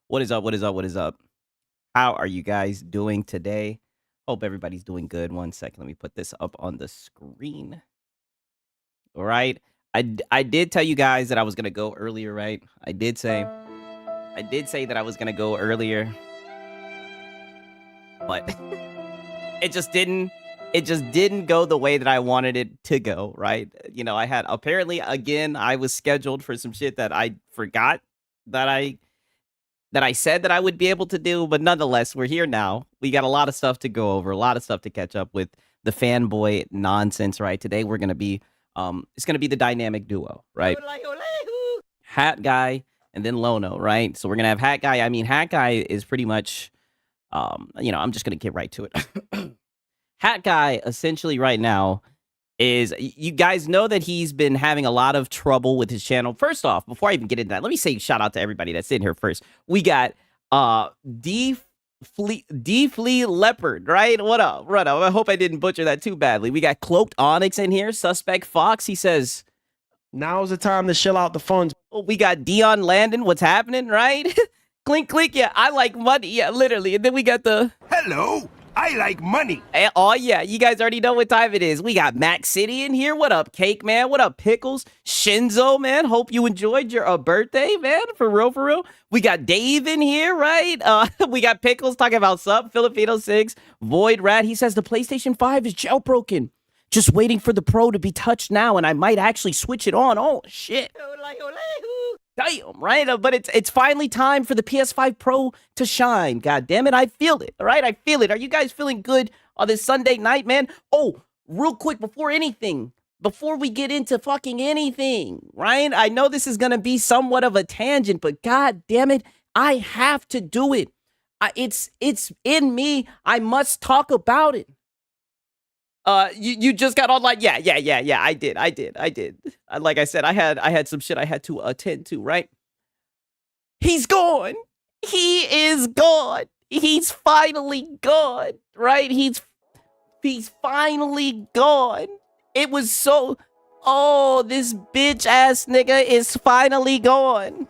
What is up? What is up? What is up? How are you guys doing today? Hope everybody's doing good. One second. Let me put this up on the screen. All right. I did tell you guys that I was going to go earlier, right? I did say that I was going to go earlier. But it just didn't go the way that I wanted it to go, right? You know, I had apparently again I was scheduled for some shit that I forgot that I said that I would be able to do, but nonetheless, we're here now. We got a lot of stuff to go over, a lot of stuff to catch up with the fanboy nonsense, right? Today we're gonna be it's gonna be the dynamic duo, right? Hat Guy and then Lono, right? So we're gonna have Hat Guy. I mean, Hat Guy is pretty much you know, I'm just gonna get right to it. Hat Guy essentially right now is, you guys know that he's been having a lot of trouble with his channel. First off, before I even get into that, let me say shout out to everybody that's in here first. We got D Flea Leopard, right? What up? What up? I hope I didn't butcher that too badly. We got Cloaked Onyx in here. Suspect Fox, he says, now's the time to shill out the funds. We got Dion Landon, what's happening, right? Clink, clink, yeah, I like money, yeah, literally. And then we got the... Hello, I like money. Oh, yeah, you guys already know what time it is. We got Mac City in here. What up, Cake Man? What up, Pickles? Shinzo, man, hope you enjoyed your birthday, man, for real, for real. We got Dave in here, right? We got Pickles talking about sub, Filipino 6. Void Rat, he says the PlayStation 5 is jailbroken. Just waiting for the Pro to be touched now, and I might actually switch it on. Oh, shit. Damn, right? But it's finally time for the PS5 Pro to shine. God damn it, I feel it, all right? I feel it. Are you guys feeling good on this Sunday night, man? Oh, real quick, before we get into fucking anything, right? I know this is going to be somewhat of a tangent, but god damn it, I have to do it. It's in me. I must talk about it. You just got online. Yeah. I did. Like I said, I had some shit I had to attend to, right? He's gone. He is gone. He's finally gone, right? He's finally gone. It was so, oh, this bitch ass nigga is finally gone.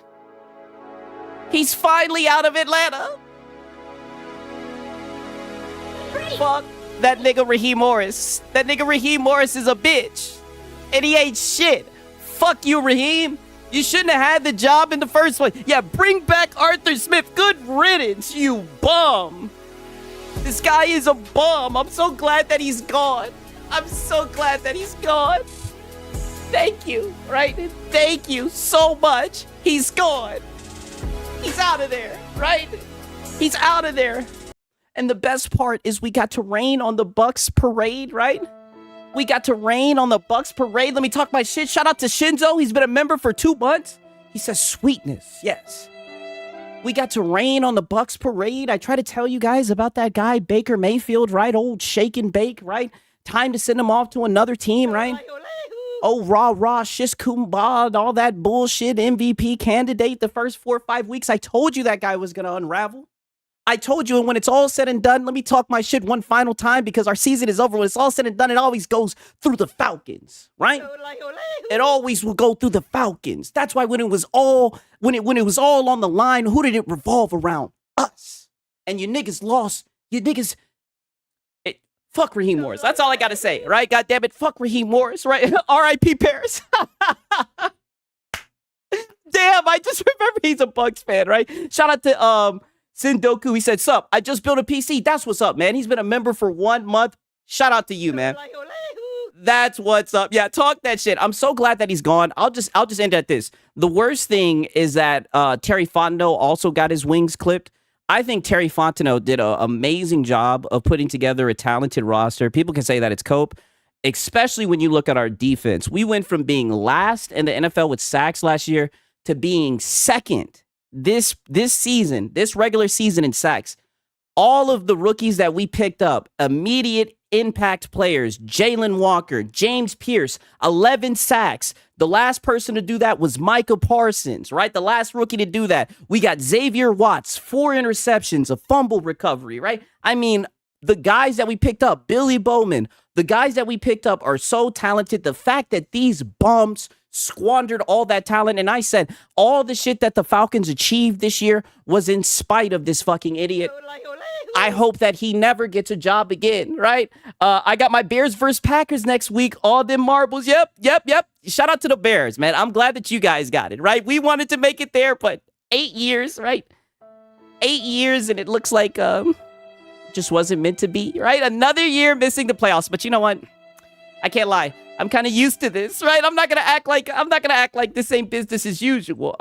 He's finally out of Atlanta. Fuck that nigga Raheem Morris. That nigga Raheem Morris is a bitch. And he ain't shit. Fuck you, Raheem. You shouldn't have had the job in the first place. Yeah, bring back Arthur Smith. Good riddance, you bum. This guy is a bum. I'm so glad that he's gone. I'm so glad that he's gone. Thank you, right? Thank you so much. He's gone. He's out of there, right? He's out of there. And the best part is we got to rain on the Bucks parade, right? We got to rain on the Bucks parade. Let me talk my shit. Shout out to Shinzo. He's been a member for 2 months. He says sweetness. Yes. We got to rain on the Bucks parade. I try to tell you guys about that guy, Baker Mayfield, right? Old shake and bake, right? Time to send him off to another team, right? Oh, rah, shish kumbah, all that bullshit MVP candidate the first 4 or 5 weeks. I told you that guy was going to unravel. I told you, and when it's all said and done, let me talk my shit one final time because our season is over. When it's all said and done, it always goes through the Falcons, right? It always will go through the Falcons. That's why when it was all when it was all on the line, who did it revolve around? Us. And you niggas lost. You niggas. Fuck Raheem Morris. That's all I gotta say, right? God damn it, fuck Raheem Morris, right? R.I.P. Paris. Damn, I just remember he's a Bucks fan, right? Shout out to Sindoku. He said, "Sup? I just built a PC. That's what's up, man. He's been a member for 1 month. Shout out to you, man. That's what's up. Yeah, talk that shit. I'm so glad that he's gone. I'll just end at this. The worst thing is that Terry Fontenot also got his wings clipped. I think Terry Fontenot did an amazing job of putting together a talented roster. People can say that it's cope, especially when you look at our defense. We went from being last in the NFL with sacks last year to being second this season, this regular season in sacks. All of the rookies that we picked up, immediate impact players, Jalen Walker, James Pierce, 11 sacks. The last person to do that was Micah Parsons, right? The last rookie to do that. We got Xavier Watts, 4 interceptions, a fumble recovery, right? I mean, the guys that we picked up, Billy Bowman, the guys that we picked up are so talented. The fact that these bums squandered all that talent, and I said all the shit that the Falcons achieved this year was in spite of this fucking idiot. I hope that he never gets a job again, right? I got my Bears versus Packers next week. All them marbles. Yep. Shout out to the Bears, man. I'm glad that you guys got it, right? We wanted to make it there, but 8 years, right? 8 years, and it looks like just wasn't meant to be, right? Another year missing the playoffs. But you know what? I can't lie. I'm kind of used to this, right? I'm not gonna act like this ain't business as usual.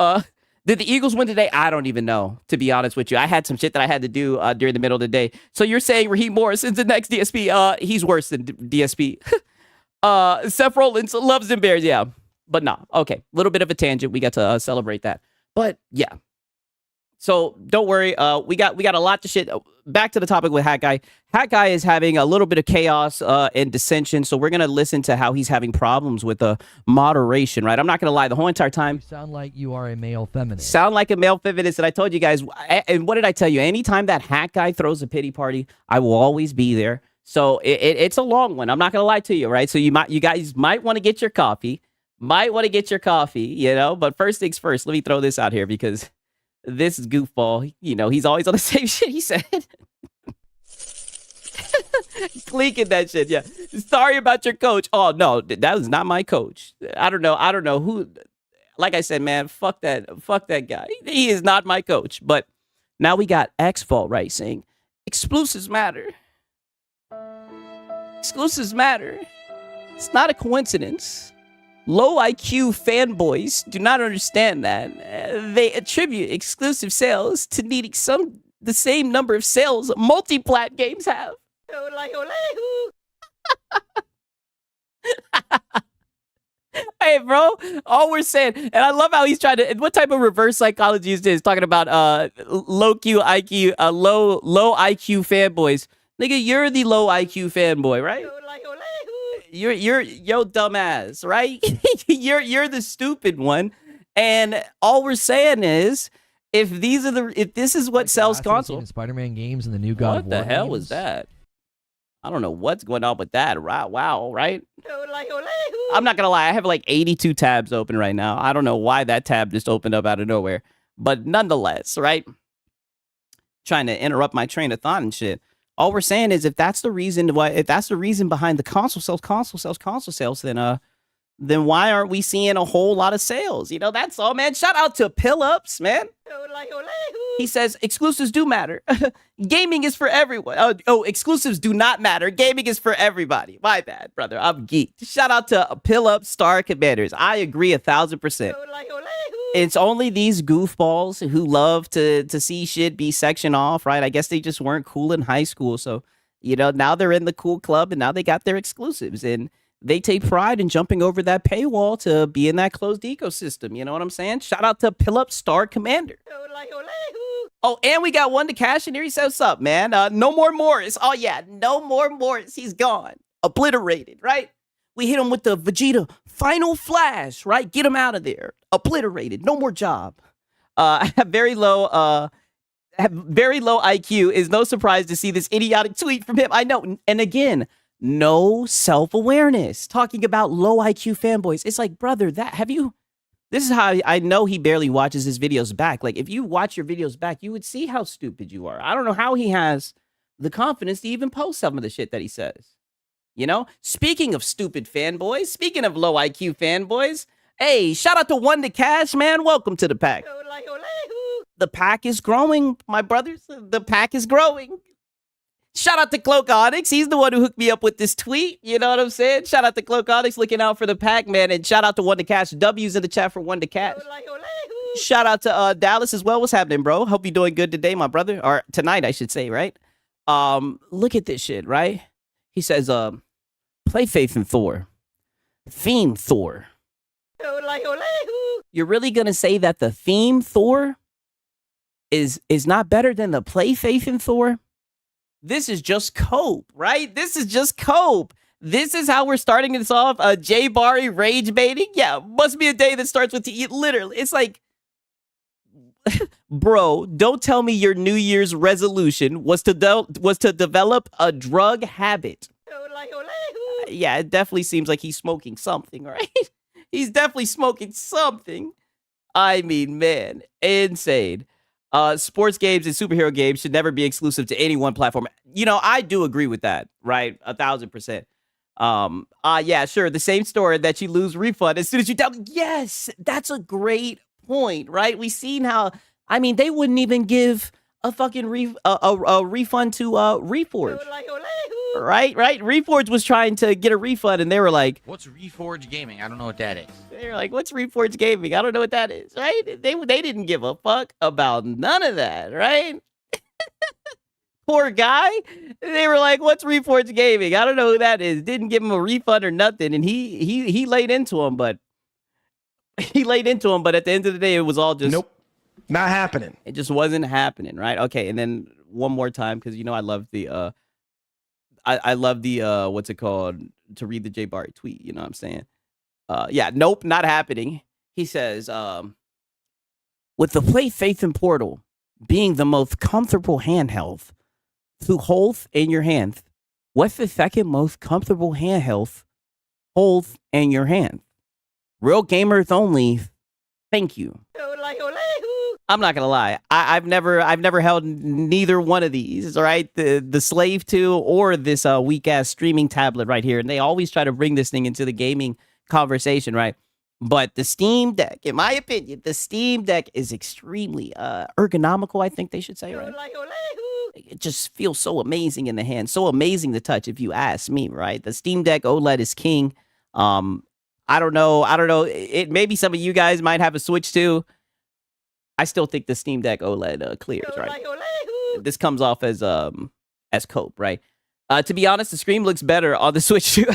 Did the Eagles win today? I don't even know, to be honest with you. I had some shit that I had to do during the middle of the day. So you're saying Raheem Morris is the next DSP? He's worse than DSP. Seth Rollins loves them Bears, yeah. But nah, okay. A little bit of a tangent. We got to celebrate that. But yeah. So don't worry. We got a lot to shit. Back to the topic with Hat Guy. Hat Guy is having a little bit of chaos and dissension. So we're gonna listen to how he's having problems with moderation. Right? I'm not gonna lie. The whole entire time, you sound like you are a male feminist. Sound like a male feminist. And I told you guys. And what did I tell you? Anytime that Hat Guy throws a pity party, I will always be there. So it's a long one. I'm not gonna lie to you. Right? So you guys might want to get your coffee. You know. But first things first. Let me throw this out here because this goofball, you know, he's always on the same shit he said. Clinking that shit, yeah. Sorry about your coach. Oh, no, that was not my coach. I don't know who. Like I said, man, fuck that guy. He is not my coach. But now we got X-Fault, right, saying, exclusives matter. Exclusives matter. It's not a coincidence. Low IQ fanboys do not understand that. They attribute exclusive sales to needing the same number of sales multi-plat games have. Hey, bro, all we're saying, and I love how he's trying to, what type of reverse psychology is this? Talking about low IQ fanboys. Nigga, you're the low IQ fanboy, right? You're yo dumbass, right? you're the stupid one, and all we're saying is if this is what sells consoles. Spider-Man games and the new God of War. What the hell was that? I don't know what's going on with that. Wow, right? I'm not gonna lie, I have like 82 tabs open right now. I don't know why that tab just opened up out of nowhere, but nonetheless, right? Trying to interrupt my train of thought and shit. All we're saying is if that's the reason behind the console sales, then then why aren't we seeing a whole lot of sales? You know, that's all, man. Shout out to Pillups, man. He says exclusives do matter. Gaming is for everyone. Exclusives do not matter. Gaming is for everybody. My bad, brother. I'm geeked. Shout out to Pillup Star Commanders. I agree 1,000%. It's only these goofballs who love to see shit be sectioned off, right? I guess they just weren't cool in high school. So, you know, now they're in the cool club and now they got their exclusives. And they take pride in jumping over that paywall to be in that closed ecosystem. You know what I'm saying? Shout out to Pillup Star Commander. Oh, and we got one to cash in here. He says, what's up, man? No more Morris. Oh, yeah, no more Morris. He's gone. Obliterated, right? We hit him with the Vegeta final flash, right? Get him out of there. Obliterated. No more job. Have very low IQ. Is no surprise to see this idiotic tweet from him. I know. And again, no self-awareness. Talking about low IQ fanboys. It's like, brother, this is how I know he barely watches his videos back. Like, if you watch your videos back, you would see how stupid you are. I don't know how he has the confidence to even post some of the shit that he says. You know? Speaking of stupid fanboys, speaking of low IQ fanboys, hey, shout out to One to Cash, man. Welcome to the pack. The pack is growing, my brothers. The pack is growing. Shout out to Cloak Onyx. He's the one who hooked me up with this tweet. You know what I'm saying? Shout out to Cloak Onyx looking out for the pack, man. And shout out to One to Cash. W's in the chat for One to Cash. Shout out to Dallas as well. What's happening, bro? Hope you're doing good today, my brother. Or tonight, I should say, right? Look at this shit, right? He says, play Faith and Thor. Theme Thor. You're really going to say that the theme Thor is not better than the play Faith and Thor? This is just cope, right? This is just cope. This is how we're starting this off. J Barry rage baiting. Yeah, must be a day that starts with T. Literally, it's like, bro, don't tell me your New Year's resolution was to develop a drug habit. Yeah, it definitely seems like he's smoking something, right? He's definitely smoking something. I mean, man, insane. Sports games and superhero games should never be exclusive to any one platform. You know, I do agree with that, right? 1,000%. Yeah, sure. The same store that you lose refund as soon as you tell. Yes, that's a great point, right? We've seen how, I mean, they wouldn't even give a fucking refund to Reforge. Right? Reforge was trying to get a refund and they were like, what's Reforge Gaming? I don't know what that is. They were like, what's Reforge Gaming? I don't know what that is, right? They didn't give a fuck about none of that, right? Poor guy. They were like, what's Reforge Gaming? I don't know who that is. Didn't give him a refund or nothing. And he laid into him, but at the end of the day, it was all just nope. Not happening. It just wasn't happening, right? Okay, and then one more time, because you know I love the I love the what's it called, to read the J Barry tweet, you know what I'm saying? Yeah, nope, not happening. He says, with the Play Faith and Portal being the most comfortable handheld to hold in your hand, what's the second most comfortable handheld hold in your hand? Real gamers only. Thank you. I'm not gonna lie. I've never held neither one of these. All right, the Slave 2 or this weak ass streaming tablet right here, and they always try to bring this thing into the gaming conversation, right? But the Steam Deck, in my opinion, the Steam Deck is extremely ergonomical. I think they should say, right? It just feels so amazing in the hand, so amazing to touch. If you ask me, right? The Steam Deck OLED is king. I don't know. It maybe some of you guys might have a Switch too. I still think the Steam Deck OLED clears, right? This comes off as cope, right? To be honest, the screen looks better on the Switch too.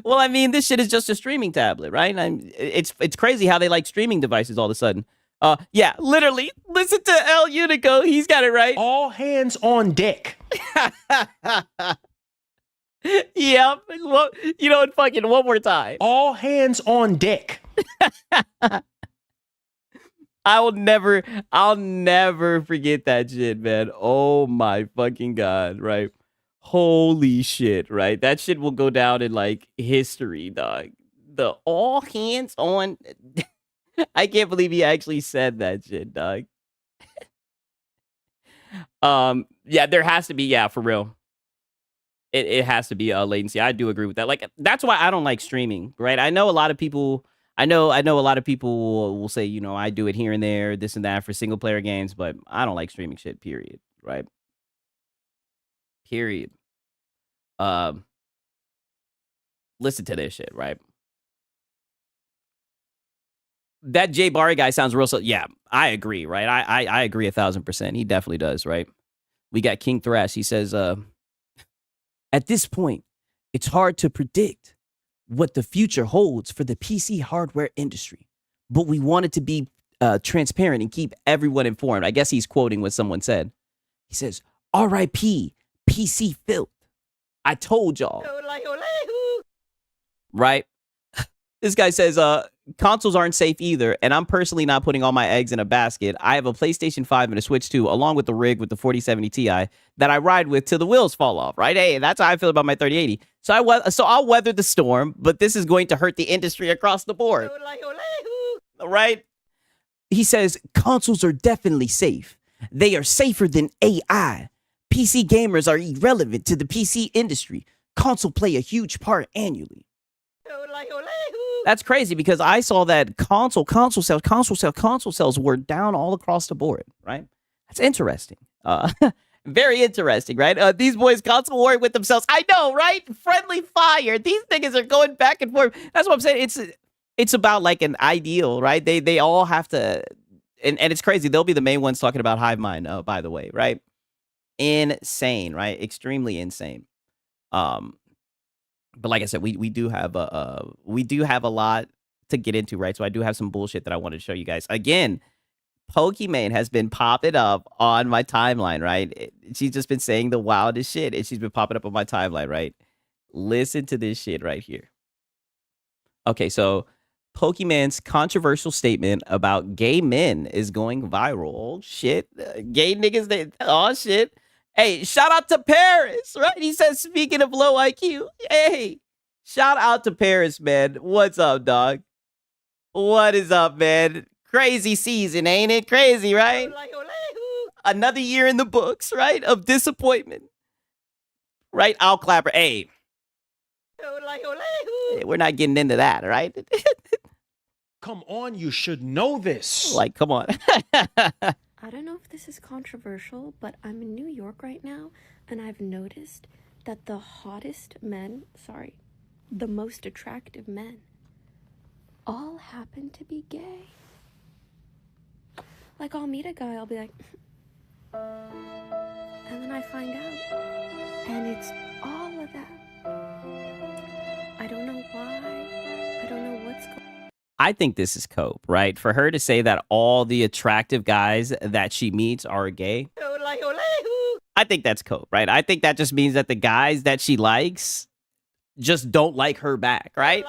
Well, I mean, this shit is just a streaming tablet, right? It's crazy how they like streaming devices all of a sudden. Yeah, literally. Listen to El Unico. He's got it right. All hands on deck. Yep. Well, you know, and fucking one more time. All hands on deck. I'll never forget that shit, man. Oh my fucking God, right? Holy shit, right? That shit will go down in like history, dog. The all hands on. I can't believe he actually said that shit, dog. Yeah, there has to be, yeah, for real. it has to be latency. I do agree with that. Like that's why I don't like streaming, right? I know a lot of people. I know a lot of people will say, you know, I do it here and there, this and that for single player games, but I don't like streaming shit. Period. Right. Period. Listen to this shit, right? That Jay Barry guy sounds real. So yeah, I agree, right? I agree 1,000%. He definitely does, right? We got King Thrash. He says, at this point, it's hard to predict what the future holds for the PC hardware industry, but we wanted to be transparent and keep everyone informed. I guess he's quoting what someone said. He says, "R.I.P. PC filth. I told y'all." Right? This guy says, consoles aren't safe either, and I'm personally not putting all my eggs in a basket. I have a PlayStation 5 and a Switch 2, along with the rig with the 4070 Ti that I ride with till the wheels fall off, right? Hey, that's how I feel about my 3080. So I'll weather the storm, but this is going to hurt the industry across the board. Right? He says, consoles are definitely safe. They are safer than AI. PC gamers are irrelevant to the PC industry. Console play a huge part annually. That's crazy because I saw that console sales were down all across the board, right? That's interesting. Very interesting, right? These boys console warring with themselves. I know, right? Friendly fire. These niggas are going back and forth. That's what I'm saying. It's about like an ideal, right? They all have to, and it's crazy. They'll be the main ones talking about hive mind, by the way, right? Insane, right? Extremely insane. But like I said, we do have a lot to get into, right? So I do have some bullshit that I wanted to show you guys. Again, Pokimane has been popping up on my timeline, right? She's just been saying the wildest shit, and she's been popping up on my timeline, right? Listen to this shit right here. Okay, so Pokimane's controversial statement about gay men is going viral. Oh, shit. Gay niggas, oh, shit. Hey, shout out to Paris, right? He says, speaking of low IQ, hey, shout out to Paris, man. What's up, dog? What is up, man? Crazy season, ain't it? Crazy, right? Another year in the books, right? Of disappointment. Right? I'll clap her. Hey, we're not getting into that, right? Come on, you should know this. Like, come on. I don't know if this is controversial, but I'm in New York right now, and I've noticed that the most attractive men, all happen to be gay. Like, I'll meet a guy, I'll be like, and then I find out, and it's all of that. I don't know why, I don't know what's going on. I think this is cope, right? For her to say that all the attractive guys that she meets are gay. I think that's cope, right? I think that just means that the guys that she likes just don't like her back, right?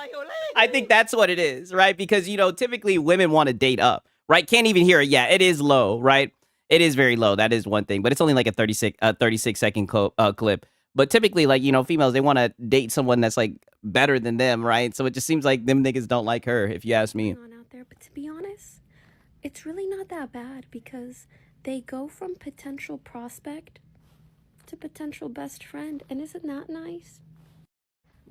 I think that's what it is, right? Because, you know, typically women want to date up, right? Can't even hear it. Yeah, it is low, right? It is very low. That is one thing, but it's only like a 36-second clip. But typically, like, you know, females, they want to date someone that's like better than them, right? So it just seems like them niggas don't like her, if you ask me. Out there, but to be honest, it's really not that bad because they go from potential prospect to potential best friend, and isn't that nice?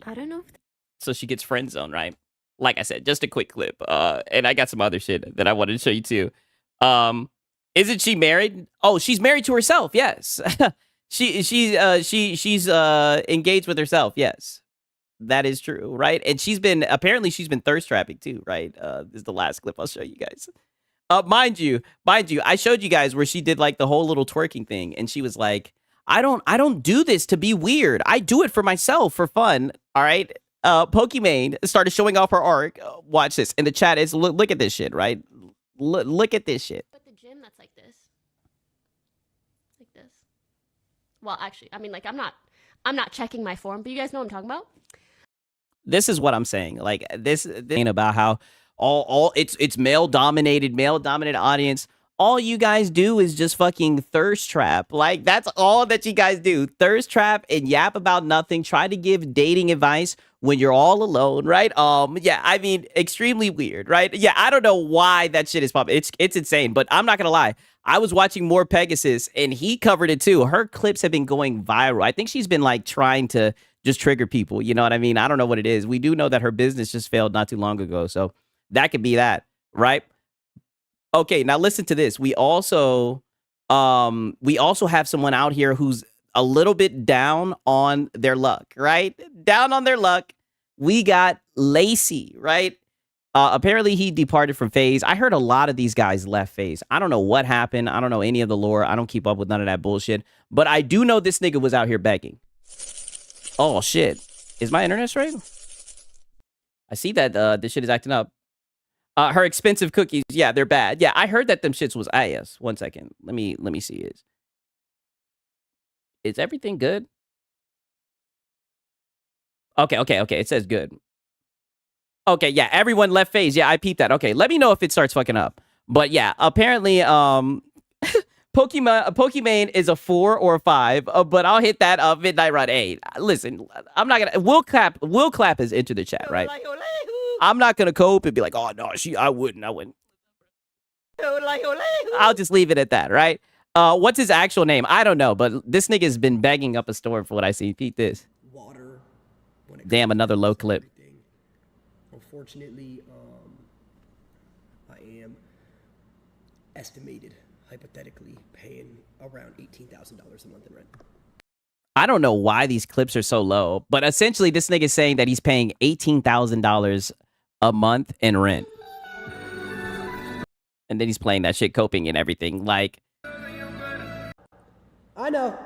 I don't know if. So she gets friend zone, right? Like I said, just a quick clip. And I got some other shit that I wanted to show you too. Isn't she married? Oh, she's married to herself. Yes. She's engaged with herself. Yes, that is true, right? And she's been thirst trapping too, right? This is the last clip I'll show you guys. Mind you, I showed you guys where she did like the whole little twerking thing, and she was like, I don't do this to be weird. I do it for myself, for fun. All right. Pokimane started showing off her arc. Watch this. In the chat is look at this shit, right? Look at this shit. At the gym, that's like this. Like this. Well, actually, I mean, like, I'm not checking my form, but you guys know what I'm talking about? This is what I'm saying. Like this ain't about how all it's male dominated audience. all you guys do is just fucking thirst trap. Like, that's all that you guys do. Thirst trap and yap about nothing. Try to give dating advice when you're all alone, right? Yeah, I mean, extremely weird, right? Yeah, I don't know why that shit is popping. It's insane, but I'm not gonna lie. I was watching more Pegasus, and he covered it too. Her clips have been going viral. I think she's been, like, trying to just trigger people. You know what I mean? I don't know what it is. We do know that her business just failed not too long ago, so that could be that, right? Okay, now listen to this. We also have someone out here who's a little bit down on their luck, right? Down on their luck. We got Lacey, right? Apparently he departed from FaZe. I heard a lot of these guys left FaZe. I don't know what happened. I don't know any of the lore. I don't keep up with none of that bullshit. But I do know this nigga was out here begging. Oh, shit. Is my internet straight? I see that this shit is acting up. Her expensive cookies, yeah, they're bad. Yeah, I heard that them shits was ass. 1 second. Let me see. Is everything good? Okay. It says good. Okay, yeah, everyone left FaZe. Yeah, I peeped that. Okay, let me know if it starts fucking up. But yeah, apparently, Pokimane is a 4 or a 5, but I'll hit that Midnight Run 8. Listen, I'm not gonna. Will Clap has entered the chat, right? I'm not gonna cope and be like, oh no, I wouldn't. I'll just leave it at that, right? What's his actual name? I don't know, but this nigga's been begging up a storm for what I see. Pete this. Water. Damn, another low clip. Unfortunately, I am estimated, hypothetically, paying around $18,000 a month in rent. I don't know why these clips are so low, but essentially this nigga's saying that he's paying $18,000 a month in rent. And then he's playing that shit coping and everything. Like, I know.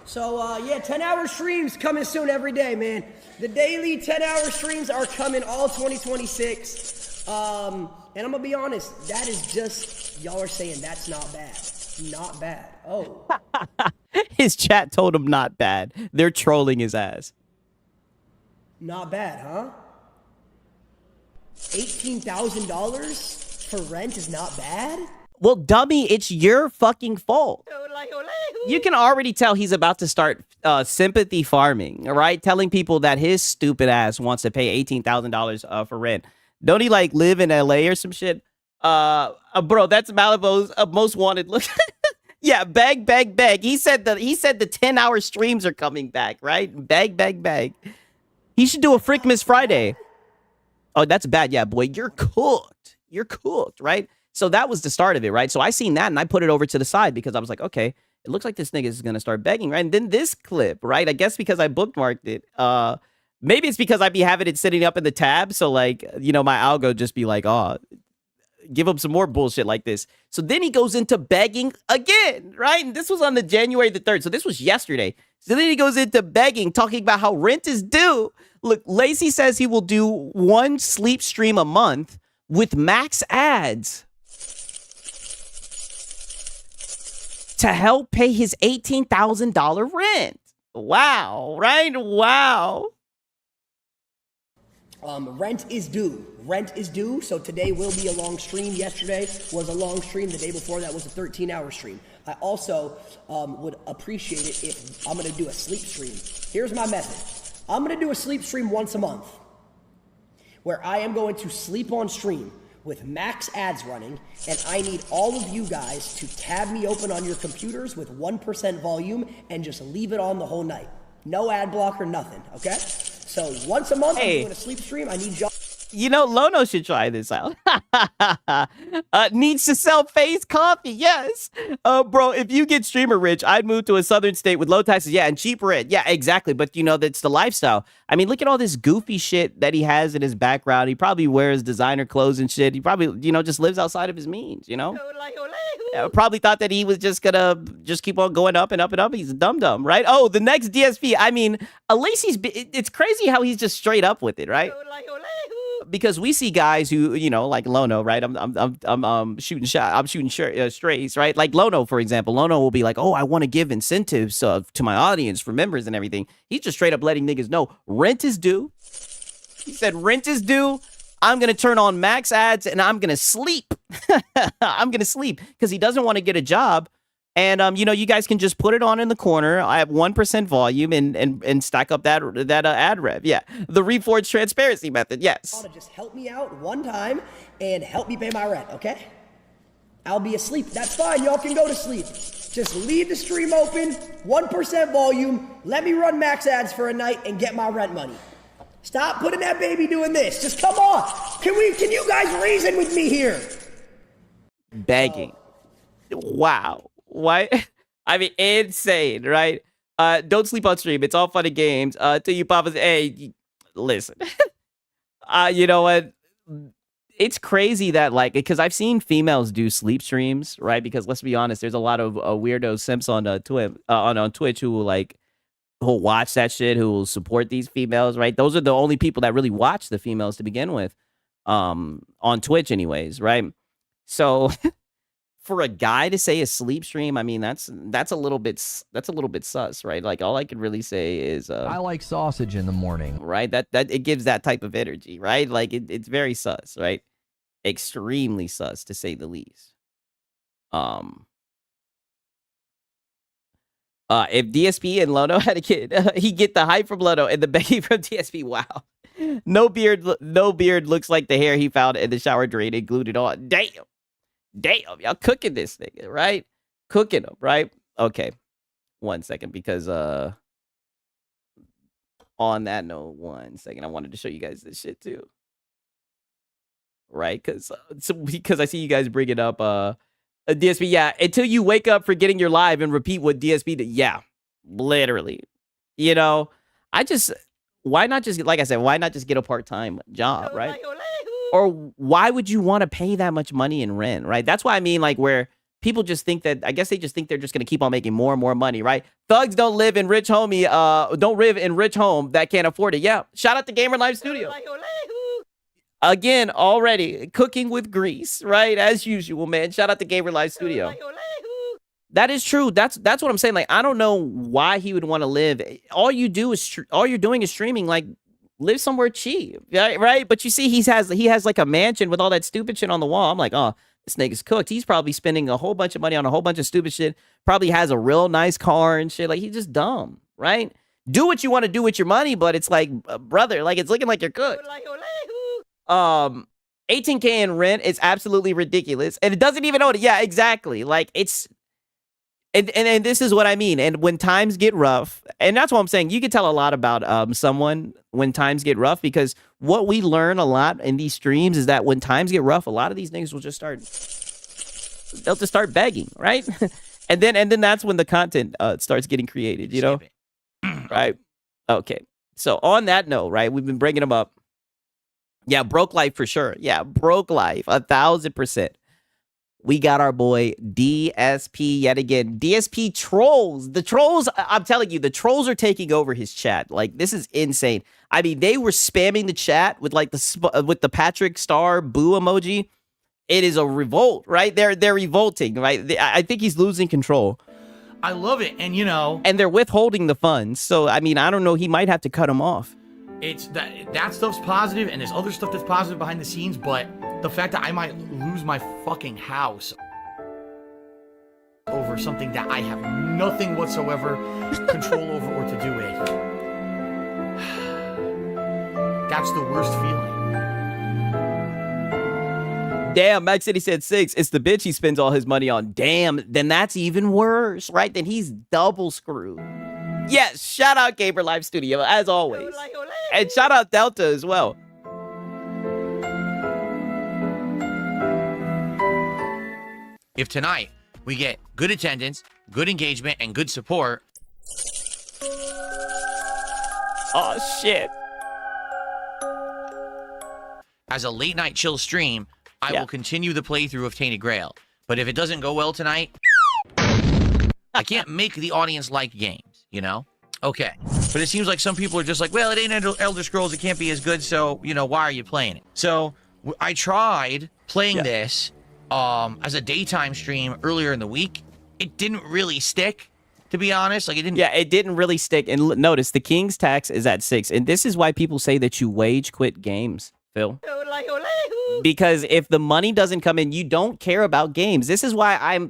So, yeah, 10-hour streams coming soon every day, man. The daily 10-hour streams are coming all 2026. And I'm gonna be honest, that is just, y'all are saying that's not bad. Not bad. Oh. His chat told him not bad. They're trolling his ass. Not bad, huh? $18,000 for rent is not bad? Well, dummy, it's your fucking fault. You can already tell he's about to start sympathy farming, right? Telling people that his stupid ass wants to pay $18,000 for rent. Don't he, like, live in LA or some shit? Bro, that's Malibu's most wanted look. Yeah, beg. He said the 10-hour streams are coming back, right? Beg. He should do a Frickmas Friday. Oh, that's bad. Yeah, boy, you're cooked. Right? So that was the start of it, right? So I seen that and I put it over to the side because I was like, okay, it looks like this nigga is gonna start begging, right? And then this clip, right? I guess because I bookmarked it. Maybe it's because I'd be having it sitting up in the tab, so like, you know, my algo just be like, oh, give him some more bullshit like this. So then he goes into begging again, right? And this was on the January the 3rd. So this was yesterday. So then he goes into begging, talking about how rent is due. Look, Lacey says he will do 1 sleep stream a month with max ads to help pay his $18,000 rent. Wow, right? Wow. Rent is due. So today will be a long stream. Yesterday was a long stream. The day before that was a 13-hour stream. I also would appreciate it if I'm going to do a sleep stream. Here's my message. I'm going to do a sleep stream once a month where I am going to sleep on stream with max ads running, and I need all of you guys to tab me open on your computers with 1% volume and just leave it on the whole night. No ad blocker, nothing, okay? So once a month, I'm doing a sleep stream. I need y'all. You know, Lono should try this out. Needs to sell FaZe coffee, yes. Bro, if you get streamer rich, I'd move to a southern state with low taxes, yeah, and cheap rent. Yeah, exactly. But, you know, that's the lifestyle. I mean, look at all this goofy shit that he has in his background. He probably wears designer clothes and shit. He probably, you know, just lives outside of his means, you know? Probably thought that he was just gonna just keep on going up and up and up. He's a dum-dum, right? Oh, the next DSP. I mean, Lacey's, it's crazy how he's just straight up with it, right? Because we see guys who, you know, like Lono, right? I'm shooting strays, right? Like Lono, for example. Lono will be like, oh, I want to give incentives to my audience for members and everything. He's just straight up letting niggas know rent is due. He said rent is due. I'm gonna turn on max ads and I'm gonna sleep I'm going to sleep because he doesn't want to get a job. And, you guys can just put it on in the corner. I have 1% volume and stack up that ad rev. Yeah. The Reforged transparency method. Yes. Just help me out one time and help me pay my rent, okay? I'll be asleep. That's fine. Y'all can go to sleep. Just leave the stream open, 1% volume. Let me run max ads for a night and get my rent money. Stop putting that baby doing this. Just come on. Can you guys reason with me here? Begging. Wow. What? I mean, insane, right? Don't sleep on stream. It's all fun and games. Till you pop us. Hey, listen. You know what? It's crazy that, like, because I've seen females do sleep streams, right? Because let's be honest, there's a lot of weirdo simps on Twitch who will watch that shit, who will support these females, right? Those are the only people that really watch the females to begin with, on Twitch, anyways, right? So. For a guy to say a sleep stream, I mean that's a little bit sus, right? Like all I can really say is I like sausage in the morning. Right? That it gives that type of energy, right? Like it's very sus, right? Extremely sus to say the least. If DSP and Lono had a kid, he'd get the hype from Lono and the Becky from DSP. Wow. No beard looks like the hair he found in the shower drain and glued it on. Damn, y'all cooking this nigga, right? Cooking him, right? Okay. 1 second, because on that note, 1 second, I wanted to show you guys this shit too. Right? Because I see you guys bring it up DSP, yeah, until you wake up forgetting your live and repeat what DSP did. Yeah, literally. Why not just, like I said, why not just get a part-time job, right? Or why would you want to pay that much money in rent, right? That's why I mean, like, where people just think that, I guess they just think they're just going to keep on making more and more money, right? Thugs don't live in rich home that can't afford it. Yeah. Shout out to Gamer Live Studio. Again, already cooking with grease, right? As usual, man. Shout out to Gamer Live Studio. That is true. That's what I'm saying. Like, I don't know why he would want to live. All you're doing is streaming. Like, live somewhere cheap, right? But you see, he has like a mansion with all that stupid shit on the wall. I'm like, oh, this nigga's cooked. He's probably spending a whole bunch of money on a whole bunch of stupid shit. Probably has a real nice car and shit. Like, he's just dumb, right? Do what you want to do with your money, but it's like, brother, like, it's looking like you're cooked. 18K in rent is absolutely ridiculous, and it doesn't even own it. Yeah, exactly. Like, it's. And this is what I mean. And when times get rough, and that's what I'm saying, you can tell a lot about someone when times get rough, because what we learn a lot in these streams is that when times get rough, a lot of these niggas will just start begging, right? and then that's when the content starts getting created, right? Okay. So on that note, right, we've been bringing them up. Yeah, broke life for sure. Yeah, broke life, 1,000%. We got our boy DSP yet again. DSP trolls. The trolls, I'm telling you, the trolls are taking over his chat. Like, this is insane. I mean, they were spamming the chat with like with the Patrick Star boo emoji. It is a revolt, right? They're revolting, right? I think he's losing control. I love it, and and they're withholding the funds. So I mean, I don't know. He might have to cut him off. It's that stuff's positive, and there's other stuff that's positive behind the scenes, but the fact that I might lose my fucking house over something that I have nothing whatsoever control over or to do with, that's the worst feeling. Damn, Max City said 6. It's the bitch he spends all his money on. Damn, then that's even worse, right? Then he's double screwed. Yes, shout out Gamer Live Studio, as always. And shout out Delta as well. If tonight we get good attendance, good engagement, and good support. Oh, shit. As a late night chill stream, I will continue the playthrough of Tainted Grail. But if it doesn't go well tonight, I can't make the audience like games. Okay. But it seems like some people are just like, well, it ain't Elder Scrolls. It can't be as good. So, why are you playing it? So I tried playing this as a daytime stream earlier in the week. It didn't really stick, to be honest. Like, it didn't. Yeah, it didn't really stick. And notice the King's tax is at 6. And this is why people say that you wage quit games, Phil. Because if the money doesn't come in, you don't care about games. This is why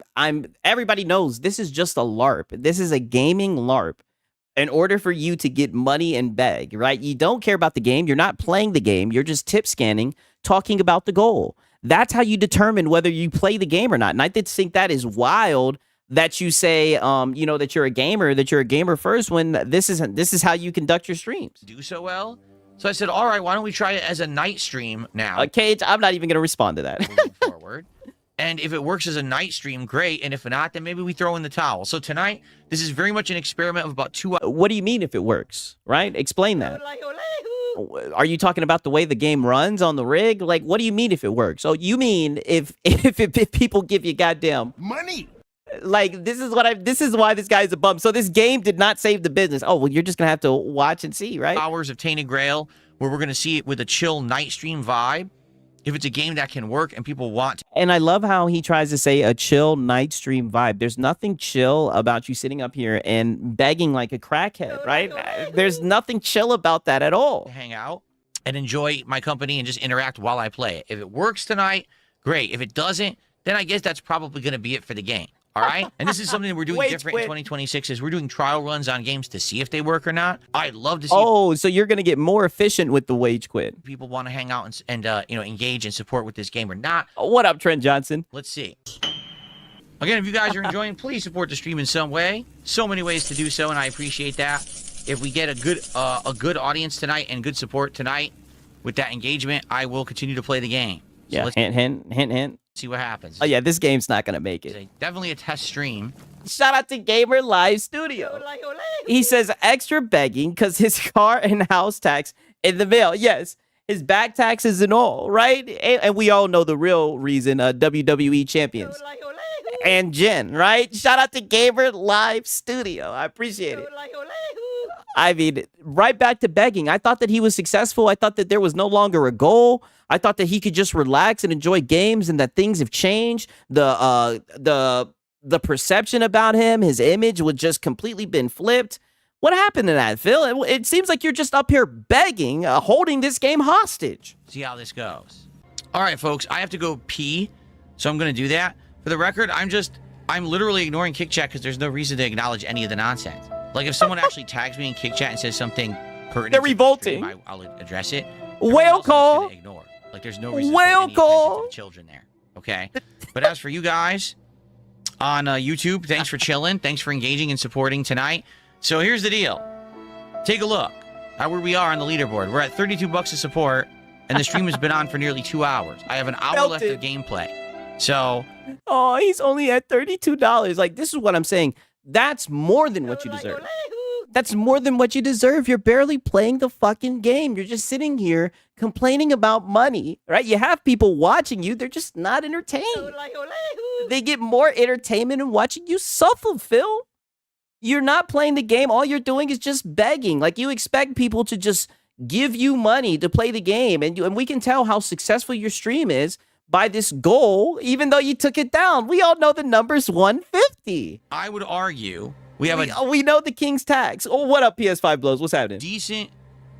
everybody knows this is just a LARP. This is a gaming LARP. In order for you to get money and beg, right? You don't care about the game. You're not playing the game. You're just tip scanning, talking about the goal. That's how you determine whether you play the game or not. And I did think that is wild that you say, that you're a gamer first when this is how you conduct your streams. Do so well. So I said, all right, why don't we try it as a night stream now? Cage, I'm not even going to respond to that. Moving forward. And if it works as a night stream, great. And if not, then maybe we throw in the towel. So tonight, this is very much an experiment of about 2 hours. What do you mean if it works, right? Explain that. Are you talking about the way the game runs on the rig? Like, what do you mean if it works? Oh, you mean if people give you goddamn Money. like this is why this guy is a bum. So this game did not save the business. Oh, well, you're just gonna have to watch and see, right? Hours of Tainted Grail, where we're going to see it with a chill night stream vibe. If it's a game that can work and people want to. And I love how he tries to say a chill night stream vibe. There's nothing chill about you sitting up here and begging like a crackhead, right? There's nothing chill about that at all. Hang out and enjoy my company and just interact while I play it. If it works tonight, great. If it doesn't, then I guess that's probably going to be it for the game. All right? And this is something that we're doing different in 2026 is we're doing trial runs on games to see if they work or not. I'd love to see. Oh, so you're going to get more efficient with the wage quit. People want to hang out and engage and support with this game or not. What up, Trent Johnson? Let's see. Again, if you guys are enjoying, please support the stream in some way. So many ways to do so, and I appreciate that. If we get a good audience tonight and good support tonight with that engagement, I will continue to play the game. So Yeah, hint. See what happens. Oh, yeah, this game's not going to make it. Definitely a test stream. Shout out to Gamer Live Studio. He says extra begging because his car and house tax in the mail. Yes, his back taxes and all, right? And we all know the real reason, WWE champions. And Jen, right? Shout out to Gamer Live Studio. I appreciate it. I mean, right back to begging. I thought that he was successful. I thought that there was no longer a goal. I thought that he could just relax and enjoy games and that things have changed. The perception about him, his image would just completely been flipped. What happened to that, Phil? It seems like you're just up here begging, holding this game hostage. See how this goes. All right, folks, I have to go pee, so I'm going to do that. For the record, I'm literally ignoring Kick Chat because there's no reason to acknowledge any of the nonsense. Like, if someone actually tags me in Kick Chat and says something pertinent, they're revolting. Stream, I'll address it. Whale call. Ignore. Like, there's no reason Whale to pay any call. attention to the children there. Okay. But as for you guys on YouTube, thanks for chilling. Thanks for engaging and supporting tonight. So here's the deal. Take a look at where we are on the leaderboard. We're at 32 bucks of support, and the stream has been on for nearly 2 hours. I have an hour left of gameplay. So. Oh, he's only at $32. Like, this is what I'm saying. That's more than what you deserve. That's more than what you deserve. You're barely playing the fucking game. You're just sitting here complaining about money, right? You have people watching you. They're just not entertained. They get more entertainment in watching you suffer, Phil. You're not playing the game. All you're doing is just begging. Like, you expect people to just give you money to play the game. And we can tell how successful your stream is by this goal, even though you took it down. We all know the number's 150. I would argue we know the King's tax. Oh, what up, PS5 Blows? What's happening? Decent,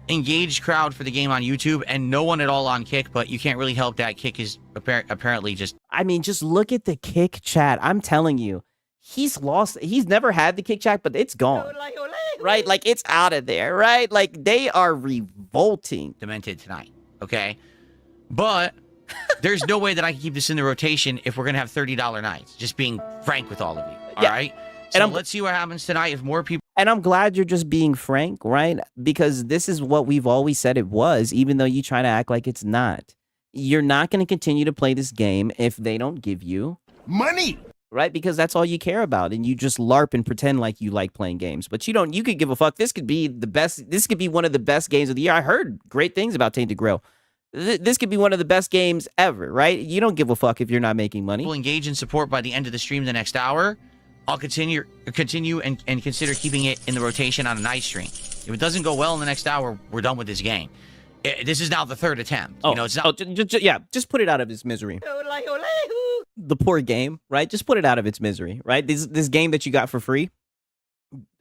engaged crowd for the game on YouTube, and no one at all on Kick, but you can't really help that Kick is apparently just... I mean, just look at the Kick chat. I'm telling you, he's lost. He's never had the Kick chat, but it's gone. Right? Like, it's out of there, right? Like, they are revolting. Demented tonight, okay? But... there's no way that I can keep this in the rotation if we're going to have $30 nights. Just being frank with all of you. All right? So and let's see what happens tonight if more people... And I'm glad you're just being frank, right? Because this is what we've always said it was, even though you try to act like it's not. You're not going to continue to play this game if they don't give you... money! Right? Because that's all you care about. And you just LARP and pretend like you like playing games. But you could give a fuck. This could be the best... This could be one of the best games of the year. I heard great things about Tainted Grail. This could be one of the best games ever, right? You don't give a fuck if you're not making money. We'll engage in support by the end of the stream the next hour. I'll continue and consider keeping it in the rotation on a night stream. If it doesn't go well in the next hour, we're done with this game. This is now the third attempt. Oh, it's not... just put it out of its misery. The poor game, right? Just put it out of its misery, right? This game that you got for free.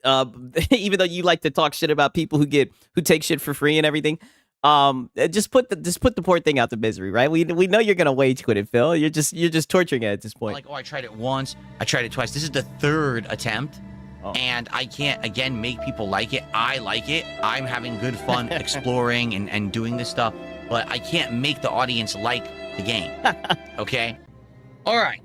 Even though you like to talk shit about people who take shit for free and everything. Just put the poor thing out to misery, right? We know you're gonna wage quit it, Phil. You're just torturing it at this point. Like, oh, I tried it once, I tried it twice. This is the third attempt, and I can't again make people like it. I like it. I'm having good fun exploring and doing this stuff, but I can't make the audience like the game. Okay. All right.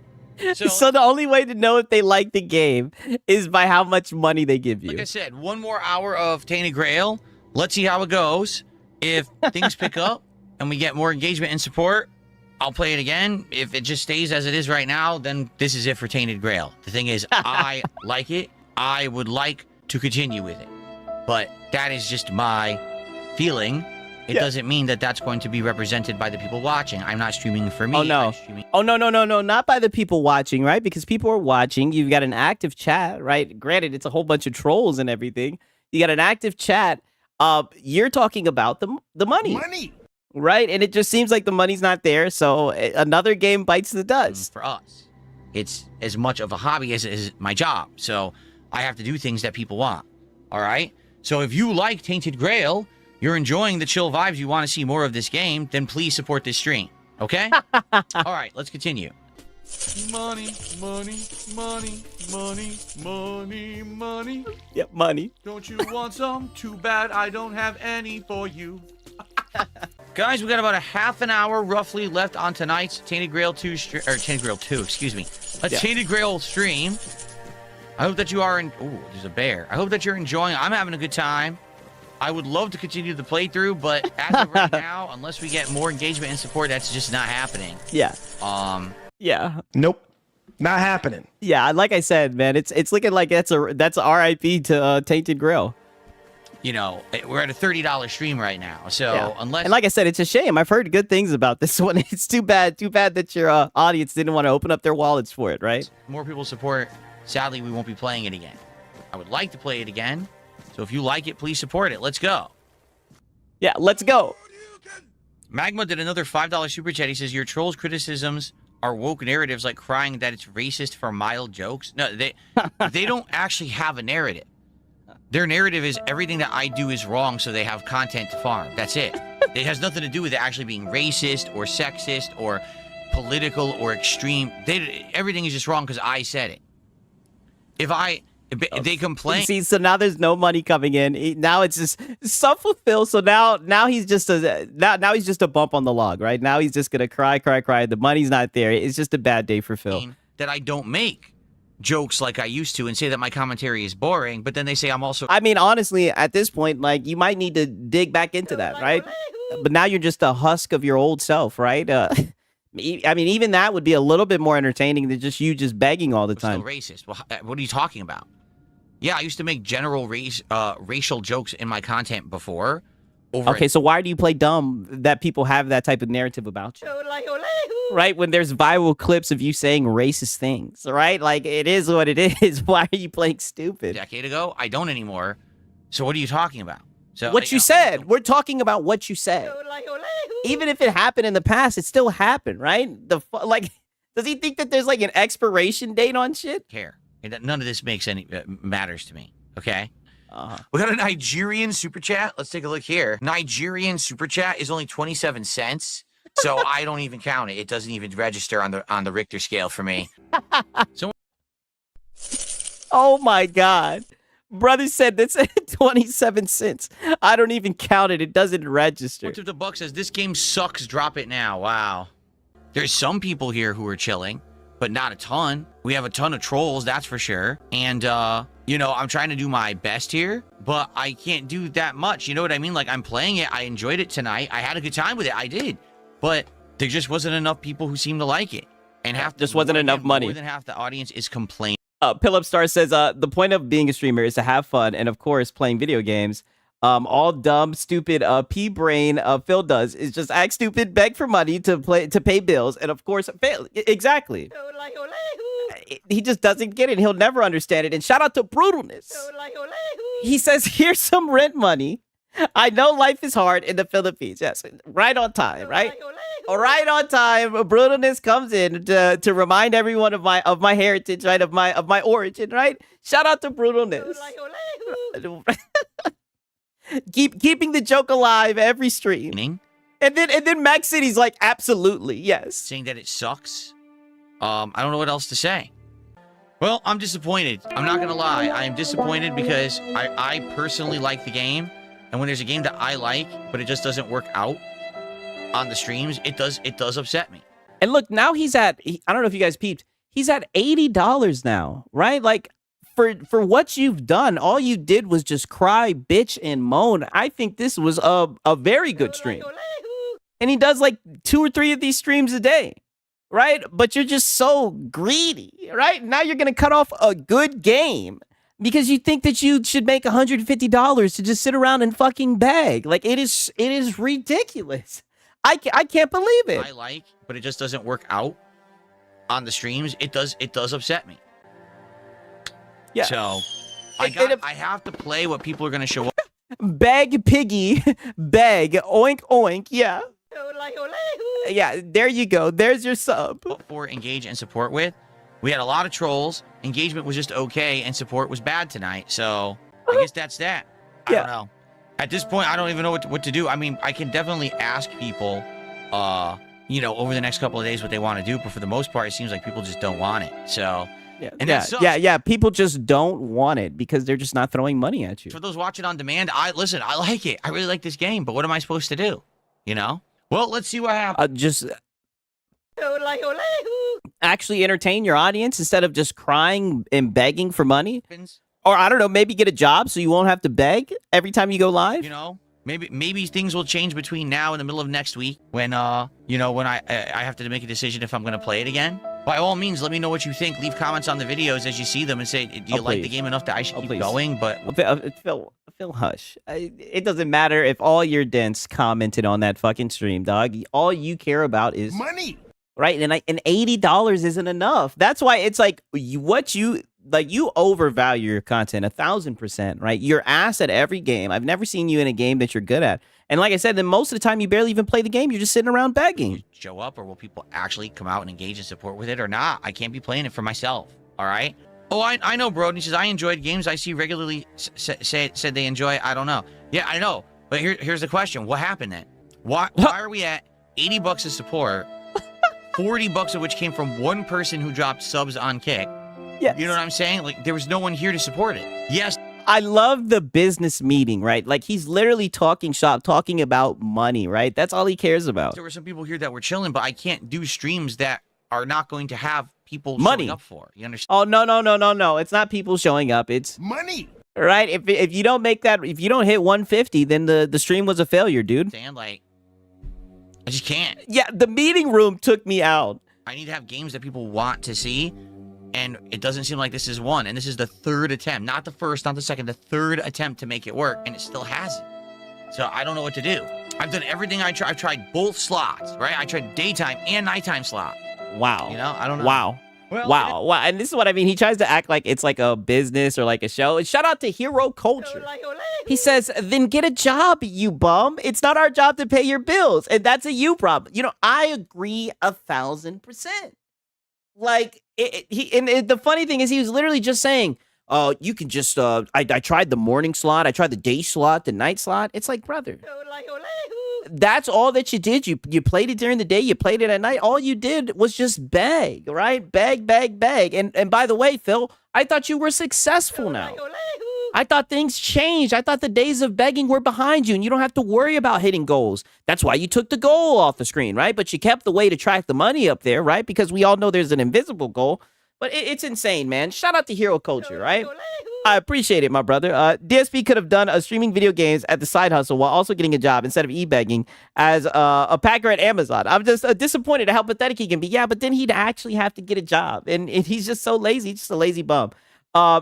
So the only way to know if they like the game is by how much money they give you. Like I said, one more hour of Tainted Grail. Let's see how it goes. If things pick up and we get more engagement and support, I'll play it again. If it just stays as it is right now, then this is it for Tainted Grail. The thing is, I like it. I would like to continue with it. But that is just my feeling. It doesn't mean that that's going to be represented by the people watching. I'm not streaming for me. Oh, no. Oh, no, not by the people watching, right? Because people are watching. You've got an active chat, right? Granted, it's a whole bunch of trolls and everything. You got an active chat. You're talking about the money. Money. Right? And it just seems like the money's not there. So another game bites the dust. For us, it's as much of a hobby as it is my job. So I have to do things that people want. All right? So if you like Tainted Grail, you're enjoying the chill vibes, you want to see more of this game, then please support this stream. Okay? All right, let's continue. Money, money, money, money, money, money. Yep, money. Don't you want some? Too bad I don't have any for you. Guys, we got about a half an hour roughly left on tonight's Tainted Grail 2 Tainted Grail 2, excuse me. Tainted Grail stream. I hope that you are ooh, there's a bear. I hope that you're enjoying. I'm having a good time. I would love to continue the playthrough, but as of right now, unless we get more engagement and support, that's just not happening. Yeah. Yeah. Nope. Not happening. Yeah, like I said, man, it's looking like that's RIP to Tainted Grail. You know, we're at a $30 stream right now, so unless... And like I said, it's a shame. I've heard good things about this one. It's too bad that your audience didn't want to open up their wallets for it, right? More people support. Sadly, we won't be playing it again. I would like to play it again. So if you like it, please support it. Let's go. Yeah, let's go. Magma did another $5 super chat. He says, your trolls' criticisms are woke narratives like crying that it's racist for mild jokes. No, they don't actually have a narrative. Their narrative is everything that I do is wrong, so they have content to farm. That's it. It has nothing to do with it actually being racist or sexist or political or extreme. Everything is just wrong because I said it. If they complain. See, so now there's no money coming in. Now it's just self-fulfilled. So now he's just now he's just a bump on the log, right? Now he's just gonna cry. The money's not there. It's just a bad day for Phil. That I don't make jokes like I used to and say that my commentary is boring, but then they say I'm also... I mean, honestly, at this point, like, you might need to dig back into that, right? But now you're just a husk of your old self, right? I mean, even that would be a little bit more entertaining than just you just begging all the time. Still racist. Well, what are you talking about? Yeah, I used to make general racial jokes in my content before. Okay, so why do you play dumb that people have that type of narrative about you? Right? When there's viral clips of you saying racist things, right? Like, it is what it is. Why are you playing stupid? A decade ago? I don't anymore. So what are you talking about? So what you said. We're talking about what you said. Even if it happened in the past, it still happened, right? Does he think that there's like an expiration date on shit? Care. None of this makes any matters to me. Okay. We got a Nigerian super chat. Let's take a look here. Nigerian super chat is only 27 cents, so I don't even count it. It doesn't even register on the Richter scale for me. So, oh my God, brother said that's 27 cents. I don't even count it. It doesn't register. What if the buck says this game sucks? Drop it now. Wow. There's some people here who are chilling, but not a ton. We have a ton of trolls, that's for sure. And, you know, I'm trying to do my best here, but I can't do that much. You know what I mean? Like, I'm playing it. I enjoyed it tonight. I had a good time with it. I did. But there just wasn't enough people who seemed to like it. And just wasn't enough money. More than half the audience is complaining. Pillup Star says, the point of being a streamer is to have fun and, of course, playing video games. All dumb, stupid, P-brain Phil does is just act stupid, beg for money to pay bills, and of course, fail. Exactly. He just doesn't get it. He'll never understand it. And shout out to Brutalness. He says, here's some rent money. I know life is hard in the Philippines. Yes, right on time, right? Right on time. Brutalness comes in to remind everyone of my heritage, right? Of my origin, right? Shout out to Brutalness. keeping the joke alive every stream. And then Max City's like, absolutely, yes. Saying that it sucks. I don't know what else to say. Well, I'm disappointed. I'm not gonna lie. I am disappointed because I personally like the game. And when there's a game that I like, but it just doesn't work out on the streams, it does upset me. And look, now he's at, I don't know if you guys peeped, he's at $80 now, right? Like, for what you've done, all you did was just cry, bitch, and moan. I think this was a very good stream. And he does like 2 or 3 of these streams a day, right? But you're just so greedy, right? Now you're going to cut off a good game because you think that you should make $150 to just sit around and fucking beg. Like, it is ridiculous. I can't believe it. I like, but it just doesn't work out on the streams. It does upset me. Yeah. So I have to play what people are going to show up. Beg piggy, beg, oink oink, yeah. Yeah, there you go. There's your sub. For engage and support with. We had a lot of trolls. Engagement was just okay, and support was bad tonight. So I guess that's that. I don't know. At this point, I don't even know what to do. I mean, I can definitely ask people, over the next couple of days what they want to do, but for the most part, it seems like people just don't want it. So. Yeah. People just don't want it because they're just not throwing money at you. For those watching on demand, I like it. I really like this game, but what am I supposed to do? Well, let's see what happens. Just actually entertain your audience instead of just crying and begging for money. Or I don't know, maybe get a job so you won't have to beg every time you go live. Maybe things will change between now and the middle of next week when I have to make a decision if I'm going to play it again. By all means, let me know what you think. Leave comments on the videos as you see them and say, do you like the game enough that I should keep going? But Phil, hush. It doesn't matter if all your dents commented on that fucking stream, dog. All you care about is money. Right? And $80 isn't enough. That's why it's like you overvalue your content 1,000%, right? You're ass at every game. I've never seen you in a game that you're good at. And like I said, then most of the time you barely even play the game. You're just sitting around begging. Show up, or will people actually come out and engage and support with it or not? I can't be playing it for myself. All right. Oh, I know, bro. And he says, I enjoyed games I see regularly said they enjoy. I don't know. Yeah, I know. But here's the question. What happened then? Why are we at $80 of support, $40 of which came from one person who dropped subs on Kick? Yes. You know what I'm saying? Like, there was no one here to support it. Yes. I love the business meeting, right? Like, he's literally talking shop, talking about money, right? That's all he cares about. There were some people here that were chilling, but I can't do streams that are not going to have people money showing up for. You understand? Oh, no. It's not people showing up. It's money. Right? If you don't make that, if you don't hit 150, then the stream was a failure, dude. Like, I just can't. Yeah, the meeting room took me out. I need to have games that people want to see. And it doesn't seem like this is one. And this is the third attempt. Not the first, not the second. The third attempt to make it work. And it still hasn't. So I don't know what to do. I've done everything I tried. I've tried both slots, right? I tried daytime and nighttime slot. Wow. I don't know. Wow. Well, wow. And this is what I mean. He tries to act like it's like a business or like a show. And shout out to Hero Culture. He says, then get a job, you bum. It's not our job to pay your bills. And that's a you problem. I agree 1,000%. Like, the funny thing is he was literally just saying, you can just, I tried the morning slot, I tried the day slot, the night slot. It's like, brother, that's all that you did. You played it during the day, you played it at night. All you did was just beg, right? Beg. And by the way, Phil, I thought you were successful now. I thought things changed. I thought the days of begging were behind you and you don't have to worry about hitting goals. That's why you took the goal off the screen, right? But you kept the way to track the money up there, right? Because we all know there's an invisible goal. But it's insane, man. Shout out to Hero Culture, right? I appreciate it, my brother. DSP could have done a streaming video games at the side hustle while also getting a job instead of e-begging as a packer at Amazon. I'm just disappointed at how pathetic he can be. Yeah, but then he'd actually have to get a job. And he's just so lazy. He's just a lazy bum.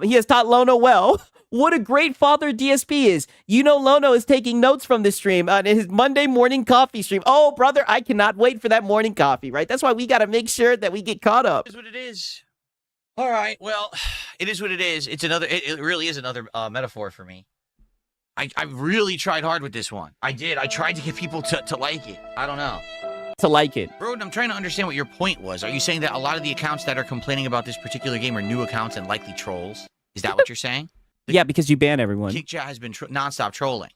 He has taught Lono well. What a great father DSP is. Lono is taking notes from this stream on his Monday morning coffee stream. Oh, brother, I cannot wait for that morning coffee, right? That's why we got to make sure that we get caught up. It is what it is. All right, well, it is what it is. It really is another metaphor for me. I really tried hard with this one. I did. I tried to get people to like it. I don't know. To like it. Broden, I'm trying to understand what your point was. Are you saying that a lot of the accounts that are complaining about this particular game are new accounts and likely trolls? Is that what you're saying? Yeah, because you ban everyone. Kick Chat has been nonstop trolling.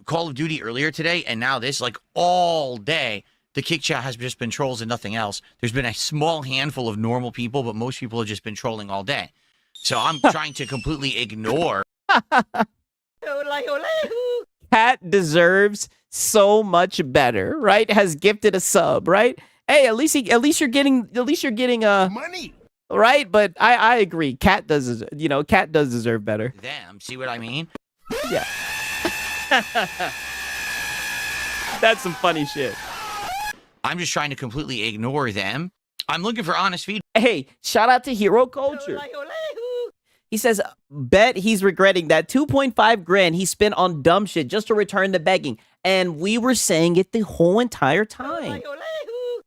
Call of Duty earlier today, and now this, like all day, the kick chat has just been trolls and nothing else. There's been a small handful of normal people, but most people have just been trolling all day. So I'm trying to completely ignore. Cat deserves so much better, right? Has gifted a sub, right? Hey, at least you're getting Money. right. But I agree. Cat does, Cat does deserve better. Them. See what I mean? Yeah. That's some funny shit. I'm just trying to completely ignore them. I'm looking for honest feedback. Hey, shout out to Hero Culture. He says, bet he's regretting that 2.5 grand he spent on dumb shit just to return to begging. And we were saying it the whole entire time.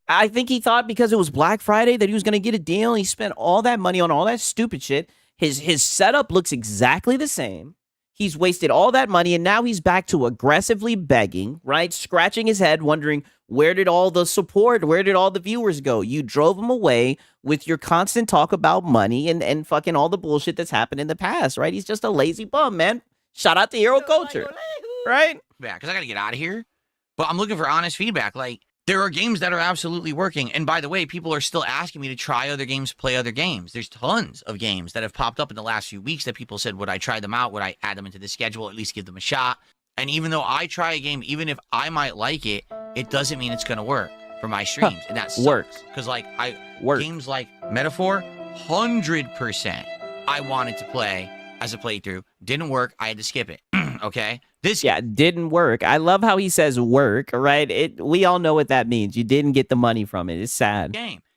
I think he thought because it was Black Friday that he was going to get a deal. He spent all that money on all that stupid shit. His setup looks exactly the same. He's wasted all that money, and now he's back to aggressively begging, right? Scratching his head, wondering, where did all the support, where did all the viewers go? You drove him away with your constant talk about money and fucking all the bullshit that's happened in the past, right? He's just a lazy bum, man. Shout out to Hero Culture, right? Yeah, because I got to get out of here. But I'm looking for honest feedback. Like, there are games that are absolutely working. And by the way, people are still asking me to try other games, play other games. There's tons of games that have popped up in the last few weeks that people said, would I try them out? Would I add them into the schedule? At least give them a shot. And even though I try a game, even if I might like it, it doesn't mean it's going to work for my streams. And that sucks. Because like games like Metaphor, 100% I wanted to play as a playthrough. Didn't work. I had to skip it. Okay? Didn't work. I love how he says work, right? We all know what that means. You didn't get the money from it. It's sad.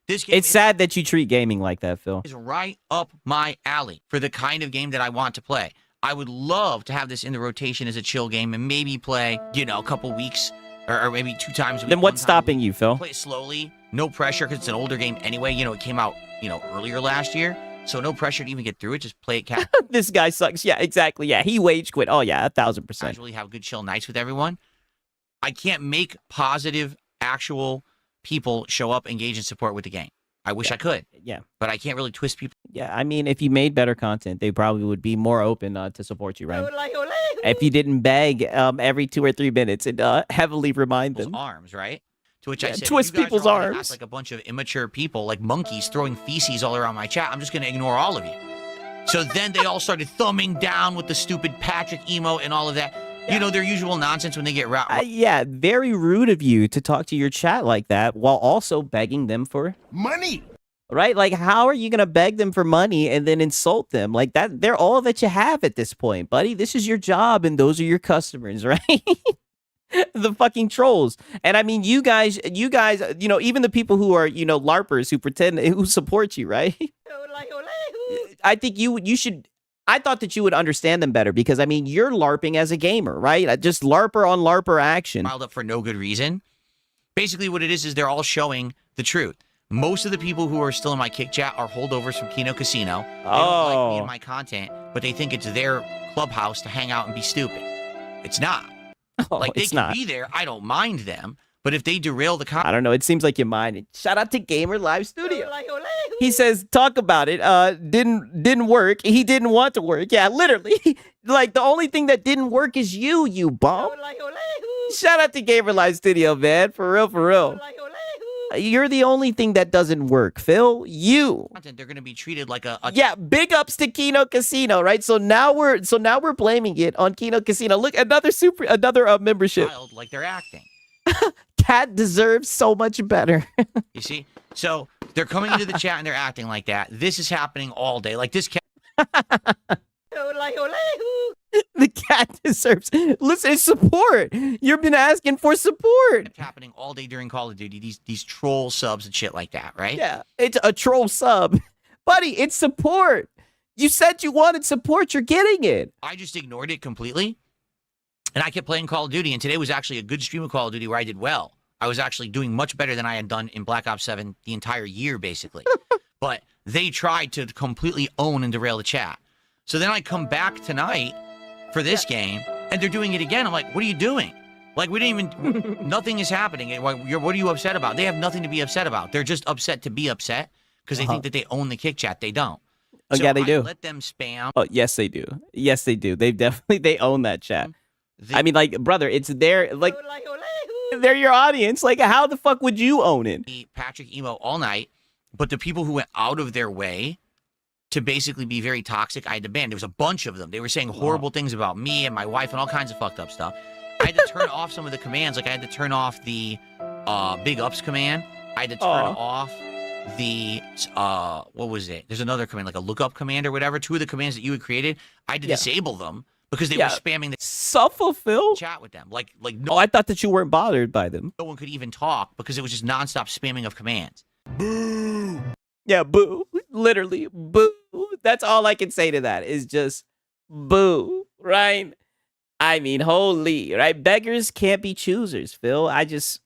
This game it's sad that you treat gaming like that, Phil. Is right up my alley for the kind of game that I want to play. I would love to have this in the rotation as a chill game and maybe play, a couple weeks or maybe 2 times a week. Then what's stopping you, Phil? Play it slowly, no pressure because it's an older game anyway. It came out, earlier last year. So no pressure to even get through it. Just play it This guy sucks. Yeah, exactly. Yeah, he wage quit. Oh, yeah, 1,000%. Casually have good chill nights with everyone. I can't make positive, actual people show up, engage, and support with the game. I wish I could. Yeah. But I can't really twist people. Yeah, I mean, if you made better content, they probably would be more open to support you, right? If you didn't beg every 2 or 3 minutes and heavily remind them. Arms, right? To which I said, twist people's arms. Act like a bunch of immature people, like monkeys throwing feces all around my chat. I'm just going to ignore all of you. So then they all started thumbing down with the stupid Patrick emote and all of that. Yeah. Their usual nonsense when they get yeah, very rude of you to talk to your chat like that while also begging them for money. Right? Like, how are you going to beg them for money and then insult them? Like, they're all that you have at this point, buddy. This is your job and those are your customers, right? The fucking trolls. And I mean, you guys, even the people who are, LARPers who support you, right? I think you should, I thought that you would understand them better because, I mean, you're LARPing as a gamer, right? Just LARPer on LARPer action. Piled up for no good reason. Basically what it is they're all showing the truth. Most of the people who are still in my kick chat are holdovers from Kino Casino. They don't like me and my content, but they think it's their clubhouse to hang out and be stupid. It's not. They can be there. I don't mind them. But if they derail the content... I don't know. It seems like you mind it. Shout out to Gamer Live Studio. He says, talk about it. Didn't work. He didn't want to work. Yeah, literally. Like, the only thing that didn't work is you bum. Shout out to Gamer Live Studio, man. For real. You're the only thing that doesn't work, Phil. You. They're going to be treated like a... Yeah, big ups to Kino Casino, right? So now we're blaming it on Kino Casino. Look, another membership. Like they're acting. Cat deserves so much better. You see? So they're coming into the chat and they're acting like that. This is happening all day. Like this cat. The cat deserves. Listen, it's support. You've been asking for support. It's happening all day during Call of Duty. These troll subs and shit like that, right? Yeah, it's a troll sub, buddy. It's support. You said you wanted support. You're getting it. I just ignored it completely. And I kept playing Call of Duty, and today was actually a good stream of Call of Duty where I did well. I was actually doing much better than I had done in Black Ops 7 the entire year, basically. But they tried to completely own and derail the chat. So then I come back tonight for this game, and they're doing it again. I'm like, what are you doing? Like, we didn't even... nothing is happening. What are you upset about? They have nothing to be upset about. They're just upset to be upset because they think that they own the kick chat. They don't. Oh, so yeah, they do. Let them spam. Oh, yes, they do. Yes, they do. They own that chat. I mean, like, brother, it's their, like, they're your audience. Like, how the fuck would you own it? Patrick emo all night, but the people who went out of their way to basically be very toxic, I had to ban. There was a bunch of them. They were saying horrible things about me and my wife and all kinds of fucked up stuff. I had to turn off some of the commands. Like, I had to turn off the big ups command. I had to turn off the, what was it? There's another command, like a lookup command or whatever. Two of the commands that you had created, I had to disable them because they were spamming the Phil? chat with them. Like Oh, I thought that you weren't bothered by them. no one could even talk because it was just nonstop spamming of commands. Boo. Yeah, boo. Literally, boo. That's all I can say to that is just boo, right? I mean, holy, right? Beggars can't be choosers, Phil. I just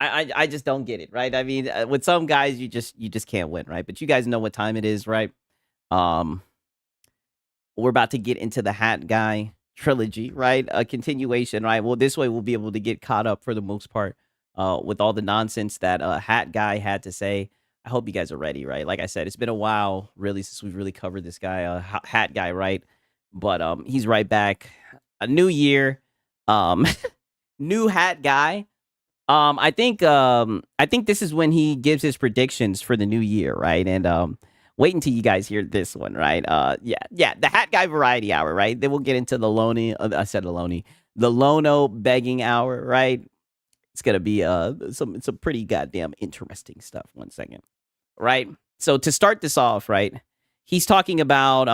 I just don't get it, right? I mean, with some guys you just can't win, right? But you guys know what time it is, right? We're about to get into the Hat Guy trilogy, right? A continuation, right? Well, this way we'll be able to get caught up for the most part with all the nonsense that Hat Guy had to say. I hope you guys are ready, right? Like I said, it's been a while, really, since we've really covered this guy, Hat Guy, right? But he's right back. A new year, new Hat Guy. I think this is when he gives his predictions for the new year, right? And wait until you guys hear this one, right? Yeah, the Hat Guy Variety Hour, right? Then we'll get into the the Lono begging hour, right? It's gonna be some pretty goddamn interesting stuff. 1 second, right? So to start this off, right, he's talking about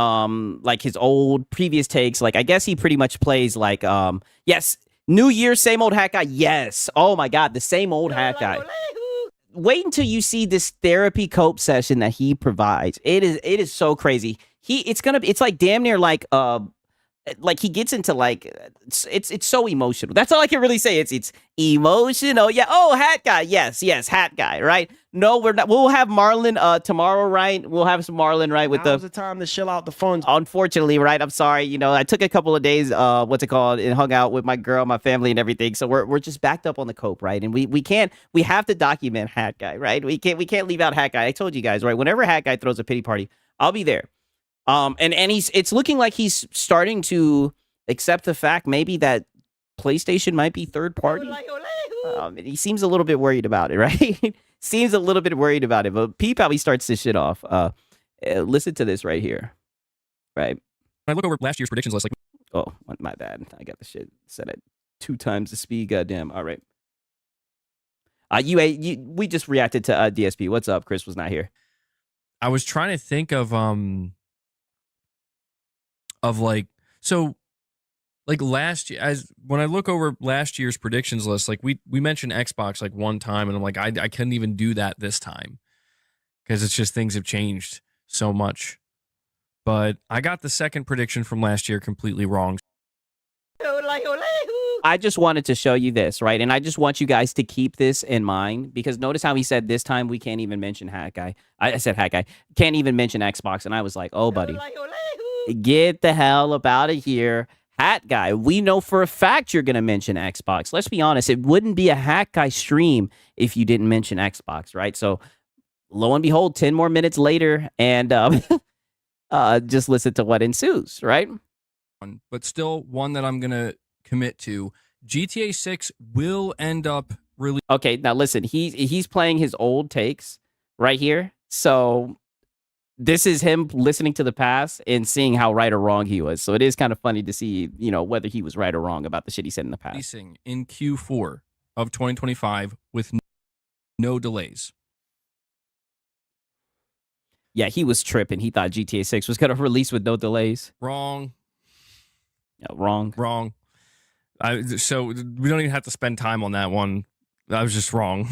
like his old previous takes. Like I guess he pretty much plays like yes, New Year, same old Hat Guy. Yes, oh my God, the same old Hat Guy. Wait until you see this therapy cope session that he provides. It is so crazy. It's like damn near like he gets into like it's so emotional. That's all I can really say. It's emotional. Yeah. Oh, Hat Guy. Yes, Hat Guy. Right. No, we're not. We'll have Marlon tomorrow. Right. We'll have some Marlon. Right. With Now's the time to chill out the funds. Unfortunately, right. I'm sorry. You know, I took a couple of days. What's it called? And hung out with my girl, my family, and everything. So we're just backed up on the cope. Right. And we can't. We have to document Hat Guy. Right. We can't leave out Hat Guy. I told you guys. Right. Whenever Hat Guy throws a pity party, I'll be there. And it's looking like he's starting to accept the fact maybe that PlayStation might be third party. He seems a little bit worried about it, right? Seems a little bit worried about it. But Peep how he starts this shit off. Listen to this right here. Right. When I look over last year's predictions list, like, oh, my bad. I got the shit set at 2 times the speed. Goddamn. All right. We just reacted to DSP. What's up? Chris was not here. I was trying to think of like, so like last year, when I look over last year's predictions list, like we mentioned Xbox like one time, and I'm like, I couldn't even do that this time because it's just things have changed so much. But I got the second prediction from last year completely wrong. I just wanted to show you this, right? And I just want you guys to keep this in mind because notice how he said this time we can't even mention Hat Guy. I said Hat Guy. Can't even mention Xbox. And I was like, oh, buddy, get the hell up out of here. Hat Guy, we know for a fact you're going to mention Xbox. Let's be honest. It wouldn't be a Hat Guy stream if you didn't mention Xbox, right? So lo and behold, 10 more minutes later and just listen to what ensues, right? But still one that I'm going to commit to. GTA 6 will end up really. Okay, now listen, he's playing his old takes right here. So this is him listening to the past and seeing how right or wrong he was. So it is kind of funny to see, you know, whether he was right or wrong about the shit he said in the past. Releasing in Q4 of 2025 with no delays. Yeah, he was tripping. He thought GTA 6 was going to release with no delays. Wrong. Yeah, wrong. So we don't even have to spend time on that one. I was just wrong.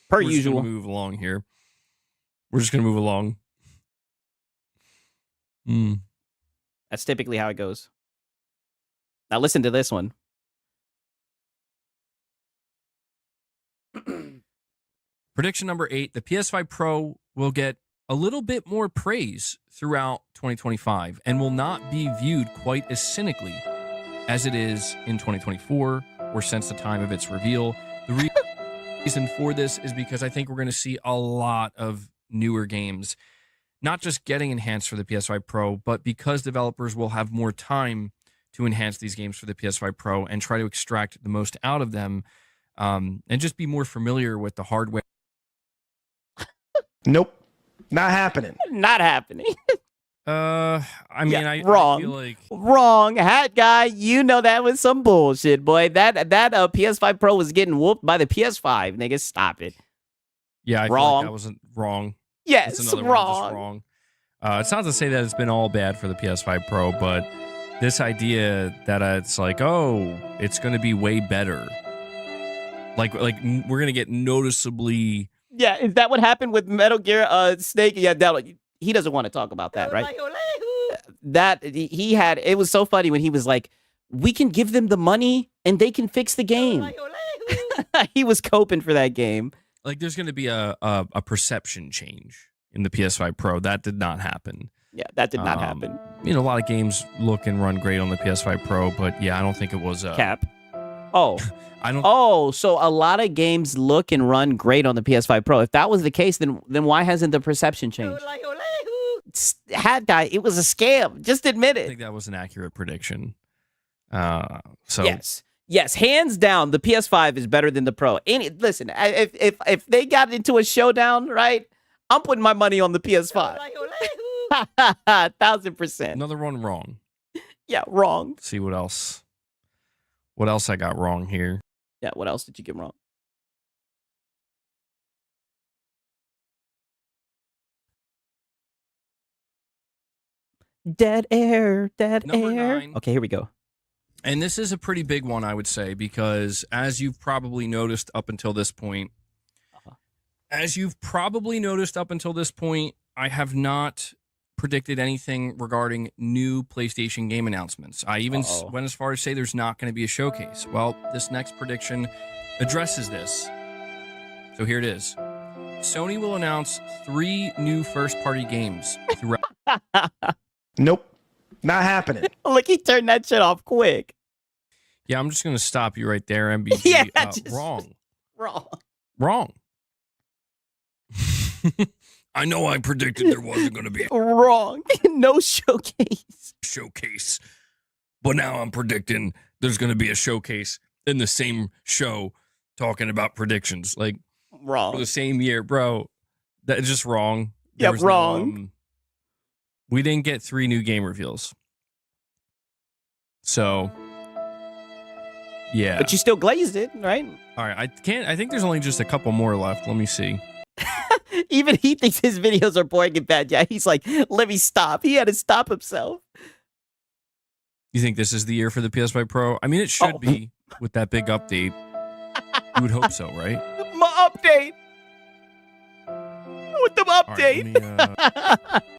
Per We're usual. Just gonna move along here. We're just going to move along. That's typically how it goes. Now listen to this one. Prediction number 8, the PS5 Pro will get a little bit more praise throughout 2025 and will not be viewed quite as cynically as it is in 2024 or since the time of its reveal. The reason for this is because I think we're going to see a lot of newer games, not just getting enhanced for the PS5 Pro, but because developers will have more time to enhance these games for the PS5 Pro and try to extract the most out of them, and just be more familiar with the hardware. Nope. Not happening. Not happening. I mean, Yeah, I wrong. feel like Wrong. Hat guy, you know that was some bullshit, boy. That PS5 Pro was getting whooped by the PS5. Nigga, stop it. yeah, I feel Wrong. like that wasn't wrong. Yes, That's another one just wrong. wrong. It's not to say that it's been all bad for the PS5 Pro, but this idea that it's like, oh, it's going to be way better. Like we're going to get noticeably. Yeah, is that what happened with Metal Gear Snake? Yeah, he doesn't want to talk about that, right? That he had, it was so funny when he was like, we can give them the money and they can fix the game. He was coping for that game. Like there's going to be a perception change in the PS5 Pro. That did not happen. Yeah, that did not happen. You know, a lot of games look and run great on the PS5 Pro, but yeah, I don't think it was Cap. Oh. I don't. Oh, so a lot of games look and run great on the PS5 Pro. If that was the case, then why hasn't the perception changed? Hat guy, it was a scam. Just admit I it. think that was an accurate prediction. So Yes, hands down, the PS5 is better than the Pro. Listen, if they got into a showdown, right, I'm putting my money on the PS5. 1000%. another one wrong. Yeah, wrong. Let's see what else. What else I got wrong here? Yeah, what else did you get wrong? Dead air, dead Number air. 9. Okay, here we go. And this is a pretty big one, I would say, because as you've probably noticed up until this point, I have not predicted anything regarding new PlayStation game announcements. I even went as far as say there's not going to be a showcase. Well, this next prediction addresses this. So here it is. Sony will announce 3 new first-party games throughout. Nope. Not happening. Look, he turned that shit off quick. Yeah, I'm just going to stop you right there, MBG. Yeah, wrong. Wrong. I know I predicted there wasn't going to be a Wrong. No showcase. showcase, but now I'm predicting there's going to be a showcase in the same show talking about predictions. Like, for Wrong. the same year, bro. That's just wrong. Yeah, There was wrong. We didn't get 3 new game reveals. So, yeah. But you still glazed it, right? All right, I think there's only just a couple more left. Let me see. Even he thinks his videos are boring and bad. Yeah, he's like, let me stop. He had to stop himself. You think this is the year for the PS5 Pro? I mean, it should be with that big update. You would hope so, right? My update. With the All update. right, let me,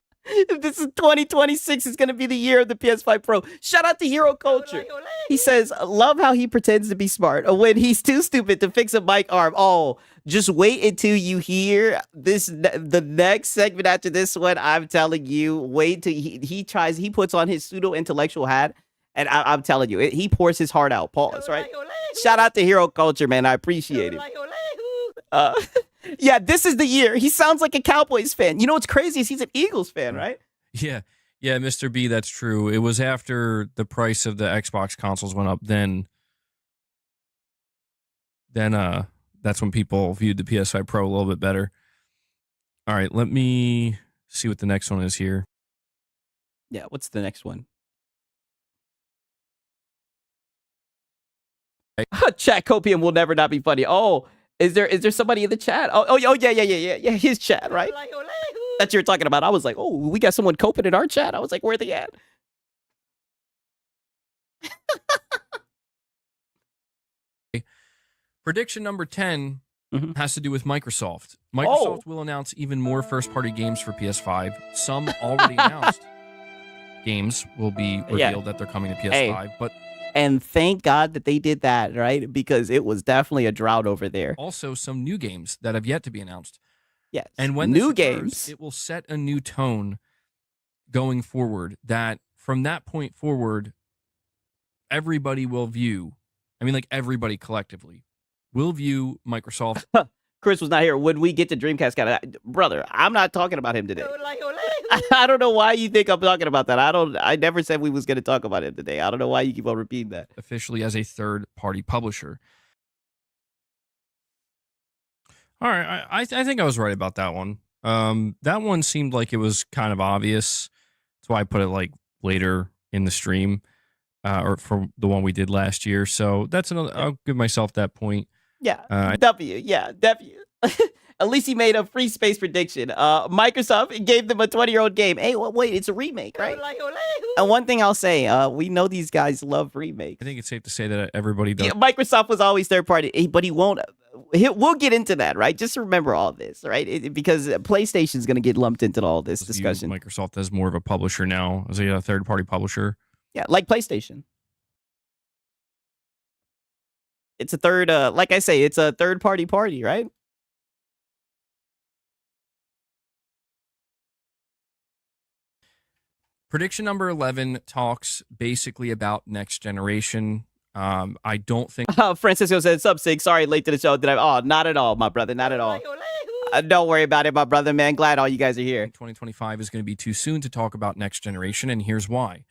This is 2026 is going to be the year of the PS5 Pro. Shout out to Hero Culture. He says, love how he pretends to be smart when he's too stupid to fix a mic arm. Oh, just wait until you hear this. The next segment after this one, I'm telling you, wait till he puts on his pseudo intellectual hat. And I'm telling you, he pours his heart out. Pause, right? Shout out to Hero Culture, man. I appreciate it. Yeah, this is the year. He sounds like a Cowboys fan. You know what's crazy is he's an Eagles fan, right? yeah, Mr. B, that's true. It was after the price of the Xbox consoles went up. Then that's when people viewed the PS5 Pro a little bit better. All right, let me see what the next one is here. Yeah, what's the next one? Chat copium will never not be funny. Oh, is there somebody in the chat? Oh yeah. His chat, right? That you're talking about. I was like, oh, we got someone coping in our chat. I was like, where they at? Prediction number 10 has to do with Microsoft. Oh. Microsoft will announce even more first-party games for PS5. Some already announced games will be revealed that they're coming to PS5, but And thank God that they did that, right? Because it was definitely a drought over there. also some new games that have yet to be announced. Yes. And when new this occurs, games, it will set a new tone going forward that from that point forward, everybody will view, everybody collectively will view Microsoft. Chris was not here. When we get to Dreamcast, brother, I'm not talking about him today. I don't know why you think I'm talking about that. I never said we was going to talk about it today. I don't know why you keep on repeating that. Officially as a third-party publisher. All right, I think I was right about that one. That one seemed like it was kind of obvious. That's why I put it like later in the stream, or for the one we did last year. So that's another. I'll give myself that point. Yeah, W. Yeah, W. At least he made a free space prediction. Microsoft gave them a 20-year-old game. Hey, wait, it's a remake, right? And one thing I'll say, we know these guys love remakes. I think it's safe to say that everybody does. Yeah, Microsoft was always third party, but he won't. We'll get into that, right? Just remember all this, right? Because PlayStation's going to get lumped into all this discussion. Microsoft is more of a publisher now, as a third-party publisher. Yeah, like PlayStation. It's a third, like I say, it's a third-party party, right? Prediction number 11 talks basically about next generation. I don't think. Francisco said, "Sub Sig, sorry, late to the show. Did I? Oh, not at all, my brother, not at all. Don't worry about it, my brother, man. Glad all you guys are here." 2025 is going to be too soon to talk about next generation, and here's why.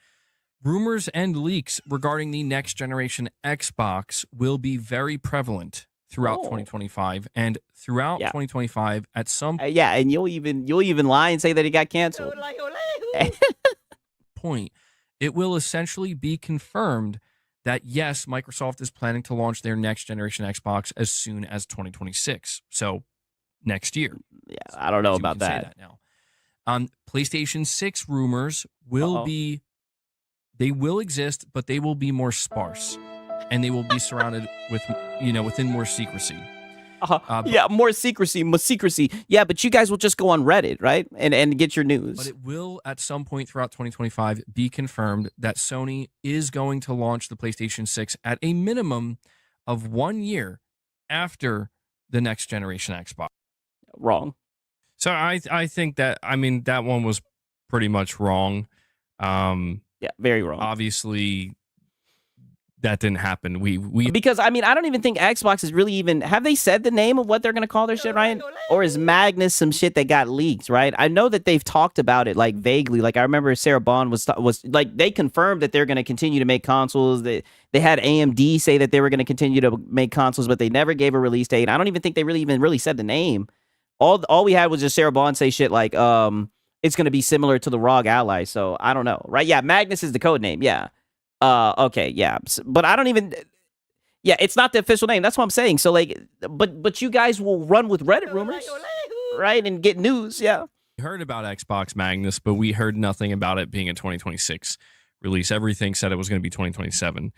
Rumors and leaks regarding the next generation Xbox will be very prevalent throughout 2025 and throughout 2025 at some yeah, and you'll even lie and say that it got canceled. Point, it will essentially be confirmed that yes, Microsoft is planning to launch their next generation Xbox as soon as 2026. So next year. Yeah, I don't know about that. Say that now. PlayStation 6 rumors will be, they will exist, but they will be more sparse, and they will be surrounded with, within more secrecy. Yeah, more secrecy. Yeah, but you guys will just go on Reddit, right? And get your news. But it will, at some point throughout 2025, be confirmed that Sony is going to launch the PlayStation 6 at a minimum of 1 year after the next generation Xbox. Wrong. So I think that, that one was pretty much wrong. Yeah, very wrong. Obviously, that didn't happen. We because I don't even think Xbox is really even, have they said the name of what they're gonna call their shit, Ryan? Or is Magnus some shit that got leaked, right? I know that they've talked about it like vaguely. Like I remember Sarah Bond was like, they confirmed that they're gonna continue to make consoles. They had AMD say that they were gonna continue to make consoles, but they never gave a release date. I don't even think they really said the name. All we had was just Sarah Bond say shit like it's gonna be similar to the ROG Ally. So I don't know, right? Yeah, Magnus is the code name. Yeah. Okay, yeah, but I don't even. Yeah, it's not the official name. That's what I'm saying. So like, but you guys will run with Reddit rumors, right, and get news. Yeah. We heard about Xbox Magnus, but we heard nothing about it being a 2026 release. Everything said it was going to be 2027.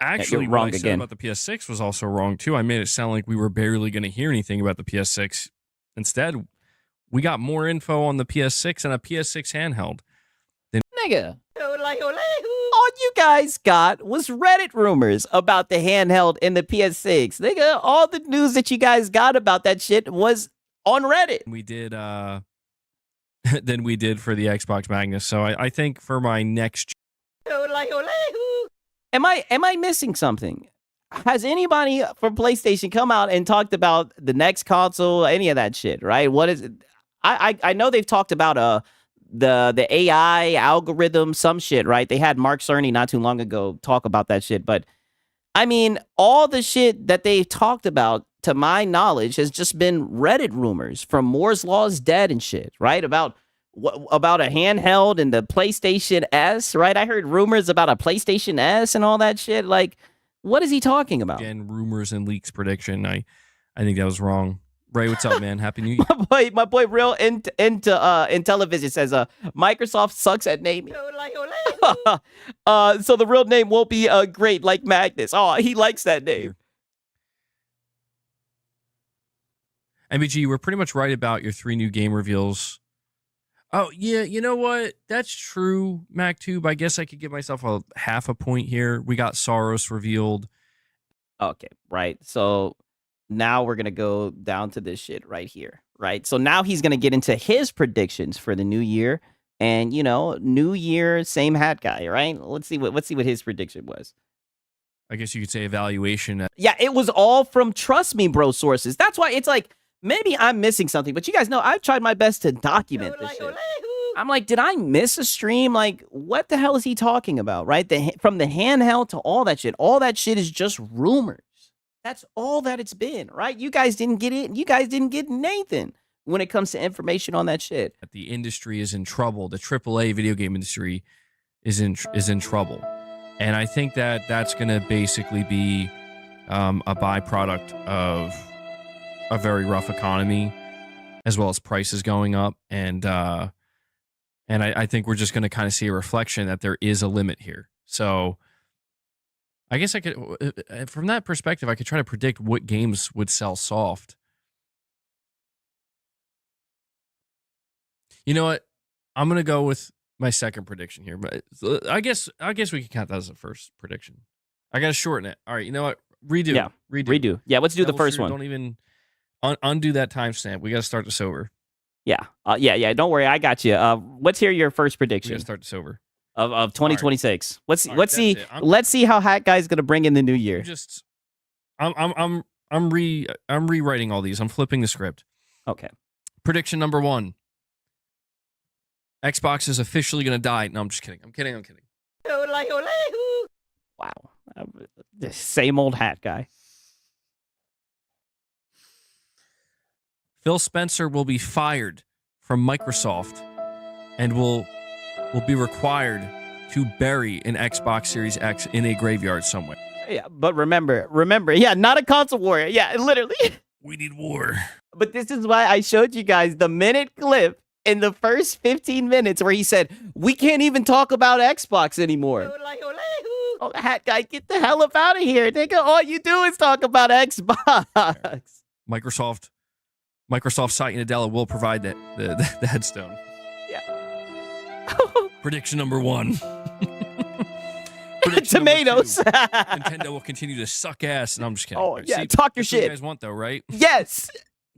Actually, wrong what I said again about the PS6 was also wrong too. I made it sound like we were barely going to hear anything about the PS6. Instead, we got more info on the PS6 and a PS6 handheld. Nigga. All you guys got was Reddit rumors about the handheld and the PS6. Nigga, all the news that you guys got about that shit was on Reddit. We did than we did for the Xbox Magnus. So I think for my next, am I missing something? Has anybody from PlayStation come out and talked about the next console, any of that shit, right? What is it? I know they've talked about the AI algorithm, some shit, right? They had Mark Cerny not too long ago talk about that shit. But all the shit that they've talked about, to my knowledge, has just been Reddit rumors from Moore's Law is dead and shit, right? About a handheld and the PlayStation S, right? I heard rumors about a PlayStation S and all that shit. Like, what is he talking about? Again, rumors and leaks prediction. I think that was wrong. Ray, what's up, man? Happy New Year. My boy, real into television says, Microsoft sucks at naming. So the real name won't be great like Magnus. Oh, he likes that name. MBG, you were pretty much right about your 3 new game reveals. Oh, yeah, you know what? That's true, MacTube. I guess I could give myself a half a point here. We got Soros revealed. Okay, right. So now we're going to go down to this shit right here, right? So now he's going to get into his predictions for the new year. And, new year, same hat guy, right? Let's see what his prediction was. I guess you could say evaluation. Yeah, it was all from Trust Me Bro sources. That's why it's like, maybe I'm missing something, but you guys know I've tried my best to document this shit. I'm like, did I miss a stream? Like, what the hell is he talking about, right? From the handheld to all that shit is just rumors. That's all that it's been, right? You guys didn't get it. You guys didn't get Nathan when it comes to information on that shit. The industry is in trouble. The AAA video game industry is in trouble. And I think that that's going to basically be a byproduct of a very rough economy, as well as prices going up. And I think we're just going to kind of see a reflection that there is a limit here. So I guess I could, from that perspective, I could try to predict what games would sell soft. You know what? I'm going to go with my second prediction here, but I guess we can count that as the first prediction. I got to shorten it. All right, you know what? Redo. Yeah, redo. Yeah, let's do the first one. Don't even undo that timestamp. We got to start this over. Yeah. Yeah. Don't worry, I got you. Let's hear your first We prediction got to start this over. of 2026. All right, Let's see. that's it. Let's see how Hat Guy's gonna bring in the new year. I'm rewriting all these. I'm flipping the script. Okay. Prediction number 1. Xbox is officially going to die. No, I'm just kidding. I'm kidding. Wow. The same old Hat Guy. Phil Spencer will be fired from Microsoft and will be required to bury an Xbox Series X in a graveyard somewhere. Yeah, but remember, yeah, not a console warrior. Yeah, literally. We need war. But this is why I showed you guys the minute clip in the first 15 minutes where he said, we can't even talk about Xbox anymore. Oh, Hat Guy, get the hell up out of here. Nigga, all you do is talk about Xbox. Microsoft Satya Nadella will provide the headstone. Yeah. Prediction number 1. Tomatoes. Number 2, Nintendo will continue to suck ass. And I'm just kidding. Oh, Right, yeah, see, talk your that's what shit. you guys want, though, right? Yes.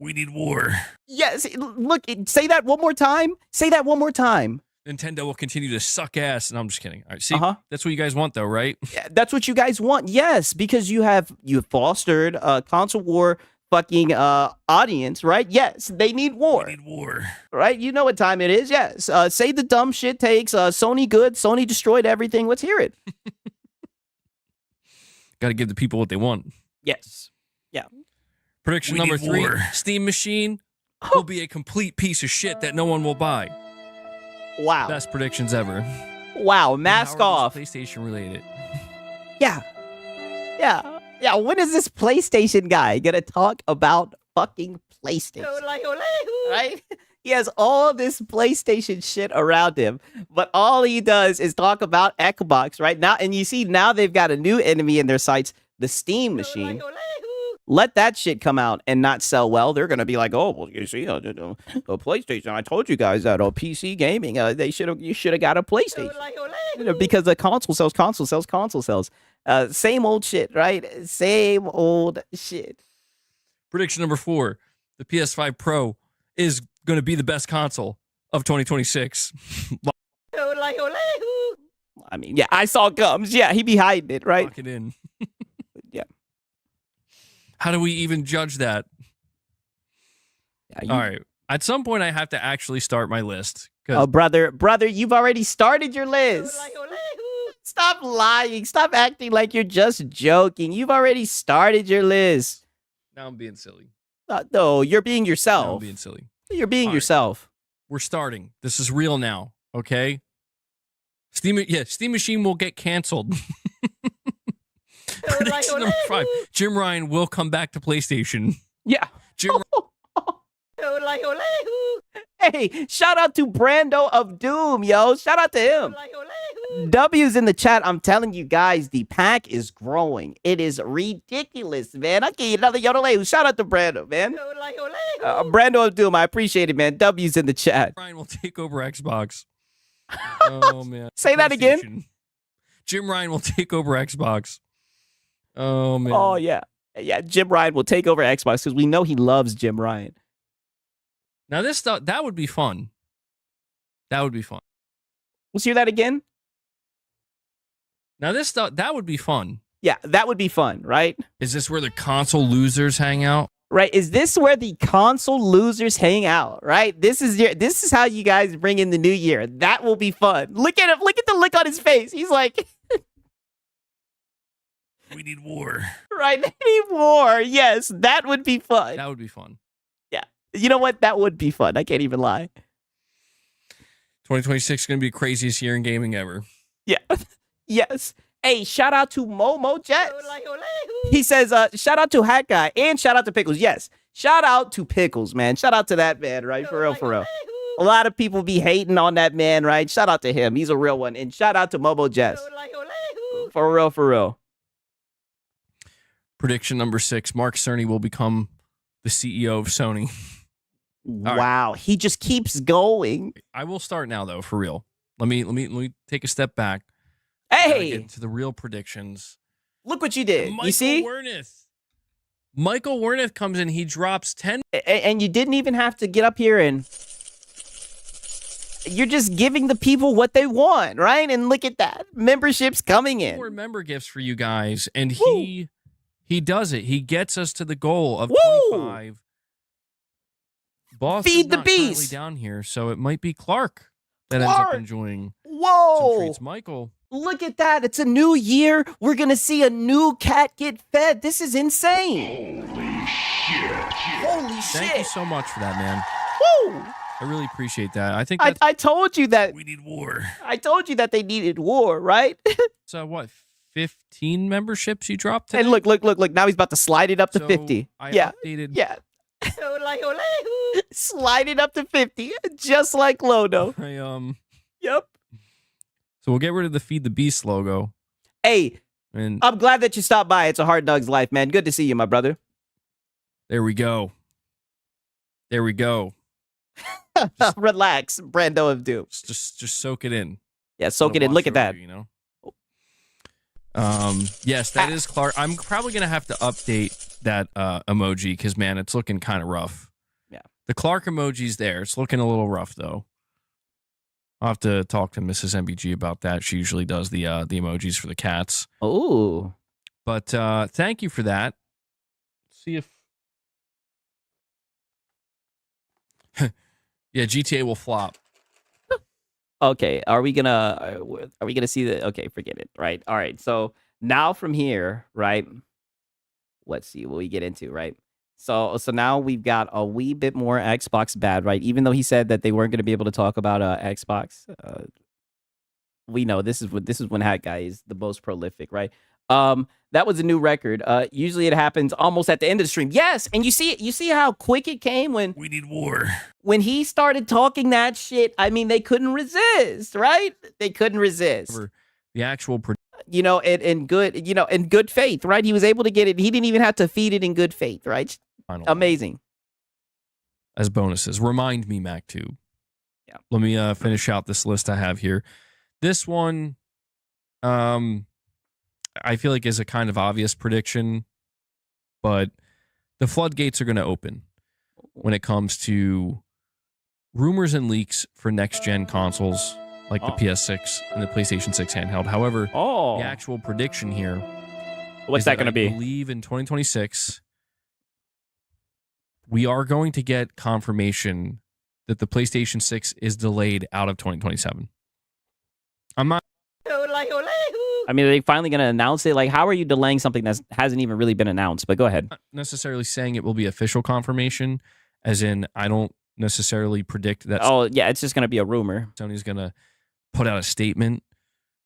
We need war. Yes. Look, say that one more time. Say that one more time. Nintendo will continue to suck ass. And I'm just kidding. All right, see, that's what you guys want, though, right? Yeah, that's what you guys want. Yes, because you fostered a console war fucking audience, right? Yes, they need war. We need war. Right? You know what time it is. Yes. Say the dumb shit takes. Sony good. Sony destroyed everything. Let's hear it. Got to give the people what they want. Yes. Yeah. Prediction We number need 3. war. Steam machine will be a complete piece of shit that no one will buy. Wow. Best predictions ever. Wow. Mask How are off. these PlayStation related. Yeah. Yeah. Yeah. When is this PlayStation guy gonna talk about fucking PlayStation? Right? He has all this PlayStation shit around him, but all he does is talk about Xbox, right? Now, and you see now they've got a new enemy in their sights, the Steam machine. Let that shit come out and not sell well. They're gonna be like, oh, well, you see, the PlayStation. I told you guys that PC gaming, you should have got a PlayStation. Because the console sells. Same old shit, right? Same old shit. Prediction number 4. The PS5 Pro is going to be the best console of 2026. I mean, yeah, I saw gums. Yeah, he be hiding it, right? Lock it in. Yeah. How do we even judge that? Yeah, All right. At some point, I have to actually start my list. Oh, brother, you've already started your list. Stop lying. Stop acting like you're just joking. You've already started your list. Now I'm being silly. No, you're being Now I'm yourself. being silly. You're being All right. yourself. We're starting. This is real now. Okay. Steam Machine will get canceled. Prediction number 5. Jim Ryan will come back to PlayStation. Yeah. Jim Hey, shout out to Brando of Doom, yo. Shout out to him. W's in the chat. I'm telling you guys, the pack is growing. It is ridiculous, man. Okay, another yodelay. Shout out to Brando, man. Brando of Doom, I appreciate it, man. W's in the chat. Ryan will take over Xbox. Oh, man. Say that again. PlayStation. Jim Ryan will take over Xbox. Oh, man. Oh, yeah. Yeah, Jim Ryan will take over Xbox because we know he loves Jim Ryan. Now, this stuff, that would be fun. That would be fun. Let's hear that again. Now, this stuff, that would be fun. Yeah, that would be fun, right? Is this where the console losers hang out? Right? Is this where the console losers hang out? Right? This is how you guys bring in the new year. That will be fun. Look at him. Look at the look on his face. He's like, We need war. right? They need war. Yes, that would be fun. That would be fun. Yeah. You know what? That would be fun. I can't even lie. 2026 is going to be the craziest year in gaming ever. Yeah. Yes. Hey, shout out to Momo Jets. He says, shout out to Hat Guy and shout out to Pickles. Yes. Shout out to Pickles, man. Shout out to that man, right? For real, for real. A lot of people be hating on that man, right? Shout out to him. He's a real one. And shout out to Momo Jets. For real, for real. Prediction number 6, Mark Cerny will become the CEO of Sony. Wow. He just keeps going. I will start now, though, for real. Let me take a step back. Hey, Get into the real predictions. look what you did. Michael You see? Michael Wernick comes in. He drops 10. And you didn't even have to get up here and you're just giving the people what they want, right? And look at that. Memberships coming in. More member gifts for you guys. And Woo. he does it. He gets us to the goal of Woo. 25. Boss Feed is the not currently beast. down here, so it might be Clark that ends Clark. up enjoying some Whoa. treats. Michael. Look at that. It's a new year. We're going to see a new cat get fed. This is insane. Holy shit. Thank you so much for that, man. Woo. I really appreciate that. I think that's I told you that. we need war. I told you that they needed war, right? So what? 15 memberships you dropped today? And look. Now he's about to slide it up to So 50. I Yeah. updated. Yeah. Slide it up to 50, just like Lodo. Yep. So we'll get rid of the Feed the Beast logo. Hey, And I'm glad that you stopped by. It's a hard dog's life, man. Good to see you, my brother. there we go. There we go. Relax, Brando of Doom. Just soak it in. Yeah, soak it in. Look at that. You know. Yes, that is Clark. I'm probably gonna have to update that emoji because man, it's looking kind of rough. Yeah. The Clark emoji's there. It's looking a little rough though. I'll have to talk to Mrs. MBG about that. She usually does the emojis for the cats. Oh. But thank you for that. See if yeah, GTA will flop. Okay, are we gonna see the? Okay, forget it. Right. All right. So now from here, right? Let's see what we get into. Right. So now we've got a wee bit more Xbox bad, right? Even though he said that they weren't going to be able to talk about Xbox, we know this is when Hat Guy is the most prolific, right? That was a new record. Usually it happens almost at the end of the stream. Yes, and you see how quick it came when We need war. when he started talking that shit. I mean, they couldn't resist, right? They couldn't resist. The actual You know, in good faith, right? He was able to get it. He didn't even have to feed it in good faith, right? final Amazing. as bonuses. Remind me, MacTube. Yeah. Let me finish out this list I have here. This one, I feel like is a kind of obvious prediction, but the floodgates are going to open when it comes to rumors and leaks for next-gen consoles like the PS6 and the PlayStation 6 handheld. However, the actual prediction here What's is that going to I be? believe in 2026, we are going to get confirmation that the PlayStation 6 is delayed out of 2027. I'm not I mean, are they finally going to announce it? Like, how are you delaying something that hasn't even really been announced? But go ahead. necessarily saying it will be official confirmation, as in I don't necessarily predict that Oh, yeah, it's just going to be a rumor. Sony's going to put out a statement.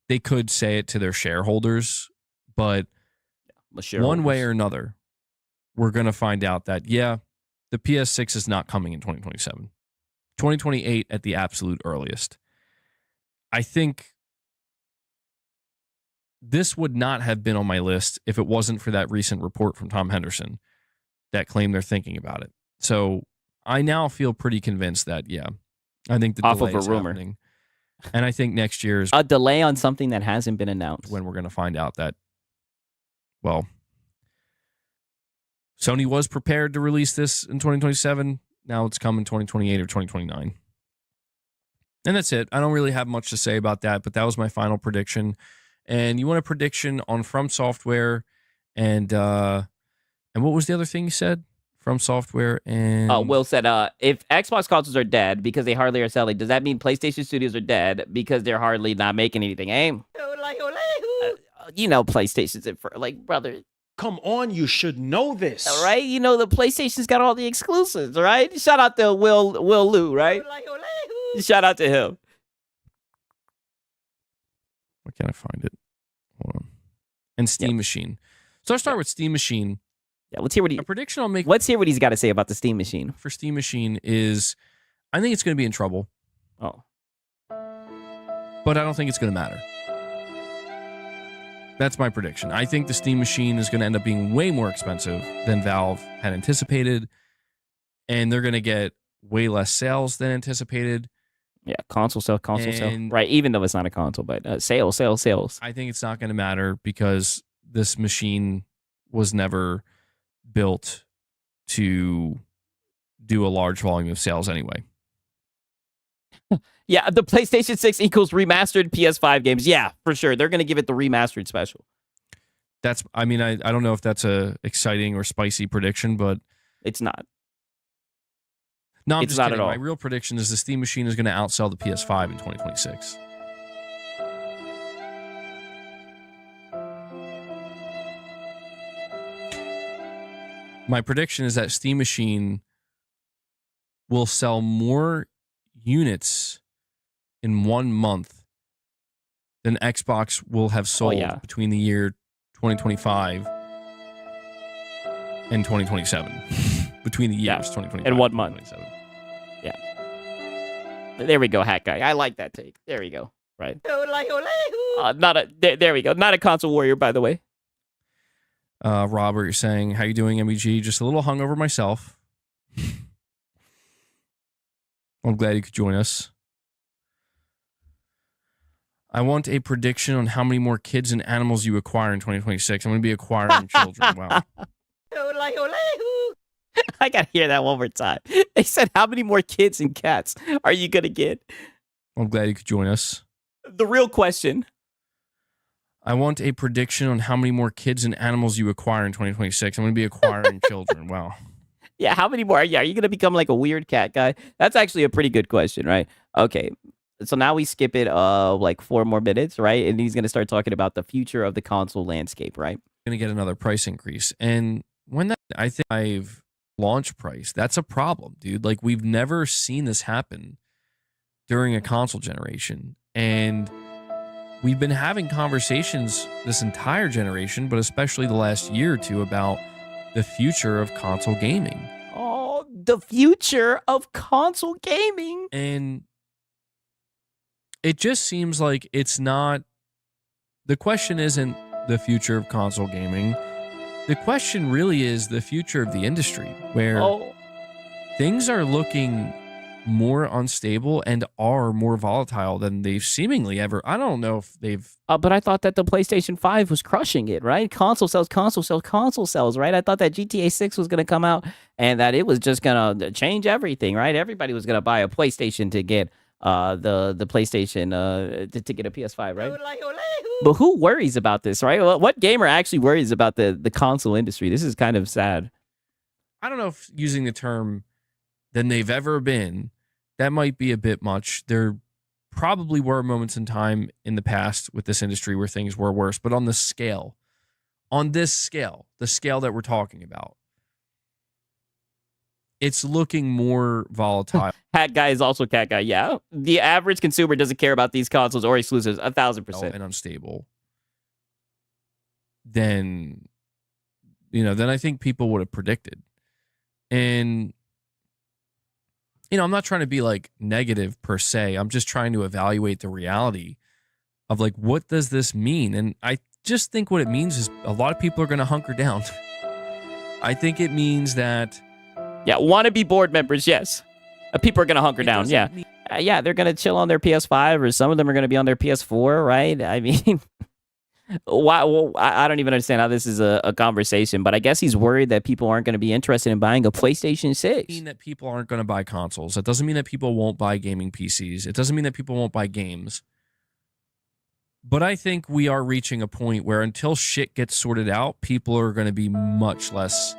They could say it to their shareholders, but one way or another, we're going to find out that, yeah, the PS6 is not coming in 2027. 2028 at the absolute earliest. I think this would not have been on my list if it wasn't for that recent report from Tom Henderson that claimed they're thinking about it. So I now feel pretty convinced that, yeah, I think the Off delay of a is rumor. happening. And I think next year is A delay on something that hasn't been announced. when we're going to find out that, well, Sony was prepared to release this in 2027. Now it's coming 2028 or 2029. And that's it. I don't really have much to say about that, but that was my final prediction. And you want a prediction on From Software and what was the other thing you said? From Software and Will said, if Xbox consoles are dead because they hardly are selling, does that mean PlayStation studios are dead because they're hardly not making anything? You know, PlayStation's it for like, brother, Come on, you should know this. right? You know, the PlayStation's got all the exclusives, right? Shout out to Will Lou, right? Shout out to him. where can I find it? Hold on. And Steam Machine. So I'll start with Steam Machine. Yeah, let's hear what A prediction I'll make let's hear what he's got to say about the Steam Machine. for Steam Machine is I think it's going to be in trouble, Oh, but I don't think it's going to matter. That's my prediction. I think the Steam Machine is going to end up being way more expensive than Valve had anticipated, and they're going to get way less sales than anticipated. yeah, console sale, And- right? Even though it's not a console, but sales. I think it's not going to matter because this machine was never built to do a large volume of sales anyway. Yeah, the PlayStation 6 equals remastered PS5 games. Yeah, for sure. They're going to give it the remastered special. That's, I mean, I don't know if that's a exciting or spicy prediction, but It's not. no, I'm It's just not kidding. at all. My real prediction is the Steam Machine is going to outsell the PS5 in 2026. My prediction is that Steam Machine will sell more units in 1 month than Xbox will have sold yeah. between the year 2025 and 2027. Between the years 2025 In 1 and month. 2027. There we go, Hat Guy. I like that take. There we go. Right. There we go. Not a console warrior, by the way. Robert, you're saying, how you doing, MEG? Just a little hungover myself. I'm glad you could join us. I want a prediction on how many more kids and animals you acquire in 2026. I'm going to be acquiring children. Wow. I got to hear that one more time. They said, how many more kids and cats are you going to get? I'm glad you could join us. The real question. I want a prediction on how many more kids and animals you acquire in 2026. I'm going to be acquiring children. Wow. Yeah, how many more? Yeah, are you going to become like a weird cat guy? That's actually a pretty good question, right? Okay. So now we skip it like 4 more minutes, right? And he's going to start talking about the future of the console landscape, right? Going to get another price increase. And when that, I think I've launch price, that's a problem, dude. Like, we've never seen this happen during a console generation. And we've been having conversations this entire generation, but especially the last year or two, about the future of console gaming. Oh, the future of console gaming. And it just seems like it's not, the question isn't the future of console gaming. The question really is the future of the industry, where things are looking more unstable and are more volatile than they've seemingly ever. I don't know if they've. But I thought that the PlayStation 5 was crushing it, right? Console sales, right? I thought that GTA 6 was going to come out and that it was just going to change everything, right? Everybody was going to buy a PlayStation to get the PlayStation to get a PS5, right? But who worries about this, right? What gamer actually worries about the console industry? This is kind of sad. I don't know if using the term than they've ever been, that might be a bit much. There probably were moments in time in the past with this industry where things were worse, but on this scale, the scale that we're talking about, it's looking more volatile. Hat Guy is also Cat Guy. Yeah, the average consumer doesn't care about these consoles or exclusives 1,000%. And unstable. Then I think people would have predicted. And I'm not trying to be like negative per se. I'm just trying to evaluate the reality of like, what does this mean? And I just think what it means is a lot of people are going to hunker down. I think it means that. Yeah, wannabe board members, yes. People are going to hunker down, yeah. Yeah, they're going to chill on their PS5, or some of them are going to be on their PS4, right? I mean, why? Well, I don't even understand how this is a conversation, but I guess he's worried that people aren't going to be interested in buying a PlayStation 6. It doesn't mean that people aren't going to buy consoles. It doesn't mean that people won't buy gaming PCs. It doesn't mean that people won't buy games. But I think we are reaching a point where until shit gets sorted out, people are going to be much less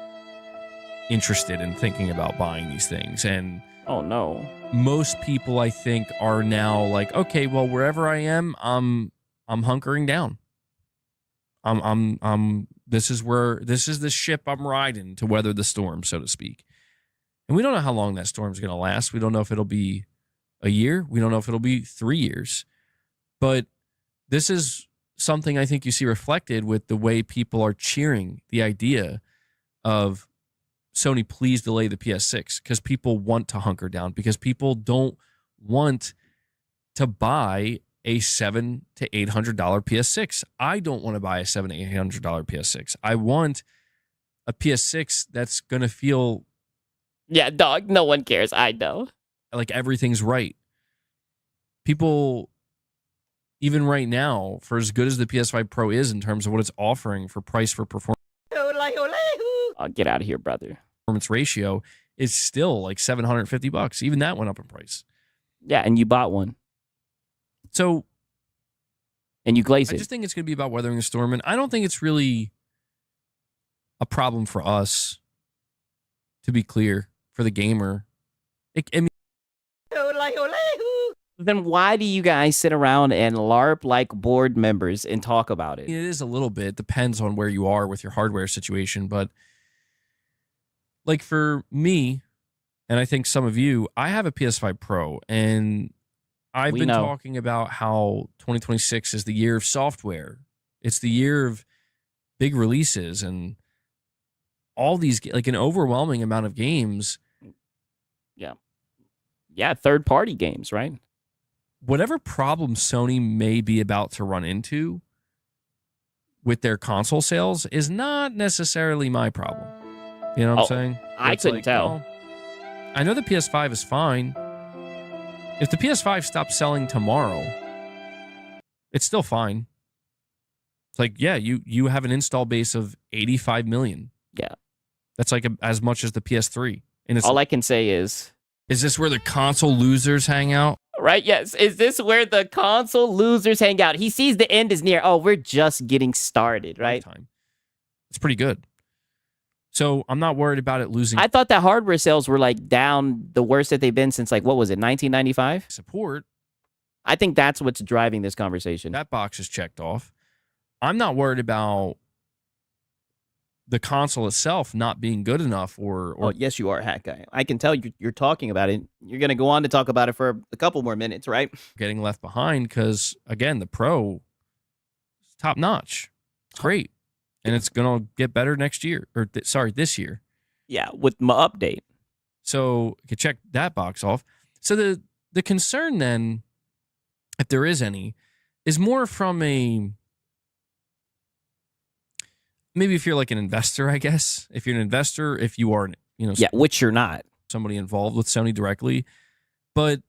interested in thinking about buying these things. And Oh no. most people, I think, are now like, okay, well, wherever I am, I'm hunkering down. This is the ship I'm riding to weather the storm, so to speak. And we don't know how long that storm's going to last. We don't know if it'll be a year. We don't know if it'll be 3 years. But this is something I think you see reflected with the way people are cheering the idea of Sony, please delay the PS6, because people want to hunker down, because people don't want to buy a $700 to $800 PS6. I don't want to buy a $700 to $800 PS6. I want a PS6 that's going to feel Yeah, dog. No one cares. I know. like everything's right. People, even right now, for as good as the PS5 Pro is in terms of what it's offering for price for performance Oh, get out of here, brother. ratio, is still like $750. Even that went up in price. Yeah, and you bought one. So And you glazed I it. just think it's going to be about weathering the storm. And I don't think it's really a problem for us, to be clear, for the gamer. I mean, Then why do you guys sit around and LARP like board members and talk about it it? is a little bit. Depends on where you are with your hardware situation. But like for me, and I think some of you, I have a PS5 Pro, and I've We been know. talking about how 2026 is the year of software. It's the year of big releases and all these, like an overwhelming amount of games. Yeah, third-party games, right? Whatever problem Sony may be about to run into with their console sales is not necessarily my problem. You know what I'm saying? I It's couldn't like, tell. well, I know the PS5 is fine. If the PS5 stops selling tomorrow, it's still fine. It's like, yeah, you have an install base of 85 million. Yeah. That's like as much as the PS3. And it's All I can say is, this where the console losers hang out? right? Yes. Is this where the console losers hang out? He sees the end is near. Oh, we're just getting started, right? Lifetime. It's pretty good. So I'm not worried about it losing I thought that hardware sales were like down the worst that they've been since like, what was it, 1995? support. I think that's what's driving this conversation. That box is checked off. I'm not worried about the console itself not being good enough or Oh, yes, you are, Hat Guy. I can tell you're talking about it. You're going to go on to talk about it for a couple more minutes, right? getting left behind because, again, the Pro is top notch. It's great. And it's going to get better next year. Or, this year. Yeah, with my update. So you can check that box off. So the concern then, if there is any, is more from maybe if you're like an investor, I guess. If you're an investor, if you are, Yeah, which you're not. somebody involved with Sony directly. But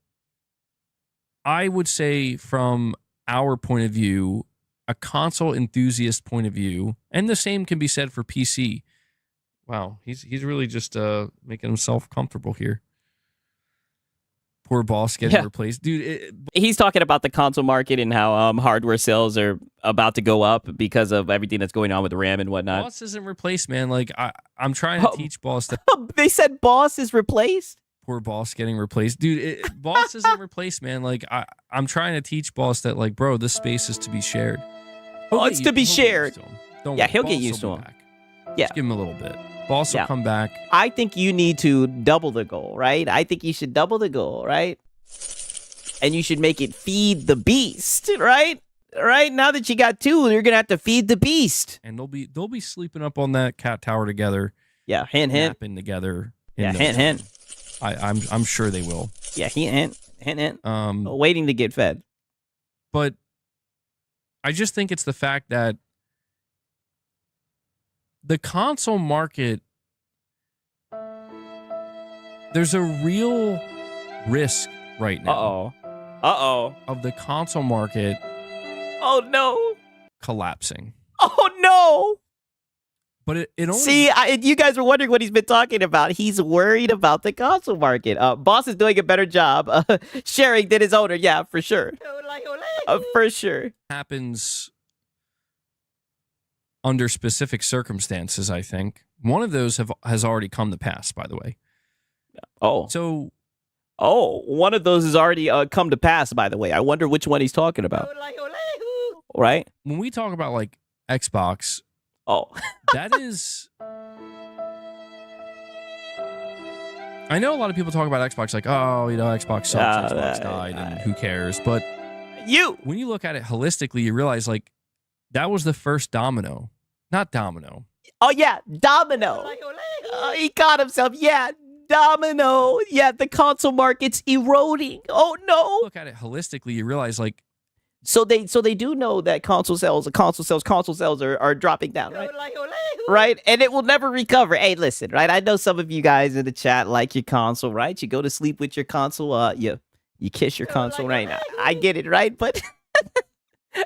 I would say from our point of view, a console enthusiast point of view, and the same can be said for PC. Wow, he's really just making himself comfortable here. Poor boss getting Yeah. replaced. Dude, He's talking about the console market and how hardware sales are about to go up because of everything that's going on with RAM and whatnot. boss isn't replaced, man. Like I'm trying to Oh. teach boss that They said boss is replaced? poor boss getting replaced. Dude, boss isn't replaced, man. Like I'm trying to teach boss that, like, bro, this space is to be shared. Oh, it's to be he'll get shared. used to him. Don't Yeah, worry, he'll get Boss used will to be him. back. Yeah. Just give him a little bit. Boss Yeah. will come back. I think you need to double the goal, right? I think you should double the goal, right? And you should make it feed the beast, right? Right? Now that you got two, you're gonna have to feed the beast. And they'll be sleeping up on that cat tower together, Yeah, hint, hint. napping together. Yeah, no hint, time. hint. I'm sure they will. Yeah, hint, hint. Um, Waiting to get fed. but I just think it's the fact that the console market, there's a real risk right now Uh-oh. of the console market Oh, no. collapsing. Oh, no. But it only See, you guys were wondering what he's been talking about. He's worried about the console market. Boss is doing a better job sharing than his owner. Yeah, for sure. For sure. happens under specific circumstances, I think, One of those has already come to pass, by the way. Oh. So, one of those has already come to pass, by the way. I wonder which one he's talking about. Right? when we talk about like Xbox, Oh. that is. I know a lot of people talk about Xbox like, oh, Xbox sucks, Xbox died, and who cares? But when you look at it holistically, you realize like that was the first domino, not domino. Oh, yeah, domino. He caught himself. Yeah, domino. Yeah, the console market's eroding. Oh, no. Look at it holistically, you realize like. So they do know that console sales are dropping down, right? Right? And it will never recover. Hey, listen, right? I know some of you guys in the chat like your console, right? You go to sleep with your console, you kiss your console, right? I get it, right? But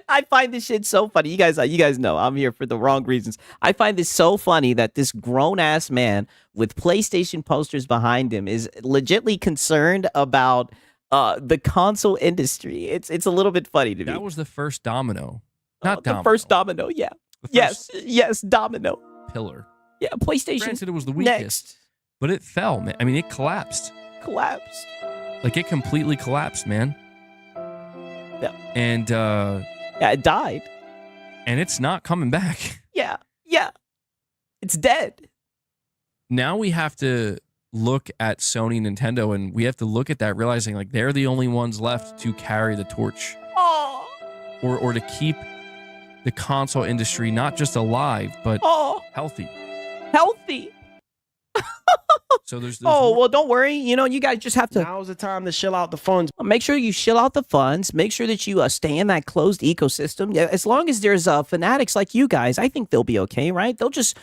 I find this shit so funny. You guys know I'm here for the wrong reasons. I find this so funny that this grown-ass man with PlayStation posters behind him is legitimately concerned about the console industry. It's a little bit funny to me. That was the first domino. Not the domino. first domino, yeah. Yes, domino. Pillar. Yeah, PlayStation. Granted, it was the weakest. Next. But it fell, man. I mean, it collapsed. Like, it completely collapsed, man. Yeah. And, yeah, it died. And it's not coming back. Yeah. It's dead. Now we have to look at Sony, Nintendo, and we have to look at that realizing, like, they're the only ones left to carry the torch. Oh. Or to keep the console industry not just alive, but healthy. Healthy. So there's well, don't worry. You guys just have to. Now's the time to shill out the funds. Make sure you shill out the funds. Make sure that you stay in that closed ecosystem. Yeah, as long as there's fanatics like you guys, I think they'll be okay, right? They'll just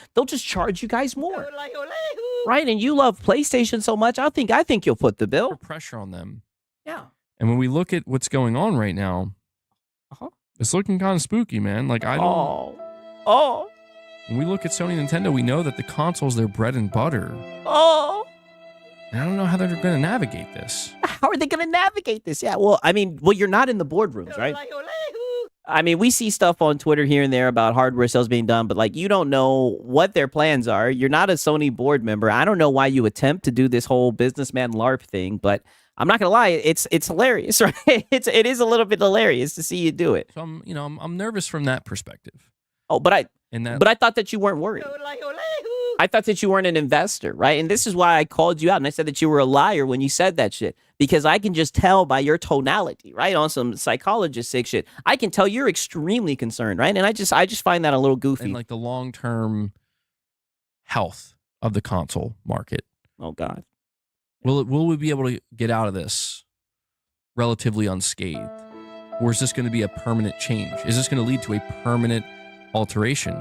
charge you guys more, right? And you love PlayStation so much, I think you'll put the bill. Pressure on them. Yeah. And when we look at what's going on right now, it's looking kind of spooky, man. Like I don't. Oh. When we look at Sony, Nintendo, we know that the console's their bread and butter. Oh. And I don't know how they're going to navigate this. How are they going to navigate this? Yeah, well, you're not in the boardrooms, right? I mean, we see stuff on Twitter here and there about hardware sales being done, but like you don't know what their plans are. You're not a Sony board member. I don't know why you attempt to do this whole businessman LARP thing, but I'm not gonna lie, it's hilarious, right? It is a little bit hilarious to see you do it. So I'm nervous from that perspective. Oh, but I thought that you weren't worried. I thought that you weren't an investor, right? And this is why I called you out and I said that you were a liar when you said that shit. Because I can just tell by your tonality, right? On some psychologist sick shit. I can tell you're extremely concerned, right? And I just find that a little goofy. And like the long-term health of the console market. Oh God. Will we be able to get out of this relatively unscathed? Or is this going to be a permanent change? Is this going to lead to a permanent alteration?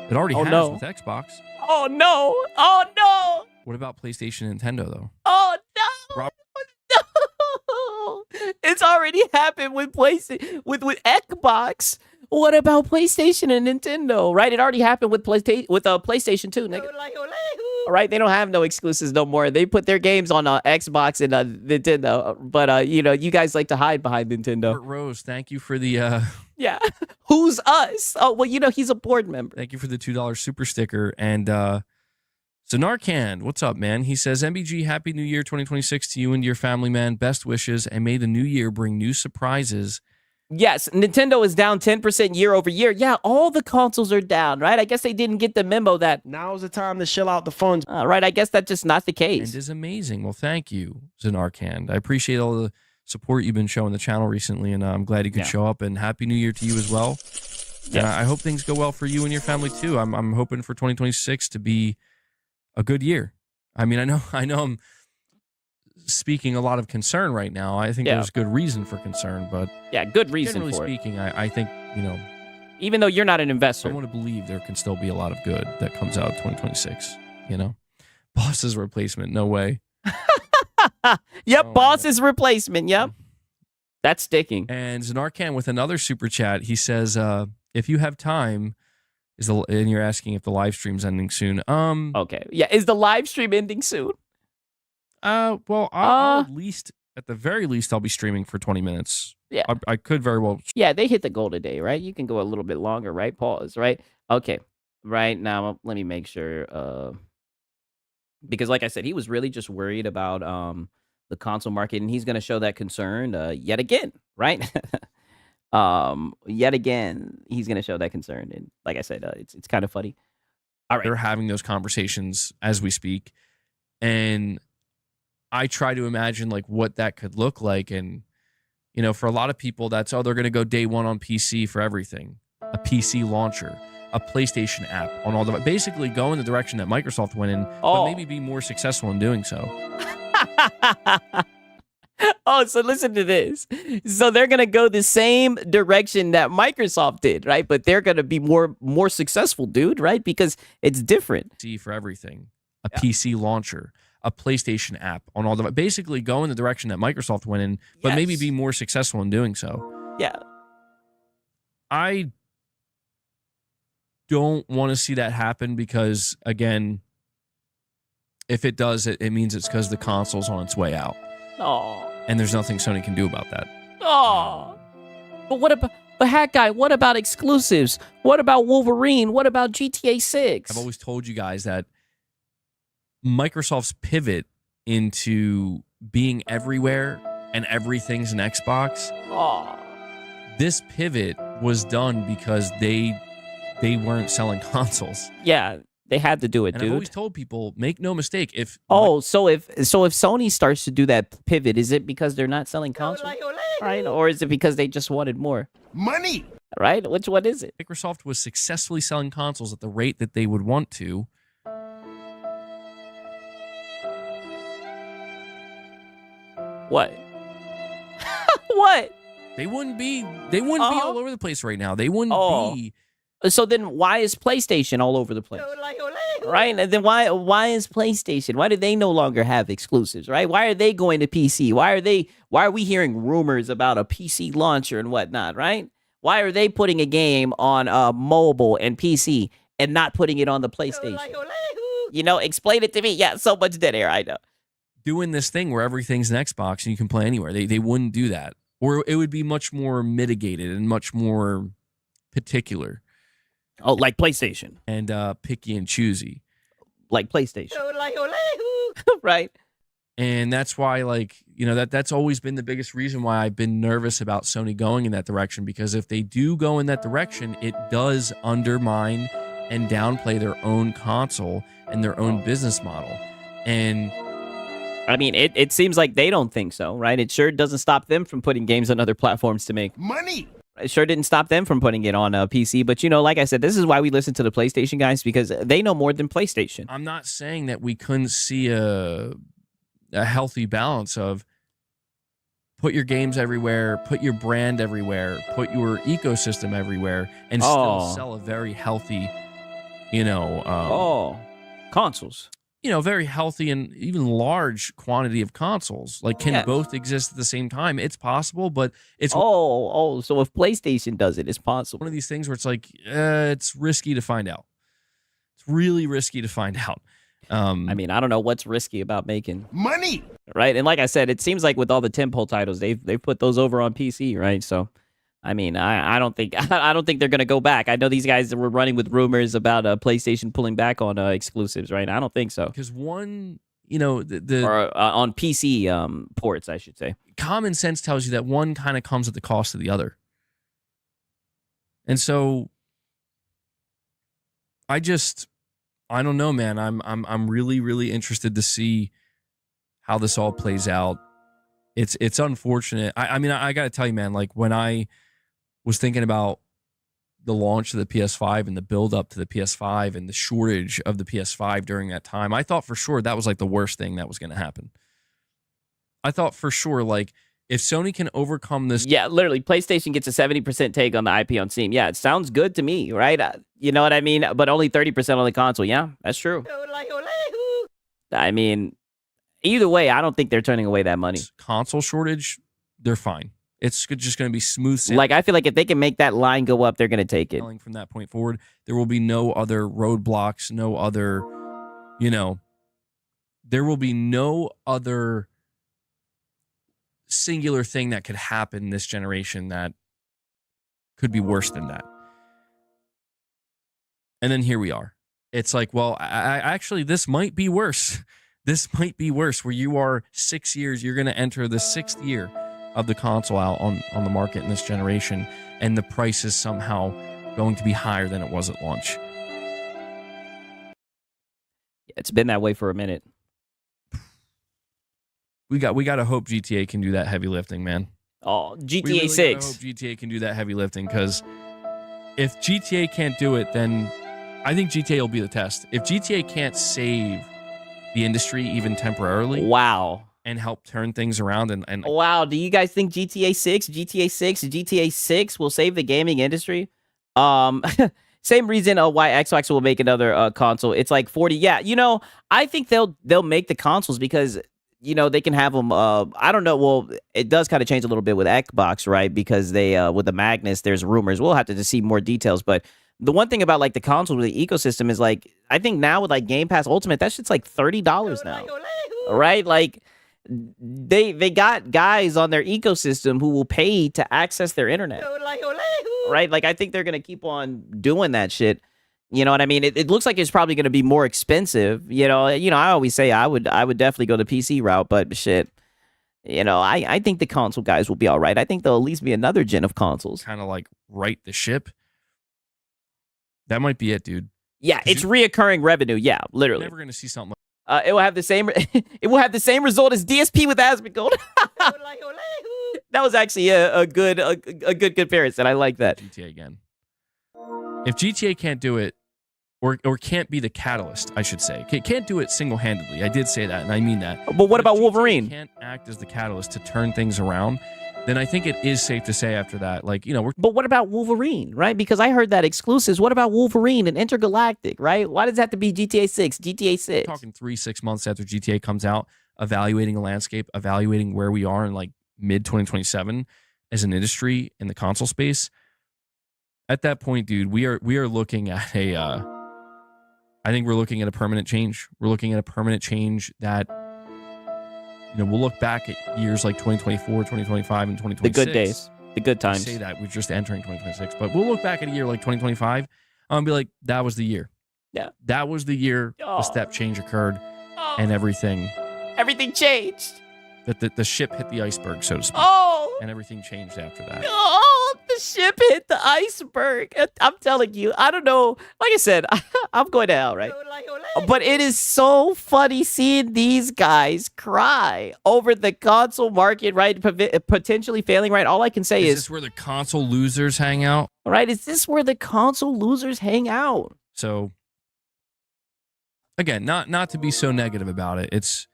It already has with Xbox. Oh no! Oh no! What about PlayStation and Nintendo though? Oh no! No! It's already happened with with Xbox. What about PlayStation and Nintendo? Right? It already happened with PlayStation 2, nigga. All right, they don't have no exclusives no more. They put their games on Xbox and Nintendo. But you guys like to hide behind Nintendo. Kurt Rose, thank you for the yeah. Who's us? Oh, well, he's a board member. Thank you for the $2 super sticker. And so Narcan, what's up, man? He says, MBG, Happy New Year 2026 to you and your family, man. Best wishes, and may the new year bring new surprises. Yes, Nintendo is down 10% year over year. Yeah, all the consoles are down, right? I guess they didn't get the memo that now's the time to shill out the funds. Right, I guess that's just not the case. And is amazing. Well, thank you, Zanarkand. I appreciate all the support you've been showing the channel recently, and I'm glad you could show up. And Happy New Year to you as well. Yeah, I hope things go well for you and your family too. I'm hoping for 2026 to be a good year. I mean, I know I'm speaking a lot of concern right now. I think there's good reason for concern, but good reason generally for speaking, I think, even though you're not an investor, I want to believe there can still be a lot of good that comes out of 2026, Boss's replacement, no way. Yep, Boss's replacement, yep. That's sticking. And Zanarkand with another super chat, he says, if you have time, and you're asking if the live stream's ending soon. Okay. Yeah, is the live stream ending soon? Well, I'll at the very least, I'll be streaming for 20 minutes. Yeah. I could very well. Yeah, they hit the goal today, right? You can go a little bit longer, right? Pause, right? Okay. right now. Let me make sure. Because like I said, he was really just worried about the console market, and he's going to show that concern yet again, right? Yet again, he's going to show that concern, and like I said, it's kind of funny. All right, They're having those conversations as we speak, and I try to imagine like what that could look like. And you know, for a lot of people, that's they're going to go day one on PC for everything, a PC launcher, a PlayStation app on all the, basically go in the direction that Microsoft went in, but maybe be more successful in doing so. Oh, so listen to this. So they're gonna go the same direction that Microsoft did, right? But they're gonna be more successful, dude, right? Because it's different. See for everything, a PC launcher, a PlayStation app on all the, basically go in the direction that Microsoft went in, but maybe be more successful in doing so. Yeah. I don't want to see that happen because, again, if it does, it means it's because the console's on its way out. Oh. And there's nothing Sony can do about that. Oh. But what about, but Hat Guy, what about exclusives? What about Wolverine? What about GTA 6? I've always told you guys that Microsoft's pivot into being everywhere and everything's an Xbox. Oh. This pivot was done because they weren't selling consoles. Yeah, they had to do it, And dude. I've always told people, make no mistake, if so if Sony starts to do that pivot, is it because they're not selling consoles, right? Or is it because they just wanted more Money. right? Which one is it? Microsoft was successfully selling consoles at the rate that they would want to, What? What? they wouldn't be all over the place right now. They wouldn't be. So then why is PlayStation all over the place? Right? And then why is PlayStation? Why do they no longer have exclusives, right? Why are they going to PC? Why are we hearing rumors about a PC launcher and whatnot, right? Why are they putting a game on mobile and PC and not putting it on the PlayStation? You know, explain it to me. Yeah, so much dead air, I know. Doing this thing where everything's an Xbox and you can play anywhere. They wouldn't do that. Or it would be much more mitigated and much more particular. Oh, like PlayStation. And picky and choosy. Like PlayStation. Right? And that's why, like, you know, that's always been the biggest reason why I've been nervous about Sony going in that direction. Because if they do go in that direction, it does undermine and downplay their own console and their own business model. And I mean, it seems like they don't think so, right? It sure doesn't stop them from putting games on other platforms to make Money. It sure didn't stop them from putting it on a PC. But, you know, like I said, this is why we listen to the PlayStation guys, because they know more than PlayStation. I'm not saying that we couldn't see a healthy balance of put your games everywhere, put your brand everywhere, put your ecosystem everywhere, and still sell a very healthy, you know, consoles. You know, very healthy and even large quantity of consoles. Like, can both exist at the same time? It's possible, but it's so if PlayStation does it, it's possible. one of these things where it's like it's risky to find out. It's really risky to find out. I mean, I don't know what's risky about making Money. right. And like I said, it seems like with all the tentpole titles, they've put those over on PC, right? So, I mean, I don't think they're gonna go back. I know these guys were running with rumors about PlayStation pulling back on exclusives, right? I don't think so. Because one, you know, or on PC ports, I should say. Common sense tells you that one kind of comes at the cost of the other. And so I don't know, man. I'm really, really interested to see how this all plays out. It's unfortunate. I mean, I gotta tell you, man, like when I was thinking about the launch of the PS5 and the build up to the PS5 and the shortage of the PS5 during that time, I thought for sure that was like the worst thing that was going to happen. I thought for sure, like, if Sony can overcome this. Yeah, literally, PlayStation gets a 70% take on the IP on Steam. Yeah, it sounds good to me, right? You know what I mean? But only 30% on the console. Yeah, that's true. I mean, either way, I don't think they're turning away that money. Console shortage, they're fine. It's just going to be smooth sailing. Like, I feel like if they can make that line go up, they're going to take it. From that point forward, there will be no other roadblocks, no other, you know, there will be no other singular thing that could happen this generation that could be worse than that. And then here we are. It's like, well, actually, this might be worse. This might be worse, where you are 6 years, you're going to enter the 6th year of the console out on the market in this generation, and the price is somehow going to be higher than it was at launch. It's been that way for a minute. We got to hope GTA can do that heavy lifting, man. Oh, GTA We really 6. gotta hope GTA can do that heavy lifting, because if GTA can't do it, then I think GTA will be the test. If GTA can't save the industry even temporarily, Wow. and help turn things around, and Wow. Do you guys think GTA 6 will save the gaming industry? Same reason why Xbox will make another console. It's like 40. Yeah, I think they'll make the consoles because they can have them. I don't know. Well, it does kind of change a little bit with Xbox, right? Because they with the Magnus, there's rumors. We'll have to just see more details. But the one thing about like the console with the ecosystem is like I think now with like Game Pass Ultimate, that shit's like $30 now, right? Like they got guys on their ecosystem who will pay to access their internet, right? Like I think they're gonna keep on doing that shit. You know what I mean? It looks like it's probably going to be more expensive. I always say I would definitely go the PC route, but shit, I think the console guys will be all right. I think there'll at least be another gen of consoles. kind of like right the ship. That might be it, dude. Yeah, it's reoccurring revenue. Yeah, You're literally. never gonna see something It will have the same. It will have the same result as DSP with Asmongold. That was actually a good comparison. I like that. like GTA again. If GTA can't do it, or can't be the catalyst, I should say, can't do it single-handedly. I did say that, and I mean that. But what If about GTA Wolverine? Can't act as the catalyst to turn things around, then I think it is safe to say after that, like, we're But what about Wolverine, right? Because I heard that exclusives. What about Wolverine and Intergalactic, right? Why does it have to be GTA 6? GTA 6. talking 3-6 months after GTA comes out, evaluating the landscape, evaluating where we are in like mid 2027 as an industry in the console space. At that point, dude, we are looking at I think we're looking at a permanent change. We're looking at a permanent change that we'll look back at years like 2024, 2025, and 2026. The good days, the good times. I say that we're just entering 2026, but we'll look back at a year like 2025 and be like, that was the year. Yeah, that was the year the step change occurred, and everything changed. That the ship hit the iceberg, so to speak, and everything changed after that. Oh, the ship hit the iceberg. I'm telling you, I don't know. Like I said, I'm going to hell, right? But it is so funny seeing these guys cry over the console market, right? Potentially failing, right? All I can say Is is this where the console losers hang out? right? Is this where the console losers hang out? So, again, not to be so negative about it. It's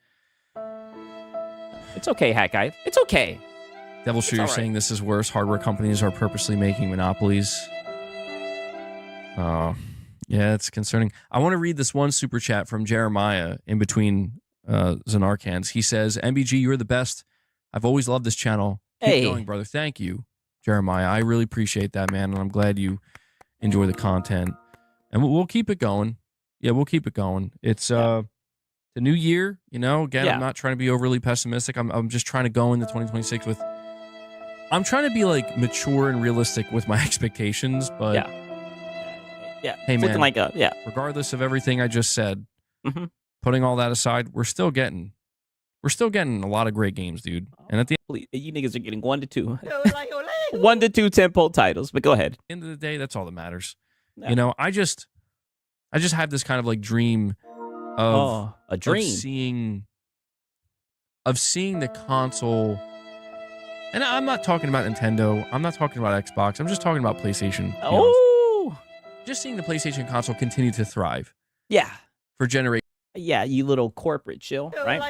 okay, Hat Guy. It's okay. Devil Shooter all right. saying this is worse. Hardware companies are purposely making monopolies. Yeah, it's concerning. I want to read this one super chat from Jeremiah in between Zanarkans. He says, MBG, you're the best. I've always loved this channel. Keep going, brother. Thank you, Jeremiah. I really appreciate that, man. And I'm glad you enjoy the content. And we'll keep it going. Yeah, we'll keep it going. It's the new year, again, I'm not trying to be overly pessimistic. I'm just trying to go into 2026 with, I'm trying to be like mature and realistic with my expectations, but yeah. Hey, It's man, looking like regardless of everything I just said, Mhm. putting all that aside, we're still getting a lot of great games, dude. And at the Please, you niggas are getting 1 to 2. 1 to 2 tentpole titles, but go ahead. end of the day, that's all that matters. Yeah. I just have this kind of like dream of a dream. of seeing the console. And I'm not talking about Nintendo. I'm not talking about Xbox. I'm just talking about PlayStation. Just seeing the PlayStation console continue to thrive Yeah. for generations. Yeah, you little corporate chill, right?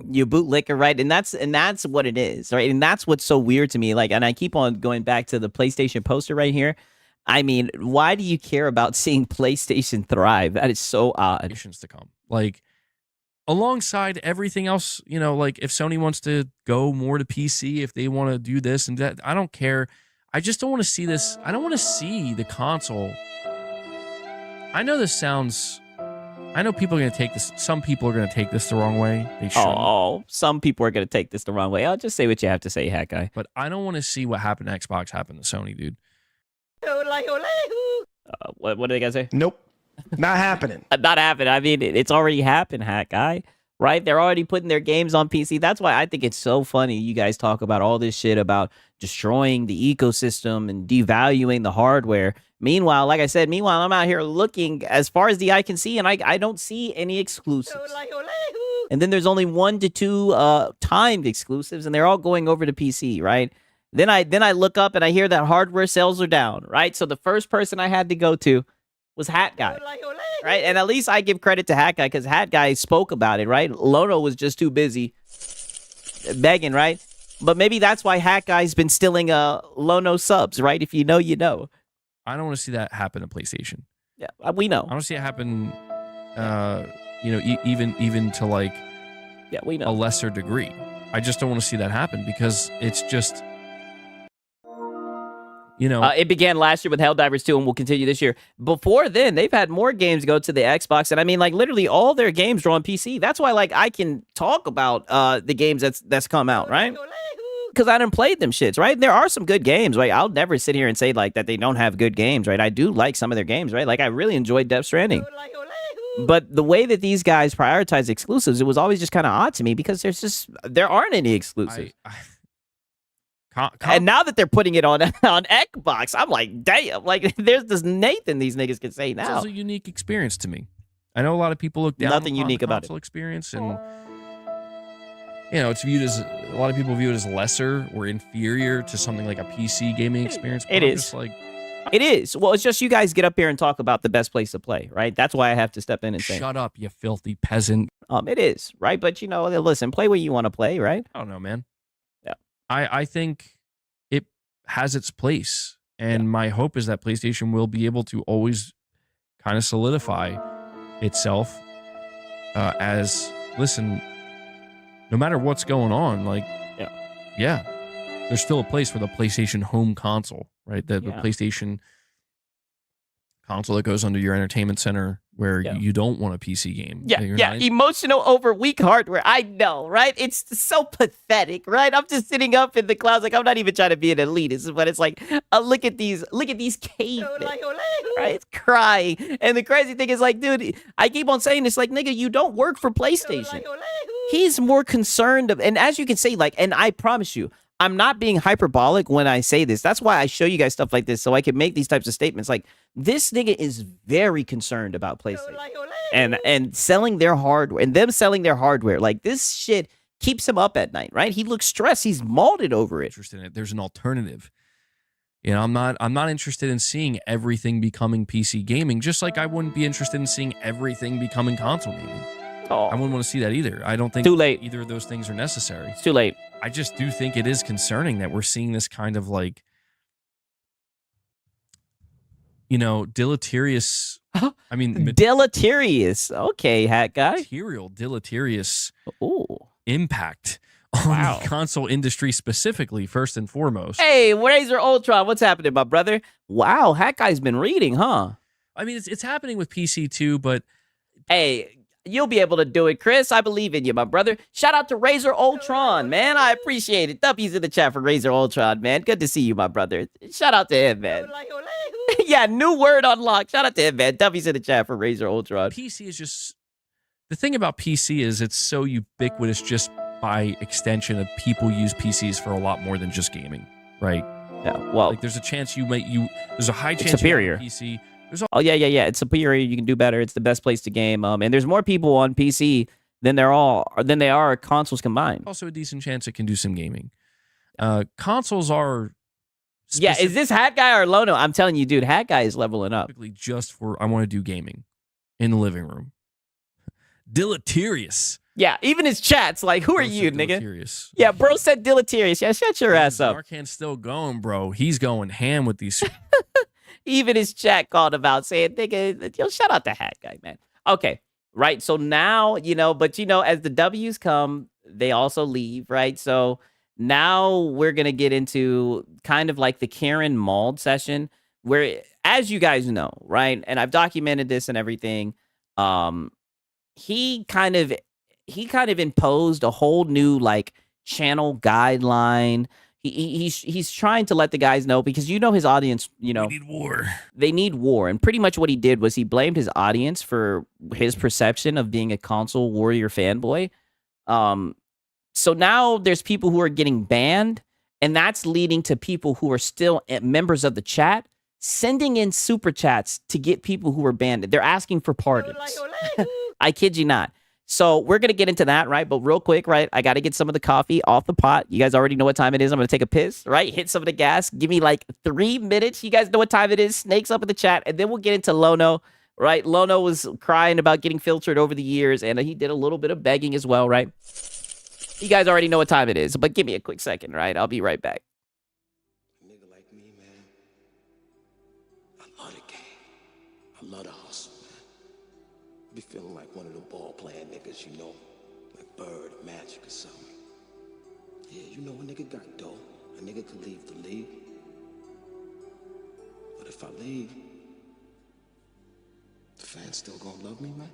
You bootlicker, right? And that's what it is, right? And that's what's so weird to me. Like, and I keep on going back to the PlayStation poster right here. I mean, why do you care about seeing PlayStation thrive? That is so odd. Generations to come. Like, alongside everything else, like if Sony wants to go more to PC, if they want to do this and that, I don't care. I just don't want to see this. I don't want to see the console. I know this sounds, I know people are going to take this, some people are going to take this the wrong way. They shouldn't. Oh, some people are going to take this the wrong way. I'll just say what you have to say, Hat Guy. But I don't want to see what happened to Xbox happen to Sony, dude. What do they guys say? Nope. Not happening. Not happening. I mean, it's already happened, Hat Guy. Right? They're already putting their games on PC. That's why I think it's so funny you guys talk about all this shit about destroying the ecosystem and devaluing the hardware. Meanwhile, like I said, I'm out here looking as far as the eye can see, and I don't see any exclusives. And then there's only 1 to 2 timed exclusives, and they're all going over to PC, right? Then I look up and I hear that hardware sales are down, right? So the first person I had to go to was Hat Guy, right? And at least I give credit to Hat Guy because Hat Guy spoke about it, right? Lono was just too busy begging, right? But maybe that's why Hat Guy's been stealing Lono subs, right? If you know, you know. I don't want to see that happen to PlayStation. Yeah, we know. I don't see it happen, even to like we know. a lesser degree. I just don't want to see that happen because it's just, it began last year with Helldivers 2 and will continue this year. Before then, they've had more games go to the Xbox. And I mean, like, literally all their games are on PC. That's why, like, I can talk about the games that's come out, right? Because I done played them shits, right? There are some good games, right? I'll never sit here and say, like, that they don't have good games, right? I do like some of their games, right? Like, I really enjoyed Death Stranding. But the way that these guys prioritize exclusives, it was always just kind of odd to me because there aren't any exclusives. And now that they're putting it on Xbox, I'm like, damn, like there's this Nathan these niggas can say now. It's also a unique experience to me. I know a lot of people look down Nothing upon unique the about console experience, and it's viewed as a lot of people view it as lesser or inferior to something like a PC gaming experience. It is. It is. Well, it's just you guys get up here and talk about the best place to play, right? That's why I have to step in and say, shut up, you filthy peasant. It is, right? But listen, play where you want to play, right? I don't know, man. Yeah. I think it has its place, and my hope is that PlayStation will be able to always kind of solidify itself as, listen, no matter what's going on, like, yeah, there's still a place for the PlayStation home console, right? The PlayStation console that goes under your entertainment center where you don't want a PC game. Emotional over weak hardware. I know, right? It's so pathetic, right? I'm just sitting up in the clouds, like I'm not even trying to be an elitist, but it's like, look at these cavemen, right? It's crying. And the crazy thing is, like, dude, I keep on saying this, like, nigga, you don't work for PlayStation. He's more concerned and as you can see, like, and I promise you, I'm not being hyperbolic when I say this. That's why I show you guys stuff like this, so I can make these types of statements. Like, this nigga is very concerned about PlayStation and selling their hardware and them selling their hardware. Like, this shit keeps him up at night, right? He looks stressed. He's mauled over it. Interested in it. There's an alternative. I'm not interested in seeing everything becoming PC gaming, just like I wouldn't be interested in seeing everything becoming console gaming. I wouldn't want to see that either. I don't think too late. Either of those things are necessary. It's too late. I just do think it is concerning that we're seeing this kind of like, deleterious. I mean, deleterious. Okay, Hat Guy. Deleterious impact on the console industry specifically, first and foremost. Hey, Razor Ultron, what's happening, my brother? Wow, Hat Guy's been reading, huh? I mean, it's happening with PC too, but hey. You'll be able to do it, Chris. I believe in you, my brother. Shout out to Razor Ultron, man. I appreciate it. W's in the chat for Razor Ultron, man. Good to see you, my brother. Shout out to him, man. Yeah, new word unlocked. Shout out to him, man. W's in the chat for Razor Ultron. PC is just... The thing about PC is it's so ubiquitous just by extension of people use PCs for a lot more than just gaming, right? Yeah, well... Like, there's a chance there's a high chance superior. You have a PC... Yeah. It's superior. You can do better. It's the best place to game. And there's more people on PC than they are consoles combined. Also, a decent chance it can do some gaming. Consoles are. Yeah, is this Hat Guy or Lono? I'm telling you, dude, Hat Guy is leveling up. Just for I want to do gaming in the living room. Deleterious. Yeah, even his chat's like, who are you, nigga? Deleterious. Yeah, bro said deleterious. Yeah, shut your ass up. Darkhand's still going, bro. He's going ham with these. Even his chat called him out saying, nigga, shout out to Hat Guy, man. Okay, right. So now, but as the W's come, they also leave, right? So now we're going to get into kind of like the Karen Mauled session where, as you guys know, right? And I've documented this and everything. He kind of imposed a whole new like channel guideline. He's trying to let the guys know, because his audience, We need war. they need war. And pretty much what he did was he blamed his audience for his perception of being a console warrior fanboy. So now there's people who are getting banned, and that's leading to people who are still members of the chat sending in super chats to get people who are banned. They're asking for pardons. I kid you not. So we're going to get into that, right? But real quick, right? I got to get some of the coffee off the pot. You guys already know what time it is. I'm going to take a piss, right? Hit some of the gas. Give me like 3 minutes. You guys know what time it is. Snakes up in the chat. And then we'll get into Lono, right? Lono was crying about getting filtered over the years, and he did a little bit of begging as well, right? You guys already know what time it is, but give me a quick second, right? I'll be right back. Nigga like me, man. I love the game. I love the hustle, man. Be feeling like one of them ball playing niggas, like Bird, Magic, or something. Yeah, a nigga got dough. A nigga could leave the league. But if I leave, the fans still gonna love me, man?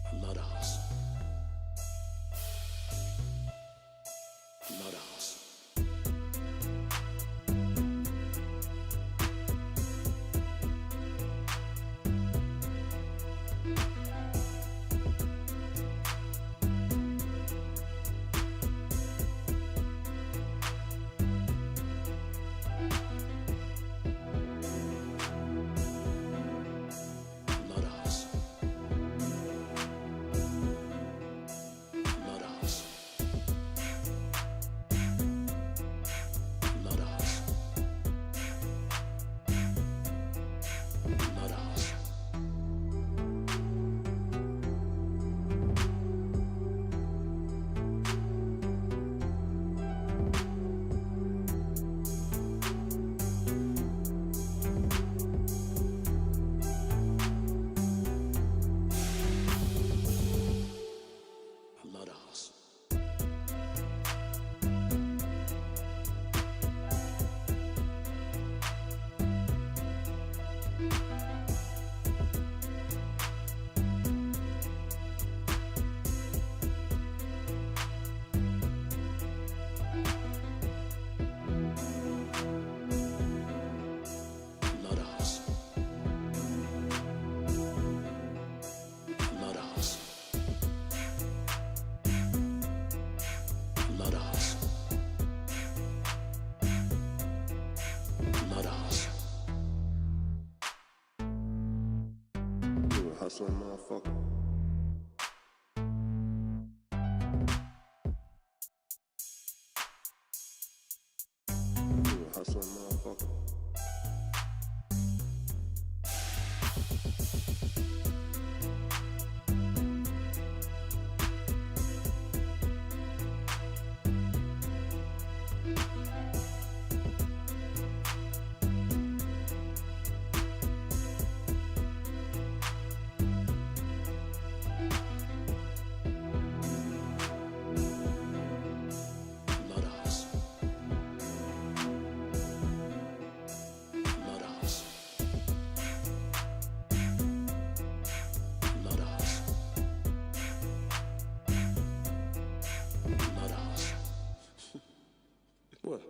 I love the hustle. I love the hustle. Hustling motherfucker. You a hustling motherfucker. What?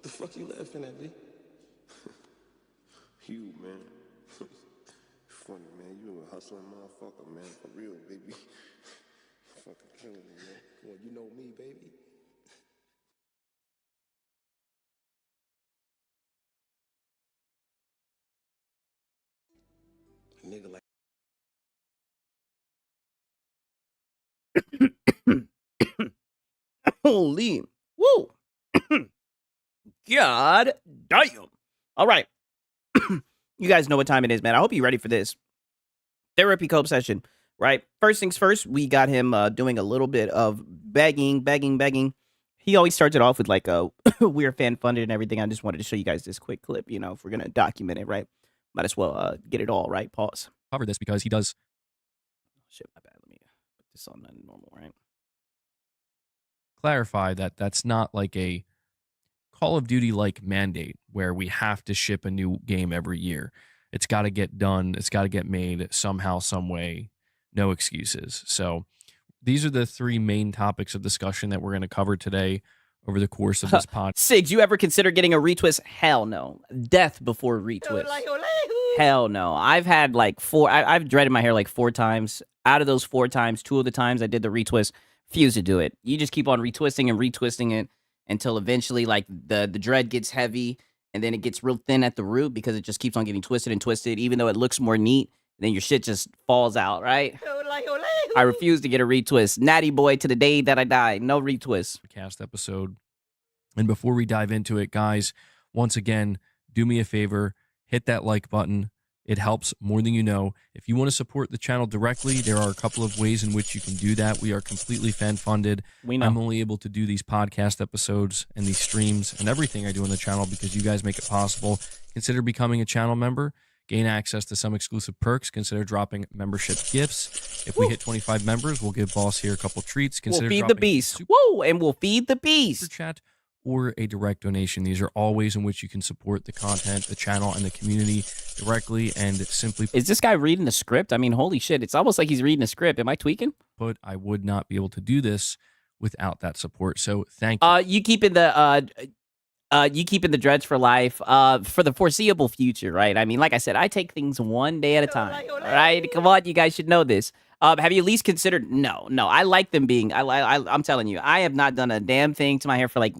The fuck you laughing at me? You, man. Funny, man. You a hustling motherfucker, man. For real, baby. Fucking killing me, man. Well, you know me, baby. A nigga like Holy. Woo. God damn. All right. You guys know what time it is, man. I hope you're ready for this. Therapy cope session, right? First things first, we got him doing a little bit of begging. He always starts it off with like a we're fan funded and everything. I just wanted to show you guys this quick clip, if we're going to document it, right? Might as well get it all, right? Pause. Cover this because he does. Shit, my bad. Let me put this on normal, right? Clarify that that's not like a Call of Duty like mandate where we have to ship a new game every year. It's got to get done. It's got to get made somehow, some way. No excuses. So these are the three main topics of discussion that we're going to cover today over the course of this podcast. Sigs, you ever consider getting a retwist? Hell no. Death before retwist. Hell no. I've had like I've dreaded my hair like 4 times. Out of those 4 times, 2 of the times I did the retwist, refuse to do it. You just keep on retwisting and retwisting it until eventually like the dread gets heavy and then it gets real thin at the root because it just keeps on getting twisted and twisted, even though it looks more neat. Then your shit just falls out, right? I refuse to get a retwist. Natty boy to the day that I die. No retwist. Cast episode. And before we dive into it, guys, once again, do me a favor, hit that like button. It helps more than you know. If you want to support the channel directly, there are a couple of ways in which you can do that. We are completely fan funded. We know. I'm only able to do these podcast episodes and these streams and everything I do on the channel because you guys make it possible. Consider becoming a channel member. Gain access to some exclusive perks. Consider dropping membership gifts. If we hit 25 members, we'll give Boss here a couple treats. Consider we'll feed the dropping beast. super Woo! And we'll feed the beast. chat or a direct donation. These are all ways in which you can support the content, the channel, and the community directly and simply. Is this guy reading the script? I mean, holy shit. It's almost like he's reading a script. Am I tweaking? But I would not be able to do this without that support. So thank you. You keeping the dreads for life for the foreseeable future, right? I mean, like I said, I take things one day at a time, all right? Come on, you guys should know this. Have you at least considered? No. I like them being. I'm telling you, I have not done a damn thing to my hair for like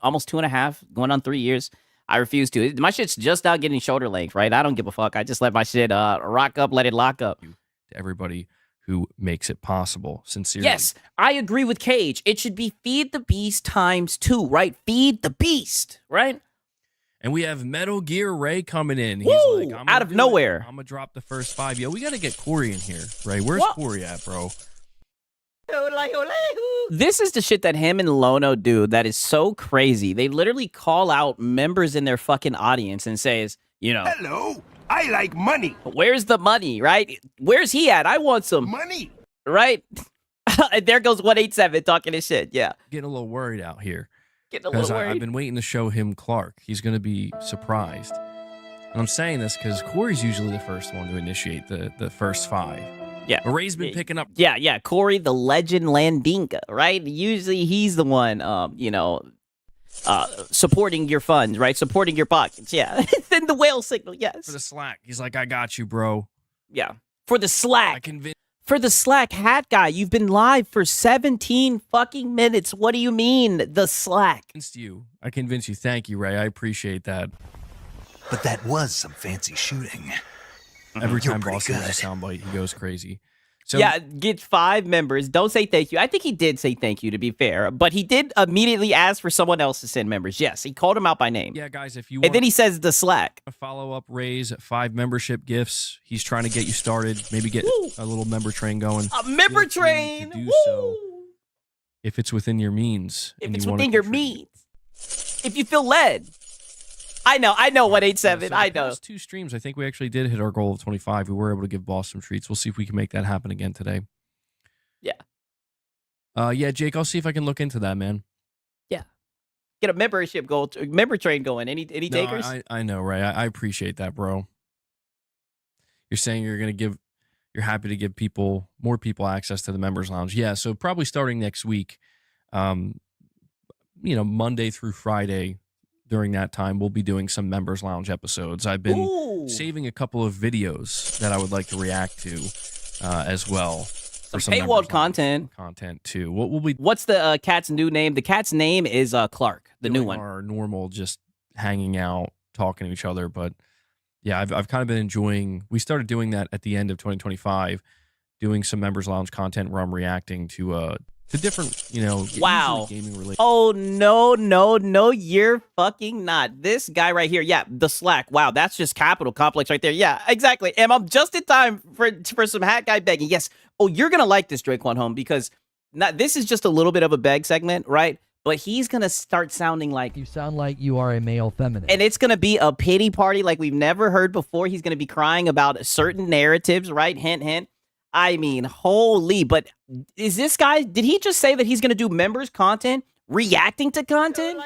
almost 2.5, going on 3 years. I refuse to. My shit's just now getting shoulder length, right? I don't give a fuck. I just let my shit rock up, let it lock up. To everybody who makes it possible, sincerely. Yes, I agree with Cage. It should be feed the beast times 2, right? Feed the beast, right? And we have Metal Gear Ray coming in. He's Woo! like, I'm Out of nowhere. I'm going to drop the first 5. Yo, we got to get Corey in here, Ray. Where's What? Corey at, bro? This is the shit that him and Lono do that is so crazy. They literally call out members in their fucking audience and says, Hello, I like money. where's the money, right? Where's he at? I want some, Money. right? And there goes 187 talking his shit. Yeah. Getting a little worried out here. Getting a Because little I've worried. been waiting to show him Clark. He's going to be surprised. And I'm saying this because Corey's usually the first one to initiate the first 5. Yeah. But Ray's been picking up. Yeah. Corey, the legend Landinka, right? Usually he's the one, supporting your funds, right? Supporting your pockets. Yeah. Then the whale signal. Yes. For the slack. He's like, I got you, bro. Yeah. For the I Slack. convinced For the Slack hat guy, you've been live for 17 fucking minutes. What do you mean, the Slack? you. I convinced you. Thank you, Ray. I appreciate that. But that was some fancy shooting. Every You're time pretty Boss hears a good. soundbite, he goes crazy. So Yeah, get 5 members. Don't say thank you. I think he did say thank you, to be fair. But he did immediately ask for someone else to send members. Yes, he called him out by name. yeah, guys, if you And want then he says the Slack. to follow up Ray's 5 membership gifts, he's trying to get you started. Maybe get Woo! a little member train going. A member Feel free train. to do Woo! so if it's within your means. If and it's you wanna within your contribute. means. If you feel led. I know, 187. So I the know. past 2 streams, I think we actually did hit our goal of 25. We were able to give Boss some treats. We'll see if we can make that happen again today. Yeah. Yeah, Jake, I'll see if I can look into that, man. Get a member train going. Any No, takers? I know, Ray. I appreciate that, bro. You're saying you're happy to give more people access to the members lounge. Yeah, so probably starting next week, Monday through Friday during that time, we'll be doing some members lounge episodes. I've been Ooh. saving a couple of videos that I would like to react to as well. Some for members paywall lounge content. too. What will we What's the cat's new name? The cat's name is Clark, the new doing one. Our normal just hanging out, talking to each other. But yeah, I've kind of been enjoying. We started doing that at the end of 2025, doing some members lounge content where I'm reacting to different, Wow. usually gaming related. Oh, no, you're fucking not. This guy right here. Yeah, the Slack. Wow, that's just Capital Complex right there. Yeah, exactly. And I'm just in time for some hat guy begging. Yes. Oh, you're going to like this, Drake One Home, because this is just a little bit of a beg segment, right? But he's going to start sounding like... You sound like you are a male feminist. And it's going to be a pity party like we've never heard before. He's going to be crying about certain narratives, right? Hint, hint. I mean, holy, but is this guy, did he just say that he's going to do members content, reacting to content?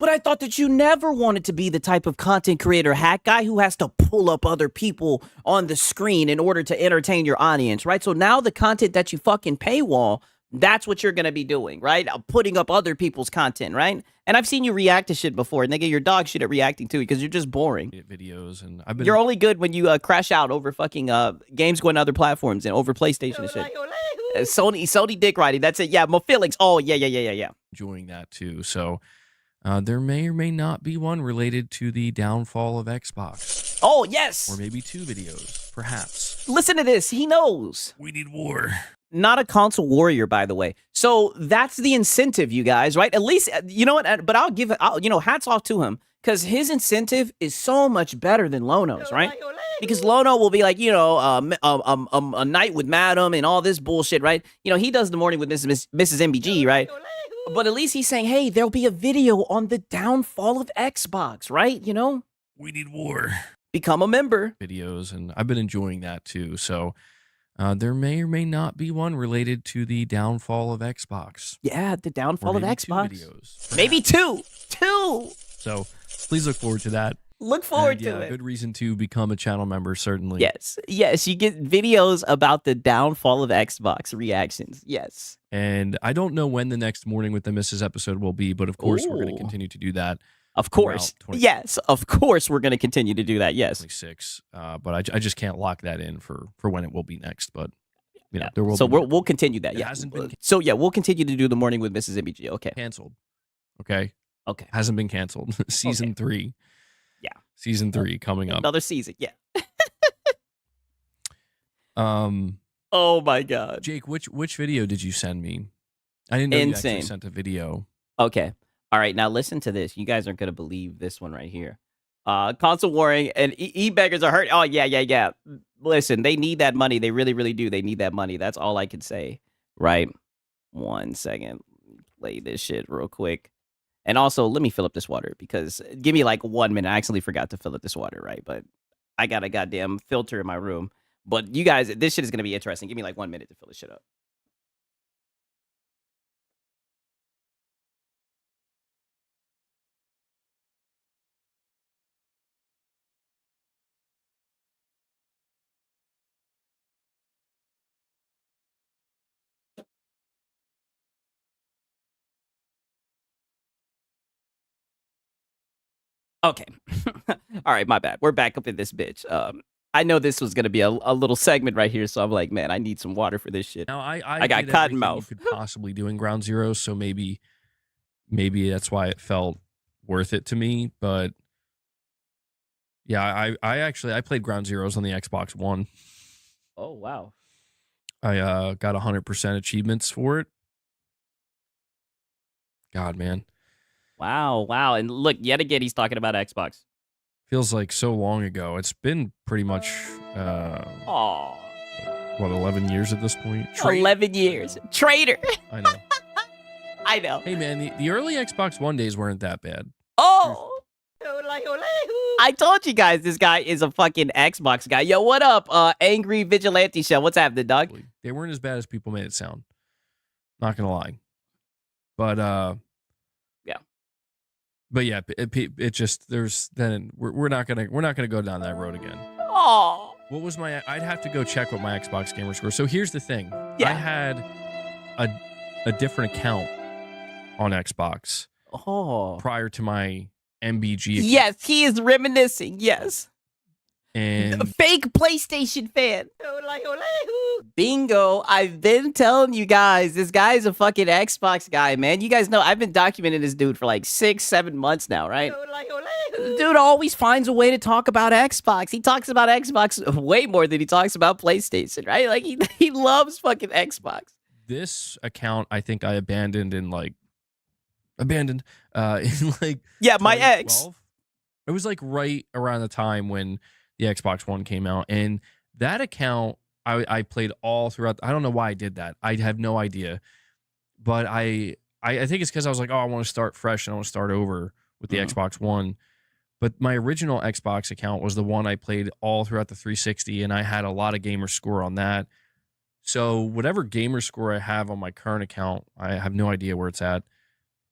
But I thought that you never wanted to be the type of content creator hack guy who has to pull up other people on the screen in order to entertain your audience, right? So now the content that you fucking paywall, that's what you're going to be doing, right? Putting up other people's content, right? And I've seen you react to shit before, and they get your dog shit at reacting to because you're just boring. Videos, and I've been. You're only good when you crash out over fucking games going to other platforms and over PlayStation and shit. Sony dick riding. That's it. Yeah, Felix. Oh, yeah. Enjoying that too. So there may or may not be one related to the downfall of Xbox. Oh, yes. Or maybe 2 videos, perhaps. Listen to this. He knows. We need war. Not a console warrior, by the way. So that's the incentive, you guys, right? At least, you know what? But I'll give it, hats off to him because his incentive is so much better than Lono's, right? Because Lono will be like, a night with Madam and all this bullshit, right? He does the morning with Mrs. MBG, right? But at least he's saying, hey, there'll be a video on the downfall of Xbox, right? We need war. Become a member. Videos, and I've been enjoying that too. So there may or may not be one related to the downfall of Xbox. Yeah, the downfall of Xbox. 2 videos. Maybe 2. 2. So please look forward to that. Look forward to it. Good reason to become a channel member, certainly. Yes, you get videos about the downfall of Xbox reactions. Yes. And I don't know when the next Morning with the Misses episode will be, but of course we're going to continue to do that. Of course. Yes, of course we're going to continue to do that. Yes. 26. But I just can't lock that in for when it will be next. But there will. So be we'll continue that. Yeah. Hasn't been So we'll continue to do the Morning with Mrs. MBG. Okay. canceled. Okay. Okay. Hasn't been canceled. Season 3. Yeah. Season 3 coming up. Another season. Yeah. Oh my God. Jake, which video did you send me? I didn't know you actually sent a video. Okay. All right. Now listen to this. You guys aren't going to believe this one right here. Console warring and e-beggars are hurt. Oh, yeah. Listen, they need that money. They really, really do. They need that money. That's all I can say. Right. 1 second. Play this shit real quick. And also, let me fill up this water because give me like 1 minute. I actually forgot to fill up this water, right? But I got a goddamn filter in my room. But you guys, this shit is going to be interesting. Give me like 1 minute to fill this shit up. Okay. All right, my bad. We're back up in this bitch. I know this was going to be a little segment right here, so I'm like, man, I need some water for this shit. Now, I got did cotton everything mouth. You could possibly do in Ground Zero, so maybe that's why it felt worth it to me. But yeah, I played Ground Zeroes on the Xbox One. Oh, wow. I got 100% achievements for it. God, man. Wow. And look, yet again, he's talking about Xbox. Feels like so long ago. It's been pretty much, 11 years at this point? 11 years. Traitor. I know. I know. Hey, man, the early Xbox One days weren't that bad. Oh. I told you guys this guy is a fucking Xbox guy. Yo, what up, Angry Vigilante Show? What's happening, dog? They weren't as bad as people made it sound. Not gonna lie. But yeah. But yeah, it just we're not gonna go down that road again. Oh. What was I'd have to go check what my Xbox gamer score. So here's the thing. Yeah. I had a different account on Xbox. Oh. Prior to my MBG account. Yes, he is reminiscing. Yes. And a fake PlayStation fan. Bingo. I've been telling you guys, this guy is a fucking Xbox guy, man. You guys know I've been documenting this dude for like 6-7 months now, right? Dude always finds a way to talk about Xbox. He talks about Xbox way more than he talks about PlayStation, right? Like he loves fucking Xbox. This account, I think I abandoned in like yeah, my ex. It was like right around the time when the Xbox One came out, and that account I played all throughout. I don't know why I did that. I have no idea, but I think it's because I was like, oh, I want to start fresh and I want to start over with the Xbox One. But my original Xbox account was the one I played all throughout the 360, and I had a lot of gamer score on that. So whatever gamer score I have on my current account, I have no idea where it's at.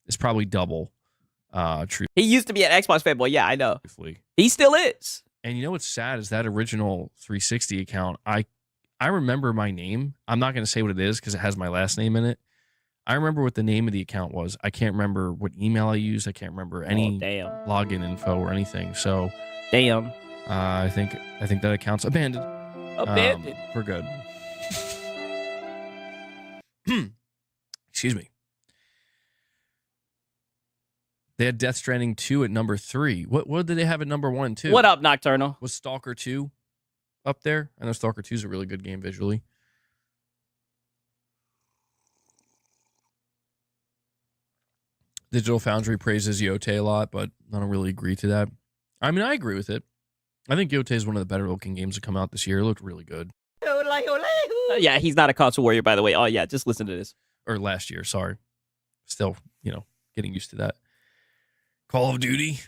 It's probably double. Truthfully. He used to be an Xbox fanboy. Yeah, I know. He still is. And you know what's sad is that original 360 account. I remember my name. I'm not going to say what it is because it has my last name in it. I remember what the name of the account was. I can't remember what email I used. I can't remember any login info or anything. So, damn. I think that account's abandoned. Abandoned. For good. Excuse me. They had Death Stranding 2 at number 3. What did they have at number 1 too? What up, Nocturnal? Was Stalker 2 up there? I know Stalker 2 is a really good game visually. Digital Foundry praises Yote a lot, but I don't really agree to that. I mean, I agree with it. I think Yote is one of the better looking games to come out this year. It looked really good. Yeah, he's not a console warrior, by the way. Oh, yeah, just listen to this. Or last year, sorry. Still, getting used to that. Call of Duty.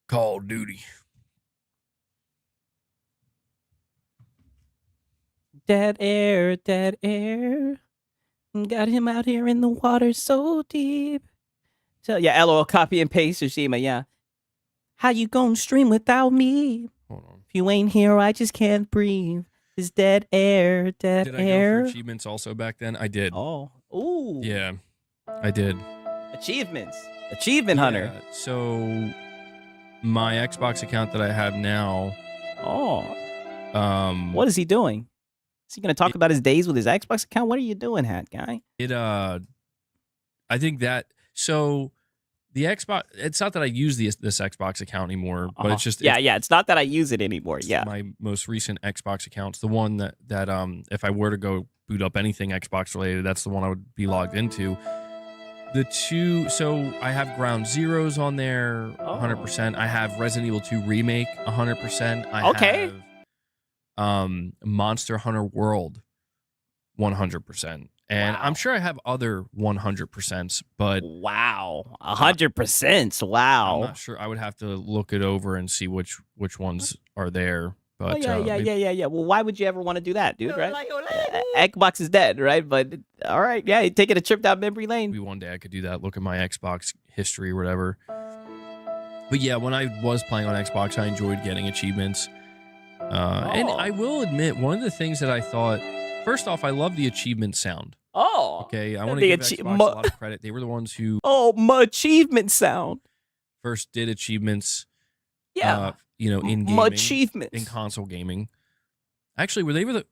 Call of Duty. Dead air, dead air. Got him out here in the water so deep. So, yeah, LOL, copy and paste, Yoshima, yeah. How you gonna stream without me? Hold on. If you ain't here, I just can't breathe. It's dead air, dead Did air. I go for achievements also back then? I did. Oh. Ooh. Yeah, I did. Achievements. Achievement hunter. Yeah, so my Xbox account that I have now. Oh. What is he doing? Is he going to talk about his days with his Xbox account? What are you doing, hat guy? I think that, so the Xbox, it's not that I use this Xbox account anymore, but it's just. It's not that I use it anymore. Yeah. My most recent Xbox account's the one that if I were to go boot up anything Xbox related, that's the one I would be logged into. The two, so I have Ground Zeroes on there 100%. I have Resident Evil 2 Remake 100%. I have Monster Hunter World 100%. And I'm sure I have other 100%, but wow, 100%. Wow. I'm not sure. I would have to look it over and see which ones are there. But yeah. Well, why would you ever want to do that, dude? Right? Xbox is dead, right? But all right, yeah, you're taking a trip down memory lane. Maybe one day I could do that. Look at my Xbox history or whatever. But yeah, when I was playing on Xbox, I enjoyed getting achievements. And I will admit, one of the things that I thought, first off, I love the achievement sound. Oh, okay. I want to give Xbox a lot of credit. They were the ones who achievement sound first did achievements. Yeah, in gaming, achievements in console gaming. Actually, they were the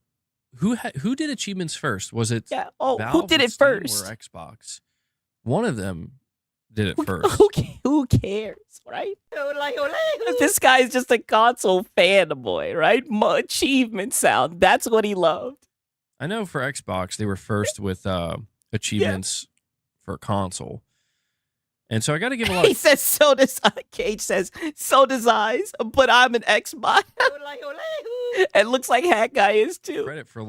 who did achievements first? Was it Valve, who did it Steam, first? Or Xbox? One of them did it first. Who cares, right? This guy's just a console fanboy, right? Achievement sound. That's what he loved. I know for Xbox, they were first with achievements for console. And so I got to give a lot He says, so does Cage says, so does Eyes, but I'm an Xbox. It looks like Hat Guy is too. Credit for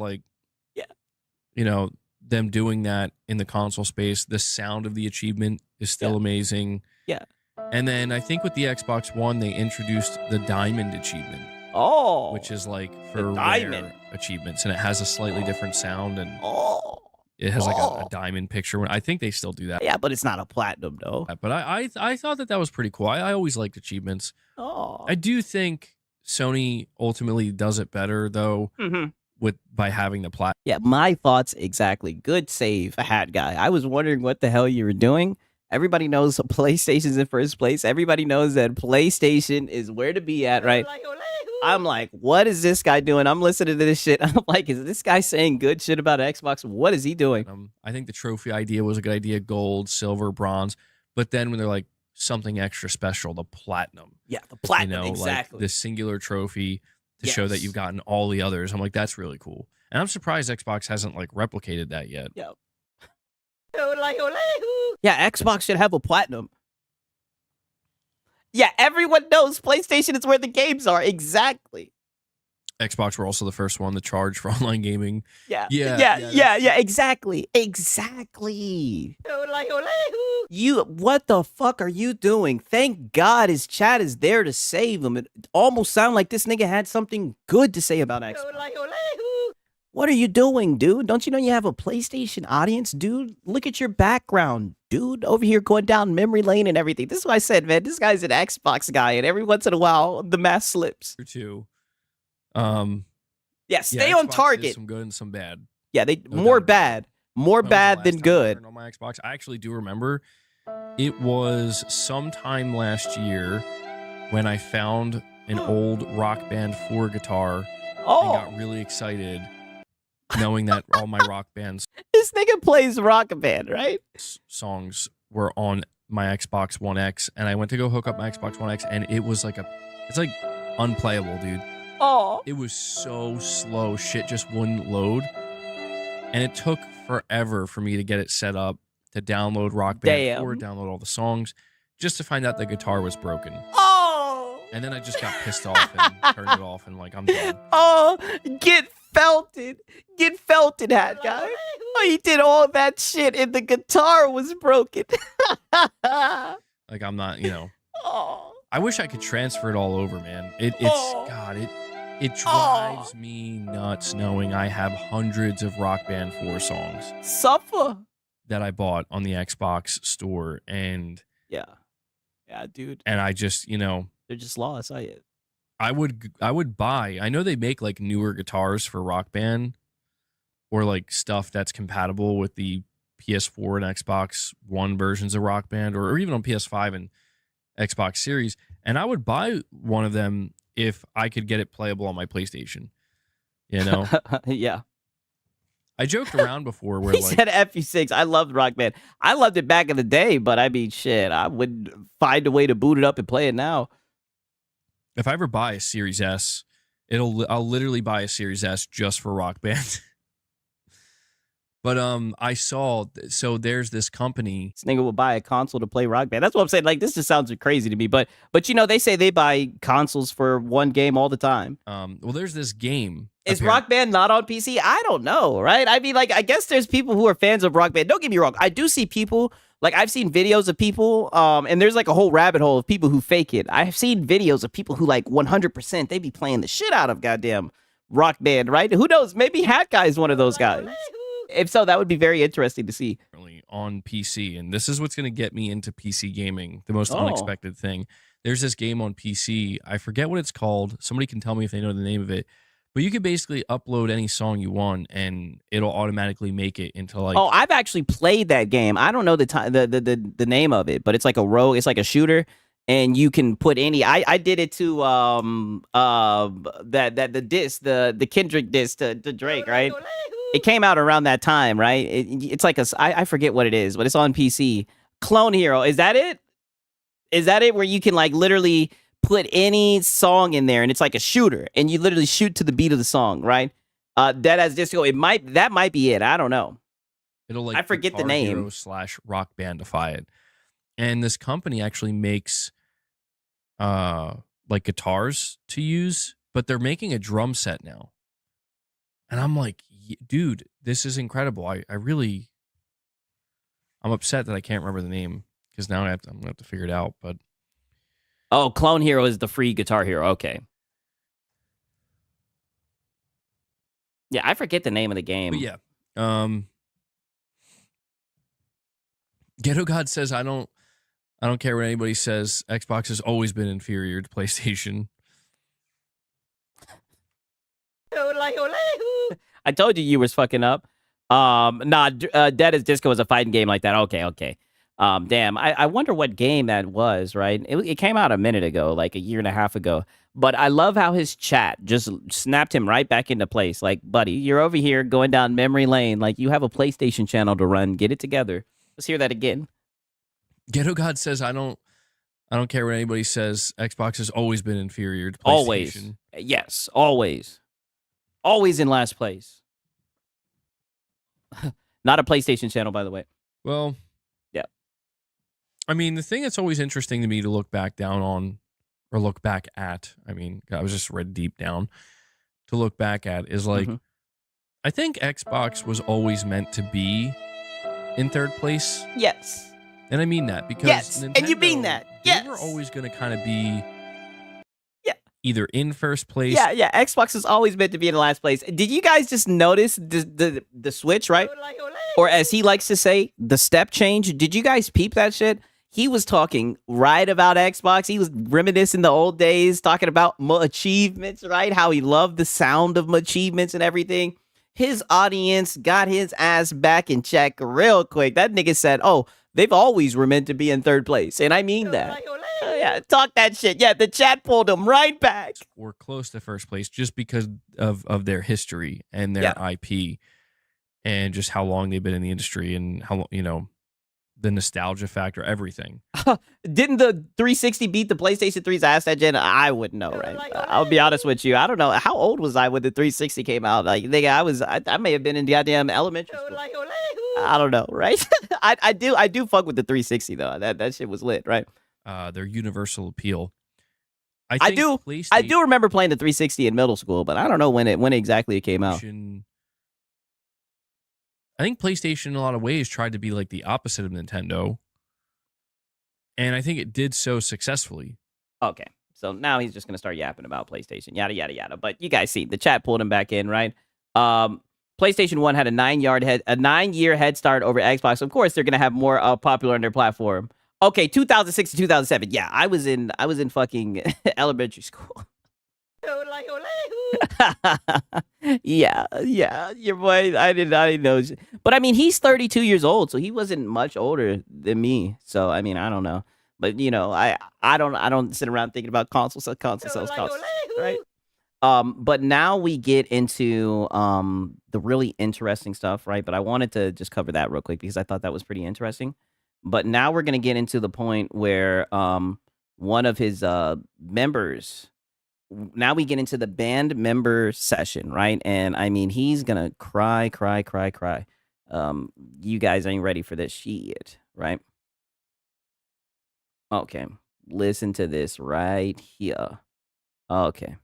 them doing that in the console space. The sound of the achievement is still amazing. Yeah. And then I think with the Xbox One, they introduced the Diamond achievement. Oh. Which is like for rare achievements, and it has a slightly different sound, and it has like a diamond picture. I think they still do that. Yeah, but it's not a platinum though. But I thought that was pretty cool. I always liked achievements. Oh. I do think Sony ultimately does it better though. By having the plat. Yeah, my thoughts exactly. Good save, Hat Guy. I was wondering what the hell you were doing. Everybody knows PlayStation's in first place. Everybody knows that PlayStation is where to be at, right? I'm like, what is this guy doing? I'm listening to this shit. I'm like, is this guy saying good shit about Xbox? What is he doing? I think the trophy idea was a good idea. Gold, silver, bronze. But then when they're like something extra special, the platinum. Yeah, the platinum, exactly. Like the singular trophy to show that you've gotten all the others. I'm like, that's really cool. And I'm surprised Xbox hasn't like replicated that yet. Yeah. Yeah, Xbox should have a platinum. Yeah, everyone knows PlayStation is where the games are. Exactly. Xbox were also the first one to charge for online gaming. Yeah, exactly. What the fuck are you doing? Thank God his chat is there to save him. It almost sounded like this nigga had something good to say about Xbox. What are you doing, dude? Don't you know you have a PlayStation audience, dude? Look at your background, dude. Over here going down memory lane and everything. This is what I said, man. This guy's an Xbox guy, and every once in a while, the mask slips. Or two. Yeah, stay on Xbox target. is some good and some bad. Yeah, they No more doubt about bad. More When was the bad last than time I good. turned on my Xbox. I actually do remember. It was sometime last year when I found an old Rock Band 4 guitar and got really excited knowing that all my Rock Band This nigga plays Rock Band, right? songs were on my Xbox One X, and I went to go hook up my Xbox One X, and it was like it's like unplayable, dude. Oh. It was so slow. Shit just wouldn't load. And it took forever for me to get it set up to download Rock Band 4, download all the songs, just to find out the guitar was broken. Oh. And then I just got pissed off and turned it off and like, I'm done. Oh, get felted. Get felted, hat guy. Oh, he did all that shit and the guitar was broken. Like, I'm not, you know. Oh. I wish I could transfer it all over, man. It drives me nuts knowing I have hundreds of Rock Band 4 songs. Suffer. That I bought on the Xbox store, and yeah, dude. And I just, you know, they're just lost. I would buy. I know they make like newer guitars for Rock Band, or like stuff that's compatible with the PS4 and Xbox One versions of Rock Band, or even on PS5 and Xbox Series. And I would buy one of them if I could get it playable on my PlayStation. You know? Yeah. I joked around before where he like said FU6. I loved Rock Band. I loved it back in the day, but I mean, shit, I would find a way to boot it up and play it now. If I ever buy a Series S, I'll literally buy a Series S just for Rock Band. But I saw, so there's this company. This nigga will buy a console to play Rock Band. That's what I'm saying. Like, this just sounds crazy to me. But you know, they say they buy consoles for one game all the time. Well, there's this game. Is Rock Band not on PC? I don't know, right? I mean, like, I guess there's people who are fans of Rock Band. Don't get me wrong. I do see people, like, I've seen videos of people, and there's like a whole rabbit hole of people who fake it. I've seen videos of people who, like, 100%, they be playing the shit out of goddamn Rock Band, right? Who knows? Maybe Hat Guy is one of those guys. If so, that would be very interesting to see. On PC, and this is what's going to get me into PC gaming, the most unexpected thing. There's this game on PC. I forget what it's called. Somebody can tell me if they know the name of it. But you could basically upload any song you want, and it'll automatically make it into like. Oh, I've actually played that game. I don't know the name of it, but it's like a rogue. It's like a shooter, and you can put any. I did it to the Kendrick disc to Drake, right? It came out around that time, right? It's like I forget what it is, but it's on PC. Clone Hero, is that it? Is that it? Where you can like literally put any song in there, and it's like a shooter, and you literally shoot to the beat of the song, right? Deadass Disco. That might be it. I don't know. It'll like I forget the name. / Rock Bandify it, and this company actually makes like guitars to use, but they're making a drum set now, and I'm like, dude, this is incredible. I'm upset that I can't remember the name because now I'm gonna have to figure it out. But oh, Clone Hero is the free Guitar Hero. Okay. Yeah, I forget the name of the game. But yeah, Ghetto God says I don't care what anybody says. Xbox has always been inferior to PlayStation. I told you was fucking up. Dead as Disco was a fighting game like that. Okay. Damn, I wonder what game that was, right? It came out a minute ago, like a year and a half ago. But I love how his chat just snapped him right back into place. Like, buddy, you're over here going down memory lane. Like, you have a PlayStation channel to run. Get it together. Let's hear that again. Ghetto God says I don't care what anybody says. Xbox has always been inferior to PlayStation. Always. Yes, always. Always in last place. Not a PlayStation channel, by the way. Well, yeah. I mean, the thing that's always interesting to me to look back down on, or look back at, I mean, I was just read deep down, to look back at is like, I think Xbox was always meant to be in third place. Yes. And I mean that because yes, Nintendo, and you mean that. Yes. They were always going to kind of be either in first place. Yeah. Xbox is always meant to be in last place. Did you guys just notice the switch, right? Or as he likes to say, the step change. Did you guys peep that shit? He was talking right about Xbox. He was reminiscing the old days, talking about achievements, right? How he loved the sound of achievements and everything. His audience got his ass back in check real quick. That nigga said, oh, they've always were meant to be in third place. And I mean that. Yeah, talk that shit. Yeah, the chat pulled him right back. Or close to first place just because of their history and their IP and just how long they've been in the industry and how, the nostalgia factor, everything. Didn't the 360 beat the PlayStation 3's ass that gen? I wouldn't know, right? I'll be honest with you. I don't know. How old was I when the 360 came out? Like, nigga, I may have been in goddamn elementary school. I don't know, right? I do fuck with the 360 though. That shit was lit, right? Their universal appeal. I do remember playing the 360 in middle school, but I don't know when exactly it came out. I think PlayStation in a lot of ways tried to be like the opposite of Nintendo. And I think it did so successfuline. Okay. So now he's just going to start yapping about PlayStation, yada, yada, yada. But you guys see, the chat pulled him back in, right? PlayStation 1 had a 9-year head start over Xbox. Of course, they're going to have more popular on their platform. Okay, 2006 to 2007. Yeah, I was in fucking elementary school. yeah, your boy. I didn't know. But I mean, he's 32 years old, so he wasn't much older than me. So I mean, I don't know. But I don't sit around thinking about console sales, right? But now we get into the really interesting stuff, right? But I wanted to just cover that real quick because I thought that was pretty interesting. But now we're gonna get into the point where one of his members. Now we get into the band member session, right? And I mean, he's gonna cry. You guys ain't ready for this shit, right? Okay, listen to this right here. Okay.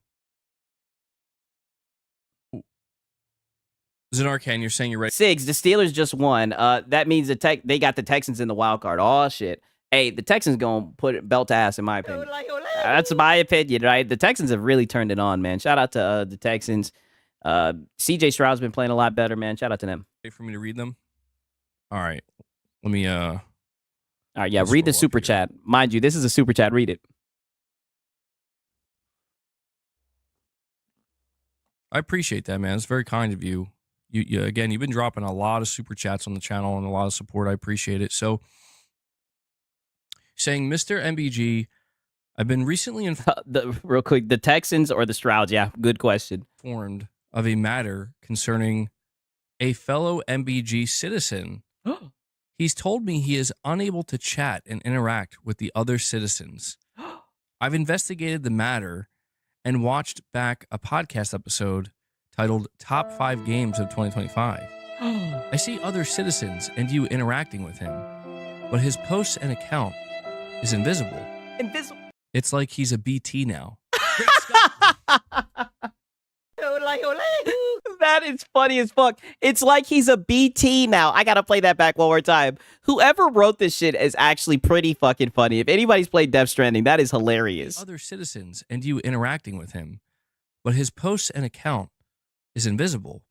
Zenarcan, you're saying you're ready. Sigs, the Steelers just won. That means they got the Texans in the wild card. Oh shit. Hey, the Texans gonna put it belt to ass, in my opinion. That's my opinion, right? The Texans have really turned it on, man. Shout out to the Texans. CJ Stroud's been playing a lot better, man. Shout out to them. Wait for me to read them. All right, let me. All right, yeah. Read the super chat, mind you. This is a super chat. Read it. I appreciate that, man. It's very kind of you. You again, you've been dropping a lot of super chats on the channel and a lot of support. I appreciate it. So, saying, Mr. MBG, I've been recently real quick, the Texans or the Strouds? Yeah, good question. Informed of a matter concerning a fellow MBG citizen. He's told me he is unable to chat and interact with the other citizens. I've investigated the matter and watched back a podcast episode titled Top 5 Games of 2025. I see other citizens and you interacting with him, but his posts and account is invisible. It's like he's a BT now. Great Scott. That is funny as fuck. It's like he's a BT now. I gotta play that back one more time. Whoever wrote this shit is actually pretty fucking funny. If anybody's played Death Stranding, that is hilarious. Other citizens and you interacting with him, but his posts and account is invisible.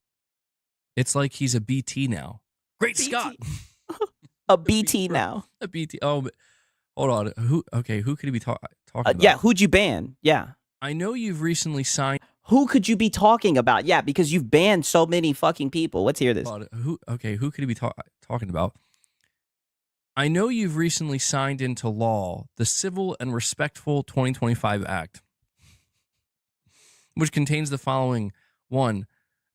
It's like he's a BT now. Great BT. Scott. A BT now. A BT. Oh, but hold on. Who could he be talking about? Yeah, who'd you ban? Yeah. I know you've recently signed. Who could you be talking about? Yeah, because you've banned so many fucking people. Let's hear this. Who could he be talking about? I know you've recently signed into law the Civil and Respectful 2025 Act, which contains the following. 1,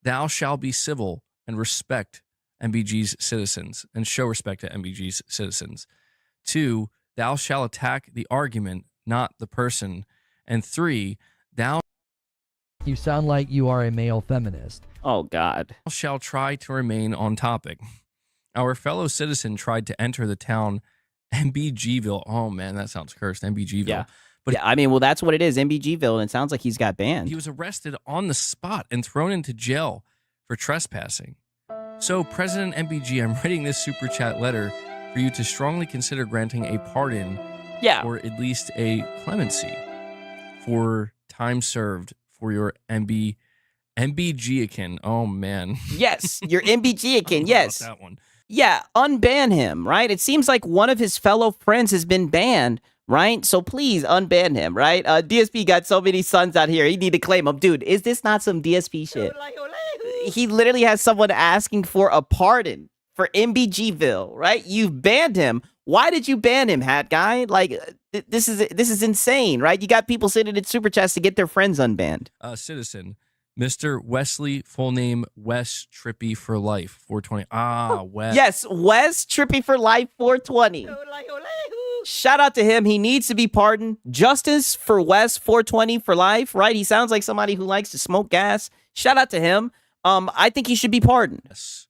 thou shalt be civil and respect MBG's citizens and show respect to MBG's citizens. 2, thou shalt attack the argument, not the person. And 3, thou You sound like you are a male feminist. Oh, God. Shall try to remain on topic. Our fellow citizen tried to enter the town MBGville. Oh, man, that sounds cursed. MBGville. Yeah. But yeah, I mean, well, that's what it is, MBGville, and it sounds like he's got banned. He was arrested on the spot and thrown into jail for trespassing. So, President MBG, I'm writing this super chat letter for you to strongly consider granting a pardon, or at least a clemency for time served for your MBG-akin. Oh, man. Yes, your MBG I don't akin. know Yes. about that one. Yeah, unban him, right? It seems like one of his fellow friends has been banned, right? So please unban him, right? DSP got so many sons out here. He need to claim them. Dude, is this not some DSP shit? He literally has someone asking for a pardon for MBGville, right? You've banned him. Why did you ban him, hat guy? Like, this is insane, right? You got people sitting in super chats to get their friends unbanned. Citizen. Mr. Wesley, full name Wes Trippy for Life, 420. Wes. Yes, Wes Trippy for Life 420. Shout out to him. He needs to be pardoned. Justice for Wes 420 for life, right? He sounds like somebody who likes to smoke gas. Shout out to him. I think he should be pardoned. Yes.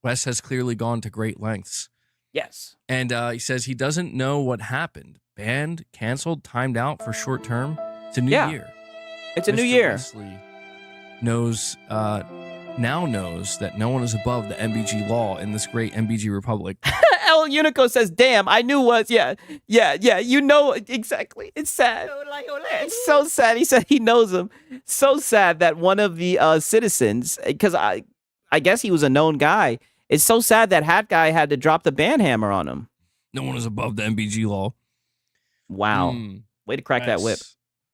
Wes has clearly gone to great lengths. Yes. And he says he doesn't know what happened. Banned, canceled, timed out for short term. It's a new year. It's a new Mr. year. Wesley now knows that no one is above the MBG law in this great MBG republic. El Unico says, damn, I knew was, yeah, you know, exactly. It's sad. It's so sad. He said he knows him. So sad that one of the citizens, because I guess he was a known guy. It's so sad that hat guy had to drop the ban hammer on him. No one is above the MBG law. Wow. Way to crack that whip.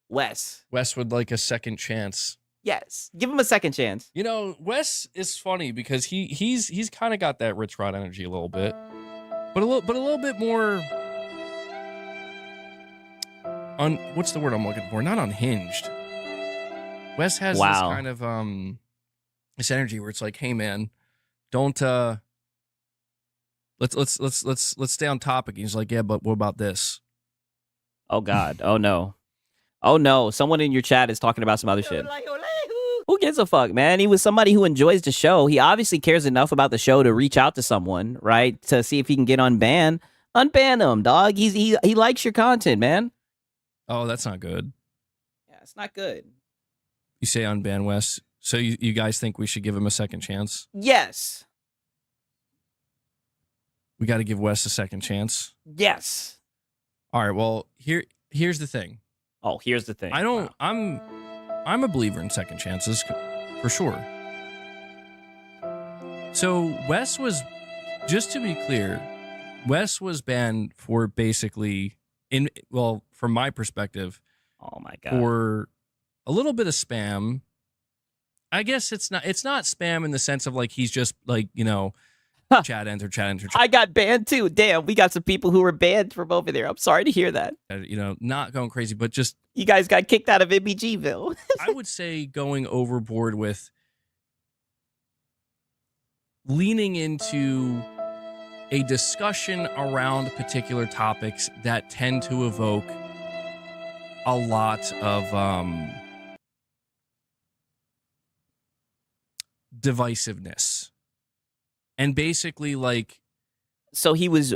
Wes would like a second chance. Yes. Give him a second chance. You know, Wes is funny because he's kind of got that Rich Rod energy a little bit. But a little bit more what's the word I'm looking for? Not unhinged. Wes has this kind of this energy where it's like, hey man, don't let's stay on topic. He's like, yeah, but what about this? Oh God. Oh no. Oh no. Someone in your chat is talking about some other shit. Who gives a fuck, man? He was somebody who enjoys the show. He obviously cares enough about the show to reach out to someone, right? To see if he can get unbanned. Unban him, dog. He likes your content, man. Oh, that's not good. Yeah, it's not good. You say unban Wes. So you guys think we should give him a second chance? Yes. We got to give Wes a second chance. Yes. All right. Well, here's the thing. Oh, here's the thing. I'm a believer in second chances for sure. So Wes was, just to be clear, Wes was banned for basically from my perspective. Oh my God. For a little bit of spam. I guess it's not spam in the sense of like he's just like, you know, chat enter. I got banned too. Damn, we got some people who were banned from over there. I'm sorry to hear that. You know, not going crazy, but just you guys got kicked out of MBGville. I would say going overboard with leaning into a discussion around particular topics that tend to evoke a lot of divisiveness. And basically, like, so he was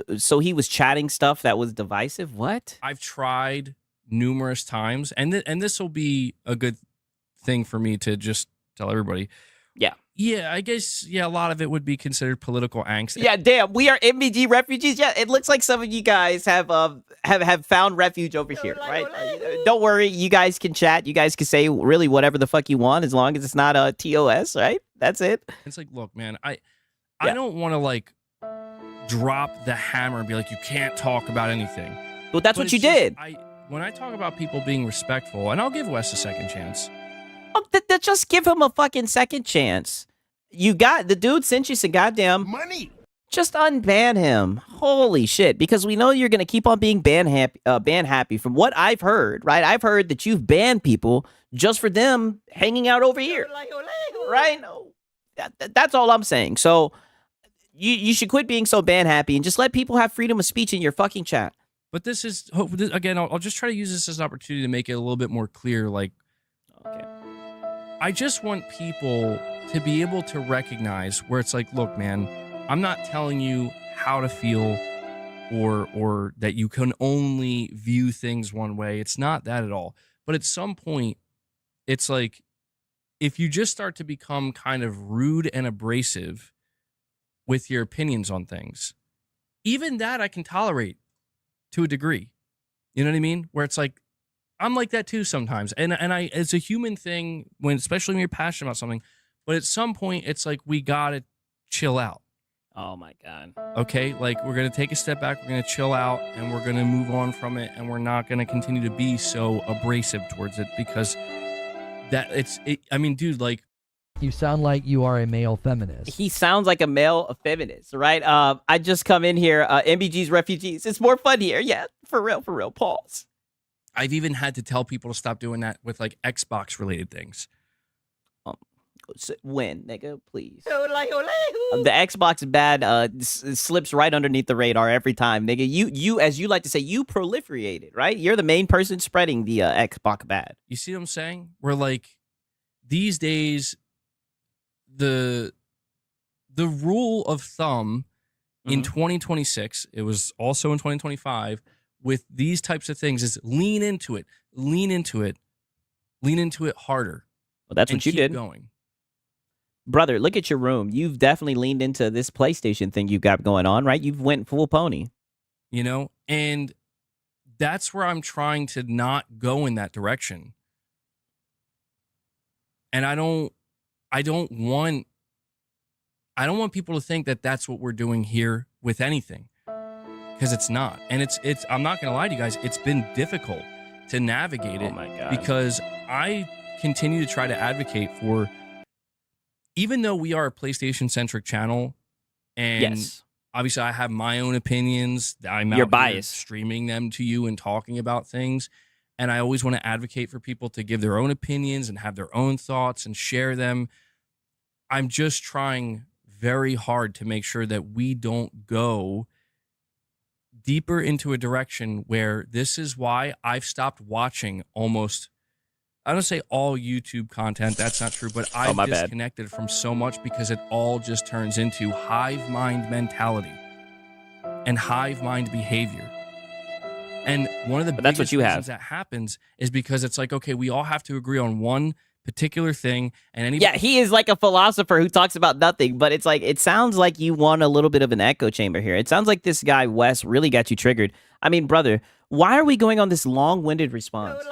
chatting stuff that was divisive. What? I've tried numerous times, and this will be a good thing for me to just tell everybody. Yeah, I guess a lot of it would be considered political angst. Yeah, damn, we are MBG refugees. Yeah, it looks like some of you guys have found refuge over here, right? Don't worry, you guys can chat. You guys can say really whatever the fuck you want as long as it's not a TOS, right? That's it. It's like, look, man, I don't want to like drop the hammer and be like, you can't talk about anything. Well, that's what you did. When I talk about people being respectful, and I'll give Wes a second chance. Oh, just give him a fucking second chance. The dude sent you some goddamn money. Just unban him. Holy shit. Because we know you're going to keep on being ban happy from what I've heard, right? I've heard that you've banned people just for them hanging out over here. Right? That's all I'm saying. So you should quit being so ban happy and just let people have freedom of speech in your fucking chat. But this is, again, I'll just try to use this as an opportunity to make it a little bit more clear. Like, okay, I just want people to be able to recognize where it's like, look, man, I'm not telling you how to feel or that you can only view things one way. It's not that at all. But at some point, it's like, if you just start to become kind of rude and abrasive with your opinions on things, even that I can tolerate to a degree. You know what I mean? Where it's like, I'm like that too sometimes. And I it's a human thing when, especially when you're passionate about something, but at some point it's like we gotta chill out. Oh my God. Okay, like we're gonna take a step back, we're gonna chill out, and we're gonna move on from it, and we're not gonna continue to be so abrasive towards it because I mean, dude, like You sound like you are a male feminist. He sounds like a male feminist, right? I just come in here, MBG's refugees. It's more fun here. Yeah, for real. Pause. I've even had to tell people to stop doing that with like Xbox related things. When, nigga, please. The Xbox bad slips right underneath the radar every time, nigga. You, as you like to say, you proliferated, right? You're the main person spreading the Xbox bad. You see what I'm saying? We're like, these days, the rule of thumb in 2026, it was also in 2025, with these types of things is lean into it harder. Well, that's what you did. Going. Brother, look at your room. You've definitely leaned into this PlayStation thing you've got going on, right? You've went full pony. You know, and that's where I'm trying to not go in that direction. And I don't want people to think that that's what we're doing here with anything, because it's not. And it's I'm not going to lie to you guys, it's been difficult to navigate it. Oh my God. Because I continue to try to advocate for, even though we are a PlayStation-centric channel, and yes, obviously I have my own opinions, I'm You're out biased. here streaming them to you and talking about things, and I always want to advocate for people to give their own opinions and have their own thoughts and share them. I'm just trying very hard to make sure that we don't go deeper into a direction where this is why I've stopped watching almost, I don't say all YouTube content, that's not true, but I've disconnected from so much because it all just turns into hive mind mentality and hive mind behavior. And one of the biggest what you reasons have. that happens is because it's like, okay, we all have to agree on one particular thing, and anybody. Yeah, he is like a philosopher who talks about nothing, but it's like, it sounds like you want a little bit of an echo chamber here. It sounds like this guy, Wes, really got you triggered. I mean, brother, why are we going on this long-winded response?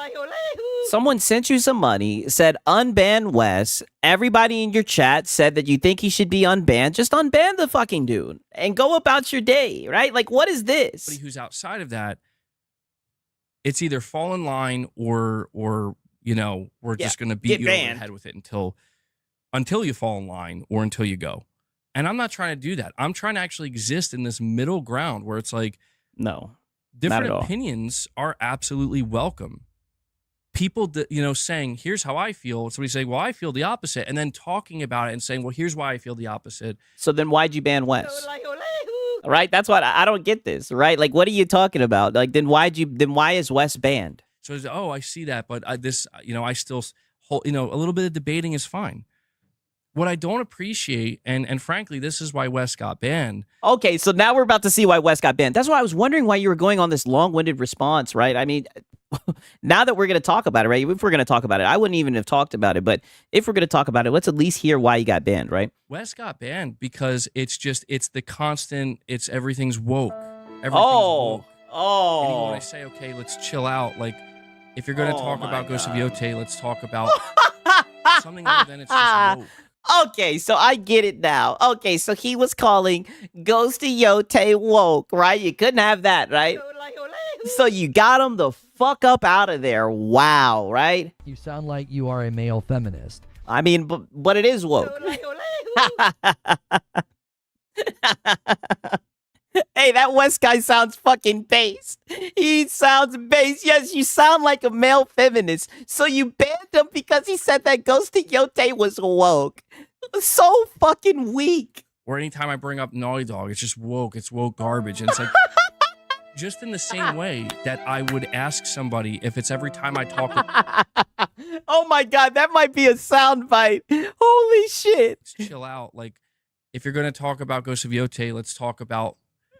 Someone sent you some money, said unban Wes. Everybody in your chat said that you think he should be unbanned. Just unban the fucking dude and go about your day, right? Like, what is this? Somebody who's outside of that, it's either fall in line or you know, we're just going to beat you over the head with it until you fall in line or until you go. And I'm not trying to do that. I'm trying to actually exist in this middle ground where it's like, no, different opinions are absolutely welcome. People that, you know, saying, here's how I feel. Somebody saying, well, I feel the opposite. And then talking about it and saying, well, here's why I feel the opposite. So then why'd you ban Wes? Right? That's what I don't get this, right? Like, what are you talking about? Like, then why is Wes banned? So it's, oh, I see that, but this, you know, I still hold, you know, a little bit of debating is fine. What I don't appreciate, and frankly, this is why Wes got banned. Okay, so now we're about to see why Wes got banned. That's why I was wondering why you were going on this long-winded response, right? I mean, now that we're going to talk about it, right? If we're going to talk about it, I wouldn't even have talked about it, but if we're going to talk about it, let's at least hear why he got banned, right? Wes got banned because it's the constant, everything's woke. Everything's woke. Oh. And even when I say, okay, let's chill out, like, if you're going to talk about Ghost of Yote, let's talk about something other than it's just woke. Okay, so I get it now. Okay, so he was calling Ghost of Yote woke, right? You couldn't have that, right? So you got him the fuck up out of there. Wow, right? You sound like you are a male feminist. I mean, but it is woke. Hey, that West guy sounds fucking based. He sounds based. Yes, you sound like a male feminist. So you banned him because he said that Ghost of Yote was woke. So fucking weak. Or anytime I bring up Naughty Dog, it's just woke. It's woke garbage. And it's like, just in the same way that I would ask somebody if it's every time I talk. Oh my God, that might be a soundbite. Holy shit. Let's chill out. Like, if you're going to talk about Ghost of Yote, let's talk about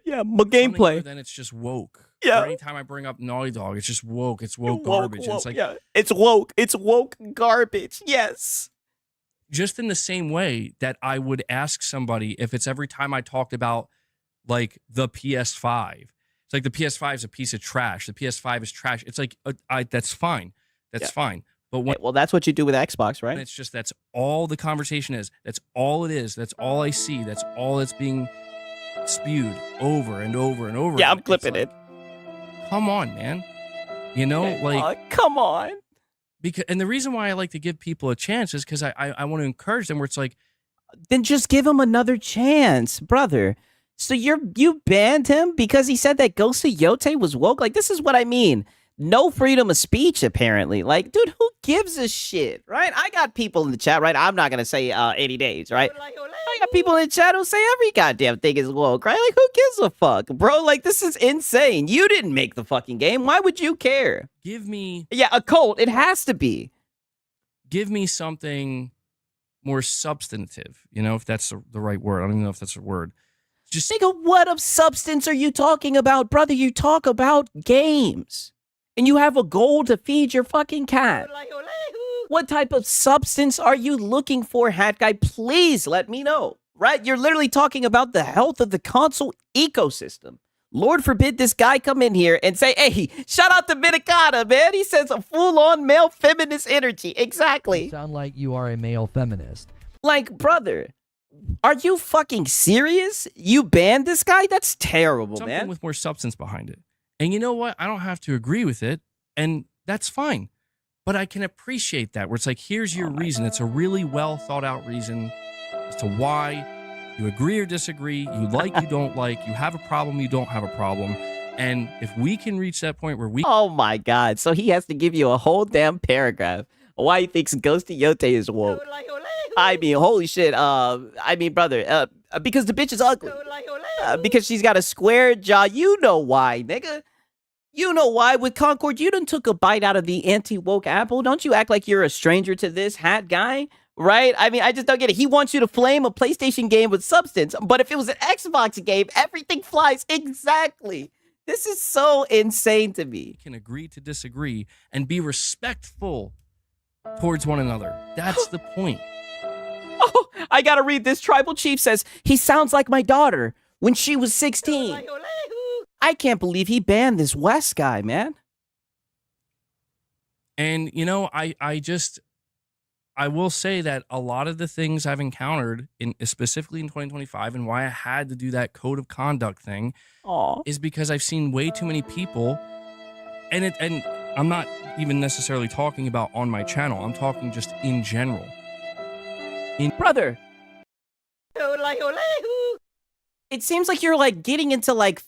my gameplay. Then it's just woke. Yeah. Or anytime I bring up Naughty Dog, it's just woke. It's woke garbage. And it's like, it's woke. It's woke garbage. Yes. Just in the same way that I would ask somebody if it's every time I talked about like the PS5. It's like the PS5 is a piece of trash. The PS5 is trash. It's like, that's fine. That's fine. But when, Well, that's what you do with Xbox, right? it's just, that's all the conversation is. That's all it is. That's all I see. That's all that's being spewed over and over and over. Yeah, again. I'm clipping It's like, come on, man. You know, come on. Because, and the reason why I like to give people a chance is because I want to encourage them where it's like, then just give him another chance, brother. So you banned him because he said that Ghosty Yote was woke? Like, this is what I mean. No freedom of speech, apparently. Like, dude, who gives a shit, right? I got people in the chat, right? I'm not going to say 80 days, right? I got people in the chat who say every goddamn thing is woke, right? Like, who gives a fuck, bro? Like, this is insane. You didn't make the fucking game. Why would you care? give me A cult. It has to be. give me something more substantive, you know, if that's the right word. I don't even know if that's a word. Just Nigga, what of substance are you talking about, brother? You talk about games. And you have a goal to feed your fucking cat. What type of substance are you looking for, Hat Guy? Please let me know, right? You're literally talking about the health of the console ecosystem. Lord forbid this guy come in here and say, hey, shout out to Minicata, man. He says a full-on male feminist energy. Exactly. You sound like you are a male feminist. Like, brother, are you fucking serious? You banned this guy? That's terrible, something man. with more substance behind it. And you know what? I don't have to agree with it, and that's fine. But I can appreciate that, where it's like, here's your reason. It's a really well thought out reason as to why you agree or disagree, you like, you don't like, you have a problem, you don't have a problem. And if we can reach that point where we... Oh my God. So he has to give you a whole damn paragraph why he thinks Ghosty Yote is woke. I mean, holy shit. Brother, because the bitch is ugly. Because she's got a square jaw. You know why, nigga. You know why. With Concord, you done took a bite out of the anti-woke apple. Don't you act like you're a stranger to this, Hat Guy. Right? I mean, I just don't get it. He wants you to flame a PlayStation game with substance. But if it was an Xbox game, everything flies. Exactly. This is so insane to me. can agree to disagree and be respectful towards one another. That's the point. Oh, I gotta read this. Tribal Chief says, he sounds like my daughter when she was 16. I can't believe he banned this West guy, man. And, you know, I will say that a lot of the things I've encountered, specifically in 2025, and why I had to do that code of conduct thing, is because I've seen way too many people, and I'm not even necessarily talking about on my channel. I'm talking just in general. Brother, it seems like you're like getting into like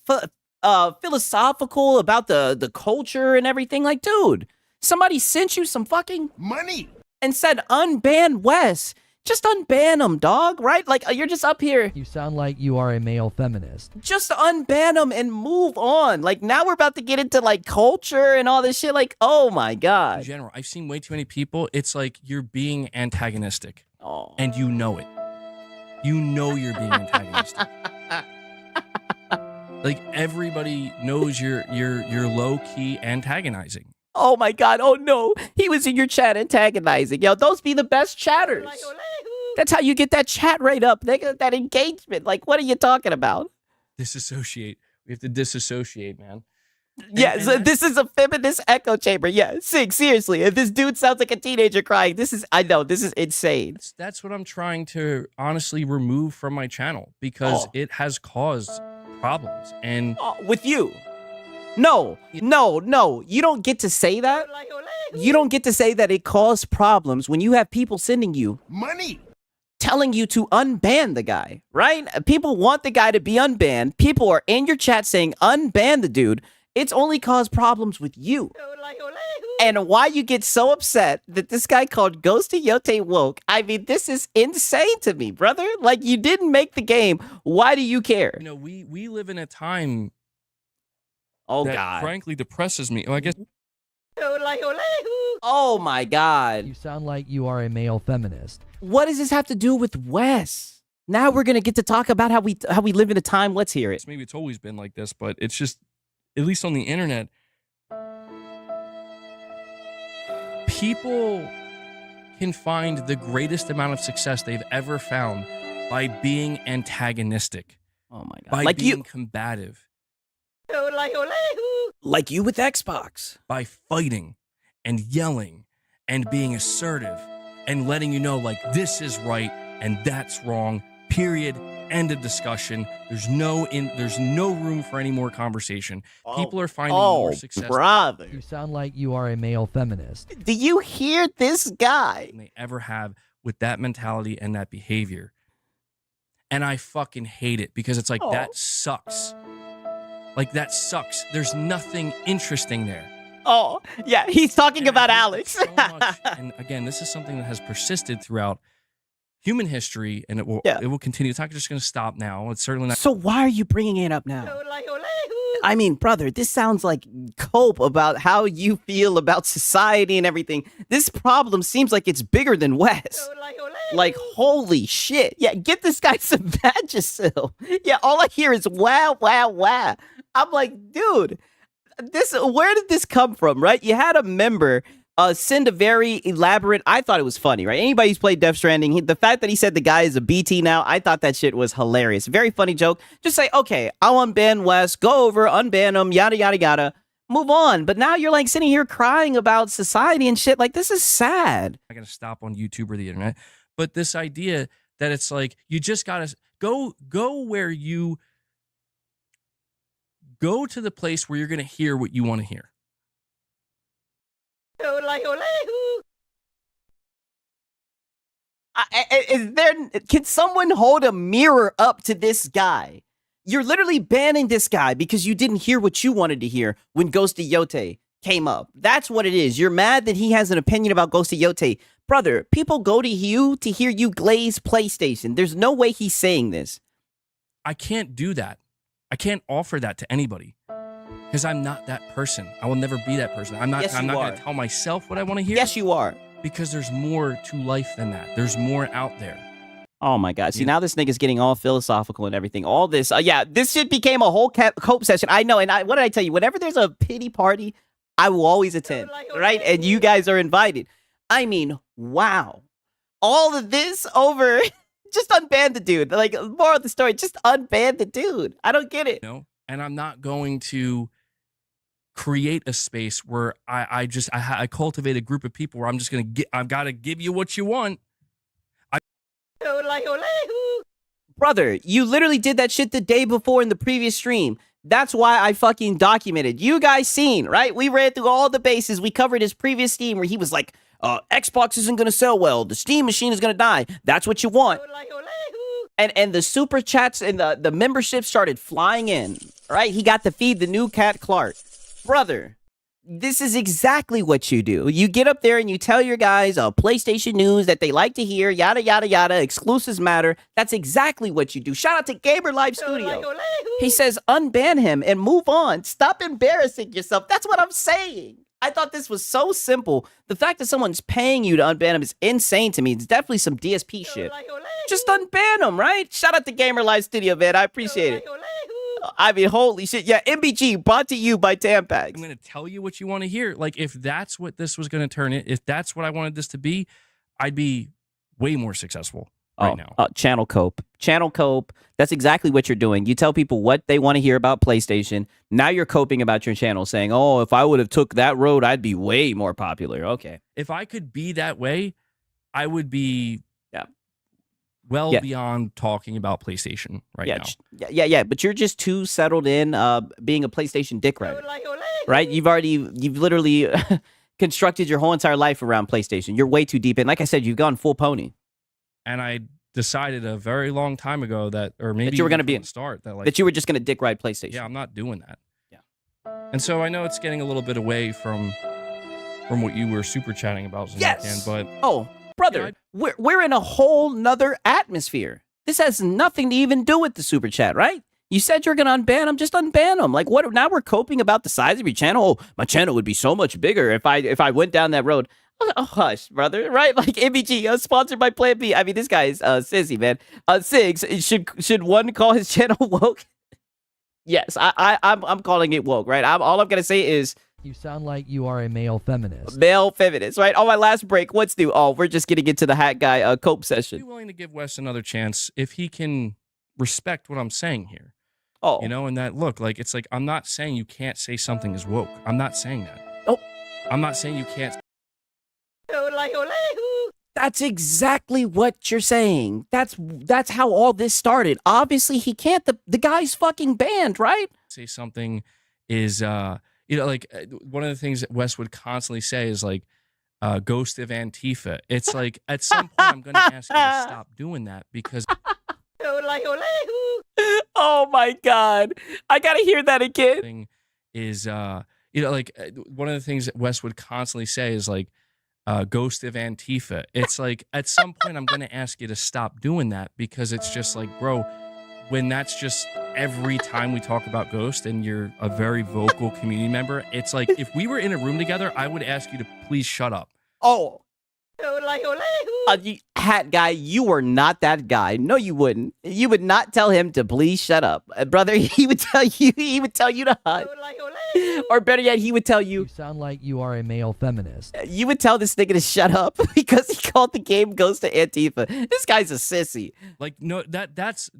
philosophical about the culture and everything. Like, dude, somebody sent you some fucking Money! and said unban Wes. Just unban him, dog, right? Like, you're just up here. You sound like you are a male feminist. Just unban him and move on. Like, now we're about to get into, like, culture and all this shit. Like, oh, my In God. general, I've seen way too many people. It's like you're being antagonistic, Oh. and you know it. You know you're being antagonistic. Like, everybody knows you're low key antagonizing. Oh, my God. Oh, no. He was in your chat antagonizing. Yo, those be the best chatters. That's how you get that chat rate up, nigga. That engagement. Like, what are you talking about? Disassociate. We have to disassociate, man. Yeah, and so this is a feminist echo chamber. Yeah, seriously. If this dude sounds like a teenager crying, this is insane. That's what I'm trying to honestly remove from my channel, because it has caused problems. And with you. No. You don't get to say that. You don't get to say that it caused problems when you have people sending you Money! telling you to unban the guy, right? People want the guy to be unbanned. People are in your chat saying unban the dude. It's only caused problems with you. And why you get so upset that this guy called Ghosty Yote woke, I mean, this is insane to me, brother. Like, you didn't make the game. Why do you care? you know, we live in a time Oh, that God. frankly depresses me. Well, I guess Oh, my God. You sound like you are a male feminist. What does this have to do with Wes? Now we're going to get to talk about how we live in a time. Let's hear it. maybe it's always been like this, but it's just, at least on the internet, people can find the greatest amount of success they've ever found by being antagonistic, Oh, my God. by Like being combative. Like you with Xbox. By fighting and yelling and being assertive and letting you know, like, this is right and that's wrong, period, end of discussion. There's no room for any more conversation. People are finding more success brother. You sound like you are a male feminist. Do you hear this guy? than they ever have with that mentality and that behavior. And I fucking hate it because it's like, that sucks. Like, that sucks. There's nothing interesting there. Oh, yeah, he's talking about Alex. So much, and again, this is something that has persisted throughout human history, and it will continue. It's not just going to stop now. It's certainly not. So why are you bringing it up now? I mean, brother, this sounds like cope about how you feel about society and everything. This problem seems like it's bigger than Wes. Like, holy shit. Yeah, get this guy some Vagisil. Yeah, all I hear is wow, wow, wow. I'm like, dude, where did this come from, right? You had a member send a very elaborate, I thought it was funny, right? Anybody who's played Death Stranding, the fact that he said the guy is a BT now, I thought that shit was hilarious. Very funny joke. Just say, okay, I'll unban Wes, go over, unban him, yada, yada, yada, move on. But now you're like sitting here crying about society and shit. Like, this is sad. I'm going to stop on YouTube or the internet. But this idea that it's like, you just got to go where you go to the place where you're going to hear what you want to hear. Can someone hold a mirror up to this guy? You're literally banning this guy because you didn't hear what you wanted to hear when Ghost of Yote came up. That's what it is. You're mad that he has an opinion about Ghost of Yote. Brother, people go to you to hear you glaze PlayStation. There's no way he's saying this. I can't do that. I can't offer that to anybody because I'm not that person. I will never be that person. I'm not going to tell myself what I want to hear. Yes, you are. Because there's more to life than that. There's more out there. Oh my God. See, now this nigga's getting all philosophical and everything. All this. Yeah, this shit became a whole cope session. I know. And what did I tell you? Whenever there's a pity party, I will always attend. Right? And you guys are invited. I mean, wow. All of this over... Just unban the dude. Like, more of the story, just unban the dude. I don't get it. No, and I'm not going to create a space where I cultivate a group of people where I'm just going to I've got to give you what you want. Brother, you literally did that shit the day before in the previous stream. That's why I fucking documented. You guys seen, right? We ran through all the bases. We covered his previous stream where he was like, Xbox isn't going to sell well. The Steam machine is going to die. That's what you want. And the super chats and the membership started flying in, right? He got to feed the new cat Clark. Brother, this is exactly what you do. You get up there and you tell your guys PlayStation news that they like to hear, yada, yada, yada, exclusives matter. That's exactly what you do. Shout out to Gamer Live Studio. He says, unban him and move on. Stop embarrassing yourself. That's what I'm saying. I thought this was so simple. The fact that someone's paying you to unban him is insane to me. It's definitely some DSP shit. Just unban him, right? Shout out to Gamer Live Studio, man. I appreciate it. I mean, holy shit. Yeah, MBG, brought to you by Tampax. I'm going to tell you what you want to hear. Like, if that's what this was going to turn it, if that's what I wanted this to be, I'd be way more successful right now. Channel cope. Channel cope. That's exactly what you're doing. You tell people what they want to hear about PlayStation. Now you're coping about your channel saying, oh, if I would have took that road, I'd be way more popular. Okay. If I could be that way, I would be beyond talking about PlayStation right now. Yeah. But you're just too settled in being a PlayStation dick rider, right? You've literally constructed your whole entire life around PlayStation. You're way too deep in. Like I said, you've gone full pony. And I decided a very long time ago that you were going to be start that you were just going to dick ride PlayStation. Yeah, I'm not doing that. Yeah. And so I know it's getting a little bit away from what you were super chatting about. Yes. But brother, we're in a whole nother atmosphere. This has nothing to even do with the super chat, right? You said you're going to unban him, just unban him. Like, what? Now we're coping about the size of your channel. Oh, my channel would be so much bigger if I went down that road. Oh, hush, brother, right? Like, MBG, sponsored by Plan B. I mean, this guy's sissy, man. Sigs, should one call his channel woke? Yes, I'm calling it woke, right? All I'm going to say is... You sound like you are a male feminist. Male feminist, right? On my last break, what's new? Oh, we're just getting into the hat guy cope session. I'd be willing to give Wes another chance if he can respect what I'm saying here. Oh. You know, and that look, like, it's like, I'm not saying you can't say something is woke. I'm not saying that. Oh. I'm not saying you can't. That's exactly what you're saying. That's how all this started. Obviously, he can't. The guy's fucking banned, right? Say something is, like, one of the things that Wes would constantly say is, like, ghost of Antifa. It's like, at some point, I'm going to ask you to stop doing that because. Oh my God. I got to hear that again. Is, like, one of the things that Wes would constantly say is, like, ghost of Antifa. It's like, at some point, I'm going to ask you to stop doing that because it's just like, bro, when that's just every time we talk about Ghost and you're a very vocal community member, it's like, if we were in a room together, I would ask you to please shut up. Oh. Hat guy, you were not that guy. No, you wouldn't. You would not tell him to please shut up. Brother, he would tell you to hush. Or better yet, he would tell you. You sound like you are a male feminist. You would tell this nigga to shut up because he called the game Ghost of Antifa. This guy's a sissy. Like, no, that's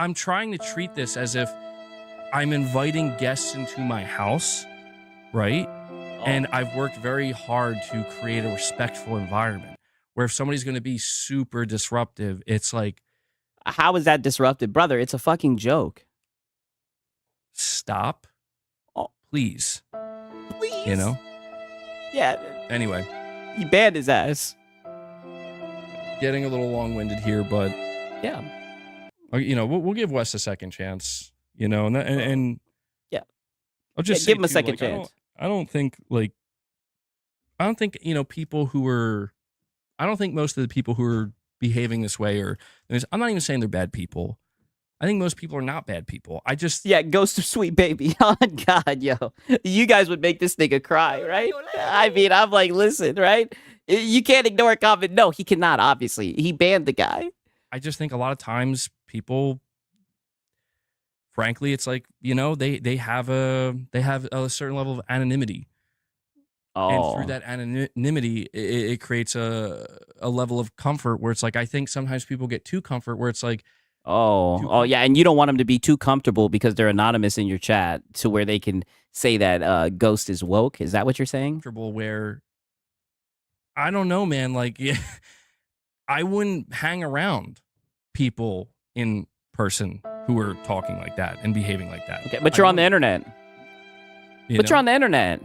I'm trying to treat this as if I'm inviting guests into my house, right? And I've worked very hard to create a respectful environment where if somebody's going to be super disruptive, it's like. How is that disruptive? Brother, it's a fucking joke. Stop. Oh. Please. Please. You know? Yeah. Anyway. He banned his ass. Getting a little long-winded here, but. Yeah. You know, we'll give Wes a second chance, you know, and yeah. I'll just give him a second chance. I don't think, you know, people who are, I don't think most of the people who are behaving this way are, I'm not even saying they're bad people. I think most people are not bad people. Yeah, Ghost of Sweet Baby. Oh, God, yo. You guys would make this nigga cry, right? I mean, I'm like, listen, right? You can't ignore a comment. No, he cannot, obviously. He banned the guy. I just think a lot of times people, frankly, it's like, you know, they have a certain level of anonymity. And through that anonymity, it creates a level of comfort where it's like, I think sometimes people get too comfort where it's like, yeah, and you don't want them to be too comfortable because they're anonymous in your chat to where they can say that Ghost is woke. Is that what you're saying? Comfortable where, I don't know, man, like, yeah, I wouldn't hang around people in person who are talking like that and behaving like that. Okay, but you're on the internet. You're on the internet.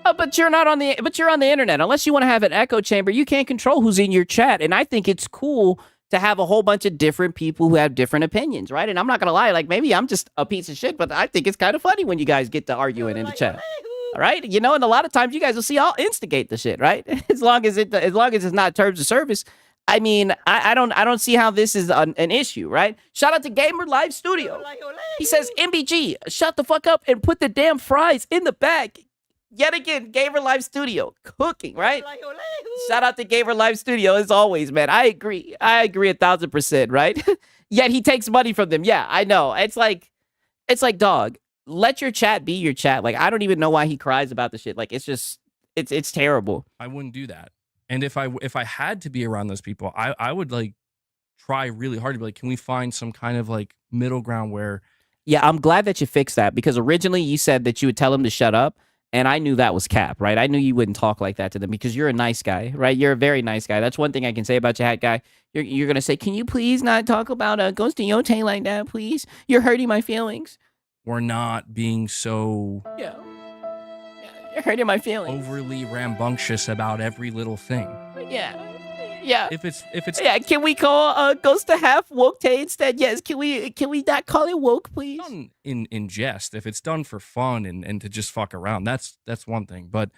Oh, but you're not on the. But you're on the internet. Unless you want to have an echo chamber, you can't control who's in your chat. And I think it's cool to have a whole bunch of different people who have different opinions, right? And I'm not gonna lie, like maybe I'm just a piece of shit, but I think it's kind of funny when you guys get to arguing in the chat. All right, you know, and a lot of times you guys will see I'll instigate the shit, right? as long as it's not terms of service. I mean, I don't see how this is an issue, right? Shout out to Gamer Live Studio. He says, MBG, shut the fuck up and put the damn fries in the bag. Yet again, Gamer Live Studio, cooking, right? Shout out to Gamer Live Studio, as always, man. I agree 1,000%, right? Yet he takes money from them. Yeah, I know. It's like, dog, let your chat be your chat. Like, I don't even know why he cries about the shit. Like, it's just, it's terrible. I wouldn't do that. And if I had to be around those people, I would like try really hard to be like, can we find some kind of like middle ground where. Yeah, I'm glad that you fixed that because originally you said that you would tell him to shut up. And I knew that was cap, right? I knew you wouldn't talk like that to them because you're a nice guy, right? You're a very nice guy. That's one thing I can say about you, hat guy. You're going to say, can you please not talk about Ghost of Yote like that, please? You're hurting my feelings. We're not being so... Yeah, you're hurting my feelings. Overly rambunctious about every little thing. Yeah. If it's yeah, can we call Ghost of Half Woke Tay instead? Yes, can we not call it woke, please? Done in jest. If it's done for fun and to just fuck around, that's one thing. But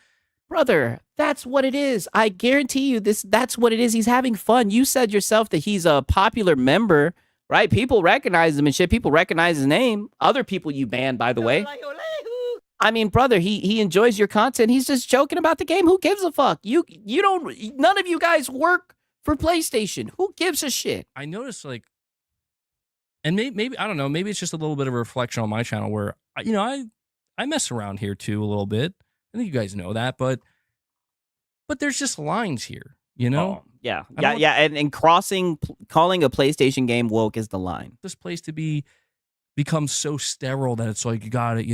brother, that's what it is. I guarantee you that's what it is. He's having fun. You said yourself that he's a popular member, right? People recognize him and shit. People recognize his name. Other people you banned, by the way. I mean, brother, he enjoys your content. He's just joking about the game. Who gives a fuck? You don't. None of you guys work for PlayStation. Who gives a shit? I noticed, like, and maybe I don't know. Maybe it's just a little bit of a reflection on my channel where I mess around here too a little bit. I think you guys know that, but there's just lines here, you know. Yeah. And calling a PlayStation game woke is the line. This place to be becomes so sterile that it's like you gotta,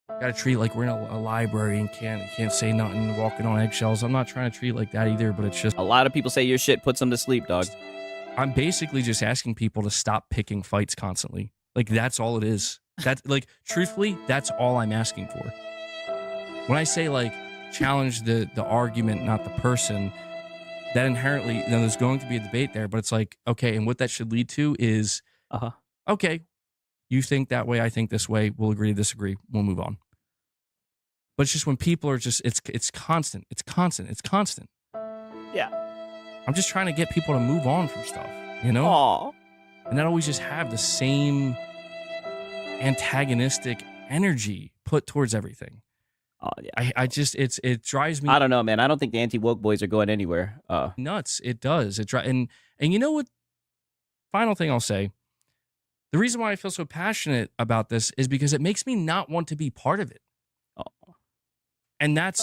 gotta treat it like we're in a library and can't say nothing, walking on eggshells. I'm not trying to treat it like that either, but it's just A lot of people say your shit puts them to sleep, dog. I'm basically just asking people to stop picking fights constantly. Like, that's all it is. That's like, truthfully, that's all I'm asking for. When I say like challenge the argument, not the person, that inherently, there's going to be a debate there, but it's like, okay, and what that should lead to is, okay, you think that way, I think this way, we'll agree to disagree, we'll move on. But it's just when people are just, it's constant. Yeah. I'm just trying to get people to move on from stuff, Aw. And not always just have the same antagonistic energy put towards everything. Oh yeah. It drives me. I don't know, man. I don't think the anti-woke boys are going anywhere. Nuts. It does. And you know what? Final thing I'll say. The reason why I feel so passionate about this is because it makes me not want to be part of it. Oh. And that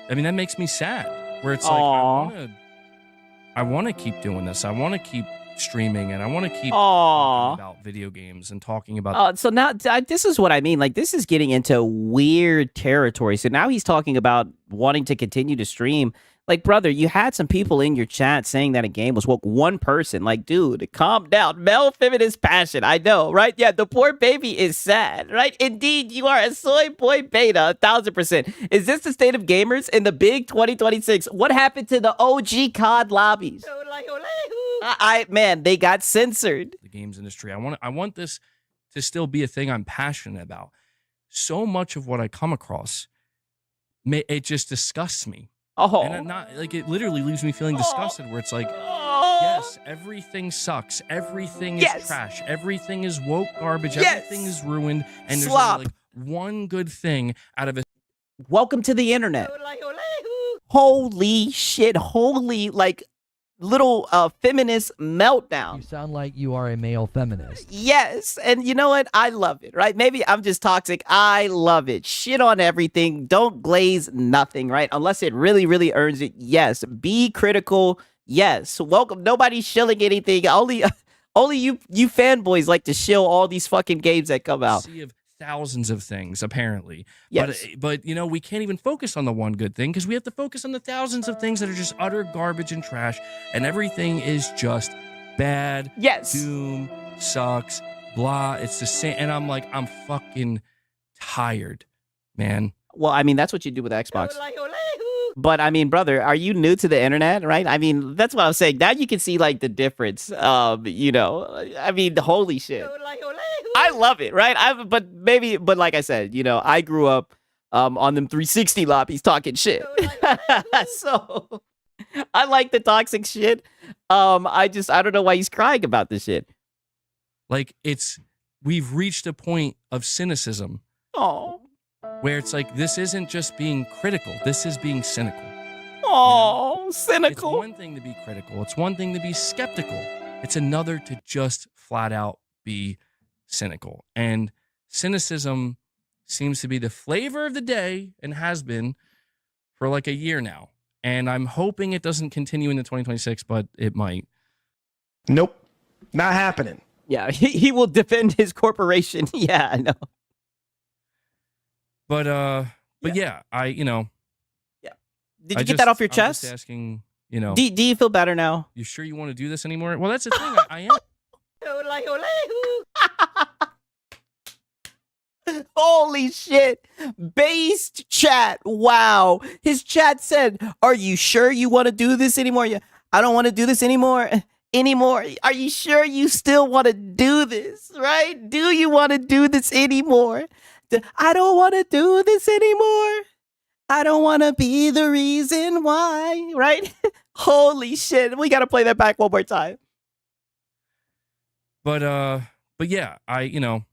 makes me sad. Where it's Aw. like I want to keep doing this. I want to keep streaming, and I want to keep Aw. talking about video games and talking about. So now this is what I mean. Like, this is getting into weird territory. So now he's talking about wanting to continue to stream. Like, brother, you had some people in your chat saying that a game was woke. One person, like, dude, calm down. Male feminist passion. I know, right? Yeah, the poor baby is sad, right? Indeed, you are a soy boy beta, 1000%. Is this the state of gamers in the big 2026? What happened to the OG COD lobbies? Man, they got censored. The games industry. I want this to still be a thing I'm passionate about. So much of what I come across, it just disgusts me. Oh. And it literally leaves me feeling disgusted, where it's like, yes, everything sucks. Everything is trash. Everything is woke garbage. Everything is ruined. And there's only, like, one good thing out of it. Welcome to the internet. Holy shit. Holy, like, little feminist meltdown. You sound like you are a male feminist. Yes, and you know what? I love it, right? Maybe I'm just toxic. I love it. Shit on everything. Don't glaze nothing, right? Unless it really, really earns it. Yes. Be critical. Yes. Welcome. Nobody's shilling anything. Only you fanboys like to shill all these fucking games that come out. Sea of thousands of things, apparently. Yes. But we can't even focus on the one good thing, because we have to focus on the thousands of things that are just utter garbage and trash, and everything is just bad. Yes. Doom, sucks, blah. It's the same. And I'm like, I'm fucking tired, man. Well, I mean, that's what you do with Xbox. But I mean, brother, are you new to the internet, right? I mean, that's what I'm saying. Now you can see, like, the difference. I mean, holy shit. I love it, right? But like I said, I grew up on them 360 lobbies talking shit. So I like the toxic shit. I don't know why he's crying about this shit. Like, we've reached a point of cynicism. Oh. Where it's like, this isn't just being critical, this is being cynical. Oh, cynical. It's one thing to be critical, it's one thing to be skeptical, it's another to just flat out be cynical. And cynicism seems to be the flavor of the day, and has been for like a year now. And I'm hoping it doesn't continue into 2026, but it might. Nope, not happening. Yeah, he will defend his corporation. Yeah, I know. But yeah, Yeah. Did you get that off your chest? I'm just asking, Do you feel better now? You sure you want to do this anymore? Well, that's the thing. I am. Holy shit. Based chat. Wow. His chat said, "Are you sure you want to do this anymore?" Yeah. I don't want to do this anymore. Are you sure you still want to do this? Right? Do you want to do this anymore? I don't want to do this anymore. I don't want to be the reason why. Right? Holy shit. We got to play that back one more time. But yeah, I'm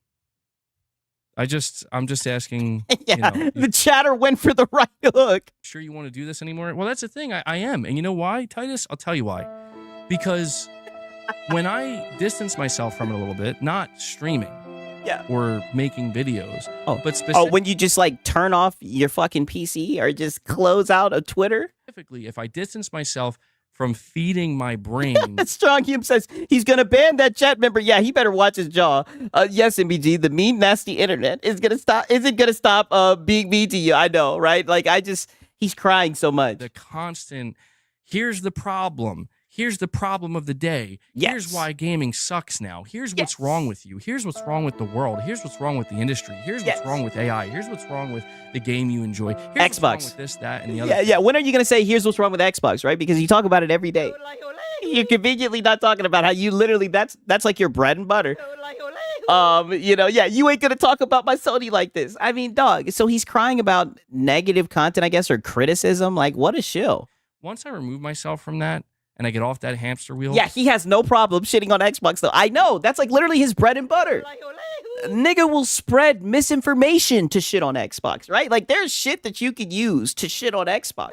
just asking. Yeah, the chatter went for the right hook. Sure you want to do this anymore? Well, that's the thing. I am. And you know why, Titus? I'll tell you why. Because when I distance myself from it a little bit, not streaming, or making videos, but when you just like turn off your fucking PC or just close out a Twitter? Specifically, if I distance myself from feeding my brain. Strong Him says he's gonna ban that chat member. Yeah, he better watch his jaw. Yes, MBG, the mean, nasty internet is gonna stop. Isn't gonna stop being mean to you. I know, right? Like he's crying so much. The constant. Here's the problem. Here's the problem of the day. Here's Yes. why gaming sucks now. Here's what's wrong with you. Here's what's wrong with the world. Here's what's wrong with the industry. Here's what's wrong with AI. Here's what's wrong with the game you enjoy. Here's what's wrong Xbox. with this, that, and the other. Yeah. When are you gonna say here's what's wrong with Xbox, right? Because you talk about it every day. You're conveniently not talking about how you literally that's like your bread and butter. You ain't gonna talk about my Sony like this. I mean, dog. So he's crying about negative content, I guess, or criticism. Like, what a shill. Once I remove myself from that and I get off that hamster wheel. Yeah, he has no problem shitting on Xbox, though. I know. That's like literally his bread and butter. Nigga will spread misinformation to shit on Xbox, right? Like, there's shit that you could use to shit on Xbox.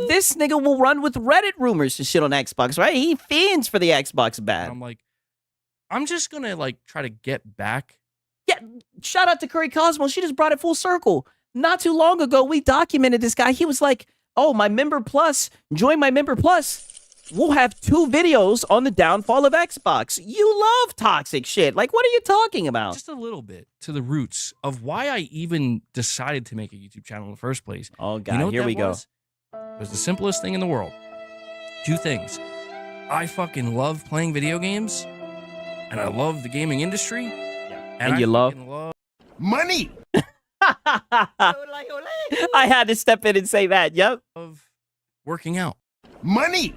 This nigga will run with Reddit rumors to shit on Xbox, right? He fiends for the Xbox bad. I'm like, I'm just going to like try to get back. Yeah, shout out to Curry Cosmo. She just brought it full circle. Not too long ago, we documented this guy. He was like, oh, my Member Plus, join my Member Plus. We'll have 2 videos on the downfall of Xbox. You love toxic shit. Like, what are you talking about? Just a little bit to the roots of why I even decided to make a YouTube channel in the first place. Oh, God, You know what here that we go. was? It was the simplest thing in the world. 2 things. I fucking love playing video games, and I love the gaming industry. And you love Money! I had to step in and say that. Yep. Love working out. Money!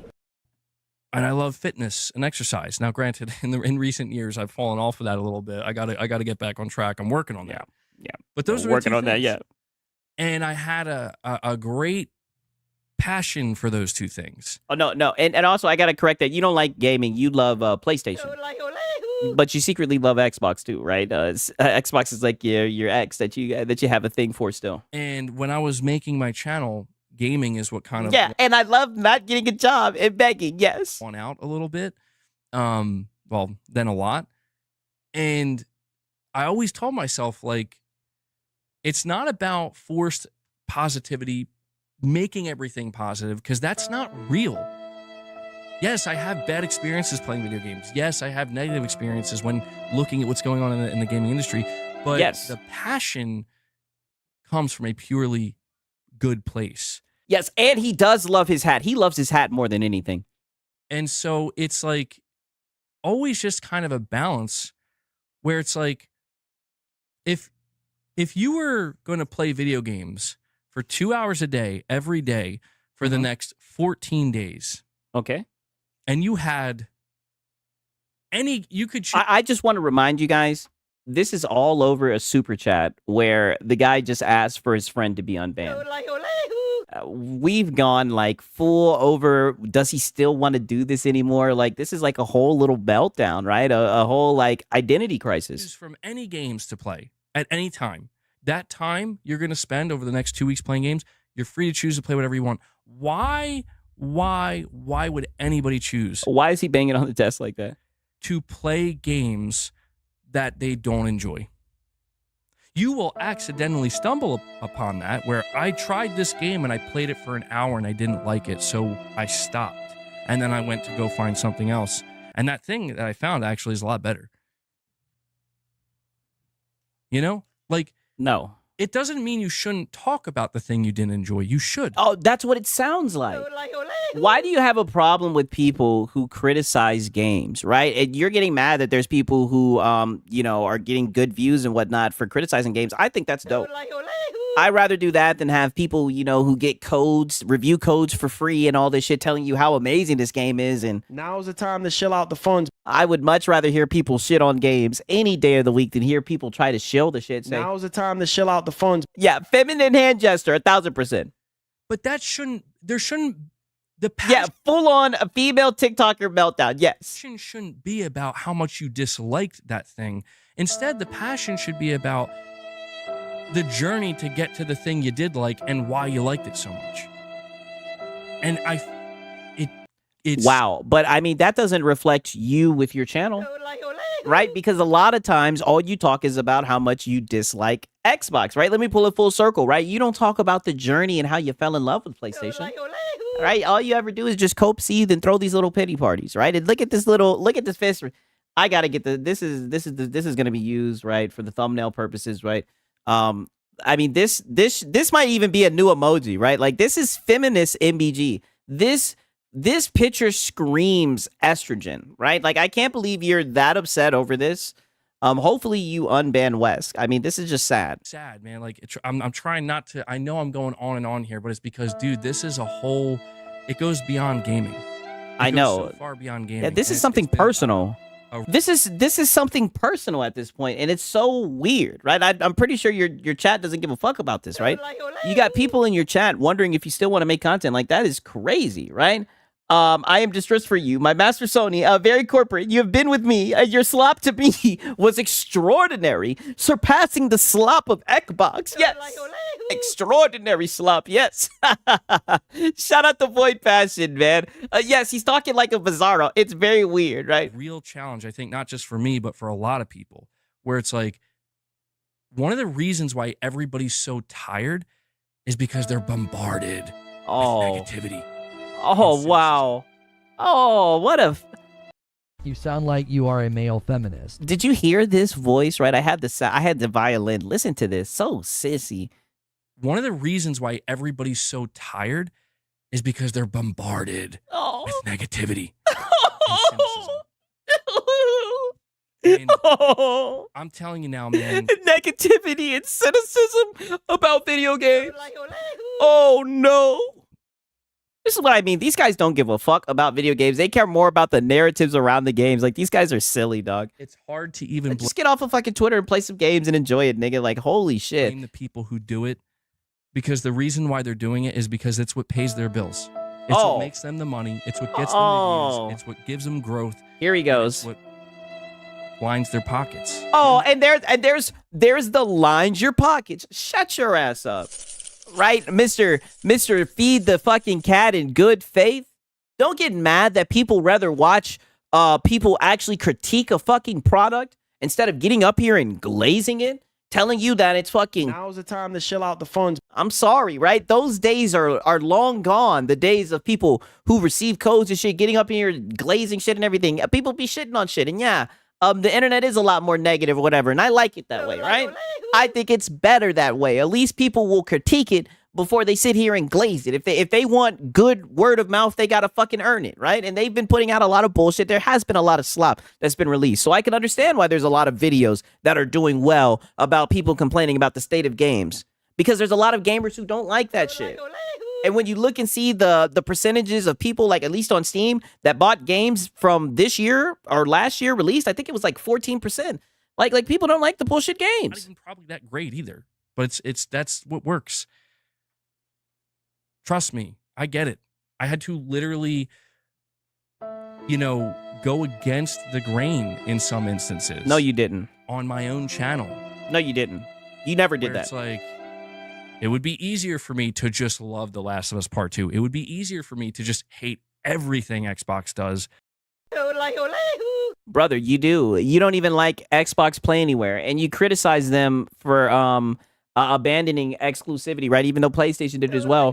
And I love fitness and exercise. Now, granted, in recent years, I've fallen off of that a little bit. I gotta get back on track. I'm working on that. Yeah. But those are working the 2 on that. things. Yeah. And I had a great passion for those 2 things. Oh no. And also, I gotta correct that. You don't like gaming. You love PlayStation, but you secretly love Xbox too, right? Xbox is like your ex that you have a thing for still. And when I was making my channel, gaming is what kind of And I love not getting a job and begging. Yes. won out a little bit. Well, then a lot. And I always told myself, like, it's not about forced positivity, making everything positive, because that's not real. Yes, I have bad experiences playing video games. Yes, I have negative experiences when looking at what's going on in the gaming industry. But the passion comes from a purely good place. Yes, and he does love his hat. He loves his hat more than anything. And so it's like always just kind of a balance where it's like if you were going to play video games for 2 hours a day, every day for the next 14 days. Okay. And you had you could choose. I just want to remind you guys, this is all over a super chat where the guy just asked for his friend to be unbanned. We've gone like full over. Does he still want to do this anymore? Like, this is like a whole little meltdown, right? A whole like identity crisis. Choose from any games to play at any time. That time you're going to spend over the next 2 weeks playing games, you're free to choose to play whatever you want. Why would anybody choose? Why is he banging on the desk like that? To play games that they don't enjoy. You will accidentally stumble upon that, where I tried this game and I played it for an hour and I didn't like it, so I stopped. And then I went to go find something else. And that thing that I found actually is a lot better. You know? Like, no. It doesn't mean you shouldn't talk about the thing you didn't enjoy. You should. Oh, that's what it sounds like. Why do you have a problem with people who criticize games, right? And you're getting mad that there's people who, are getting good views and whatnot for criticizing games. I think that's dope. I'd rather do that than have people, who get codes, review codes for free and all this shit telling you how amazing this game is. And now's the time to shill out the funds. I would much rather hear people shit on games any day of the week than hear people try to shill the shit. Say, now's the time to shill out the funds. Yeah, feminine hand gesture, 1000%. But there shouldn't, the passion. Yeah, full on a female TikToker meltdown, yes. Passion shouldn't be about how much you disliked that thing. Instead, the passion should be about the journey to get to the thing you did like and why you liked it so much. And it's wow. But I mean, that doesn't reflect you with your channel, right? Because a lot of times all you talk is about how much you dislike Xbox, right? Let me pull it full circle, right? You don't talk about the journey and how you fell in love with PlayStation, right? All you ever do is just cope, seethe, and throw these little pity parties, right? And look at this fist. I gotta get this is gonna be used, right, for the thumbnail purposes, right? I mean, this might even be a new emoji, right? Like, this is feminist MBG. This picture screams estrogen, right? Like, I can't believe you're that upset over this. Hopefully you unban West. I mean, this is just sad. Sad, man. Like, I'm trying not to. I know I'm going on and on here, but it's because, dude, this is a whole. It goes beyond gaming. I know. So far beyond gaming. Yeah, this is something personal. This is something personal at this point, and it's so weird, right? I'm pretty sure your chat doesn't give a fuck about this, right? You got people in your chat wondering if you still want to make content. Like, that is crazy, right? I am distressed for you, my master Sony, very corporate. You have been with me. Your slop to me was extraordinary, surpassing the slop of Xbox. Yes, extraordinary slop. Yes. Shout out to Void Passion, man. Yes, he's talking like a Bizarro. It's very weird, right? Real challenge, I think, not just for me, but for a lot of people, where it's like, one of the reasons why everybody's so tired is because they're bombarded with negativity. Oh, wow. Oh, what a... You sound like you are a male feminist. Did you hear this voice, right? I had the violin. Listen to this. So sissy. One of the reasons why everybody's so tired is because they're bombarded with negativity. And I'm telling you now, man. Negativity and cynicism about video games. Oh, no. This is what I mean. These guys don't give a fuck about video games. They care more about the narratives around the games. Like, these guys are silly, dog. It's hard to even... Like, just get off of fucking Twitter and play some games and enjoy it, nigga. Like, holy shit. Blame the people who do it, because the reason why they're doing it is because it's what pays their bills. It's what makes them the money. It's what gets them the views. It's what gives them growth. Here he goes. It's what lines their pockets. Oh, and there's the lines your pockets. Shut your ass up. Right, Mr. Feed the fucking cat in good faith. Don't get mad that people rather watch people actually critique a fucking product instead of getting up here and glazing it, telling you that it's fucking... Now's the time to chill out the funds. I'm sorry, right? Those days are long gone. The days of people who receive codes and shit, getting up here, glazing shit and everything. People be shitting on shit, and yeah, the internet is a lot more negative or whatever, and I like it that way, right? I think it's better that way. At least people will critique it before they sit here and glaze it. If they want good word of mouth, they gotta fucking earn it, right? And they've been putting out a lot of bullshit. There has been a lot of slop that's been released. So I can understand why there's a lot of videos that are doing well about people complaining about the state of games. Because there's a lot of gamers who don't like that shit. And when you look and see the percentages of people, like at least on Steam, that bought games from this year or last year released, I think it was like 14%. Like people don't like the bullshit games. Not even probably that great either. But that's what works. Trust me, I get it. I had to literally, go against the grain in some instances. No, you didn't. On my own channel. No, you didn't. You never did that. It's like, it would be easier for me to just love The Last of Us Part 2. It would be easier for me to just hate everything Xbox does. Brother, you do. You don't even like Xbox Play Anywhere, and you criticize them for abandoning exclusivity, right? Even though PlayStation did it as well.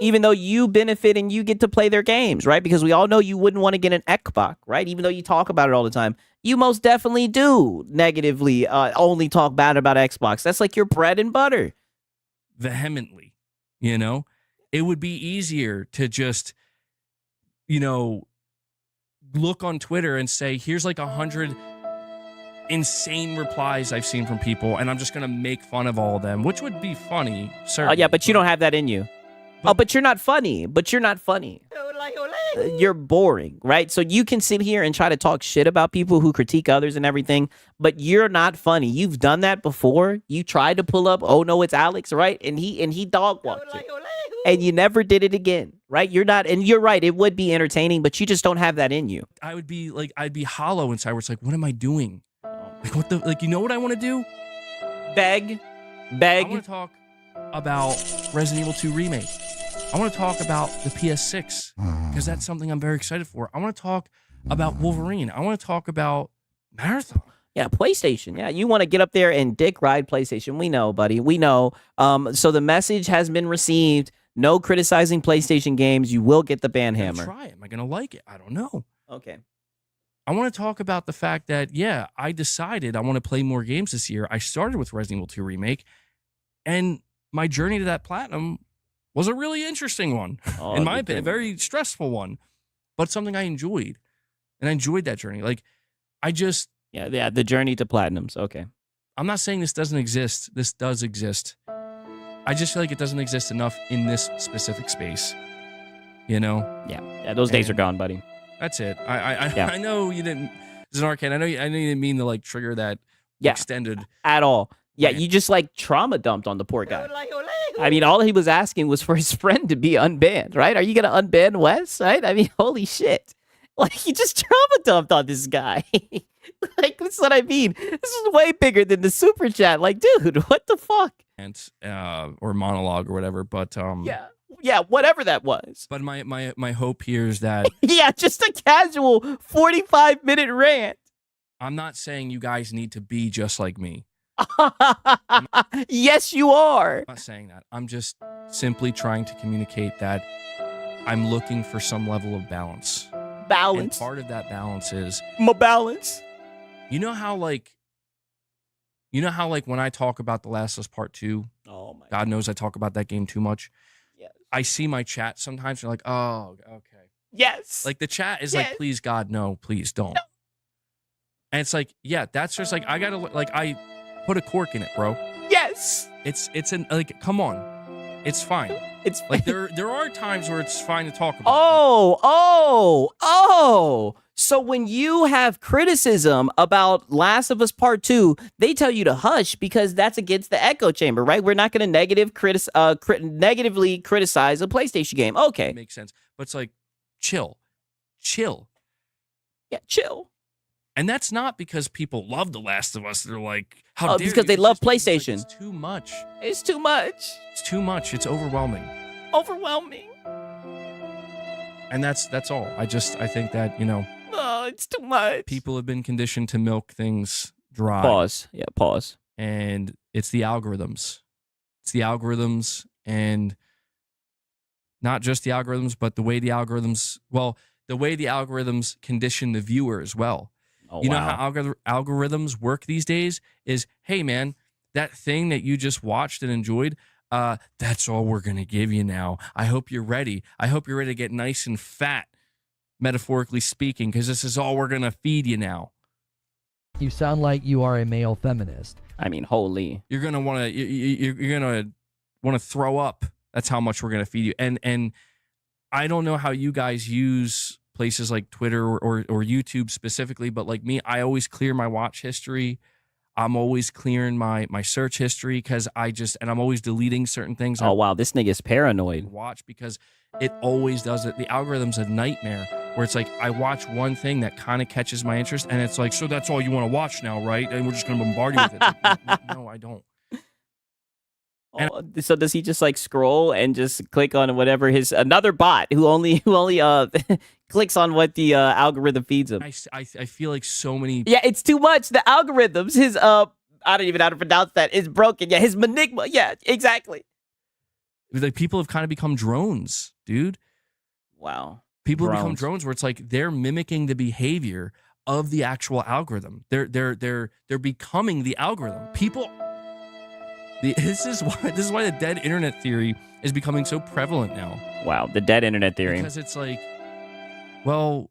Even though you benefit and you get to play their games, right? Because we all know you wouldn't want to get an Xbox, right? Even though you talk about it all the time. You most definitely do negatively only talk bad about Xbox. That's like your bread and butter. Vehemently, it would be easier to just, look on Twitter and say, here's like 100 insane replies I've seen from people, and I'm just going to make fun of all of them, which would be funny, certainly. Oh, yeah, but you don't have that in you. But you're not funny. You're boring, right? So you can sit here and try to talk shit about people who critique others and everything, but you're not funny. You've done that before. You tried to pull up, oh no, it's Alex, right? And he dog walked you. And you never did it again, right? You're not, and you're right, it would be entertaining, but you just don't have that in you. I'd be hollow inside where it's like, what am I doing? Like, you know what I want to do? Beg. I want to talk about Resident Evil 2 Remake. I want to talk about the PS6 because that's something I'm very excited for. I want to talk about Wolverine. I want to talk about Marathon. Yeah, PlayStation. Yeah, you want to get up there and dick ride PlayStation. We know, buddy. We know. So the message has been received. No criticizing PlayStation games. You will get the ban I'm hammer. gonna try it. Am I gonna like it? I don't know. Okay. I want to talk about the fact that, yeah, I decided I want to play more games this year. I started with Resident Evil 2 Remake, and my journey to that platinum was a really interesting one, in my opinion, a very stressful one, but something I enjoyed, and I enjoyed that journey. Like, Yeah, the journey to platinums. Okay. I'm not saying this doesn't exist. This does exist. I just feel like it doesn't exist enough in this specific space, you know? Yeah, those days are gone, buddy. That's it. I know you didn't. It's an arcade. I know you didn't mean to like trigger that extended at all. Yeah, you just like trauma dumped on the poor guy. I mean, all he was asking was for his friend to be unbanned, right? Are you gonna unban Wes? Right? I mean, holy shit! Like you just trauma dumped on this guy. Like that's what I mean. This is way bigger than the super chat. Like, dude, what the fuck? And or monologue or whatever. But yeah, whatever that was. But my hope here is that yeah, just a casual 45-minute rant. I'm not saying you guys need to be just like me. Yes, you are. I'm not saying that. I'm just simply trying to communicate that I'm looking for some level of balance. And part of that balance is my balance. You know how like when I talk about The Last of Us Part 2, God knows I talk about that game too much. Yes. I see my chat sometimes, they're like, oh, okay. Yes. Like the chat is like, please, God, no, please don't. No. And it's like, yeah, that's just like, I gotta, like, I put a cork in it, bro. Yes. It's like, come on. It's fine. It's like, there are times where it's fine to talk about. Oh. So when you have criticism about Last of Us Part 2, they tell you to hush because that's against the echo chamber, right? We're not going to negatively criticize a PlayStation game. Okay. Makes sense. But it's like, chill. Yeah, chill. And that's not because people love The Last of Us. They're like, how dare you? Because they love PlayStation. It's too much. It's too much. It's too much. It's overwhelming. And that's all. I think that, you know. Oh, it's too much. People have been conditioned to milk things dry. Pause. Yeah, pause. And it's the algorithms. It's the algorithms, and not just the algorithms, but the way the algorithms condition the viewer as well. Oh, you know how algorithms work these days is, hey, man, that thing that you just watched and enjoyed, that's all we're going to give you now. I hope you're ready. I hope you're ready to get nice and fat, metaphorically speaking, because this is all we're going to feed you now. You sound like you are a male feminist. I mean, holy. You're going to want to you're going to want to throw up. That's how much we're going to feed you. And I don't know how you guys use places like Twitter or YouTube specifically, but like me, I always clear my watch history. I'm always clearing my search history because I'm always deleting certain things. Oh, wow. This nigga's paranoid. Watch because it always does it. The algorithm's a nightmare where it's like I watch one thing that kind of catches my interest and it's like, so that's all you want to watch now, right? And we're just going to bombard you with it. Like, no, I don't. So does he just like scroll and just click on whatever another bot who only clicks on what the algorithm feeds him? I feel like so many. Yeah, it's too much. The algorithms, I don't even know how to pronounce that, is broken. Yeah, his manigma. Yeah, exactly. Like people have kind of become drones, dude. Wow. People have become drones where it's like they're mimicking the behavior of the actual algorithm. They're becoming the algorithm. People. This is why the dead internet theory is becoming so prevalent now. Wow, the dead internet theory. Because it's like, well,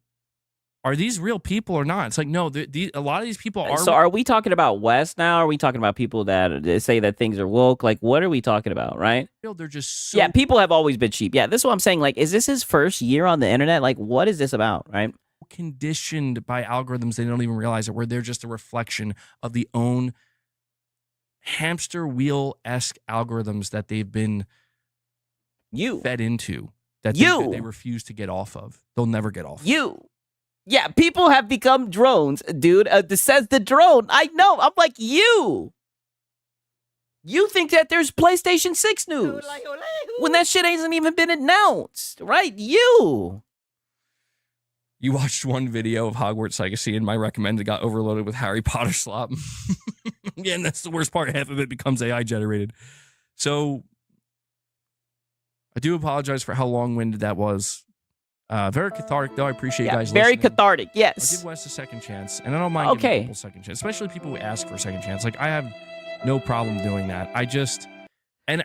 are these real people or not? It's like, no, a lot of these people are. So are we talking about West now? Are we talking about people that say that things are woke? Like, what are we talking about, right? They're just so. Yeah, people have always been cheap. Yeah, this is what I'm saying. Like, is this his first year on the internet? Like, what is this about, right? Conditioned by algorithms, they don't even realize it, where they're just a reflection of the own hamster wheel-esque algorithms that they've been fed into, that they refuse to get off of. They'll never get off. Yeah, people have become drones, dude. Says the drone. I know. I'm like, you think that there's PlayStation 6 news when that shit hasn't even been announced, right? You watched one video of Hogwarts Legacy, and my recommended got overloaded with Harry Potter slop. Again, that's the worst part. Half of it becomes AI generated. So I do apologize for how long-winded that was. Very cathartic, though. I appreciate you guys very listening. cathartic, I'll yes. give Wes a second chance, and I don't mind giving people a second chance, especially people who ask for a second chance. Like, I have no problem doing that. I just...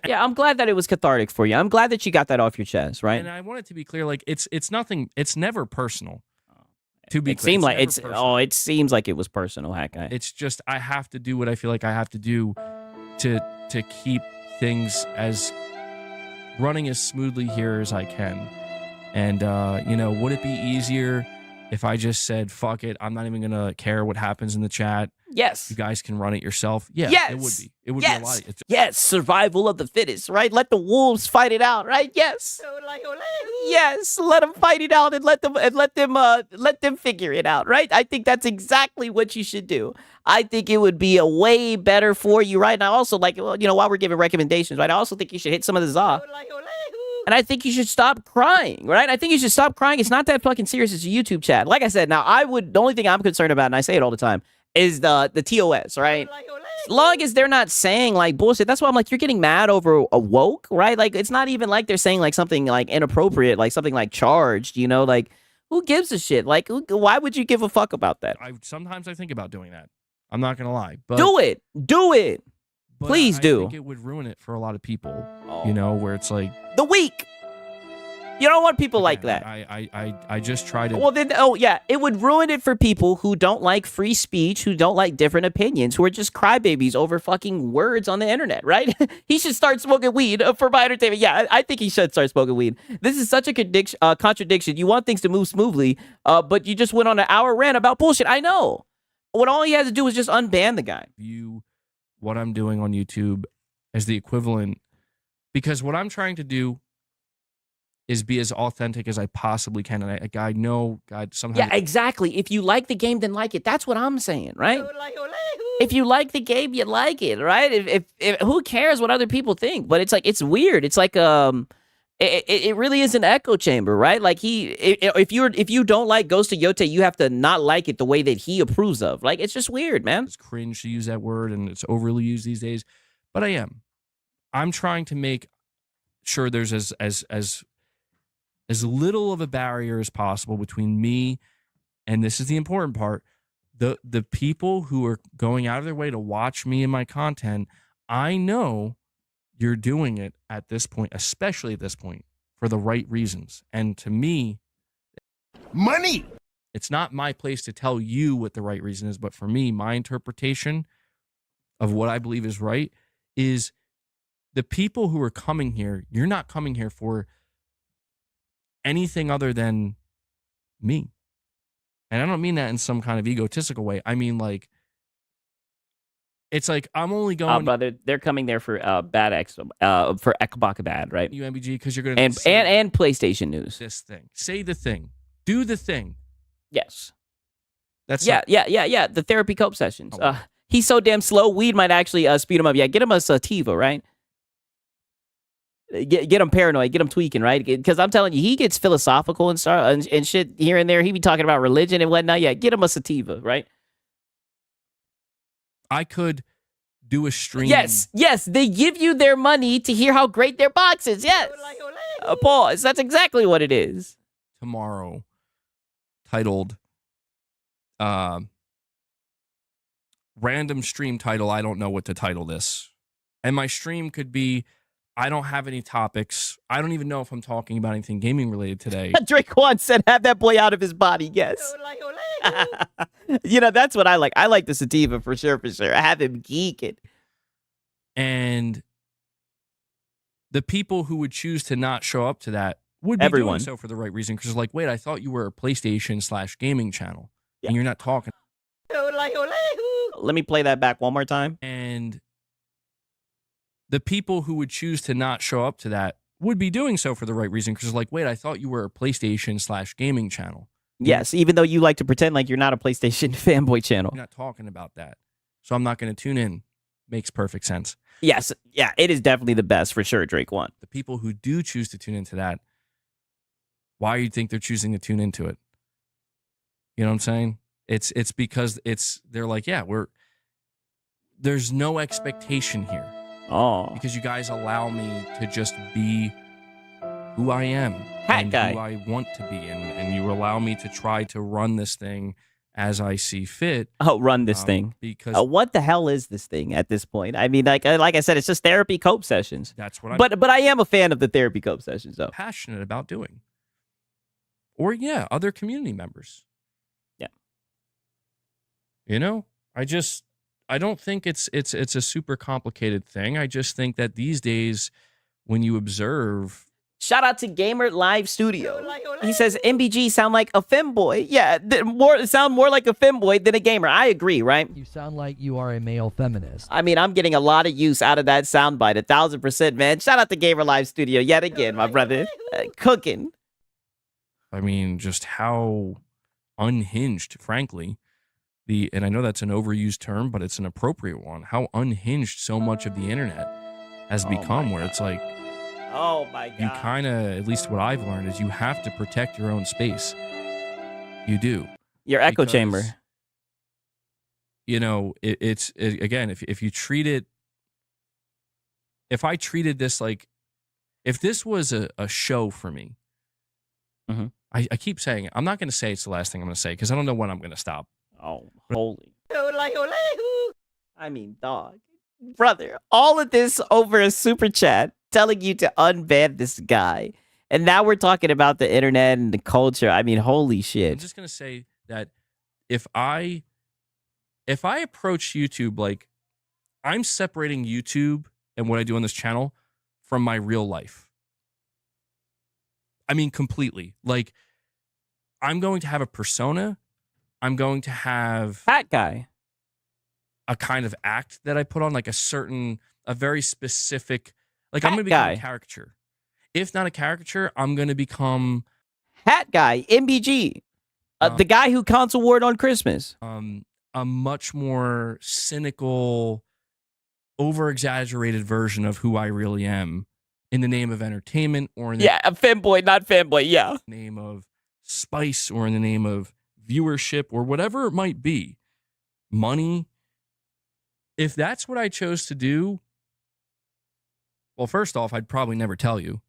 Yeah, I'm glad that it was cathartic for you. I'm glad that you got that off your chest, right? And I want it to be clear, like, it's nothing, it's never personal. To be It clear, seemed like never it's personal. it seems like it was personal, hack guy. It's just I have to do what I feel like I have to do to keep things as running as smoothly here as I can. And you know, would it be easier if I just said, fuck it, I'm not even gonna care what happens in the chat? Yes. You guys can run it yourself. Yeah, Yes. it would be. It would be a lot. Yes, survival of the fittest, right? Let the wolves fight it out, right? Yes. Yes, let them fight it out and let them figure it out, right? I think that's exactly what you should do. I think it would be a way better for you, right? And I also like, well, you know, while we're giving recommendations, right? I also think you should hit some of the za. And I think you should stop crying, right? I think you should stop crying. It's not that fucking serious. It's a YouTube chat. Like I said, now the only thing I'm concerned about, and I say it all the time, is the TOS, right? As long as they're not saying like bullshit, that's why I'm like, you're getting mad over a woke, right? Like, it's not even like they're saying like something like inappropriate, like something like charged, you know? Like, who gives a shit? Like, why would you give a fuck about that? Sometimes I think about doing that. I'm not gonna lie, but do it. but Please do. I think it would ruin it for a lot of people. You know, where it's like the weak. You don't want people like that. I just try to. Well, then, it would ruin it for people who don't like free speech, who don't like different opinions, who are just crybabies over fucking words on the internet, right? He should start smoking weed for my entertainment. Yeah, I think he should start smoking weed. This is such a contradiction. You want things to move smoothly, but you just went on an hour rant about bullshit. I know. When all he had to do was just unban the guy. View what I'm doing on YouTube as the equivalent, because what I'm trying to do is be as authentic as I possibly can. And I know, God, sometimes... Yeah, exactly. If you like the game, then like it. That's what I'm saying, right? If you like the game, you like it, right? If who cares what other people think? But it's like, it's weird. It's like, it really is an echo chamber, right? Like if you don't like Ghost of Yote, you have to not like it the way that he approves of. Like, it's just weird, man. It's cringe to use that word, and it's overly used these days. But I'm trying to make sure there's as little of a barrier as possible between me, and this is the important part, the people who are going out of their way to watch me and my content. I know you're doing it at this point, especially at this point, for the right reasons. And to me, money. It's not my place to tell you what the right reason is, but for me, my interpretation of what I believe is right is the people who are coming here, you're not coming here for anything other than me. And I don't mean that in some kind of egotistical way. I mean, like, it's like I'm only going. Brother, they're coming there for for Ekbaka Bad, right? UMBG, because you're gonna and PlayStation news. This thing, say the thing, do the thing. Yes. That's yeah. The therapy cope sessions. He's so damn slow. Weed might actually speed him up. Yeah, get him a sativa, right? Get him paranoid, get him tweaking, right? Because I'm telling you, he gets philosophical and shit here and there. He be talking about religion and whatnot. Yeah, get him a sativa, right? I could do a stream. Yes, they give you their money to hear how great their box is. Yes. Pause. That's exactly what it is. Tomorrow, titled random stream title. I don't know what to title this. And my stream could be, I don't have any topics. I don't even know if I'm talking about anything gaming related today. Drake once said, have that boy out of his body. Yes. You know, that's what I like. I like the sativa for sure. I have him geeking. And the people who would choose to not show up to that would be doing so for the right reason. Because like, wait, I thought you were a PlayStation/gaming channel. Yeah. And you're not talking. Let me play that back one more time. And the people who would choose to not show up to that would be doing so for the right reason. Because like, wait, I thought you were a PlayStation/gaming channel. Yes, even though you like to pretend like you're not a PlayStation fanboy channel. You're not talking about that. So I'm not going to tune in. Makes perfect sense. Yes, yeah, it is definitely the best for sure, Drake one. The people who do choose to tune into that, why do you think they're choosing to tune into it? You know what I'm saying? It's because they're like, yeah, there's no expectation here. Oh. Because you guys allow me to just be who I am Hat and guy. who I want to be, and you allow me to try to run this thing as I see fit. Oh, run this thing. Because what the hell is this thing at this point? I mean, like I said, it's just therapy cope sessions. That's what I'm But I am a fan of the therapy cope sessions, though. passionate about doing. Or yeah, other community members. Yeah. You know, I don't think it's a super complicated thing. I just think that these days, when you observe. Shout out to Gamer Live Studio. He says MBG sound like a femboy. Yeah, sound more like a femboy than a gamer. I agree, right? You sound like you are a male feminist. I mean, I'm getting a lot of use out of that soundbite, 1000%, man. Shout out to Gamer Live Studio yet again, my brother. Cooking. I mean, just how unhinged, frankly, and I know that's an overused term, but it's an appropriate one. How unhinged so much of the internet has become, where it's like, oh my God. you kind of, at least what I've learned is you have to protect your own space. You do. Your echo Because, chamber. You know, again, if you treat it, if I treated this like, if this was a show for me, Mm-hmm. I keep saying it. I'm not going to say it's the last thing I'm going to say because I don't know when I'm going to stop. Oh, holy. I mean, dog. Brother, all of this over a super chat telling you to unban this guy. And now we're talking about the internet and the culture. I mean, holy I'm shit. just going to say that if I approach YouTube, like, I'm separating YouTube and what I do on this channel from my real life. I mean, completely. Like, I'm going to have a persona. I'm going to have Hat guy. a kind of act that I put on, like a very specific, like, I'm Hat going to become guy. a caricature. If not a caricature, I'm going to become Hat guy. MBG. The guy who console ward on Christmas. a much more cynical, over-exaggerated version of who I really am in the name of entertainment or in the A fanboy, not fanboy. Yeah. name of spice or in the name of viewership or whatever it might be. Money. If that's what I chose to do, well, first off, I'd probably never tell you.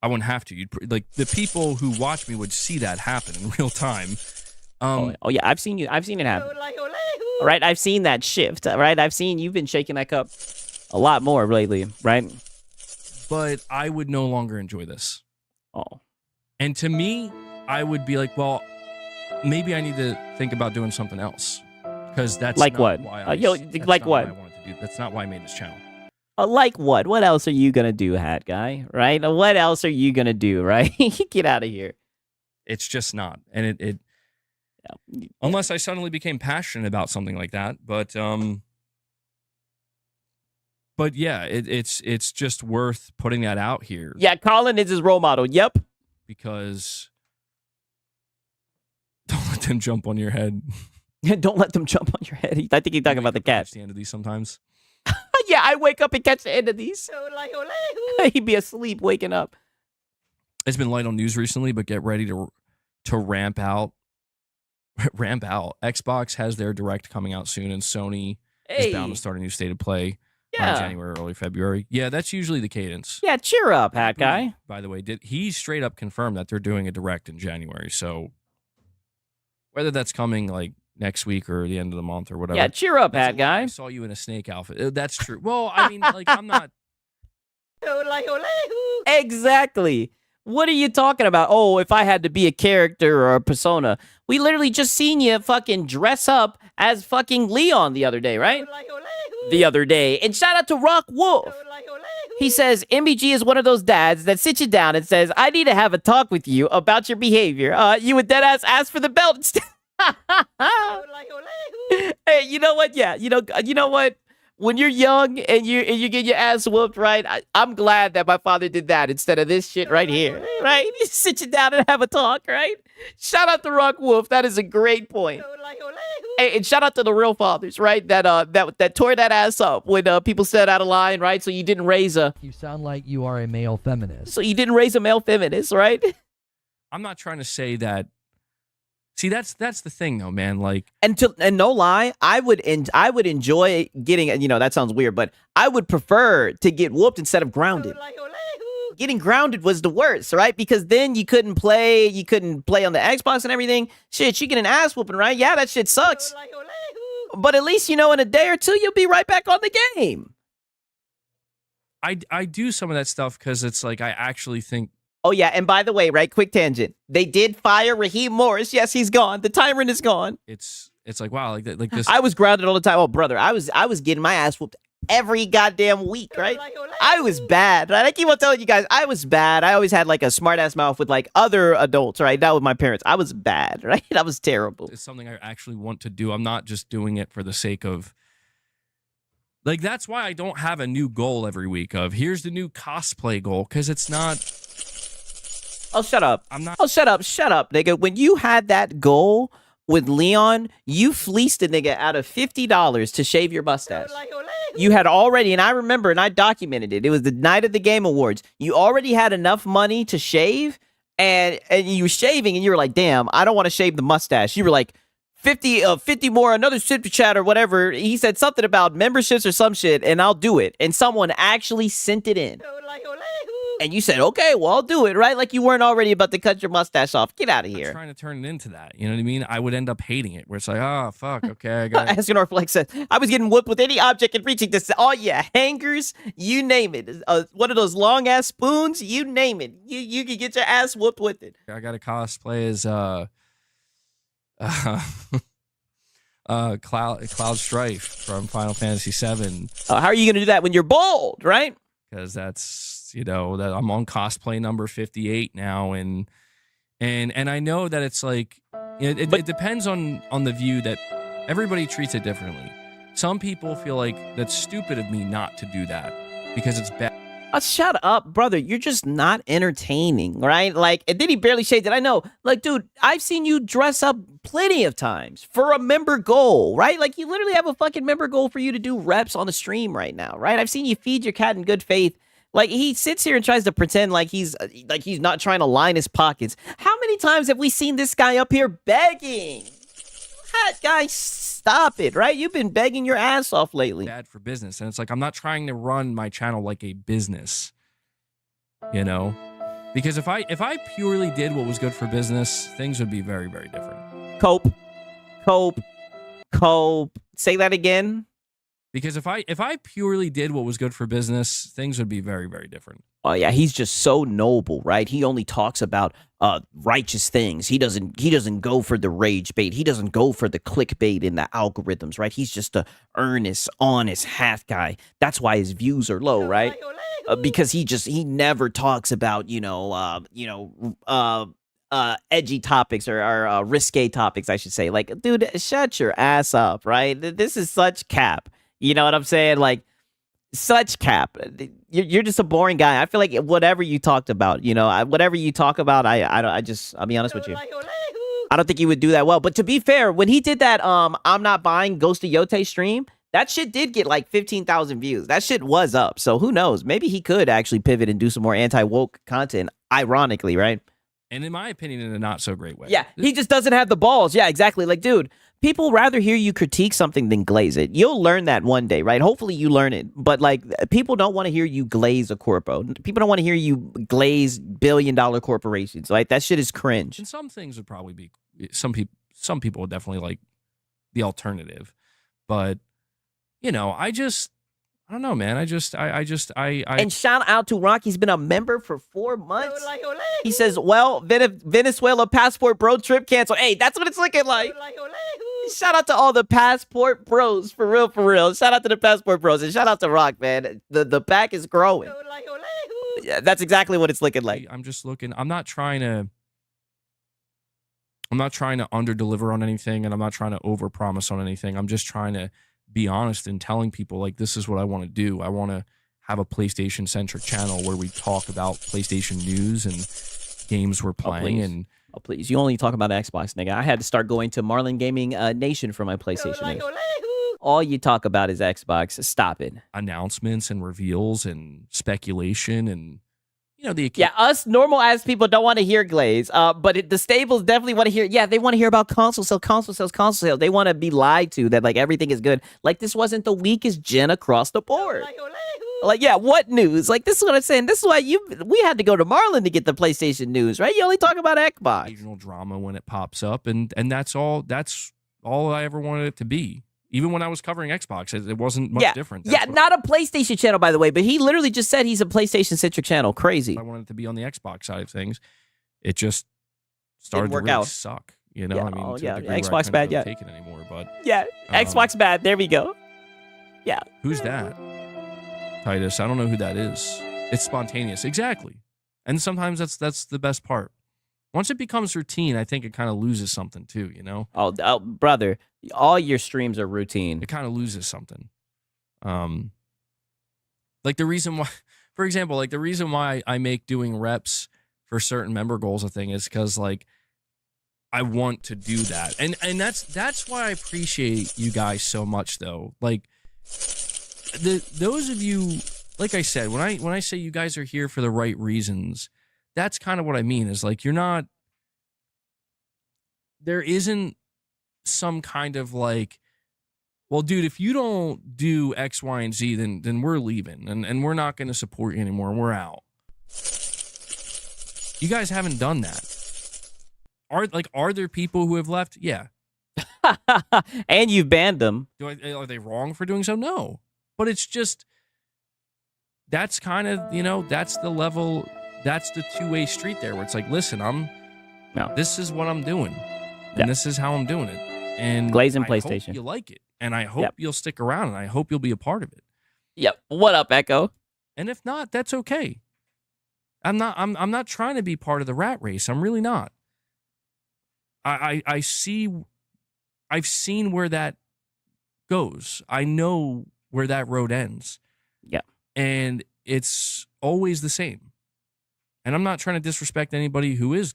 I wouldn't have to. Like, the people who watch me would see that happen in real time. Yeah, I've seen it happen. All right, I've seen that shift. All right, I've seen you've been shaking that cup a lot more lately, right? But I would no longer enjoy this. Oh. And to me, I would be like, well, maybe I need to think about doing something else. Because that's like not what? why Like what what? I wanted to do. That's not why I made this channel. Like what? What else are you gonna do, hat guy? Right? What else are you gonna do? Right? Get out of here. It's just not. And it unless I suddenly became passionate about something like that. But yeah, it's just worth putting that out here. Yeah, Colin is his role model. Yep. Because don't let them jump on your head. Don't let them jump on your head. I think he's talking about the cat. Catch the end of these sometimes. Yeah, I wake up and catch the end of these. He'd be asleep, waking up. It's been light on news recently, but get ready to ramp out. Ramp out. Xbox has their Direct coming out soon, and Sony is bound to start a new state of play in January, early February. Yeah, that's usually the cadence. Yeah, cheer up, hat guy. By the way, he straight up confirmed that they're doing a Direct in January. So whether that's coming like next week or the end of the month or whatever. Yeah, cheer up, hat guy. I saw you in a snake outfit. That's true. Well, I mean, like, I'm not. Exactly. What are you talking about? Oh, if I had to be a character or a persona. We literally just seen you fucking dress up as fucking Leon the other day, right? The other day. And shout out to Rock Wolf. He says, MBG is one of those dads that sits you down and says, I need to have a talk with you about your behavior. You would deadass ask for the belt instead. Hey, you know what? Yeah, you know what? When you're young and you get your ass whooped, right? I'm glad that my father did that instead of this shit right here, right? Sit you down and have a talk, right? Shout out to Rock Wolf. That is a great point. Hey, and shout out to the real fathers, right? That tore that ass up when people said out of line, right? So you didn't raise a. You sound like you are a male feminist. So you didn't raise a male feminist, right? I'm not trying to say that See, that's the thing though, man. Like, And no lie, I would enjoy getting, that sounds weird, but I would prefer to get whooped instead of grounded. Getting grounded was the worst, right? Because then you couldn't play on the Xbox and everything. Shit, you get an ass whooping, right? Yeah, that shit sucks. But at least, in a day or two, you'll be right back on the game. I do some of that stuff because it's like I actually think. Oh, yeah, and by the way, right, quick tangent. They did fire Raheem Morris. Yes, he's gone. The tyrant is gone. It's like, wow, like this. I was grounded all the time. Oh, brother, I was getting my ass whooped every goddamn week, right? I was bad, right? I keep on telling you guys, I was bad. I always had like a smart ass mouth with like other adults, right? Not with my parents. I was bad, right? I was terrible. It's something I actually want to do. I'm not just doing it for the sake of. Like, that's why I don't have a new goal every week of here's the new cosplay goal, because it's not. Oh, shut up. I'm not. Oh, shut up, nigga. When you had that goal with Leon, you fleeced a nigga out of $50 to shave your mustache. You had already, and I remember, and I documented it. It was the night of the Game Awards. You already had enough money to shave, and you were shaving, and you were like, damn, I don't want to shave the mustache. You were like, 50 more, another super chat or whatever. He said something about memberships or some shit, and I'll do it. And someone actually sent it in. And you said, okay, well, I'll do it, right? Like you weren't already about to cut your mustache off. Get out of here. I'm trying to turn it into that. You know what I mean? I would end up hating it, where it's like, oh, fuck, okay, I got it. Asking Flex said, I was getting whooped with any object and reaching this. Oh, yeah, hangers, you name it. One of those long-ass spoons, you name it. You can get your ass whooped with it. I got to cosplay as Cloud Strife from Final Fantasy VII. How are you going to do that when you're bald, right? Because that's, that I'm on cosplay number 58 now, and I know that it's like it depends on the view that everybody treats it differently. Some people feel like that's stupid of me not to do that because it's bad. Shut up, brother. You're just not entertaining, right? Like, and then he barely shaved it. I know. Like, dude, I've seen you dress up plenty of times for a member goal, right? Like, you literally have a fucking member goal for you to do reps on the stream right now, right? I've seen you feed your cat in good faith. Like, he sits here and tries to pretend like he's not trying to line his pockets. How many times have we seen this guy up here begging? That guy, stop it, right? You've been begging your ass off lately. Bad for business. And it's like, I'm not trying to run my channel like a business, because if I purely did what was good for business, things would be very, very different. Cope. Say that again. Because if I purely did what was good for business, things would be very, very different. Oh yeah, he's just so noble, right? He only talks about righteous things. He doesn't go for the rage bait. He doesn't go for the clickbait in the algorithms, right? He's just a earnest, honest half guy. That's why his views are low, right? Because he never talks about edgy topics or risque topics, I should say. Like, dude, shut your ass up, right? This is such cap. You know what I'm saying? Like, such cap. You're just a boring guy. I feel like whatever you talked about, whatever you talk about, I'll be honest with you. I don't think you would do that well. But to be fair, when he did that, I'm not buying Ghost of Yote stream, that shit did get like 15,000 views. That shit was up. So who knows? Maybe he could actually pivot and do some more anti-woke content, ironically, right? And in my opinion, in a not so great way. Yeah, he just doesn't have the balls. Yeah, exactly. Like, dude, people rather hear you critique something than glaze it. You'll learn that one day, right? Hopefully you learn it. But like, people don't want to hear you glaze a corpo. People don't want to hear you glaze billion-dollar corporations. Like, that shit is cringe. And some things would probably be some people would definitely like the alternative. But I don't know, man. I And shout out to Rock. He's been a member for 4 months. He says, well, Venezuela passport bro trip canceled. Hey, that's what it's looking like. Shout out to all the passport bros, for real. Shout out to the passport bros, and shout out to Rock, man. The pack is growing. Yeah, that's exactly what it's looking like. I'm just looking. I'm not trying to underdeliver on anything, and I'm not trying to overpromise on anything. I'm just trying to be honest and telling people, like, this is what I want to do. I want to have a PlayStation-centric channel where we talk about PlayStation news and games we're playing. Oh, please. You only talk about Xbox, nigga. I had to start going to Marlin Gaming Nation for my PlayStation. All you talk about is Xbox. Stop it. Announcements and reveals and speculation and, Yeah, us normal ass people don't want to hear Glaze. But the stables definitely want to hear. Yeah, they want to hear about console sales. They want to be lied to that like everything is good. Like this wasn't the weakest gen across the board. Like, yeah, what news? Like this is what I'm saying. This is why we had to go to Marlin to get the PlayStation news, right? You only talk about Xbox. Occasional drama when it pops up, and that's all. That's all I ever wanted it to be. Even when I was covering Xbox, it wasn't much different. That's not a PlayStation channel, by the way, but he literally just said he's a PlayStation-centric channel. Crazy. I wanted it to be on the Xbox side of things. It just started to really suck. You know, Xbox bad, take it anymore, but Xbox bad. There we go. Yeah. Who's that? Titus. I don't know who that is. It's spontaneous. Exactly. And sometimes that's the best part. Once it becomes routine, I think it kind of loses something too, you know? Oh, brother, all your streams are routine. It kind of loses something. Like the reason why, for example, like the reason why I make doing reps for certain member goals a thing is because like I want to do that. And that's why I appreciate you guys so much though. Like those of you, like I said, when I say you guys are here for the right reasons, that's kind of what I mean is like, there isn't some kind of like, well, dude, if you don't do X, Y, and Z, then we're leaving and we're not going to support you anymore. We're out. You guys haven't done that. Are there people who have left? Yeah. And you've banned them. Are they wrong for doing so? No. But it's just, that's kind of, that's the level. That's the two-way street there where it's like, listen, this is what I'm doing. And this is how I'm doing it. And Glaze and I PlayStation. Hope you like it. And I hope you'll stick around and I hope you'll be a part of it. Yep. What up, Echo? And if not, that's okay. I'm not trying to be part of the rat race. I'm really not. I've seen where that goes. I know where that road ends. Yeah. And it's always the same. And I'm not trying to disrespect anybody who is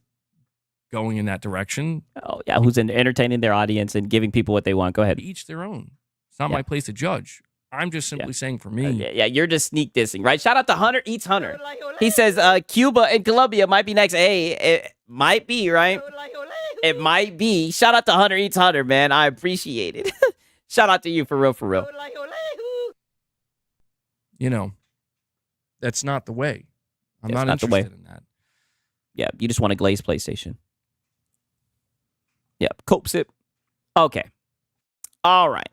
going in that direction. Oh, yeah, who's entertaining their audience and giving people what they want. Go ahead. Each their own. It's not my place to judge. I'm just simply saying for me. Yeah, you're just sneak dissing, right? Shout out to Hunter Eats Hunter. He says Cuba and Colombia might be next. Hey, it might be, right? It might be. Shout out to Hunter Eats Hunter, man. I appreciate it. Shout out to you for real, for real. That's not the way. I'm That's not interested in that. Yeah, you just want a Glaze PlayStation. Yep, cope sip. Okay. All right.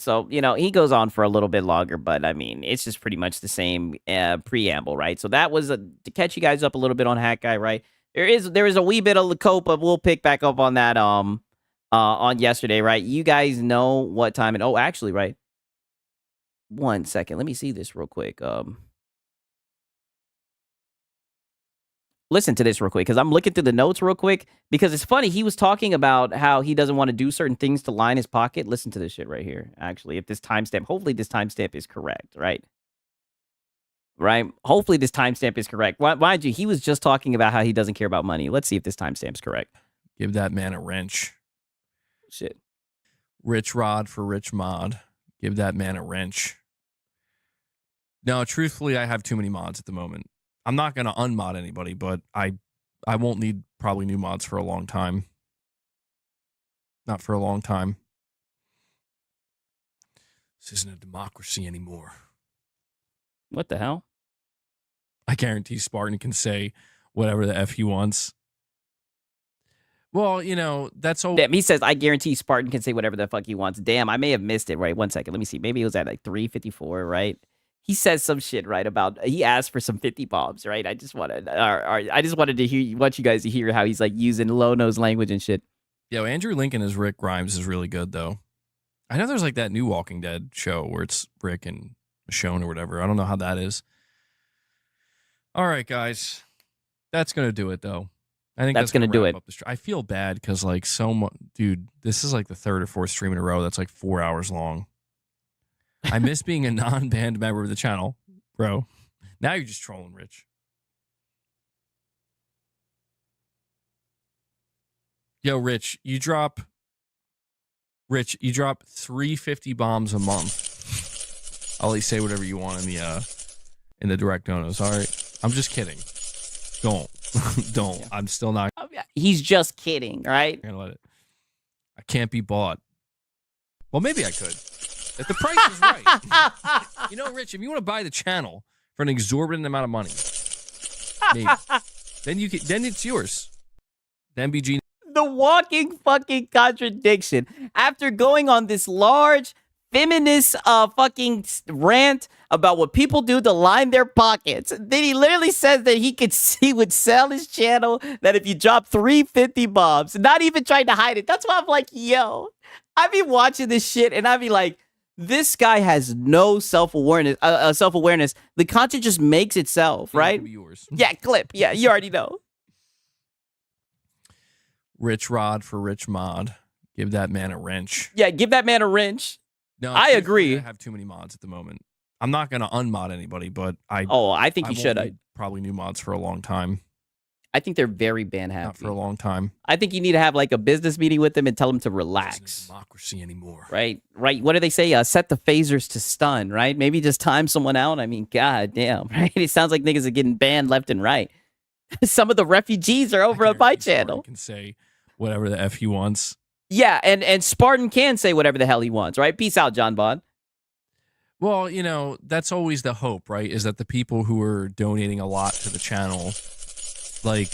So, he goes on for a little bit longer, but I mean, it's just pretty much the same preamble, right? So that was to catch you guys up a little bit on Hat Guy, right? There is a wee bit of the cope, but we'll pick back up on that on yesterday, right? You guys know what time it. Oh, actually, right. 1 second. Let me see this real quick. Listen to this real quick because I'm looking through the notes real quick because it's funny. He was talking about how he doesn't want to do certain things to line his pocket. Listen to this shit right here. Actually, if this timestamp, hopefully this timestamp is correct, right? Right? Hopefully this timestamp is correct. Mind you, he was just talking about how he doesn't care about money. Let's see if this timestamp's correct. Give that man a wrench. Shit. Rich Rod for Rich Mod. Give that man a wrench. No, truthfully, I have too many mods at the moment. I'm not going to unmod anybody, but I won't need probably new mods for a long time. Not for a long time. This isn't a democracy anymore. What the hell? I guarantee Spartan can say whatever the F he wants. Well, that's all. Damn, he says, I guarantee Spartan can say whatever the fuck he wants. Damn, I may have missed it, right? 1 second. Let me see. Maybe it was at like 354, right? He says some shit, right, about he asked for some 50 bombs, right? I just wanted to want you guys to hear how he's like using low nose language and shit. Yo, Andrew Lincoln as Rick Grimes is really good though. I know there's like that new Walking Dead show where it's Rick and Michonne or whatever. I don't know how that is. All right, guys, that's gonna do it though. I think that's gonna do it. I feel bad because like dude, this is like the third or fourth stream in a row that's like 4 hours long. I miss being a non-banned member of the channel, bro. Now you're just trolling, Rich. Yo, Rich, you drop 350 bombs a month. I'll let you say whatever you want in the direct donos. All right. I'm just kidding. Don't. Yeah. I'm still not. He's just kidding, right? Gonna let it. I can't be bought. Well, maybe I could. If the price is right. You know, Rich, if you want to buy the channel for an exorbitant amount of money, maybe. Then it's yours. The MBG. The walking fucking contradiction. After going on this large feminist fucking rant about what people do to line their pockets, then he literally says that he would sell his channel that if you drop 350 bombs, not even trying to hide it. That's why I'm like, yo, I be watching this shit and I be like, this guy has no self-awareness. The content just makes itself, right? Yours. Yeah, clip. Yeah, you already know. Rich Rod for Rich Mod. Give that man a wrench. Yeah, give that man a wrench. No, I agree. I have too many mods at the moment. I'm not going to unmod anybody, but I think you should. Probably new mods for a long time. I think they're very ban happy. Not for a long time. I think you need to have like a business meeting with them and tell them to relax. Democracy anymore. Right. What do they say? Set the phasers to stun, right? Maybe just time someone out. I mean, god damn, right? It sounds like niggas are getting banned left and right. Some of the refugees are over on my channel. He can say whatever the F he wants. Yeah, and Spartan can say whatever the hell he wants, right? Peace out, John Bond. Well, you know, that's always the hope, right? Is that the people who are donating a lot to the channel, like,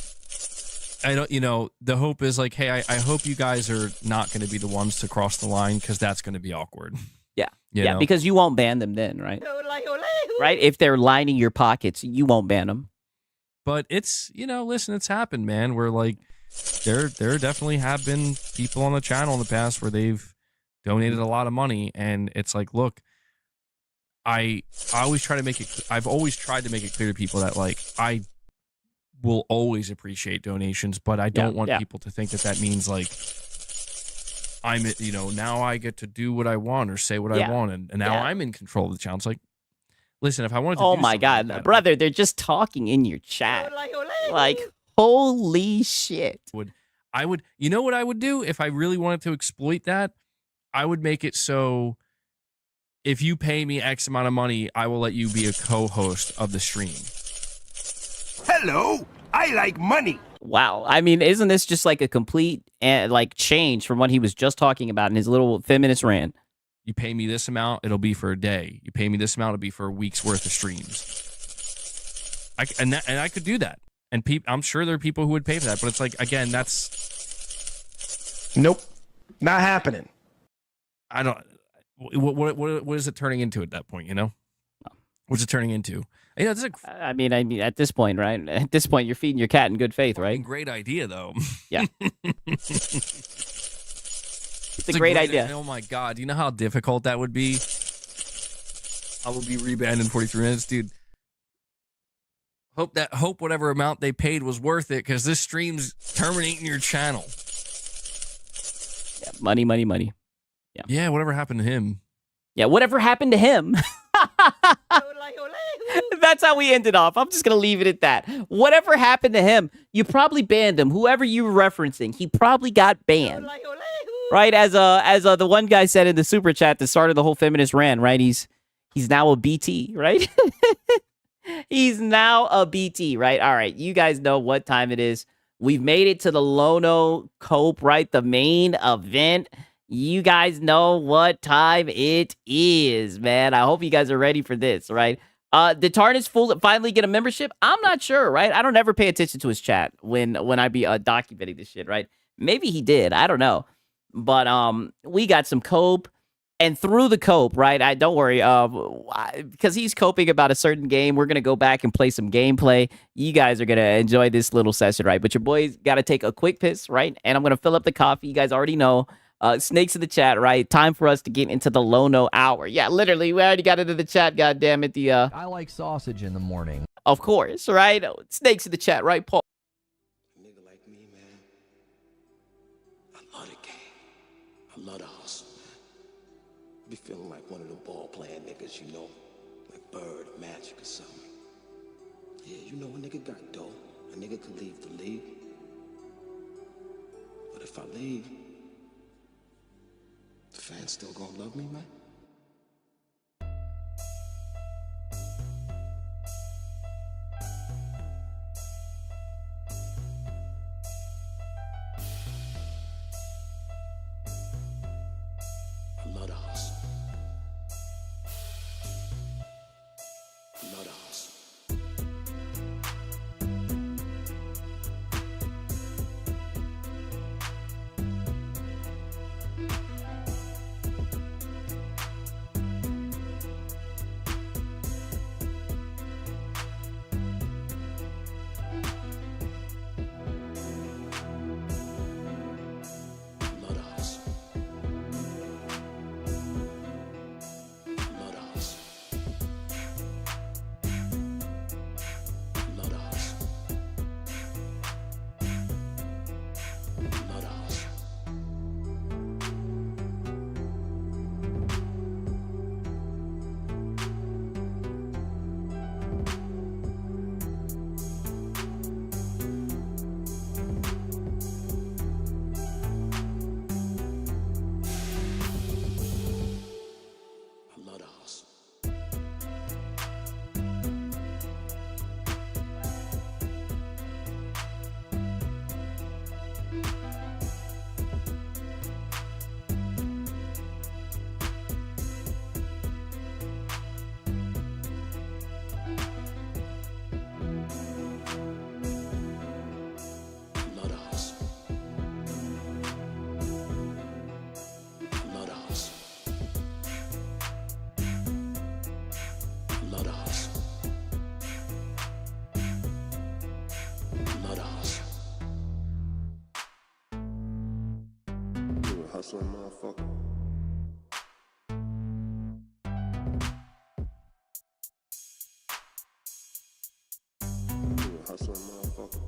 the hope is like, hey, I hope you guys are not going to be the ones to cross the line because that's going to be awkward. Yeah. You know? Because you won't ban them then, right? Right? If they're lining your pockets, you won't ban them. But it's, listen, it's happened, man. Where like, there definitely have been people on the channel in the past where they've donated a lot of money, and it's like, look, I always try to make it. I've always tried to make it clear to people that like I will always appreciate donations, but I don't want people to think that means like I'm, now I get to do what I want or say what I want, and now I'm in control of the channel. It's like, listen, if I wanted to, oh my god, like that, brother, they're just talking in your chat, like. Holy shit. I would, you know what I would do if I really wanted to exploit that? I would make it so if you pay me X amount of money, I will let you be a co-host of the stream. Hello, I like money. Wow. I mean, isn't this just like a complete change from what he was just talking about in his little feminist rant? You pay me this amount, it'll be for a day. You pay me this amount, it'll be for a week's worth of streams. And I could do that. And I'm sure there are people who would pay for that, but it's like, again, that's... Nope. Not happening. I don't... What is it turning into at that point, What's it turning into? It's I mean, at this point, right? At this point, you're feeding your cat in good faith, right? Great idea, though. Yeah. It's a great idea. Oh, my God. Do you know how difficult that would be? I will be rebanned in 43 minutes, dude. Hope whatever amount they paid was worth it, because this stream's terminating your channel. Yeah, money. Yeah, whatever happened to him. Yeah, whatever happened to him. That's how we ended off. I'm just gonna leave it at that. Whatever happened to him, you probably banned him. Whoever you were referencing, he probably got banned. Right? As the one guy said in the super chat that started the whole feminist rant, right? He's now a BT, right? He's now a BT, right? All right, you guys know what time it is. We've made it to the Lono Cope, right? The main event. You guys know what time it is, man. I hope you guys are ready for this, right? Did Tarnus finally get a membership? I'm not sure, right? I don't ever pay attention to his chat when I be documenting this shit, right? Maybe he did. I don't know. But we got some cope. And through the cope, right? Don't worry, because he's coping about a certain game. We're gonna go back and play some gameplay. You guys are gonna enjoy this little session, right? But your boys gotta take a quick piss, right? And I'm gonna fill up the coffee. You guys already know. Snakes in the chat, right? Time for us to get into the Lono hour. Yeah, literally, we already got into the chat. God damn it, I like sausage in the morning. Of course, right? Snakes in the chat, right, Paul? A nigga like me, man. I love the game. I love the hustle, man. Be feeling like one of them ball playing niggas, like Bird, Magic, or something. Yeah, a nigga got dough. A nigga could leave the league. But if I leave, the fans still gonna love me, man? hustling motherfucker. You a hustling motherfucker.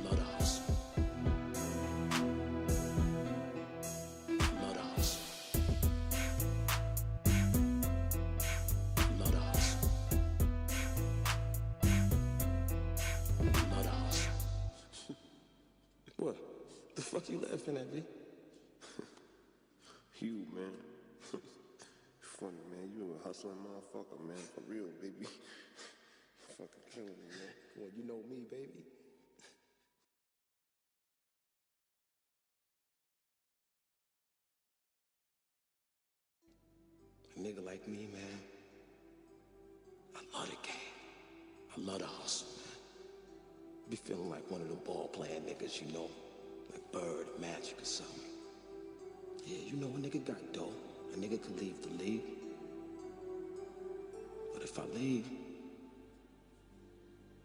Love the hustle. Love the hustle. Love the hustle. Love the hustle. What? The fuck you laughing at, me? You, man. Funny, man. You a hustling motherfucker, man. For real, baby. Fucking killing me, man. Well, you know me, baby. A nigga like me, man. I love the game. I love the hustle, man. Be feeling like one of them ball playing niggas, you know, like Bird, Magic, or something. Yeah, you know a nigga got dough. A nigga could leave the league. But if I leave,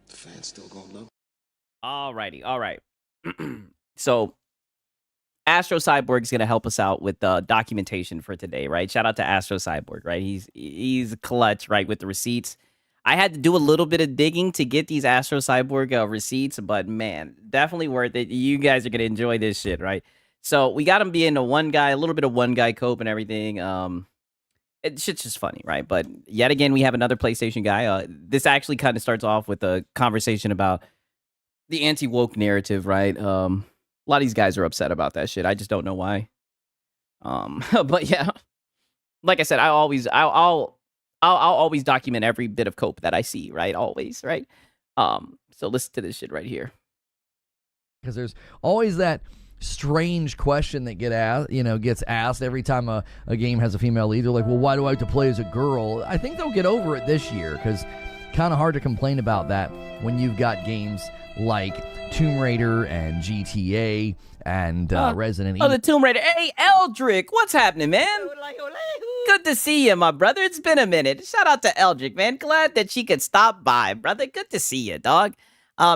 the fans still gonna love me. Alrighty, all right. So Astro Cyborg's gonna help us out with the documentation for today, right? Shout out to Astro Cyborg, right? He's clutch, right, with the receipts. I had to do a little bit of digging to get these Astro Cyborg receipts, but man, definitely worth it. You guys are gonna enjoy this shit, right? So we got him being a little bit of one guy cope and everything. Shit's just funny, right? But yet again, we have another PlayStation guy. This actually kind of starts off with a conversation about the anti-woke narrative, right? A lot of these guys are upset about that shit. I just don't know why. But yeah, like I said, I'll always document every bit of cope that I see, right? Always, right? So listen to this shit right here. Because there's always that strange question that gets asked every time a game has a female lead. They're like, well, why do I have to play as a girl? I think they'll get over it this year, because kind of hard to complain about that when you've got games like Tomb Raider and GTA and Resident Evil. Oh, the Tomb Raider. Hey, Eldrick, what's happening, man? Good to see you, my brother. It's been a minute. Shout out to Eldrick, man. Glad that she could stop by, brother. Good to see you, dog.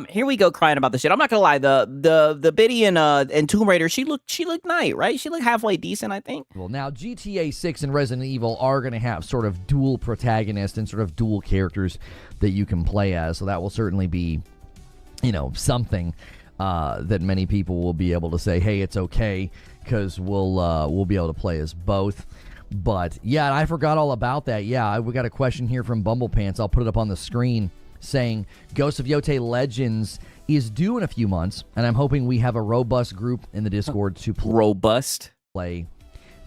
Here we go crying about the shit. I'm not gonna lie, the Biddy and Tomb Raider, she looked nice, right? She looked halfway decent, I think. Well, now GTA 6 and Resident Evil are gonna have sort of dual protagonists and sort of dual characters that you can play as, so that will certainly be, something that many people will be able to say, hey, it's okay, because we'll be able to play as both. But yeah, I forgot all about that. Yeah, we got a question here from Bumblepants. I'll put it up on the screen, saying Ghost of Yote Legends is due in a few months, and I'm hoping we have a robust group in the Discord to play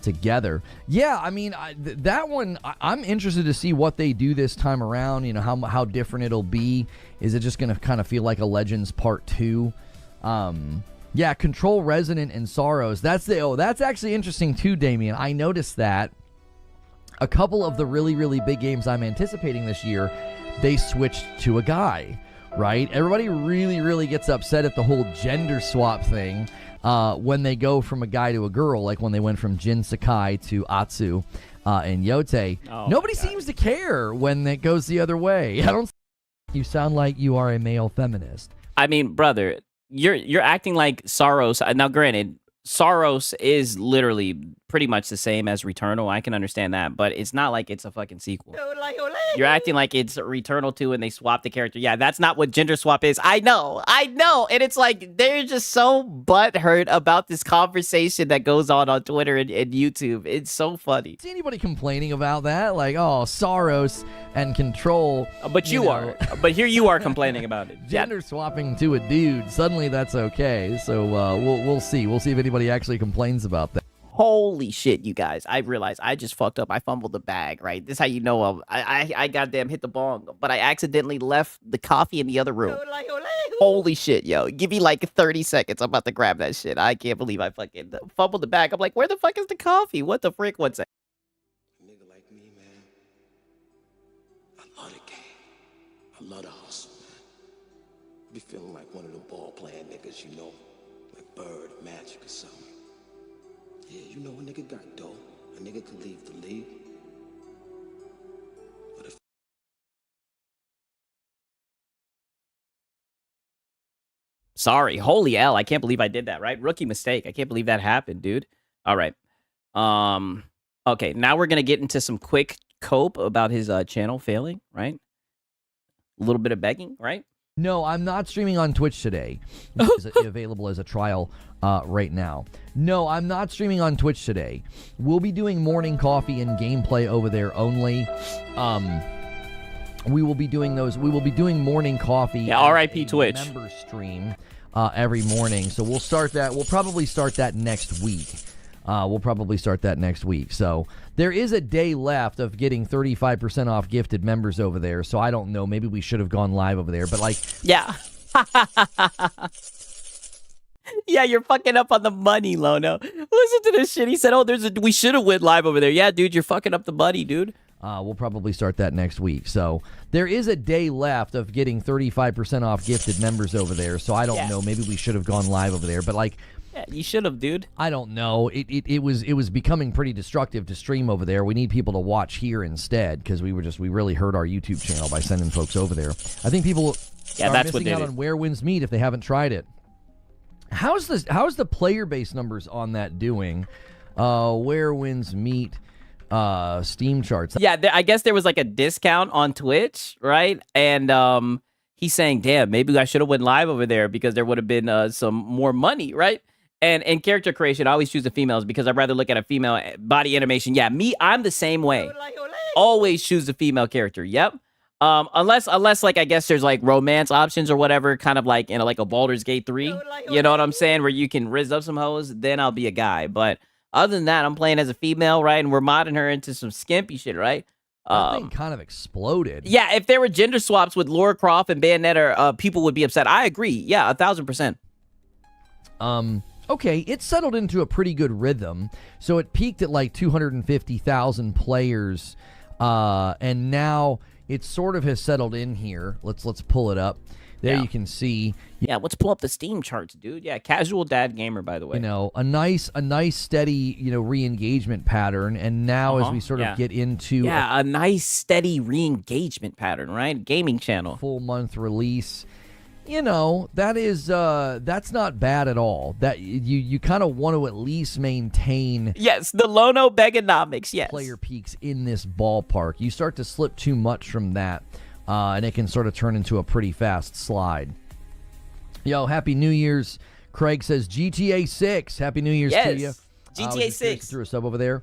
together. Yeah, I mean, that one, I'm interested to see what they do this time around, how different it'll be. Is it just going to kind of feel like a Legends Part 2? Yeah, Control Resonant and Sorrows. That's actually interesting too, Damien. I noticed that a couple of the really, really big games I'm anticipating this year, they switched to a guy, right? Everybody really, really gets upset at the whole gender swap thing when they go from a guy to a girl, like when they went from Jin Sakai to Atsu in Yote. Nobody seems to care when it goes the other way. You sound like you are a male feminist. I mean, brother, you're acting like Saros. Now, granted, Saros is literally pretty much the same as Returnal. I can understand that, but it's not like it's a fucking sequel. You're acting like it's Returnal 2 and they swapped the character. Yeah, that's not what gender swap is. I know. And it's like they're just so butthurt about this conversation that goes on Twitter and YouTube. It's so funny. See anybody complaining about that? Like, oh, Saros and Control. But you are. But here you are complaining about it. Gender swapping to a dude. Suddenly that's okay. So we'll see. We'll see if anybody actually complains about that. Holy shit, you guys. I realized I just fucked up. I fumbled the bag, right? This is how you know I goddamn hit the bong, but I accidentally left the coffee in the other room. Holy shit, yo. Give me like 30 seconds. I'm about to grab that shit. I can't believe I fucking fumbled the bag. I'm like, where the fuck is the coffee? What the frick? What's that? A nigga like me, man. love the hustle, man. Be feeling like one of them ball playing niggas, you know, like Bird, Magic or something. Yeah, you know, a nigga got dough. A nigga could leave the league. But if Sorry, holy hell, I can't believe I did that, right? Rookie mistake. I can't believe that happened, dude. All right. Okay, now we're gonna get into some quick cope about his channel failing, right? A little bit of begging, right? No, I'm not streaming on Twitch today. It's available as a trial right now. No, I'm not streaming on Twitch today. We'll be doing morning coffee and gameplay over there only. We will be doing those. We will be doing morning coffee. Yeah, RIP Twitch. Member stream every morning. So we'll start that. We'll probably start that next week. So there is a day left of getting 35% off gifted members over there. So I don't know. Maybe we should have gone live over there. But like, yeah. Yeah, you're fucking up on the money, Lono. Listen to this shit. He said, "Oh, we should have went live over there." Yeah, dude, you're fucking up the money, dude. We'll probably start that next week. So there is a day left of getting 35% off gifted members over there. So I don't know. Maybe we should have gone live over there. But like, yeah, you should have, dude. I don't know. It was becoming pretty destructive to stream over there. We need people to watch here instead because we really hurt our YouTube channel by sending folks over there. I think people are missing out on Where Wins Meet if they haven't tried it. How's the player base numbers on that doing? Where Wins Meet Steam charts. Yeah, I guess there was like a discount on Twitch, right? And he's saying, "Damn, maybe I should have went live over there because there would have been some more money, right?" And in character creation, I always choose the females because I'd rather look at a female body animation. Yeah, I'm the same way. Always choose the female character. Yep. Unless like I guess there's like romance options or whatever, kind of like in like a Baldur's Gate 3. You know what I'm saying? Where you can rizz up some hoes, then I'll be a guy. But other than that, I'm playing as a female, right? And we're modding her into some skimpy shit, right? That thing kind of exploded. Yeah, if there were gender swaps with Laura Croft and Bayonetta, people would be upset. I agree. Yeah, 1,000%. Okay, it settled into a pretty good rhythm. So it peaked at like 250,000 players, and now it sort of has settled in here. Let's pull it up. There you can see. Yeah, let's pull up the Steam charts, dude. Yeah, casual dad gamer, by the way. You know, a nice steady, re-engagement pattern. And now as we sort of get into a nice steady re-engagement pattern, right? Gaming channel. Full month release. That is that's not bad at all. That you kind of want to at least maintain. Yes, the Lono Begonomics. Yes, player peaks in this ballpark. You start to slip too much from that, and it can sort of turn into a pretty fast slide. Yo, Happy New Year's. Craig says GTA 6. Happy New Year's to you. GTA 6. Threw a sub over there.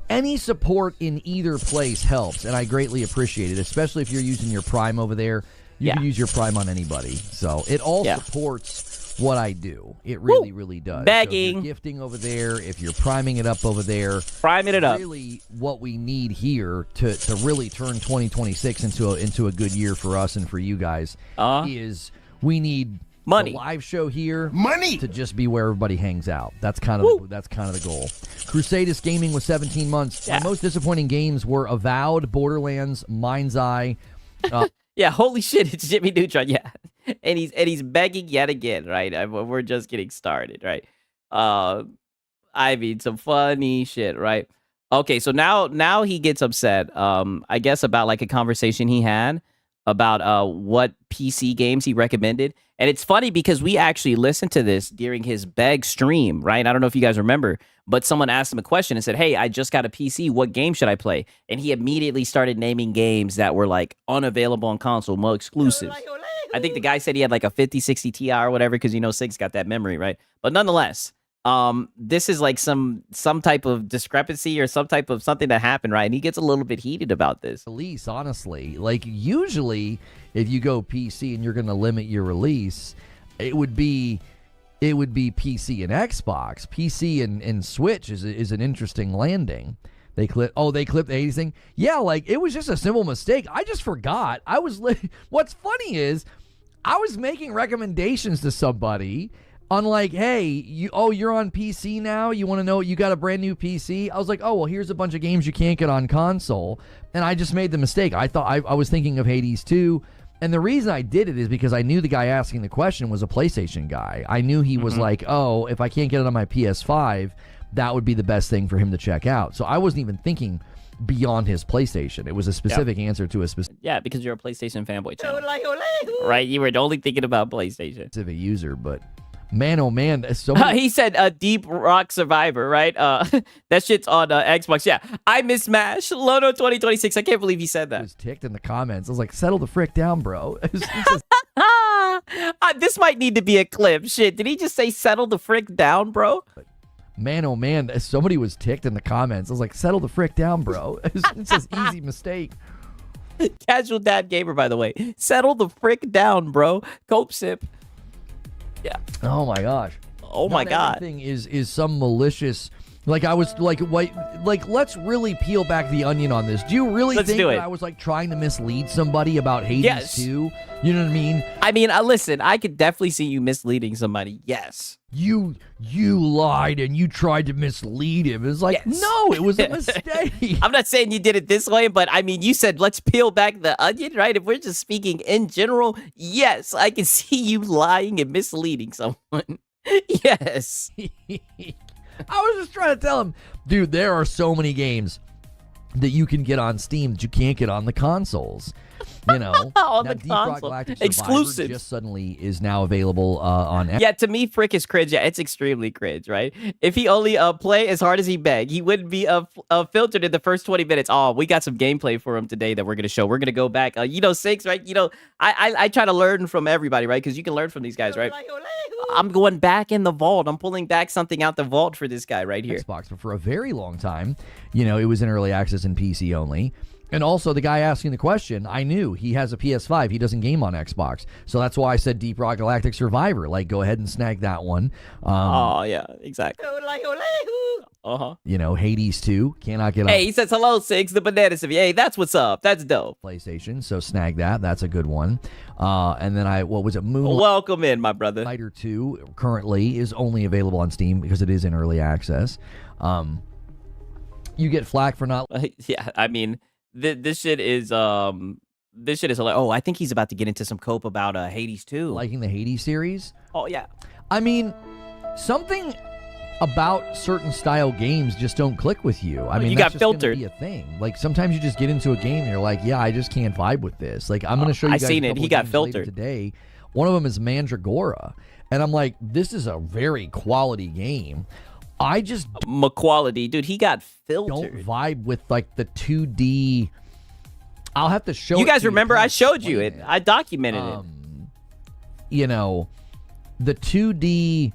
Any support in either place helps, and I greatly appreciate it, especially if you're using your Prime over there. You can use your Prime on anybody. So it all supports what I do. It really, really does. Begging. So if you're gifting over there, if you're priming it up over there. Priming it up. Really what we need here to really turn 2026 into a good year for us and for you guys is we need money. The live show here. Money. To just be where everybody hangs out. That's kind of the goal. Crusadus Gaming was 17 months. My most disappointing games were Avowed, Borderlands, Mind's Eye. Yeah, holy shit, it's Jimmy Neutron. Yeah, and he's begging yet again, right? We're just getting started, right? I mean, some funny shit, right? Okay, so now he gets upset. I guess about like a conversation he had about what PC games he recommended, and it's funny because we actually listened to this during his beg stream, right? I don't know if you guys remember, but someone asked him a question and said, "Hey, I just got a PC. What game should I play?" And he immediately started naming games that were like unavailable on console, more exclusives. I think the guy said he had like a 5060 Ti or whatever because Sig's got that memory, right? But nonetheless, this is like some type of discrepancy or some type of something that happened, right? And he gets a little bit heated about this. Release, honestly, like usually if you go PC and you're going to limit your release, it would be PC and Xbox. PC and Switch is an interesting landing. They clipped the 80s thing. Yeah, like it was just a simple mistake. I just forgot. What's funny is I was making recommendations to somebody on like, hey, you're on PC now? You want to know you got a brand new PC? I was like, oh, well, here's a bunch of games you can't get on console. And I just made the mistake. I thought I was thinking of Hades 2. And the reason I did it is because I knew the guy asking the question was a PlayStation guy. I knew he was like, oh, if I can't get it on my PS5, that would be the best thing for him to check out. So I wasn't even thinking beyond his PlayStation. It was a specific answer to a specific because you're a PlayStation fanboy channel. Right? You were only thinking about PlayStation. specific user, but man, oh man, so many He said Deep Rock Survivor, right? That shit's on Xbox. Yeah, I miss Smash. Lono 2026. I can't believe he said that. was ticked in the comments. I was like, settle the frick down, bro. It's just- This might need to be a clip. Shit, did he just say settle the frick down, bro? man, oh man, somebody was ticked in the comments. I was like, settle the frick down, bro. It's just easy mistake. Casual Dad Gamer, by the way. Settle the frick down, bro. Cope sip. Yeah. Oh my gosh. Oh my God. Everything is some malicious. Like I was like, wait, like let's really peel back the onion on this. Do you really Let's think do that it. I was like trying to mislead somebody about Hades Yes. 2? You know what I mean? I mean, listen, I could definitely see you misleading somebody. Yes. You lied and you tried to mislead him. It's like, Yes. no, it was a mistake. I'm not saying you did it this way, but I mean, you said let's peel back the onion, right? If we're just speaking in general, yes, I can see you lying and misleading someone. Yes. I was just trying to tell him, dude, there are so many games that you can get on Steam that you can't get on the consoles. You know, On now the Deep Rock console. Galactic Survivor Exclusive. just suddenly is now available on Yeah, to me, Frick is cringe. Yeah, it's extremely cringe, right? If he only play as hard as he beg, he wouldn't be filtered in the first 20 minutes. Oh, we got some gameplay for him today that we're going to show. We're going to go back. Six, right? I try to learn from everybody, right? Because you can learn from these guys, right? I'm going back in the vault. I'm pulling back something out the vault for this guy right here. Xbox, but for a very long time, it was in early access and PC only. And also, the guy asking the question, I knew he has a PS5. He doesn't game on Xbox. So that's why I said Deep Rock Galactic Survivor. Like, go ahead and snag that one. Oh, yeah, exactly. Uh-huh. Hades 2. Cannot get on Hey, he says, hello, Six, the banana civvy. Hey, that's what's up. That's dope. PlayStation. So snag that. That's a good one. And then what was it? Moonlight Welcome in, my brother. Fighter 2 currently is only available on Steam because it is in early access. You get flack for not... Yeah, I mean... This shit is hilarious. Oh, I think he's about to get into some cope about Hades 2. liking the Hades series. Oh yeah. I mean, something about certain style games just don't click with you. I mean, you that's got just gonna filtered. be a thing. Like sometimes you just get into a game and you're like, yeah, I just can't vibe with this. Like I'm gonna show you I guys seen a it. couple He of got games later filtered. today. One of them is Mandragora, and I'm like, this is a very quality game. I just McQuality, dude. He got don't filtered. vibe with like the 2D. I'll have to show. You it guys to remember? to I showed you explain it. I documented it. The 2D.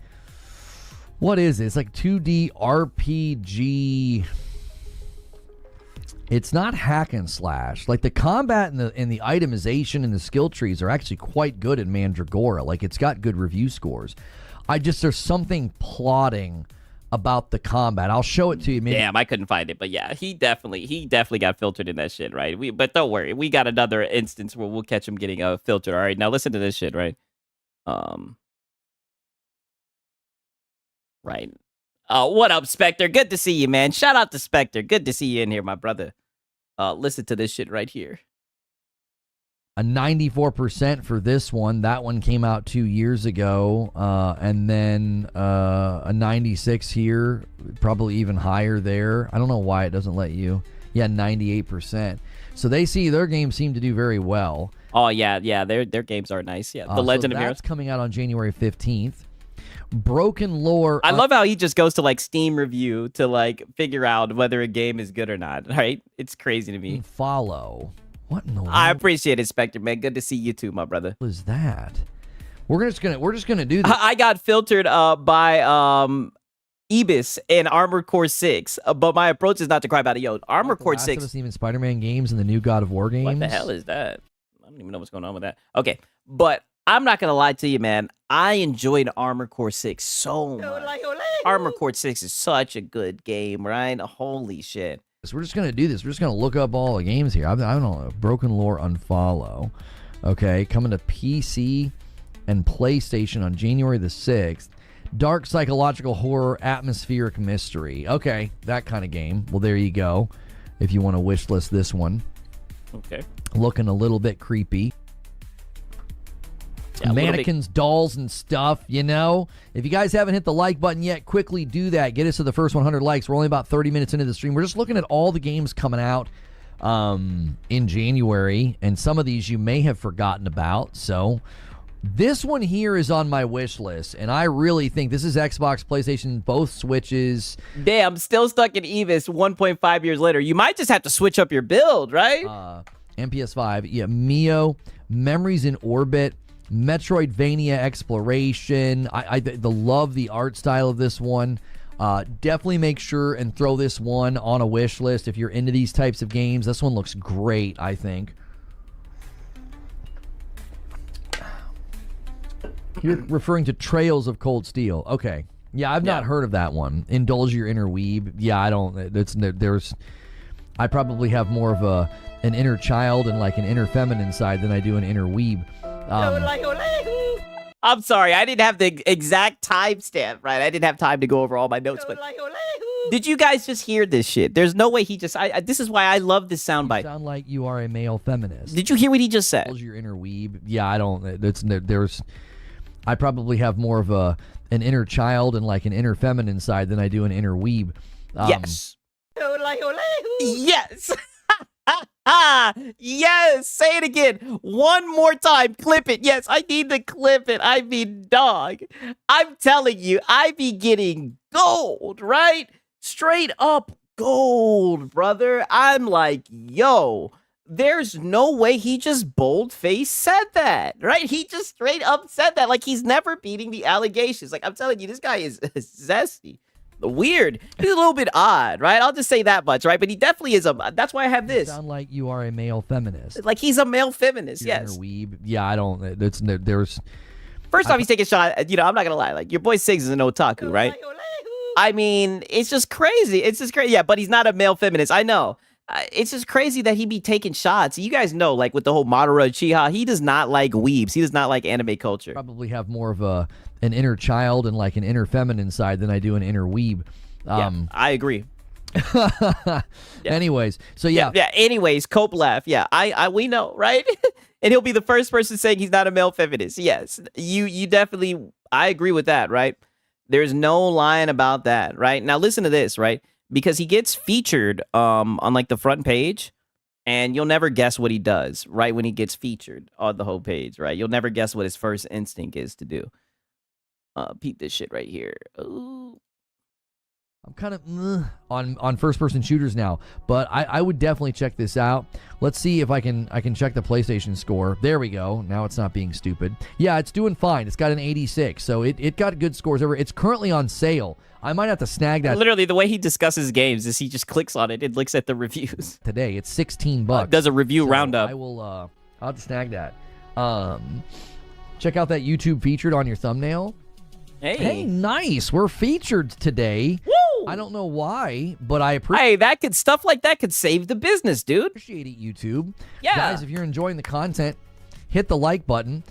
What is it? It's like 2D RPG. It's not hack and slash. Like the combat and the itemization and the skill trees are actually quite good in Mandragora. Like it's got good review scores. There's something plotting about the combat. I'll show it to you. Maybe. Damn, I couldn't find it, but yeah, he definitely got filtered in that shit, right? But don't worry, we got another instance where we'll catch him getting filtered. All right, now listen to this shit, right? Right. What up, Spectre? Good to see you, man. Shout out to Spectre. Good to see you in here, my brother. Listen to this shit right here. A 94% for this one. That one came out 2 years ago. And then a 96 here. Probably even higher there. I don't know why it doesn't let you. Yeah, 98%. So they see their games seem to do very well. Oh, yeah. Their games are nice. Yeah, The Legend of Heroes. That's coming out on January 15th. Broken Lore. I love how he just goes to like Steam review to like figure out whether a game is good or not, right? It's crazy to me. Follow. What in the world? I appreciate it, Spectre, man. Good to see you too, my brother. What is that? We're just gonna do this. I got filtered by Ebis and Armored Core 6, but my approach is not to cry about it. Yo, Armored Core 6. Us, even Spider-Man games and the new God of War games. What the hell is that? I don't even know what's going on with that. Okay, but I'm not gonna lie to you, man. I enjoyed Armored Core 6 so much. Armored Core 6 is such a good game, right? Holy shit. So we're just going to do this. We're just going to look up all the games here. I don't know. Broken Lore Unfollow. Okay, coming to PC and PlayStation on January the 6th. Dark psychological horror, atmospheric mystery. Okay, that kind of game. Well, there you go. If you want to wish list this one. Okay. Looking a little bit creepy. Yeah, a little bit- mannequins, dolls, and stuff, you know? If you guys haven't hit the like button yet, quickly do that. Get us to the first 100 likes. We're only about 30 minutes into the stream. We're just looking at all the games coming out in January, and some of these you may have forgotten about. So this one here is on my wish list, and I really think this is Xbox, PlayStation, both Switches. Damn, still stuck in Evis 1.5 years later. You might just have to switch up your build, right? And PS5. Yeah, Mio, Memories in Orbit, Metroidvania Exploration. I love the art style of this one. Definitely make sure and throw this one on a wish list if you're into these types of games. This one looks great, I think. You're referring to Trails of Cold Steel. Okay. Yeah, I've not heard of that one. Indulge Your Inner Weeb. Yeah, I don't. I probably have more of an inner child and like an inner feminine side than I do an inner weeb. I'm sorry, I didn't have the exact timestamp, right? I didn't have time to go over all my notes, but did you guys just hear this shit? There's no way he just. This is why I love this soundbite. Sound like you are a male feminist. Did you hear what he just said? Indulge Your Inner Weeb. Yeah, I don't. I probably have more of an inner child and like an inner feminine side than I do an inner weeb. Yes. Yes. Yes. Say it again. One more time. Clip it. Yes, I need to clip it. I mean, dog. I'm telling you, I be getting gold, right? Straight up gold, brother. I'm like, yo. There's no way he just bold-faced said that, right? He just straight up said that like he's never beating the allegations. Like, I'm telling you, this guy is zesty. Weird. He's a little bit odd, right? I'll just say that much, right? But he definitely is that's why I have this. Sound like you are a male feminist. Like he's a male feminist, You're yes. Inner weeb. Yeah, I don't. There's. First off, he's taking a shot. You know, I'm not gonna lie. Like your boy Siggs is an otaku, right? I mean, it's just crazy. It's just crazy. Yeah, but he's not a male feminist. I know. It's just crazy that he be taking shots. You guys know, like with the whole Madara Uchiha, he does not like weebs. He does not like anime culture. Probably have more of an inner child and like an inner feminine side than I do an inner weeb. Yeah, I agree. Anyways, so yeah. Anyways, Cope laugh. Yeah, I we know, right? And he'll be the first person saying he's not a male feminist. Yes, you definitely. I agree with that, right? There's no lying about that, right? Now listen to this, right? Because he gets featured on like the front page, and you'll never guess what he does right when he gets featured on the whole page, right? You'll never guess what his first instinct is to do. Peep this shit right here. Ooh. I'm kind of on first-person shooters now, but I would definitely check this out. Let's see if I can check the PlayStation score. There we go. Now it's not being stupid. Yeah, it's doing fine. It's got an 86, so it got good scores over. It's currently on sale. I might have to snag that. Literally, the way he discusses games is he just clicks on it and looks at the reviews. Today, it's $16. Does a review roundup. I'll have to snag that. Check out that YouTube featured on your thumbnail. Hey, nice. We're featured today. Woo! I don't know why, but I appreciate. Hey, stuff like that could save the business, dude. Appreciate it, YouTube. Yeah, guys, if you're enjoying the content, hit the like button.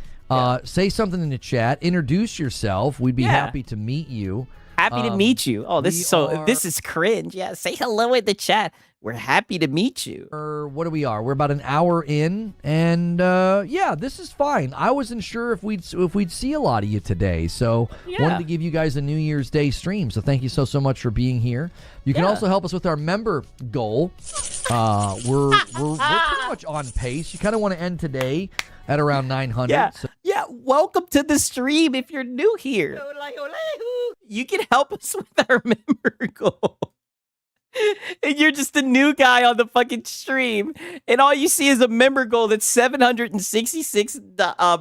Say something in the chat. Introduce yourself. We'd be happy to meet you. Happy to meet you. Oh, this is cringe. Yeah, say hello in the chat. We're happy to meet you. What are we? We're about an hour in, and this is fine. I wasn't sure if we'd see a lot of you today, so wanted to give you guys a New Year's Day stream. So thank you so much for being here. You can also help us with our member goal. We're pretty much on pace. You kind of want to end today at around 900. Yeah. Welcome to the stream. If you're new here, you can help us with our member goal. And you're just a new guy on the fucking stream, and all you see is a member goal that's 766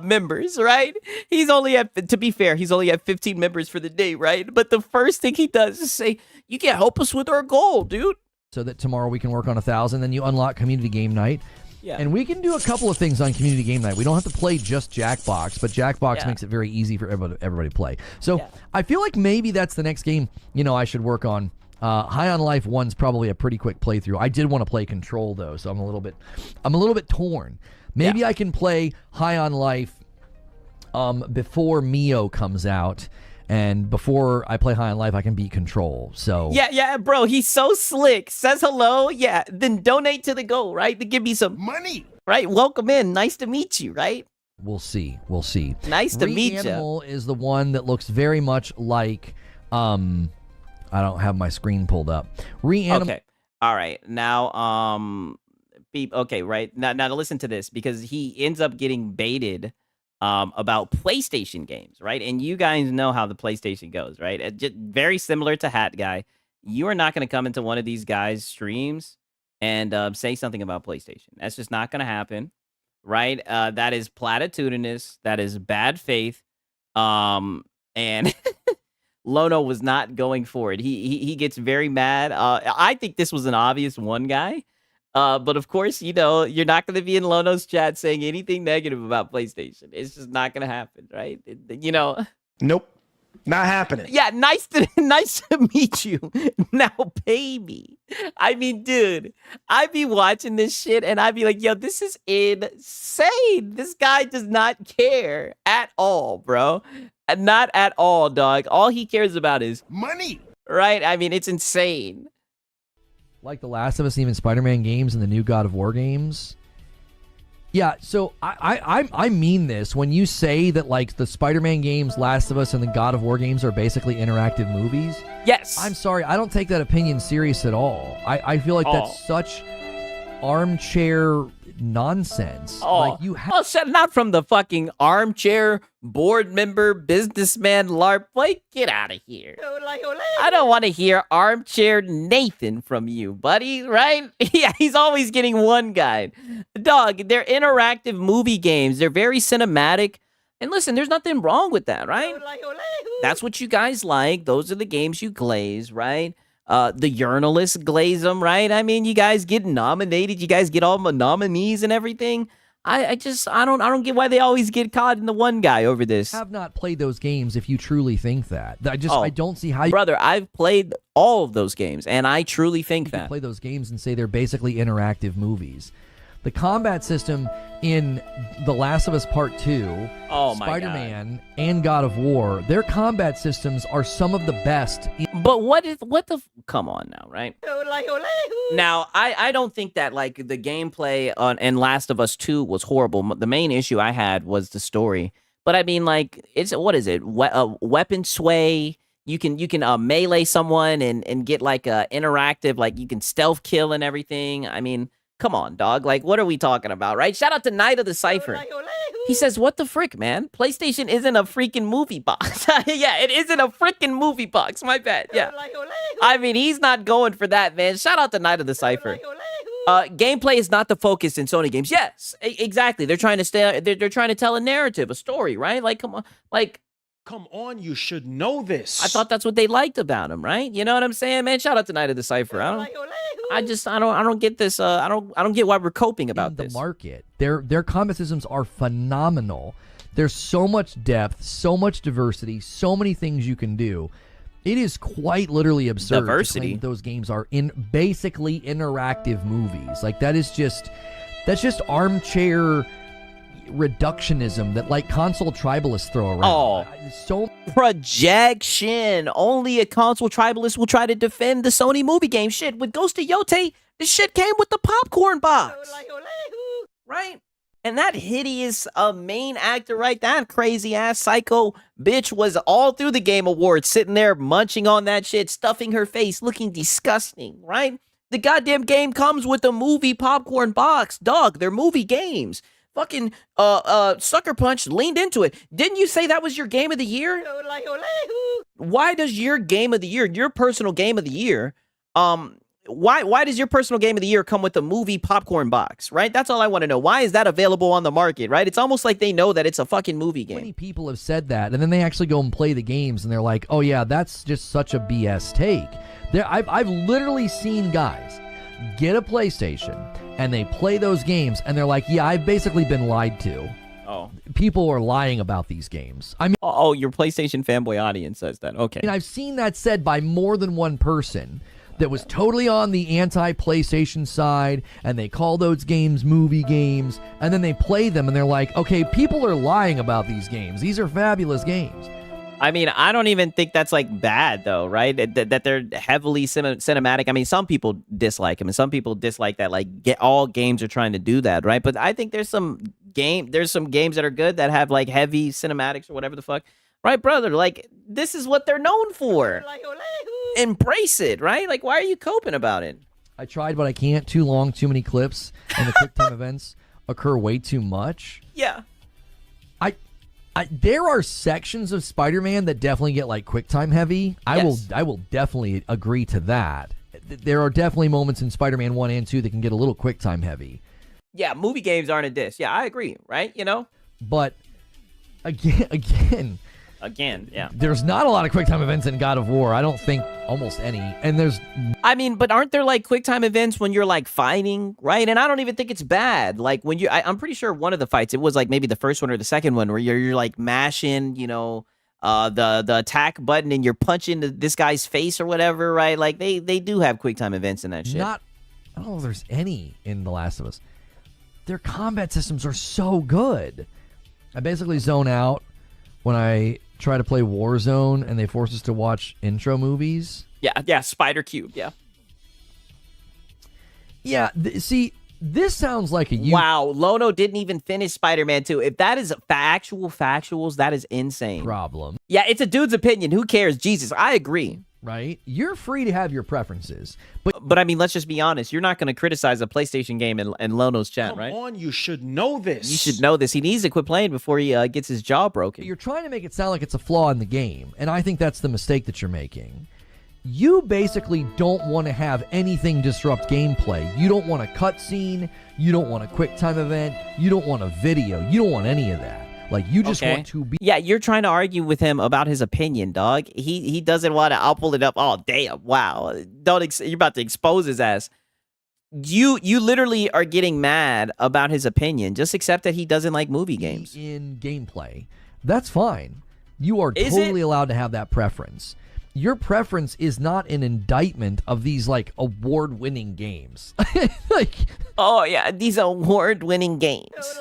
members, right? He's only at, to be fair, he's only at 15 members for the day, right? But the first thing he does is say, you can help us with our goal, dude. So that tomorrow we can work on 1,000, then you unlock community game night. Yeah. And we can do a couple of things on community game night. We don't have to play just Jackbox, but Jackbox makes it very easy for everybody to play. So I feel like maybe that's the next game, I should work on. High on Life 1's probably a pretty quick playthrough. I did want to play Control though, so I'm a little bit torn. Maybe I can play High on Life before Mio comes out, and before I play High on Life, I can beat Control. So yeah, bro, he's so slick. Says hello, then donate to the goal, right? To give me some money, right? Welcome in, nice to meet you, right? We'll see. We'll see. Nice to meet Reanimal is the one that looks very much like, I don't have my screen pulled up. Reanimal. Okay. All right. Now, okay, right. Now to listen to this, because he ends up getting baited about PlayStation games, right? And you guys know how the PlayStation goes, right? Just very similar to Hat Guy. You are not going to come into one of these guys' streams and say something about PlayStation. That's just not going to happen, right? That is platitudinous. That is bad faith. And Lono was not going for it. He gets very mad. I think this was an obvious one guy. But of course, you know, you're not going to be in Lono's chat saying anything negative about PlayStation. It's just not going to happen, right? You know. Nope. Not happening. Yeah, nice to meet you. Now pay me. I mean, dude, I'd be watching this shit and I'd be like, yo, this is insane. This guy does not care at all, bro. Not at all, dog. All he cares about is money. Right? I mean, it's insane. Like The Last of Us, even Spider-Man games and the new God of War games. Yeah, so I mean this when you say that like the Spider-Man games, Last of Us, and the God of War games are basically interactive movies. Yes. I'm sorry, I don't take that opinion serious at all. I feel like that's such armchair nonsense. Like you not from the fucking armchair board member businessman LARP. Like, get out of here. I don't want to hear armchair Nathan from you, buddy, right? Yeah, he's always getting one guy. Dog, they're interactive movie games. They're very cinematic. And listen, there's nothing wrong with that, right? That's what you guys like. Those are the games you glaze, right? The journalists glaze them, right? I mean, you guys get nominated. You guys get all the nominees and everything. I don't get why they always get caught in the one guy over this. Have not played those games if you truly think that. I don't see how you... Brother, I've played all of those games, and I truly think that. You play those games and say they're basically interactive movies. The combat system in The Last of Us Part 2, Spider-Man, and God of War, their combat systems are some of the best. But come on now, right? Now, I don't think that, like, the gameplay in Last of Us 2 was horrible. The main issue I had was the story. But I mean, like, what is it? Weapon sway. You can melee someone and get, like, a interactive, like, you can stealth kill and everything. I mean... Come on, dog. Like, what are we talking about, right? Shout out to Night of the Cypher. He says, what the frick, man? PlayStation isn't a freaking movie box. Yeah, it isn't a freaking movie box. My bad. Yeah. I mean, he's not going for that, man. Shout out to Night of the Cypher. Gameplay is not the focus in Sony games. Yes, exactly. They're trying to they're trying to tell a narrative, a story, right? Like, come on. Like, come on, you should know this. I thought that's what they liked about him, right? You know what I'm saying, man? Shout out to Night of the Cypher. I don't get this. I don't get why we're coping about this. The market, their combat systems are phenomenal. There's so much depth, so much diversity, so many things you can do. It is quite literally absurd. Diversity. To claim those games are basically interactive movies. Like that's just armchair reductionism that like console tribalists throw around. So projection. Only a console tribalist will try to defend the Sony movie game. Shit, with Ghost of Yote, the shit came with the popcorn box. Right? And that hideous main actor, right? That crazy ass psycho bitch was all through the Game Awards sitting there munching on that shit, stuffing her face, looking disgusting, right? The goddamn game comes with a movie popcorn box. Dog, they're movie games. Fucking Sucker Punch leaned into it. Didn't you say that was your game of the year? Why does your game of the year, your personal game of the year, why does your personal game of the year come with a movie popcorn box, right? That's all I want to know. Why is that available on the market, right? It's almost like they know that it's a fucking movie game. Many people have said that, and then they actually go and play the games, and they're like, oh yeah, that's just such a BS take. I've literally seen guys get a PlayStation, and they play those games, and they're like, yeah, I've basically been lied to. Oh. People are lying about these games. I mean, your PlayStation fanboy audience says that. Okay. And I've seen that said by more than one person that was totally on the anti-PlayStation side, and they call those games movie games, and then they play them, and they're like, okay, people are lying about these games. These are fabulous games. I mean, I don't even think that's like bad though, right? That they're heavily cinematic. I mean, some people dislike them, and some people dislike that. Like, all games are trying to do that, right? But I think there's some games that are good that have like heavy cinematics or whatever the fuck, right, brother? Like, this is what they're known for. Embrace it, right? Like, why are you coping about it? I tried, but I can't. Too long, too many clips, and the QuickTime events occur way too much. Yeah. There are sections of Spider-Man that definitely get like QuickTime heavy. Yes. I will definitely agree to that. There are definitely moments in Spider-Man 1 and 2 that can get a little QuickTime heavy. Yeah, movie games aren't a diss. Yeah, I agree, right? You know? But again, yeah. there's not a lot of QuickTime events in God of War. I don't think almost any. And there's... I mean, but aren't there like QuickTime events when you're like fighting, right? And I don't even think it's bad. Like when I'm pretty sure one of the fights, it was like maybe the first one or the second one where you're like mashing, you know, the attack button and you're punching this guy's face or whatever, right? Like they do have QuickTime events in that shit. I don't know if there's any in The Last of Us. Their combat systems are so good. I basically zone out when I try to play Warzone and they force us to watch intro movies. Yeah, Spider Cube, yeah. Yeah, see, this sounds like a... Wow, Lono didn't even finish Spider-Man 2. If that is factuals, that is insane. Problem. Yeah, it's a dude's opinion. Who cares? Jesus, I agree. Right? You're free to have your preferences. But I mean, let's just be honest. You're not going to criticize a PlayStation game in Lono's chat, right? Come on, you should know this. You should know this. He needs to quit playing before he gets his jaw broken. You're trying to make it sound like it's a flaw in the game, and I think that's the mistake that you're making. You basically don't want to have anything disrupt gameplay. You don't want a cutscene. You don't want a QuickTime event. You don't want a video. You don't want any of that. Like, you just want to be... Yeah, you're trying to argue with him about his opinion, dog. He doesn't want to... I'll pull it up. Oh, damn. Wow. You're about to expose his ass. You literally are getting mad about his opinion. Just accept that he doesn't like movie games. In gameplay. That's fine. You are totally allowed to have that preference. Your preference is not an indictment of these, like, award-winning games. Like... Oh, yeah, these award-winning games.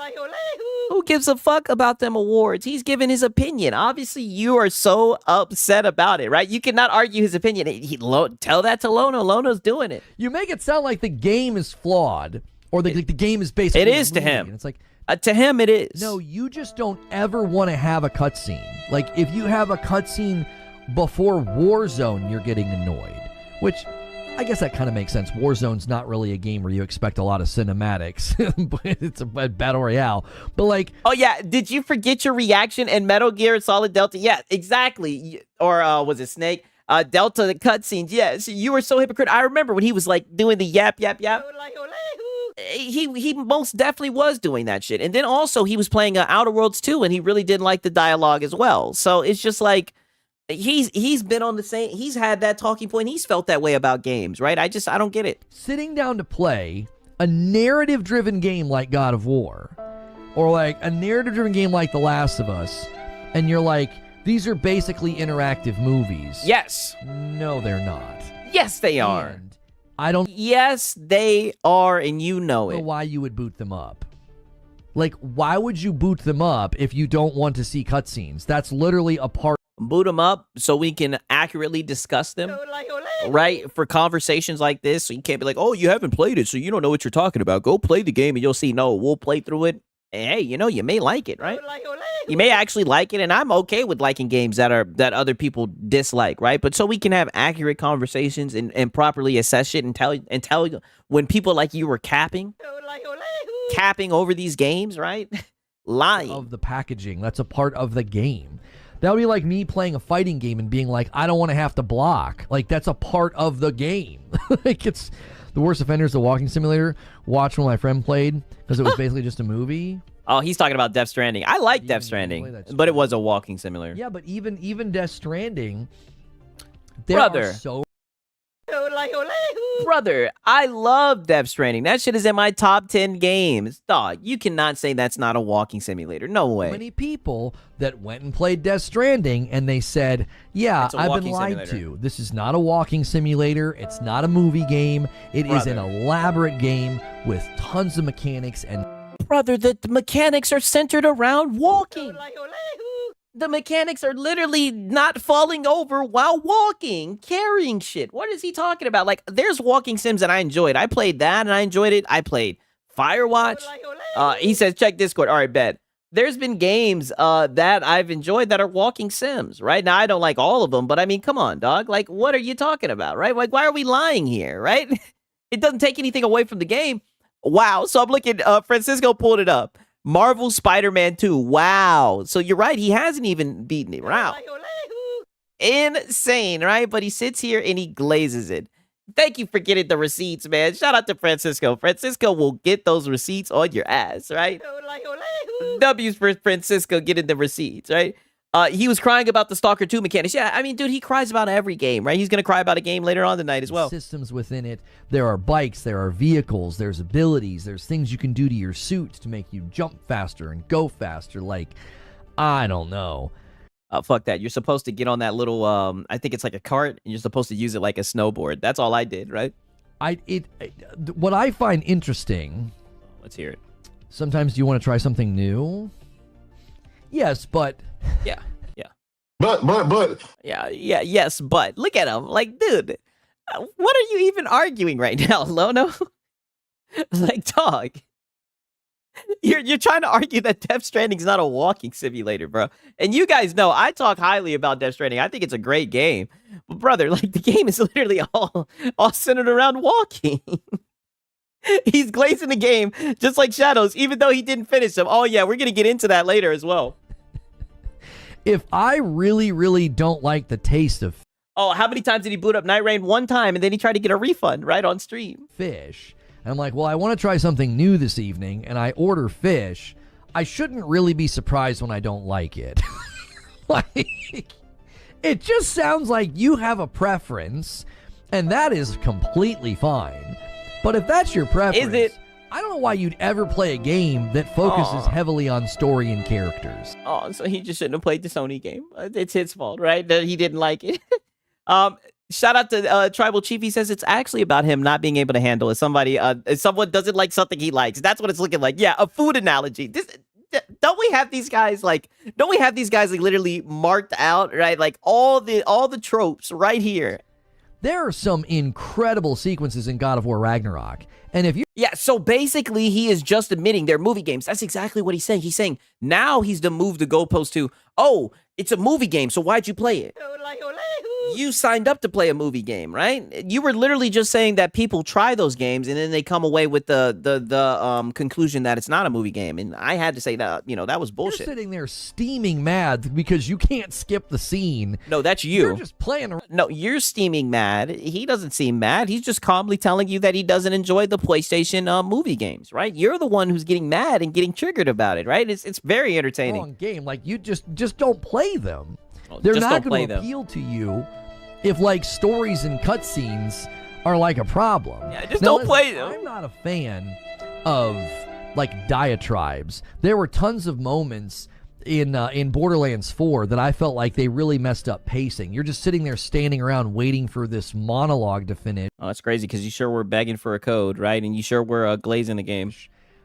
Who gives a fuck about them awards? He's giving his opinion. Obviously, you are so upset about it, right? You cannot argue his opinion. Tell that to Lono. Lono's doing it. You make it sound like the game is flawed, or the game is basically... It is to him. And it's like... to him, it is. No, you just don't ever want to have a cutscene. Like, if you have a cutscene before Warzone, you're getting annoyed. Which, I guess that kind of makes sense. Warzone's not really a game where you expect a lot of cinematics. But it's a battle royale. But like... Oh, yeah. Did you forget your reaction in Metal Gear Solid Delta? Yeah, exactly. Or was it Snake? Delta, the cutscenes. Yes, you were so hypocritical. I remember when he was like doing the yap, yap, yap. He most definitely was doing that shit. And then also he was playing Outer Worlds 2 and he really didn't like the dialogue as well. So it's just like... He's been on the same... He's had that talking point. He's felt that way about games, right? I don't get it. Sitting down to play a narrative-driven game like God of War, or like a narrative-driven game like The Last of Us, and you're like, these are basically interactive movies. Yes. No, they're not. Yes, they are. And I don't... Yes, they are, and you know it. Why you would boot them up. Like, why would you boot them up if you don't want to see cutscenes? That's literally a part... Boot them up so we can accurately discuss them, right? For conversations like this, so you can't be like, oh, you haven't played it, so you don't know what you're talking about. Go play the game and you'll see. No, we'll play through it. And hey, you know, you may like it, right? You may actually like it, and I'm okay with liking games that other people dislike, right? But so we can have accurate conversations and properly assess shit and tell when people like you were capping over these games, right? Lying. Of the packaging. That's a part of the game. That would be like me playing a fighting game and being like, I don't want to have to block. Like, that's a part of the game. Like, it's the worst offender is the walking simulator. Watch when my friend played because it was basically just a movie. Oh, he's talking about Death Stranding. I like Death Stranding, but it was a walking simulator. Yeah, but even Death Stranding, Brother, I love Death Stranding. That shit is in my top 10 games. Dog, you cannot say that's not a walking simulator. No way. Many people that went and played Death Stranding and they said, yeah, I've been lied to. This is not a walking simulator. It's not a movie game. It is an elaborate game with tons of mechanics and... Brother, the mechanics are centered around walking. The mechanics are literally not falling over while walking, carrying shit. What is he talking about? Like, there's walking sims that I enjoyed. I played that and I enjoyed it. I played Firewatch. He says, check Discord. All right, bet. There's been games that I've enjoyed that are walking sims, right? Now, I don't like all of them, but I mean, come on, dog. Like, what are you talking about, right? Like, why are we lying here, right? It doesn't take anything away from the game. Wow. So I'm looking, Francisco pulled it up. Marvel Spider-Man 2. Wow. So you're right. He hasn't even beaten it. Wow. Insane, right? But he sits here and he glazes it. Thank you for getting the receipts, man. Shout out to Francisco. Francisco will get those receipts on your ass, right? W's for Francisco getting the receipts, right? He was crying about the Stalker 2 mechanics. Yeah, I mean, dude, he cries about every game, right? He's going to cry about a game later on tonight as well. Systems within it. There are bikes, there are vehicles, there's abilities, there's things you can do to your suit to make you jump faster and go faster. Like, I don't know. Fuck that. You're supposed to get on that little, I think it's like a cart, and you're supposed to use it like a snowboard. That's all I did, right? What I find interesting. Let's hear it. Sometimes you want to try something new. Yes, but. Yeah. But. Yes, but. Look at him. Like, dude, what are you even arguing right now, Lono? Like, dog. You're trying to argue that Death Stranding's not a walking simulator, bro. And you guys know I talk highly about Death Stranding. I think it's a great game. But brother, like, the game is literally all centered around walking. He's glazing the game just like Shadows, even though he didn't finish them. Oh yeah, we're gonna get into that later as well. If I really, really don't like the taste of how many times did he boot up Night Rain? One time, and then he tried to get a refund right on stream. Fish. And I'm like, well, I want to try something new this evening, and I order fish. I shouldn't really be surprised when I don't like it. Like, it just sounds like you have a preference, and that is completely fine. But if that's your preference, is it? I don't know why you'd ever play a game that focuses heavily on story and characters. Oh, so he just shouldn't have played the Sony game. It's his fault, right? That he didn't like it. Shout out to Tribal Chief. He says it's actually about him not being able to handle it. If someone doesn't like something he likes. That's what it's looking like. Yeah, a food analogy. Don't we have these guys like literally marked out, right? Like all the tropes right here. There are some incredible sequences in God of War Ragnarok. And if you so basically he is just admitting they're movie games. That's exactly what he's saying. He's saying now he's to move the goalpost to, oh, it's a movie game, so why'd you play it? You signed up to play a movie game, right? You were literally just saying that people try those games and then they come away with the conclusion that it's not a movie game. And I had to say that, that was bullshit. You're sitting there steaming mad because you can't skip the scene. No, that's you. You're just playing. No, you're steaming mad. He doesn't seem mad. He's just calmly telling you that he doesn't enjoy the PlayStation movie games, right? You're the one who's getting mad and getting triggered about it, right? It's very entertaining. Wrong game. Like, you just don't play them. They're not going to appeal to you if, like, stories and cutscenes are like a problem. Yeah, just don't play them. I'm not a fan of, like, diatribes. There were tons of moments in Borderlands 4 that I felt like they really messed up pacing. You're just sitting there standing around waiting for this monologue to finish. Oh, that's crazy because you sure were begging for a code, right? And you sure were glazing the game.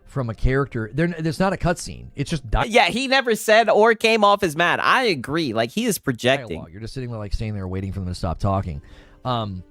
From a character. There's not a cutscene. It's just dialogue. Yeah, he never said or came off as mad. I agree. Like, he is projecting. Dialogue. You're just sitting there, like, standing there waiting for them to stop talking. And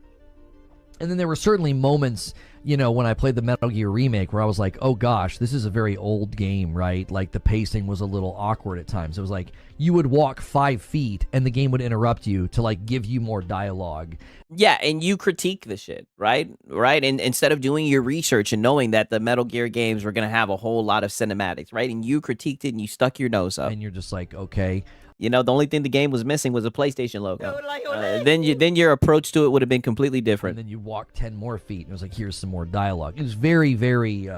then there were certainly moments, when I played the Metal Gear remake where I was like, oh gosh, this is a very old game, right? Like, the pacing was a little awkward at times. It was like you would walk 5 feet and the game would interrupt you to, like, give you more dialogue. Yeah, and you critique the shit, right? Right? And instead of doing your research and knowing that the Metal Gear games were going to have a whole lot of cinematics, right? And you critiqued it and you stuck your nose up. And you're just like, okay. The only thing the game was missing was a PlayStation logo. Then your approach to it would have been completely different. And then you walk 10 more feet, and it was like, here's some more dialogue. It was very, very,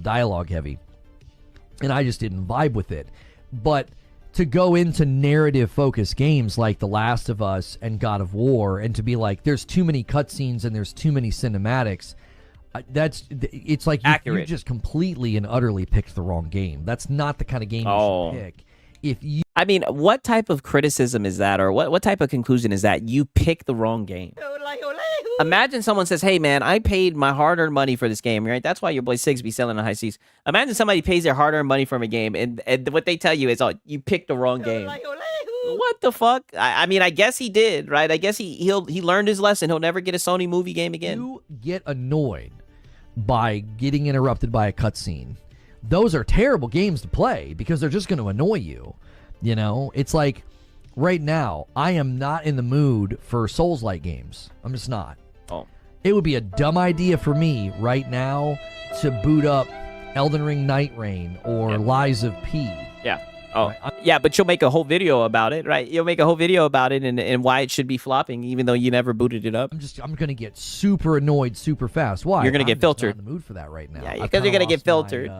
dialogue heavy. And I just didn't vibe with it. But to go into narrative-focused games like The Last of Us and God of War, and to be like, there's too many cutscenes and there's too many cinematics, it's like you just completely and utterly picked the wrong game. That's not the kind of game you should pick. What type of criticism is that, or what type of conclusion is that? You pick the wrong game. Imagine someone says, hey, man, I paid my hard-earned money for this game, right? That's why your boy Sigs be selling on high seas. Imagine somebody pays their hard-earned money from a game, and what they tell you is, oh, you picked the wrong game. What the fuck? I mean, I guess he did, right? I guess he learned his lesson. He'll never get a Sony movie game again. You get annoyed by getting interrupted by a cutscene. Those are terrible games to play because they're just going to annoy you. You know, it's like right now, I am not in the mood for Souls-like games. I'm just not. Oh. It would be a dumb idea for me right now to boot up Elden Ring Night Rain or Lies of P. Yeah. Oh, yeah, but you'll make a whole video about it, right? You'll make a whole video about it and why it should be flopping, even though you never booted it up. I'm going to get super annoyed super fast. Why? You're going to get filtered. I'm not in the mood for that right now. Yeah, because you're going to get filtered.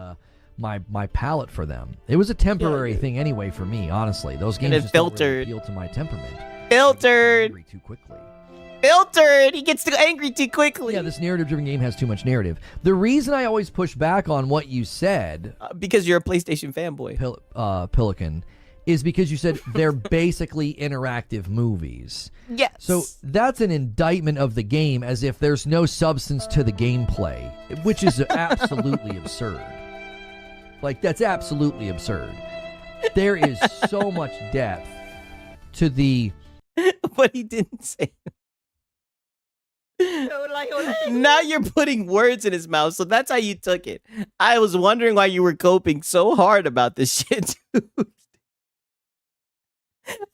My palate for them. It was a temporary thing anyway for me, honestly. Those games just don't really appeal to my temperament. Filtered. Angry too quickly. Filtered. He gets too angry too quickly. Yeah, this narrative-driven game has too much narrative. The reason I always push back on what you said, because you're a PlayStation fanboy, Pelican, is because you said they're basically interactive movies. Yes. So that's an indictment of the game as if there's no substance to the gameplay, which is absolutely absurd. Like, that's absolutely absurd. There is so much depth to the... But he didn't say... Now you're putting words in his mouth, so that's how you took it. I was wondering why you were coping so hard about this shit, dude.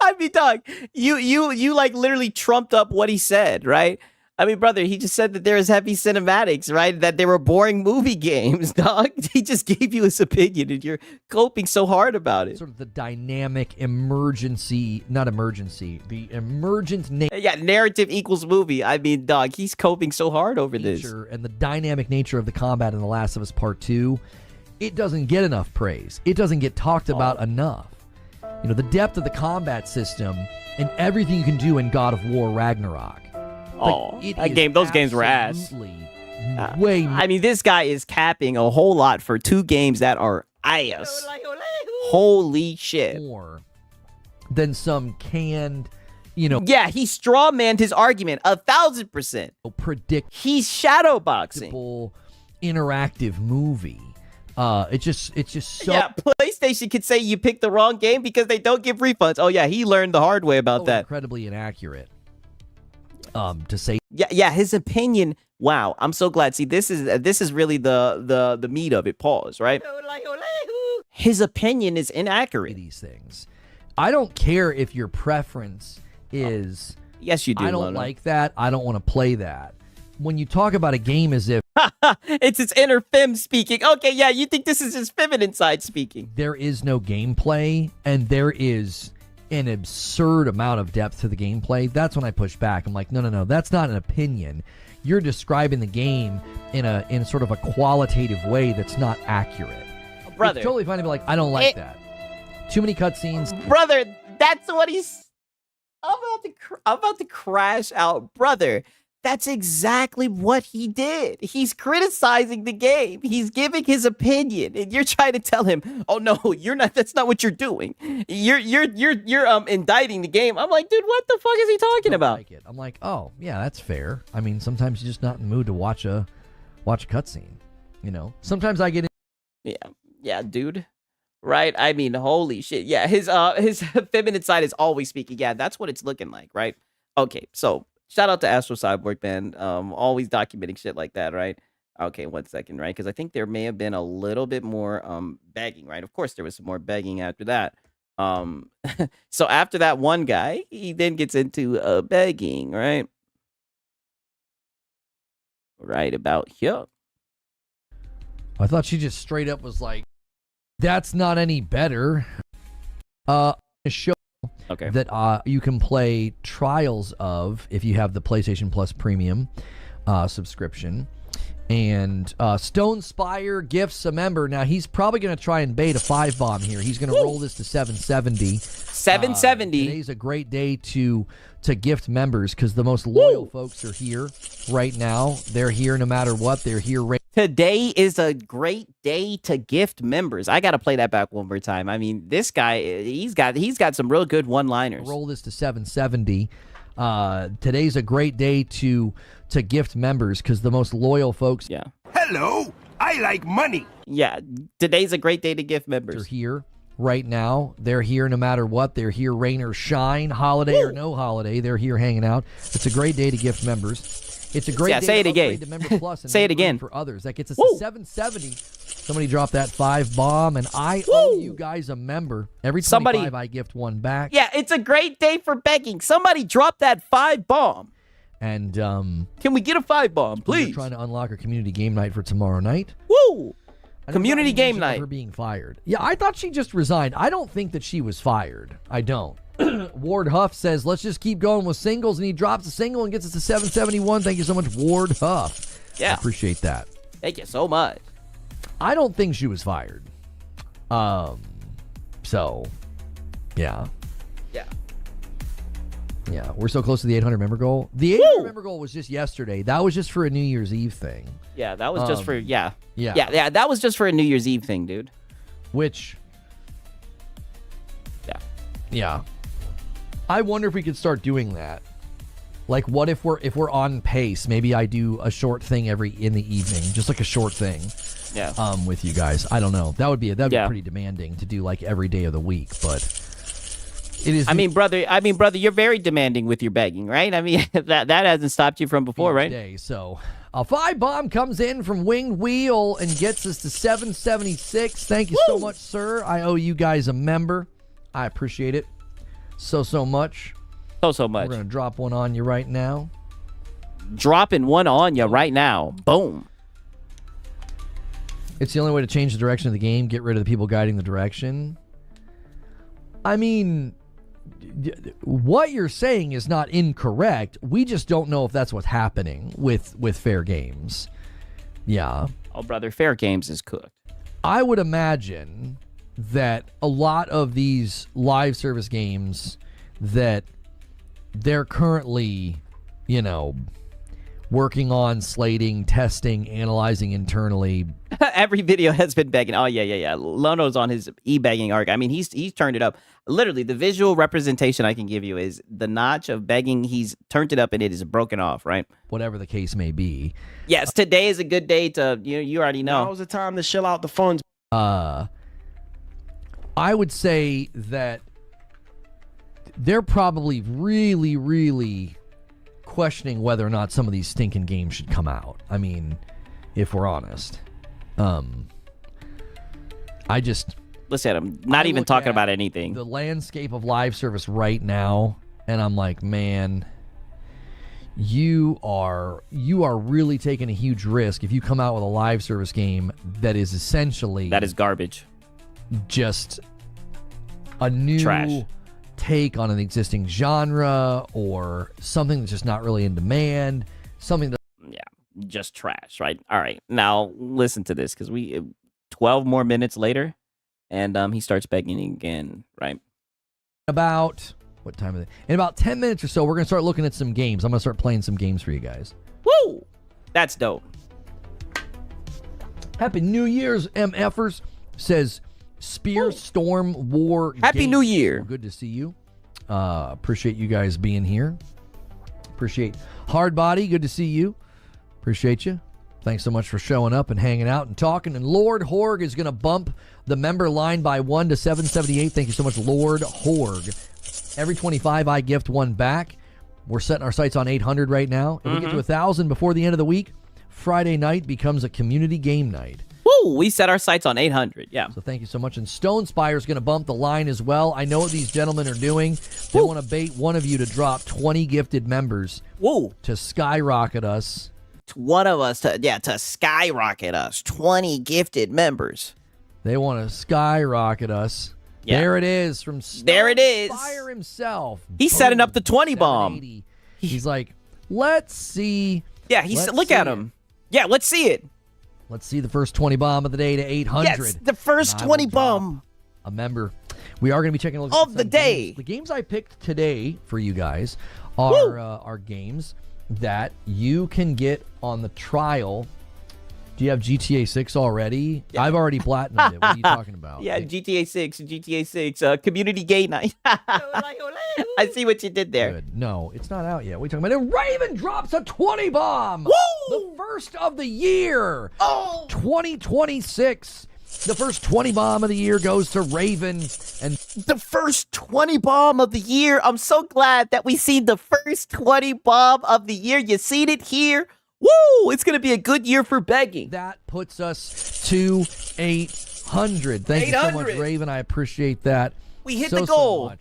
I mean, dog, you like literally trumped up what he said, right? I mean, brother, he just said that there is heavy cinematics, right? That they were boring movie games, dog. He just gave you his opinion, and you're coping so hard about it. Sort of the dynamic the emergent nature. Yeah, narrative equals movie. I mean, dog, he's coping so hard over this. And the dynamic nature of the combat in The Last of Us Part 2, it doesn't get enough praise. It doesn't get talked about enough. You know, the depth of the combat system and everything you can do in God of War Ragnarok. Those games were ass. I mean, this guy is capping a whole lot for two games that are ass. Holy shit. More than some canned, you know. Yeah, he straw-manned his argument 1,000%. Predict. He's shadowboxing. Interactive movie. It's just so. Yeah, PlayStation could say you picked the wrong game because they don't give refunds. Oh yeah, he learned the hard way about that. Incredibly inaccurate. To say. Yeah, his opinion. Wow, I'm so glad. See, this is really the meat of it. Pause. Right. His opinion is inaccurate. These things. I don't care if your preference is. Yes, you do. I don't like that. I don't want to play that. When you talk about a game as if it's its inner femme speaking. Okay, yeah, you think this is his feminine side speaking. There is no gameplay, and there is an absurd amount of depth to the gameplay. That's when I push back. I'm like, no, that's not an opinion. You're describing the game in sort of a qualitative way that's not accurate. Brother, it's totally fine to be like, I don't like that. Too many cutscenes. Brother, that's what he's. I'm about to crash out, brother. That's exactly what he did. He's criticizing the game. He's giving his opinion, and you're trying to tell him, "Oh no, you're not. That's not what you're doing. You're indicting the game." I'm like, dude, what the fuck is he talking about? Like it. I'm like, oh yeah, that's fair. I mean, sometimes you're just not in the mood to watch a cutscene. You know, sometimes I get in. Yeah, dude. Right? I mean, holy shit. Yeah, his feminine side is always speaking. Yeah, that's what it's looking like, right? Okay, so. Shout out to Astro Cyborg, man. Always documenting shit like that, right? Okay, 1 second, right? Because I think there may have been a little bit more begging, right? Of course, there was some more begging after that. So after that one guy, he then gets into begging, right? Right about here. I thought she just straight up was like, "That's not any better." A show. Okay. That you can play trials of if you have the PlayStation Plus Premium subscription. And Stone Spire gifts a member. Now, he's probably going to try and bait a 5-bomb here. He's going to roll this to 770. 770. Today's a great day to gift members because the most loyal folks are here right now. They're here no matter what. They're here right Today is a great day to gift members. I got to play that back one more time. I mean, this guy, he's got some real good one-liners. Roll this to 770. Today's a great day to to gift members because the most loyal folks Yeah. Hello, I like money. Yeah. Today's a great day to gift are members. here right now. They're here no matter what. They're here rain or shine, holiday or no holiday. They're here hanging out. It's a great day to gift members. It's a great day say to it again. upgrade to Member Plus and Say it Member again. for others. That gets us Woo. to 770. Somebody dropped that 5 bomb, and I owe you guys a member. Every 25, I gift one back. Yeah, it's a great day for begging. Somebody drop that 5 bomb. And Can we get a 5 bomb, we're please? trying to unlock our community game night for tomorrow night. Woo! I never Community got any game mention of night. her being fired. Yeah, I thought she just resigned. I don't think that she was fired. I don't. Ward Huff says, let's just keep going with singles, and he drops a single and gets us to 771. Thank you so much, Ward Huff. Yeah. I appreciate that. Thank you so much. I don't think she was fired. So, yeah. Yeah. Yeah, we're so close to the 800 member goal. The 800 member goal was just yesterday. That was just for a New Year's Eve thing. Yeah, that was just for, Yeah. Yeah, that was just for a New Year's Eve thing, dude. Which, Yeah. yeah. I wonder if we could start doing that. Like, what if we're on pace? Maybe I do a short thing in the evening, just like a short thing. Yeah. With you guys. I don't know. That'd be Yeah. pretty demanding to do like every day of the week, but it is. I mean, brother, you're very demanding with your begging, right? I mean, that hasn't stopped you from before, right? Day, so a 5 bomb comes in from Winged Wheel and gets us to 776. Thank you so much, sir. I owe you guys a member. I appreciate it so much. So much. We're gonna drop one on you right now. Dropping one on you right now. Boom. It's the only way to change the direction of the game, get rid of the people guiding the direction. I mean, what you're saying is not incorrect. We just don't know if that's what's happening with fair games. Yeah. Oh, brother, fair games is cooked. I would imagine that a lot of these live service games that they're currently, working on, slating, testing, analyzing internally. Every video has been begging. Oh, yeah. Lono's on his e-begging arc. I mean, he's turned it up. Literally, the visual representation I can give you is the notch of begging. He's turned it up and it is broken off, right? Whatever the case may be. Yes, today is a good day to, you already know. Now's the time to shill out the funds. I would say that they're probably really, really questioning whether or not some of these stinking games should come out. I mean, if we're honest. Listen, I'm not even talking about anything. The landscape of live service right now, and I'm like, man, you are really taking a huge risk if you come out with a live service game that is essentially garbage. Just a new trash take on an existing genre or something that's just not really in demand. Something that just trash, right? All right, now listen to this because 12 more minutes later, and he starts begging again, right? About what time is it? In about 10 minutes or so, we're gonna start looking at some games. I'm gonna start playing some games for you guys. Woo! That's dope. Happy New Year's, MFers, says Spear Storm War. Happy Games. New Year. Well, good to see you. Appreciate you guys being here. Appreciate Hardbody. Good to see you. Appreciate you. Thanks so much for showing up and hanging out and talking. And Lord Horg is going to bump the member line by 1 to 778. Thank you so much, Lord Horg. Every 25, I gift one back. We're setting our sights on 800 right now. If we get to 1,000 before the end of the week, Friday night becomes a community game night. Woo! We set our sights on 800. Yeah. So thank you so much. And Stone Spire is going to bump the line as well. I know what these gentlemen are doing. They want to bait one of you to drop 20 gifted members. Woo! To skyrocket us. One of us to skyrocket us. 20 gifted members. They want to skyrocket us. Yeah. There it is from Stone there it is. Spire himself. He's setting up the 20 bomb. He's like, let's see. Yeah, look at him. Yeah, let's see it. Let's see the first 20 bomb of the day to 800. Yes, the first 20 bomb. A member. We are going to be checking a look of the day. Games. The games I picked today for you guys are games that you can get on the trial Do you have GTA 6 already? Yeah. I've already platinumed it. What are you talking about? Yeah, GTA 6, community gay night. I see what you did there. Good. No, it's not out yet. What are you talking about? Raven drops a 20 bomb. Woo! The first of the year. Oh! 2026. The first 20 bomb of the year goes to Raven. And the first 20 bomb of the year. I'm so glad that we see the first 20 bomb of the year. You seen it here? Woo! It's going to be a good year for begging. That puts us to 800. Thank you so much, Raven. I appreciate that. We hit the goal.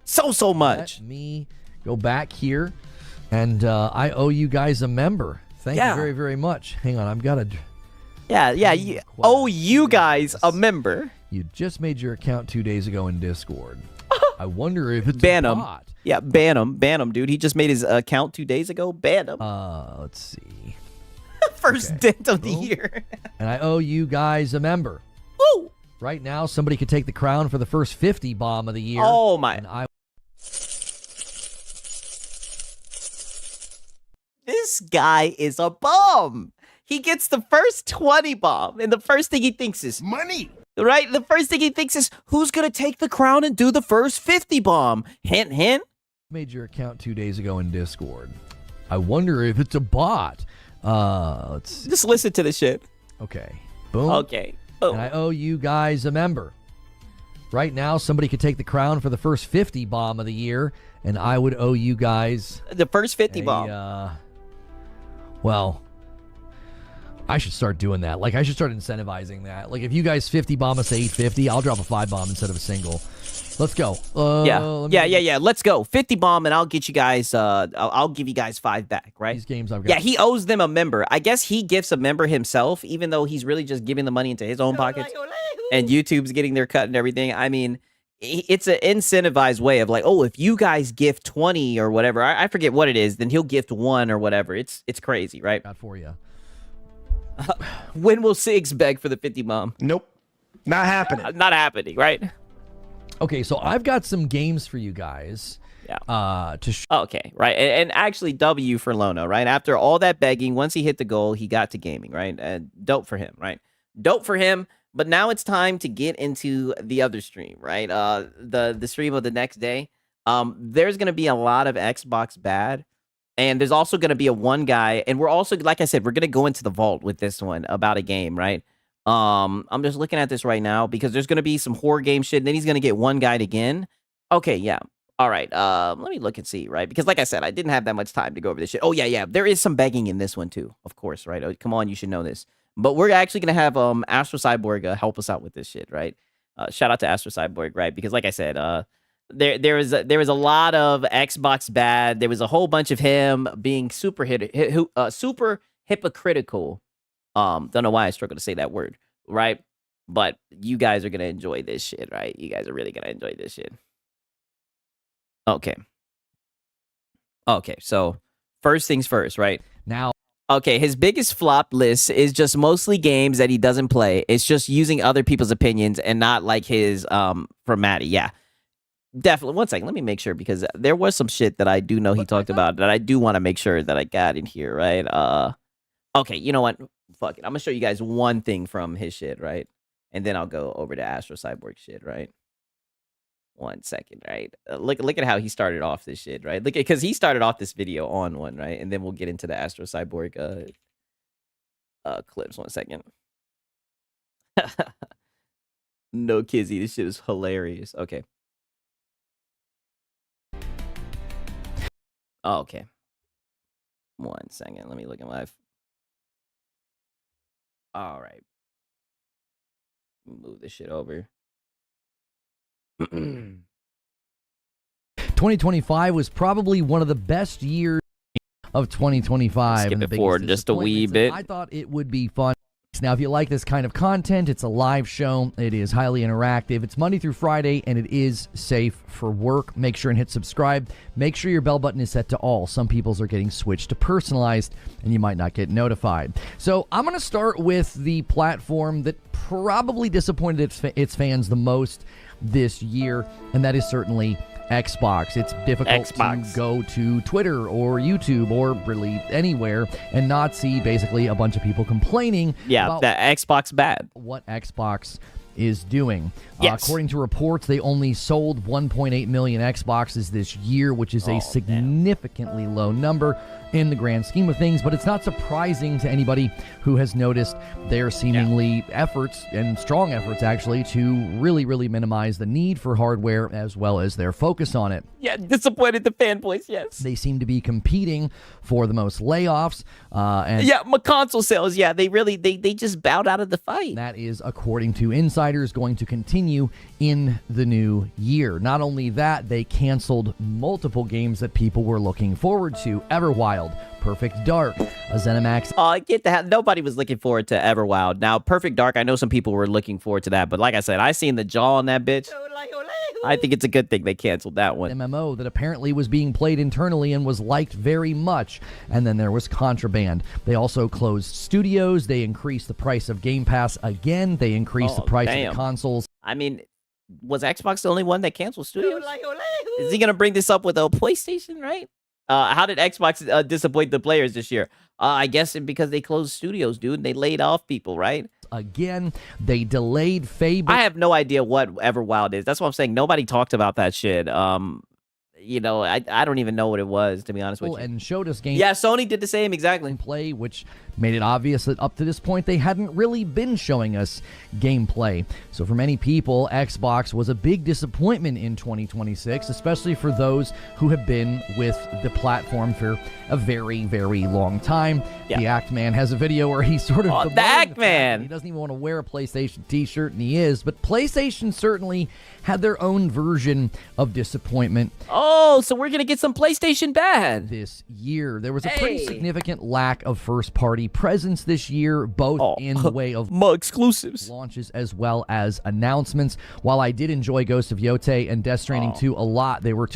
So much. Let me go back here, and I owe you guys a member. Thank you very, very much. Hang on, I've got to... Yeah, you owe you guys a member. You just made your account 2 days ago in Discord. I wonder if it's ban a him. bot. Yeah, ban him, dude. He just made his account 2 days ago. Ban him. Let's see. First dent of the year. And I owe you guys a member. Woo! Right now, somebody could take the crown for the first 50 bomb of the year. Oh, my. And This guy is a bum. He gets the first 20 bomb, and the first thing he thinks is money. Right? The first thing he thinks is, who's going to take the crown and do the first 50 bomb? Hint, hint. Made your account 2 days ago in Discord. I wonder if it's a bot. Let's see. Just listen to the shit. Okay. Boom. Okay. Boom. And I owe you guys a member. Right now, somebody could take the crown for the first 50 bomb of the year, and I would owe you guys the first 50 bomb. Well, I should start doing that. Like, I should start incentivizing that. Like, if you guys 50 bomb us 850, I'll drop a 5 bomb instead of a single. Let's go. Yeah. Let's go. 50 bomb, and I'll get you guys, I'll give you guys 5 back, right? These games I've got. Yeah, he owes them a member. I guess he gifts a member himself, even though he's really just giving the money into his own pockets. And YouTube's getting their cut and everything. I mean, it's an incentivized way of like, oh, if you guys gift 20 or whatever, I forget what it is, then he'll gift 1 or whatever. It's crazy, right? Got for you. When will Sigs beg for the 50 bomb? Nope. Not happening. Not happening, right? Okay, so I've got some games for you guys. Yeah. Okay, right. And actually, W for Lono, right? After all that begging, once he hit the goal, he got to gaming, right? And dope for him, right? Dope for him. But now it's time to get into the other stream, right? The stream of the next day. There's gonna be a lot of Xbox bad. And there's also going to be a one guy, and we're also, like I said, we're going to go into the vault with this one about a game, right? I'm just looking at this right now because there's going to be some horror game shit, and then he's going to get one guide again. Okay, yeah. All right. Let me look and see, right? Because like I said, I didn't have that much time to go over this shit. Oh, yeah. There is some begging in this one, too, of course, right? Oh, come on, you should know this. But we're actually going to have Astro Cyborg help us out with this shit, right? Shout out to Astro Cyborg, right? Because like I said, there was a lot of Xbox bad. There was a whole bunch of him being super hypocritical. Don't know why I struggle to say that word, right? But you guys are gonna enjoy this shit, right? You guys are really gonna enjoy this shit. Okay. So first things first, right? Now. Okay, his biggest flop list is just mostly games that he doesn't play. It's just using other people's opinions and not like his from Maddie. Yeah. Definitely. One second. Let me make sure because there was some shit that I do know he talked about that I do want to make sure that I got in here, right? Okay, you know what? Fuck it. I'm going to show you guys one thing from his shit, right? And then I'll go over to Astro Cyborg shit, right? 1 second, right? Look at how he started off this shit, right? Look at, because he started off this video on one, right? And then we'll get into the Astro Cyborg clips. 1 second. No kizzy. This shit is hilarious. Okay. Oh, okay. 1 second. Let me look at my... All right. Move this shit over. 2025 was probably one of the best years of 2025. Skip it forward just a wee bit. I thought it would be fun. Now, if you like this kind of content, it's a live show. It is highly interactive. It's Monday through Friday, and it is safe for work. Make sure and hit subscribe. Make sure your bell button is set to all. Some people's are getting switched to personalized, and you might not get notified. So I'm going to start with the platform that probably disappointed its fans the most this year, and that is certainly Xbox. It's difficult to go to Twitter or YouTube or really anywhere and not see basically a bunch of people complaining about that Xbox bad. What Xbox is doing. Yes. According to reports, they only sold 1.8 million Xboxes this year, which is a significantly low number in the grand scheme of things, but it's not surprising to anybody who has noticed their seemingly efforts, and strong efforts actually, to really minimize the need for hardware as well as their focus on it. Yeah, disappointed the fanboys, yes. They seem to be competing for the most layoffs. My console sales, they just bowed out of the fight. That is, according to insiders, going to continue in the new year. Not only that, they canceled multiple games that people were looking forward to. Everwild, Perfect Dark, a ZeniMax. Get the hell. Nobody was looking forward to Everwild. Now, Perfect Dark, I know some people were looking forward to that, but like I said, I seen the jaw on that bitch. I think it's a good thing they canceled that one. MMO that apparently was being played internally and was liked very much. And then there was Contraband. They also closed studios. They increased the price of Game Pass again. They increased the price of the consoles. I mean, was Xbox the only one that canceled studios? Is he going to bring this up with a PlayStation, right? How did Xbox disappoint the players this year? I guess because they closed studios, dude. They laid off people, right? Again, they delayed Fable. I have no idea what Everwild is. That's what I'm saying. Nobody talked about that shit. I don't even know what it was, to be honest with you. And showed us games. Yeah, Sony did the same, exactly. Play, which made it obvious that up to this point they hadn't really been showing us gameplay. So for many people, Xbox was a big disappointment in 2026, especially for those who have been with the platform for a very, very long time. Yeah. The Act Man has a video where he's sort of the Act Man. He doesn't even want to wear a PlayStation t-shirt, and he is. But PlayStation certainly had their own version of disappointment. Oh, so we're going to get some PlayStation bad this year. There was a pretty significant lack of first-party presence this year, both in the way of exclusives, launches, as well as announcements. While I did enjoy Ghost of Yotei and Death Stranding 2 a lot, they were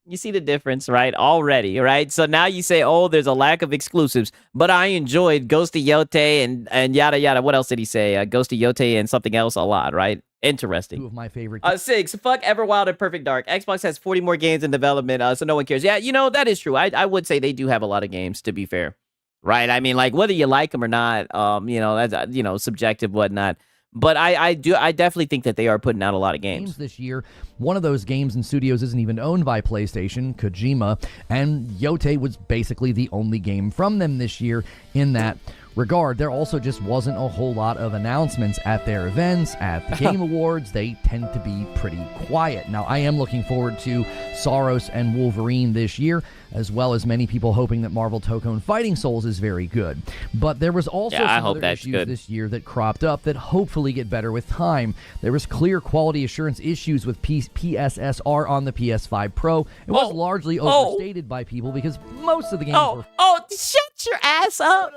you see the difference, right? Already, right? So now you say, oh, there's a lack of exclusives, but I enjoyed Ghost of Yotei and yada yada. What else did he say? Ghost of Yotei and something else a lot, right? Interesting. 2 of my favorite. 6. Fuck Everwild and Perfect Dark. Xbox has 40 more games in development, so no one cares. Yeah, that is true. I would say they do have a lot of games, to be fair. Right? I mean, like, whether you like them or not, that's, subjective, whatnot. But I definitely think that they are putting out a lot of games this year. One of those games and studios isn't even owned by PlayStation, Kojima, and Yotei was basically the only game from them this year in that regard. There also just wasn't a whole lot of announcements at their events, at the Game Awards. They tend to be pretty quiet. Now, I am looking forward to Soros and Wolverine this year, as well as many people hoping that Marvel Tokone Fighting Souls is very good. But there was also some other issues this year that cropped up that hopefully get better with time. There was clear quality assurance issues with PSSR on the PS5 Pro. It was largely overstated by people because most of the games were... shut your ass up!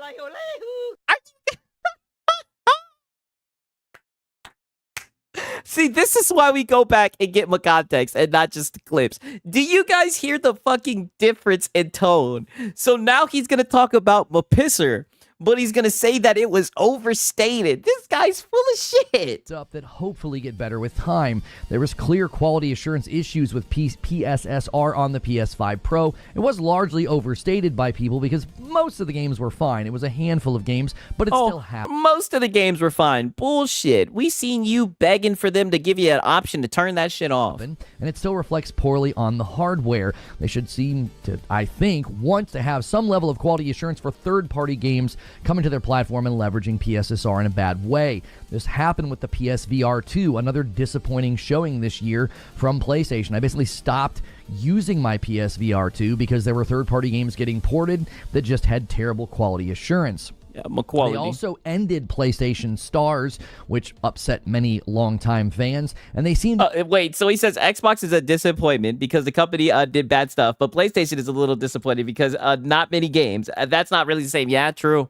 See, this is why we go back and get my context and not just the clips. Do you guys hear the fucking difference in tone? So now he's going to talk about my pisser, but he's going to say that it was overstated. This guy's full of shit. Up that hopefully get better with time. There was clear quality assurance issues with PSSR on the PS5 Pro. It was largely overstated by people because most of the games were fine. It was a handful of games, but it still happened. Most of the games were fine. Bullshit. We seen you begging for them to give you an option to turn that shit off. And it still reflects poorly on the hardware. They should seem to, I think, want to have some level of quality assurance for third-party games coming to their platform and leveraging PSSR in a bad way. This happened with the PSVR 2, another disappointing showing this year from PlayStation. I basically stopped using my PSVR 2 because there were third-party games getting ported that just had terrible quality assurance. Yeah, quality. They also ended PlayStation Stars, which upset many longtime fans, and they seemed... wait, so he says Xbox is a disappointment because the company did bad stuff, but PlayStation is a little disappointed because not many games. That's not really the same. Yeah, true.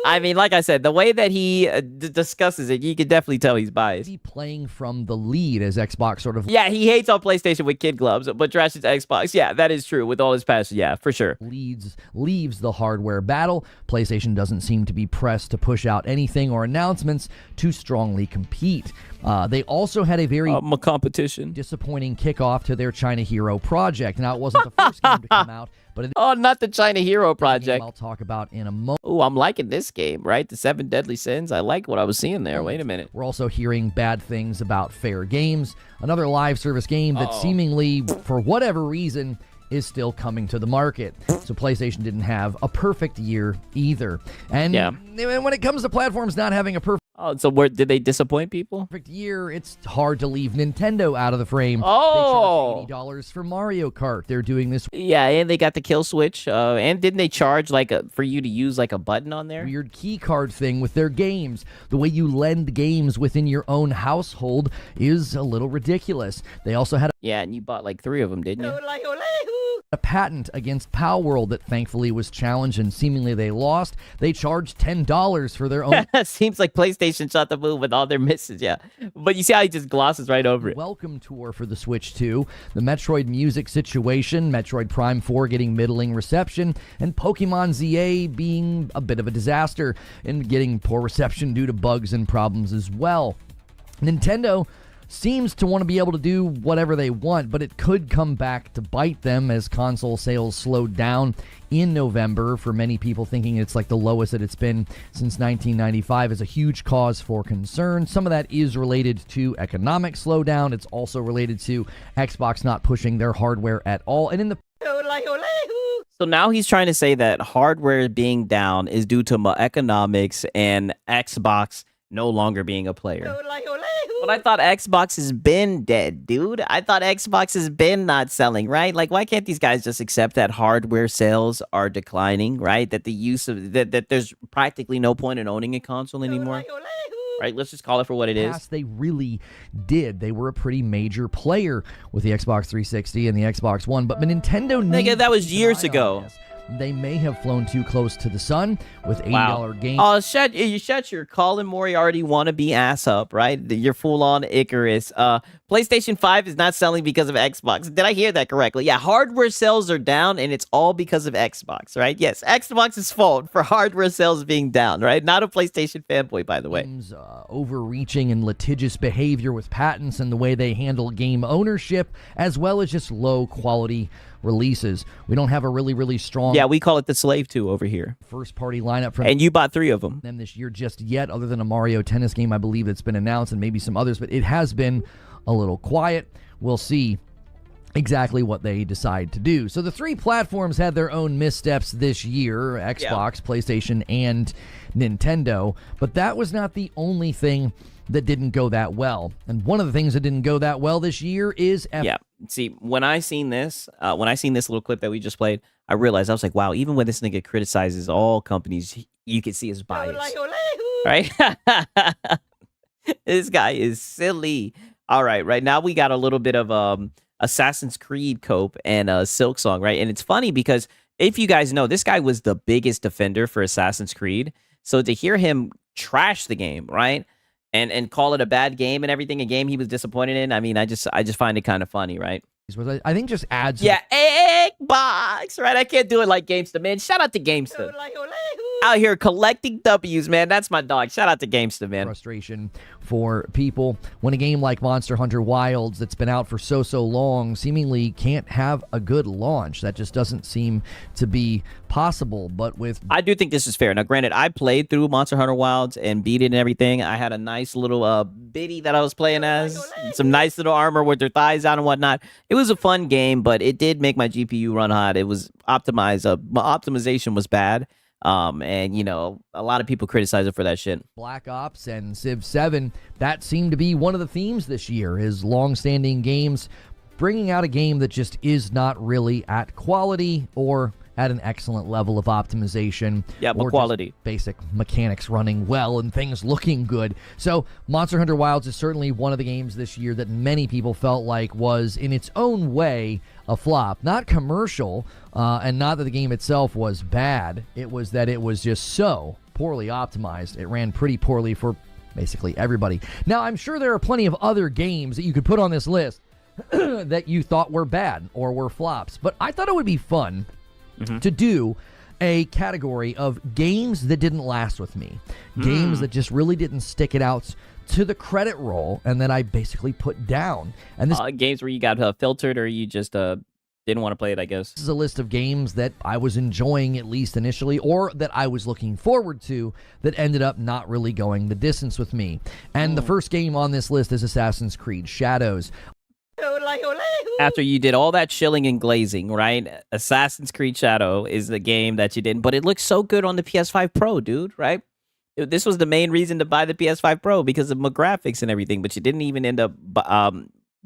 I mean, like I said, the way that he discusses it, you can definitely tell he's biased. Playing from the lead as Xbox sort of... Yeah, he hates on PlayStation with kid gloves, but trashes Xbox. Yeah, that is true with all his passion. Yeah, for sure. Leaves the hardware battle. PlayStation doesn't seem to be pressed to push out anything or announcements to strongly compete. They also had a very a competition. disappointing kickoff to their China Hero project. Now, it wasn't the first game to come out, but it Oh, not the China Hero is a game project. I'll talk about in a moment. Oh, I'm liking this game, right? The 7 Deadly Sins. I like what I was seeing there. Wait a minute. We're also hearing bad things about Fair Games, another live service game that seemingly, for whatever reason, is still coming to the market. So PlayStation didn't have a perfect year either. And when it comes to platforms not having a perfect Oh, so did they disappoint people? year, it's hard to leave Nintendo out of the frame. Oh. They charge $80 for Mario Kart. They're doing this Yeah, and they got the kill switch. And didn't they charge for you to use like a button on there? weird key card thing with their games. The way you lend games within your own household is a little ridiculous. They also had Yeah, and you bought like 3 of them, didn't you? a patent against Palworld that thankfully was challenged and seemingly they lost. They charged $10 for their own Seems like PlayStation shot the move with all their misses, yeah. But you see how he just glosses right over it. welcome tour for the Switch 2, the Metroid music situation, Metroid Prime 4 getting middling reception, and Pokemon ZA being a bit of a disaster and getting poor reception due to bugs and problems as well. Nintendo seems to want to be able to do whatever they want, but it could come back to bite them as console sales slowed down in November. For many people, thinking it's like the lowest that it's been since 1995 is a huge cause for concern. Some of that is related to economic slowdown. It's also related to Xbox not pushing their hardware at all. And in the So now he's trying to say that hardware being down is due to economics and Xbox no longer being a player. But I thought Xbox has been dead, dude. I thought Xbox has been not selling, right? Like, why can't these guys just accept that hardware sales are declining, right? That the use of that there's practically no point in owning a console anymore. Right? Let's just call it for what it is. past, they really did. They were a pretty major player with the Xbox 360 and the Xbox One, but Nintendo needs Nigga, that was to keep an years eye on ago. this. They may have flown too close to the sun with $80 games. Oh, shut your Colin Moriarty wannabe ass up, right? You're full on Icarus. PlayStation 5 is not selling because of Xbox. Did I hear that correctly? Yeah, hardware sales are down and it's all because of Xbox, right? Yes, Xbox's fault for hardware sales being down, right? Not a PlayStation fanboy, by the way. Overreaching and litigious behavior with patents and the way they handle game ownership, as well as just low quality releases. We don't have a really strong Yeah, we call it the Slave 2 over here. first party lineup from And you bought 3 of them. them this year just yet, other than a Mario Tennis game, I believe, that's been announced, and maybe some others, but it has been a little quiet. We'll see exactly what they decide to do. So the 3 platforms had their own missteps this year, Xbox, PlayStation, and Nintendo, but that was not the only thing that didn't go that well. And one of the things that didn't go that well this year is Yeah. See, when I seen this little clip that we just played, I realized, I was like, wow, even when this nigga criticizes all companies, you can see his bias. Right? This guy is silly. All right now we got a little bit of Assassin's Creed Cope and Silk Song, right? And it's funny because if you guys know, this guy was the biggest defender for Assassin's Creed. So to hear him trash the game, right? And call it a bad game and everything, a game he was disappointed in. I mean, I just find it kind of funny, right? I think just adds Yeah, Xbox, right? I can't do it like Gamesta, man. Shout out to Gamesta. Out here collecting W's, man. That's my dog. Shout out to Gamesta, man. frustration for people when a game like Monster Hunter Wilds that's been out for so long seemingly can't have a good launch. That just doesn't seem to be possible. But with I do think this is fair. Now, granted, I played through Monster Hunter Wilds and beat it and everything. I had a nice little biddy that I was playing as, some nice little armor with their thighs out and whatnot. It was a fun game, but it did make my GPU run hot. It was optimized. My optimization was bad. And you know, a lot of people criticize it for that shit. Black Ops and Civ 7, that seemed to be one of the themes this year, is long-standing games bringing out a game that just is not really at quality or at an excellent level of optimization. Yeah, but or quality. Just basic mechanics running well and things looking good. So Monster Hunter Wilds is certainly one of the games this year that many people felt like was, in its own way, a flop. Not commercial, and not that the game itself was bad. It was that it was just so poorly optimized. It ran pretty poorly for basically everybody. Now, I'm sure there are plenty of other games that you could put on this list that you thought were bad or were flops, but I thought it would be fun to do a category of games that didn't last with me. Games that just really didn't stick it out to the credit roll and that I basically put down. And this games where you got filtered or you just didn't want to play it, I guess. is a list of games that I was enjoying, at least initially, or that I was looking forward to, that ended up not really going the distance with me. And the first game on this list is Assassin's Creed Shadows. After you did all that chilling and glazing, right? Assassin's Creed Shadow is the game that you didn't, but it looks so good on the PS5 Pro, dude, right? This was the main reason to buy the PS5 Pro because of my graphics and everything, but you didn't even end up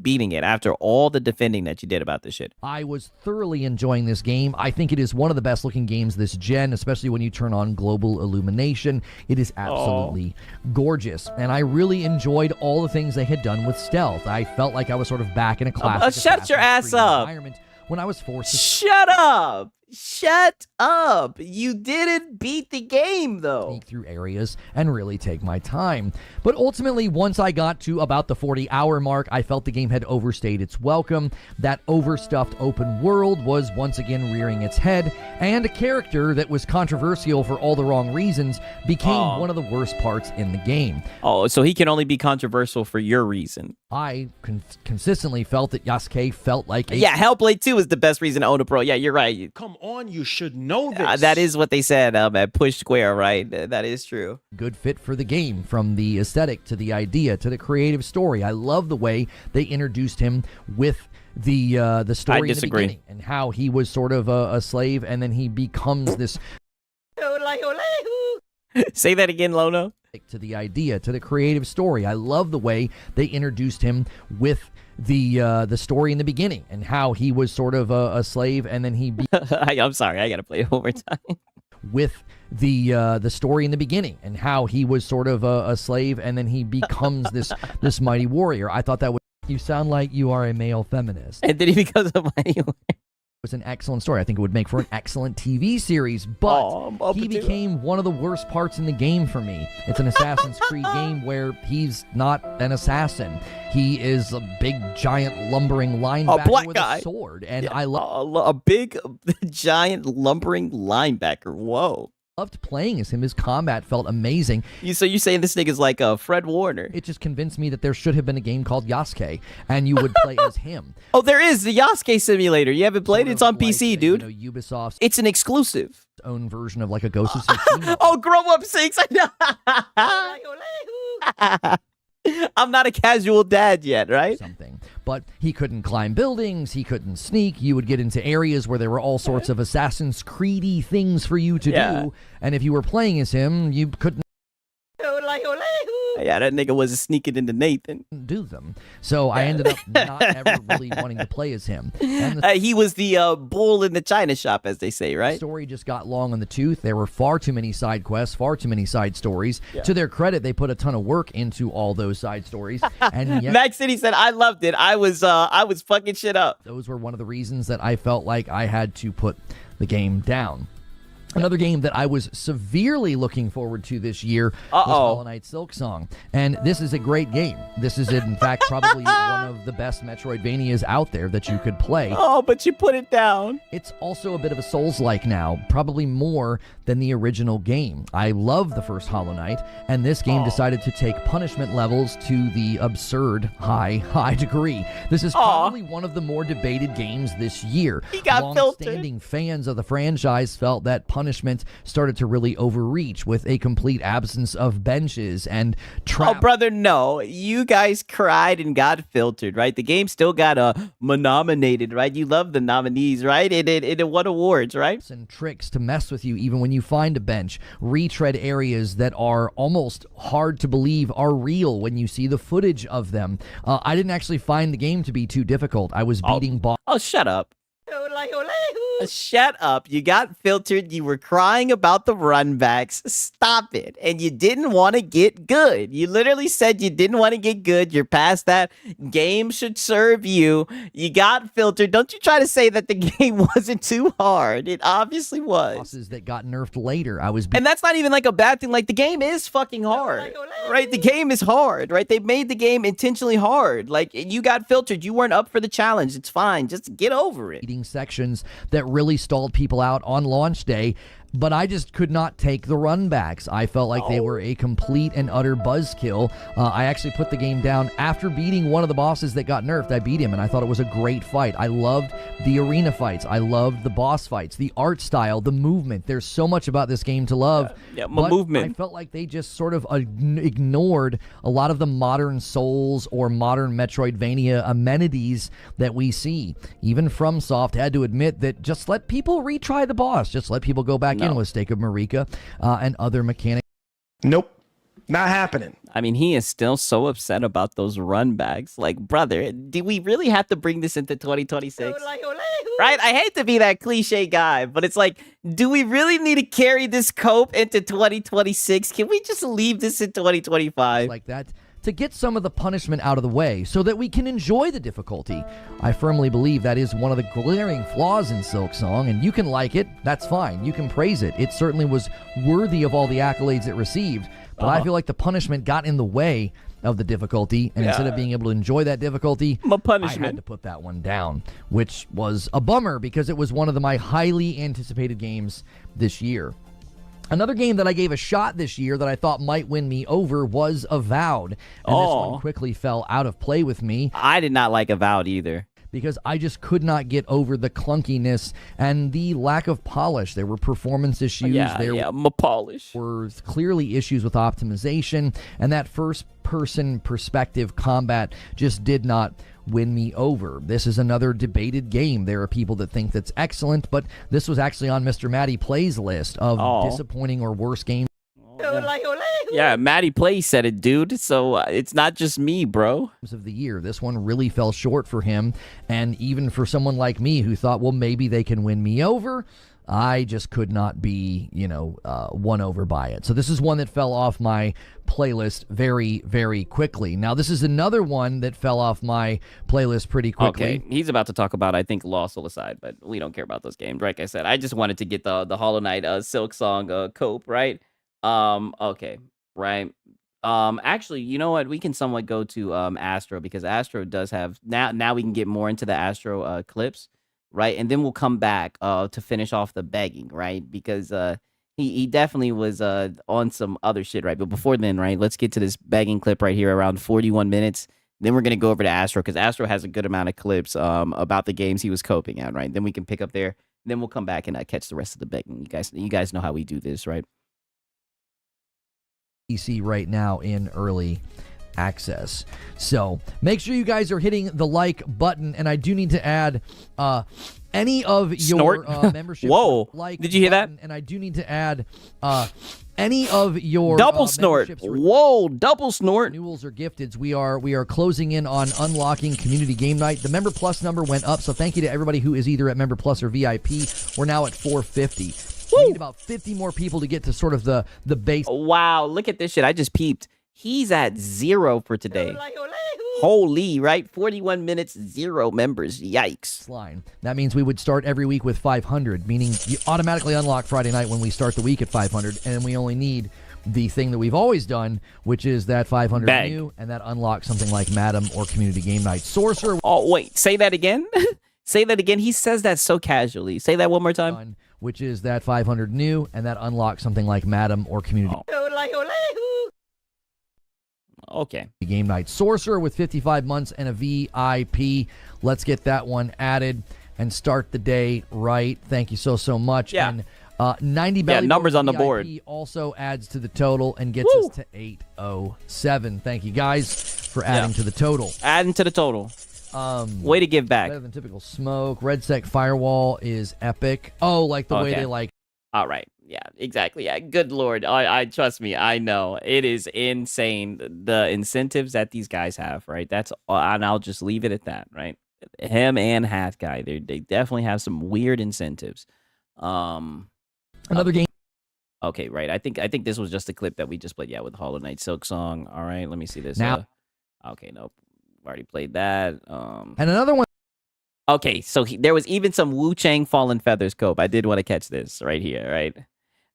beating it after all the defending that you did about this shit. I was thoroughly enjoying this game. I think it is one of the best looking games this gen, especially when you turn on global illumination. It is absolutely gorgeous. And I really enjoyed all the things they had done with stealth. I felt like I was sort of back in a classic shut your ass Assassin's Creed up. environment when I was forced to Shut up! Shut up! You didn't beat the game, though. sneak through areas and really take my time. But ultimately, once I got to about the 40-hour mark, I felt the game had overstayed its welcome. That overstuffed open world was once again rearing its head, and a character that was controversial for all the wrong reasons became one of the worst parts in the game. Oh, so he can only be controversial for your reason. I consistently felt that Yasuke felt like a Yeah, Hellblade 2 is the best reason to own a Pro. Yeah, you're right. Come on, you should know this. That is what they said at Push Square, right? That is true. good fit for the game, from the aesthetic to the idea to the creative story. I love the way they introduced him with the story in the beginning and how he was sort of a slave and then he becomes this. Say that again, Lono. To the idea to the creative story. I love the way they introduced him with the story in the beginning and how he was sort of a slave and then he I'm sorry, I gotta play it one more time. With the story in the beginning and how he was sort of a slave and then he becomes this mighty warrior. I thought that you sound like you are a male feminist. And then he becomes a mighty warrior. It was an excellent story. I think it would make for an excellent TV series, but he became one of the worst parts in the game for me. It's an Assassin's Creed game where he's not an assassin. He is a big, giant, lumbering linebacker with a sword, and I a big, giant, lumbering linebacker. Whoa. Loved playing as him. His combat felt amazing. So you're saying this nigga's like Fred Warner? It just convinced me that there should have been a game called Yasuke, and you would play as him. Oh, there is the Yasuke simulator. You haven't played it? It's on PC, dude. Ubisoft's it's an exclusive. Own version of like a Ghost of Tsushima. Oh, grow up, Sinks. I'm not a casual dad yet, right? Something. But he couldn't climb buildings, he couldn't sneak, you would get into areas where there were all sorts of Assassin's Creed-y things for you to do, and if you were playing as him, you couldn't Yeah, that nigga wasn't sneaking into Nathan. Do them. So I ended up not ever really wanting to play as him. And he was the bull in the china shop, as they say, right? The story just got long on the tooth. There were far too many side quests, far too many side stories. To their credit, they put a ton of work into all those side stories. And yet, Max City said, I loved it. I was fucking shit up. Those were one of the reasons that I felt like I had to put the game down. Another game that I was severely looking forward to this year was Hollow Knight Silksong. And this is a great game. This is, in fact, probably one of the best Metroidvanias out there that you could play. Oh, but you put it down. It's also a bit of a Souls-like now, probably more than the original game. I love the first Hollow Knight, and this game decided to take punishment levels to the absurd high degree. This is probably one of the more debated games this year. He got filtered. Long-standing fans of the franchise felt that punishment started to really overreach with a complete absence of benches and traps. Oh, brother, no. You guys cried and got filtered, right? The game still got nominated, right? You love the nominees, right? It won awards, right? And tricks to mess with you even when you find a bench. Retread areas that are almost hard to believe are real when you see the footage of them. I didn't actually find the game to be too difficult. I was beating boss. Oh, shut up. Shut up. You got filtered. You were crying about the runbacks. Stop it. And you didn't want to get good. You literally said you didn't want to get good. You're past that. Game should serve you. You got filtered. Don't you try to say that the game wasn't too hard. It obviously was. Bosses that got nerfed later. And that's not even like a bad thing. Like, the game is fucking hard. Right? The game is hard, right? They made the game intentionally hard. Like, you got filtered. You weren't up for the challenge. It's fine. Just get over it. Sections that really stalled people out on launch day. but I just could not take the run backs. I felt like they were a complete and utter buzzkill. I actually put the game down after beating one of the bosses that got nerfed. I beat him, and I thought it was a great fight. I loved the arena fights. I loved the boss fights, the art style, the movement. There's so much about this game to love. Movement. I felt like they just sort of ignored a lot of the modern Souls or modern Metroidvania amenities that we see. Even FromSoft had to admit that just let people retry the boss. Just let people go back in with Stake of Marika and other mechanics. Nope. Not happening. I mean, he is still so upset about those run backs. Like, brother, do we really have to bring this into 2026? Right? I hate to be that cliche guy, but it's like, do we really need to carry this cope into 2026? Can we just leave this in 2025? Like that, to get some of the punishment out of the way so that we can enjoy the difficulty. I firmly believe that is one of the glaring flaws in Silksong, and you can like it, that's fine. You can praise it. It certainly was worthy of all the accolades it received, but I feel like the punishment got in the way of the difficulty, and instead of being able to enjoy that difficulty, I had to put that one down, which was a bummer because it was one of my highly anticipated games this year. Another game that I gave a shot this year that I thought might win me over was Avowed, and this one quickly fell out of play with me. I did not like Avowed either, because I just could not get over the clunkiness and the lack of polish. There were performance issues. Polish. Were clearly issues with optimization, and that first-person perspective combat just did not win me over. This is another debated game. There are people that think that's excellent, but this was actually on Mr. Matty Play's list of disappointing or worse games. Yeah, Matty Play said it, dude. So it's not just me, bro. Of the year, this one really fell short for him, and even for someone like me who thought, well, maybe they can win me over, I just could not be, won over by it. So this is one that fell off my playlist very, very quickly. Now, this is another one that fell off my playlist pretty quickly. Okay, he's about to talk about, I think, Lost Soul Aside, but we don't care about those games. Like I said, I just wanted to get the Hollow Knight Silksong cope, right? Okay, right. Actually, you know what? We can somewhat go to Astro, because Astro does have now we can get more into the Astro clips, right? And then we'll come back to finish off the begging, right? Because he definitely was on some other shit, right? But before then, right, let's get to this begging clip right here around 41 minutes. Then we're gonna go over to Astro, because Astro has a good amount of clips about the games he was coping at, right? Then we can pick up there. Then we'll come back and catch the rest of the begging. You guys know how we do this, right? PC right now in early access. So make sure you guys are hitting the like button, and I do need to add any of your membership. Whoa! Like, did you hear that? And I do need to add any of your double snort. Whoa! Double snort. Renewals or gifteds. We are closing in on unlocking Community Game Night. The Member Plus number went up, so thank you to everybody who is either at Member Plus or VIP. We're now at 450. We need about 50 more people to get to sort of the base. Wow, look at this shit. I just peeped. He's at 0 for today. Holy, right? 41 minutes, 0 members. Yikes. Line. That means we would start every week with 500, meaning you automatically unlock Friday night when we start the week at 500, and we only need the thing that we've always done, which is that 500 new, and that unlocks something like Madam or Community Game Night. Sorcerer. Oh, wait. Say that again? Say that again. He says that so casually. Say that one more time. Which is that 500 new, and that unlocks something like Madam or Community. Okay. Game Night. Sorcerer with 55 months and a VIP. Let's get that one added and start the day right. Thank you so much. Yeah. And 90 belly numbers on the VIP board. Also adds to the total and gets us to 807. Thank you guys for adding to the total. Adding to the total. Way to give back. Better than typical smoke. Red Sec Firewall is epic. Oh, like the way they like. All right. Yeah, exactly. Yeah. Good Lord. I trust me. I know it is insane. The incentives that these guys have, right? That's, and I'll just leave it at that, right? Him and Hat Guy, they definitely have some weird incentives. Another game. Okay, right. I think this was just a clip that we just played. Yeah, with Hollow Knight Silksong. All right, let me see this. Now. Okay, nope. Already played that. And another one. Okay, so there was even some Wu Chang Fallen Feathers cope. I did want to catch this right here, right?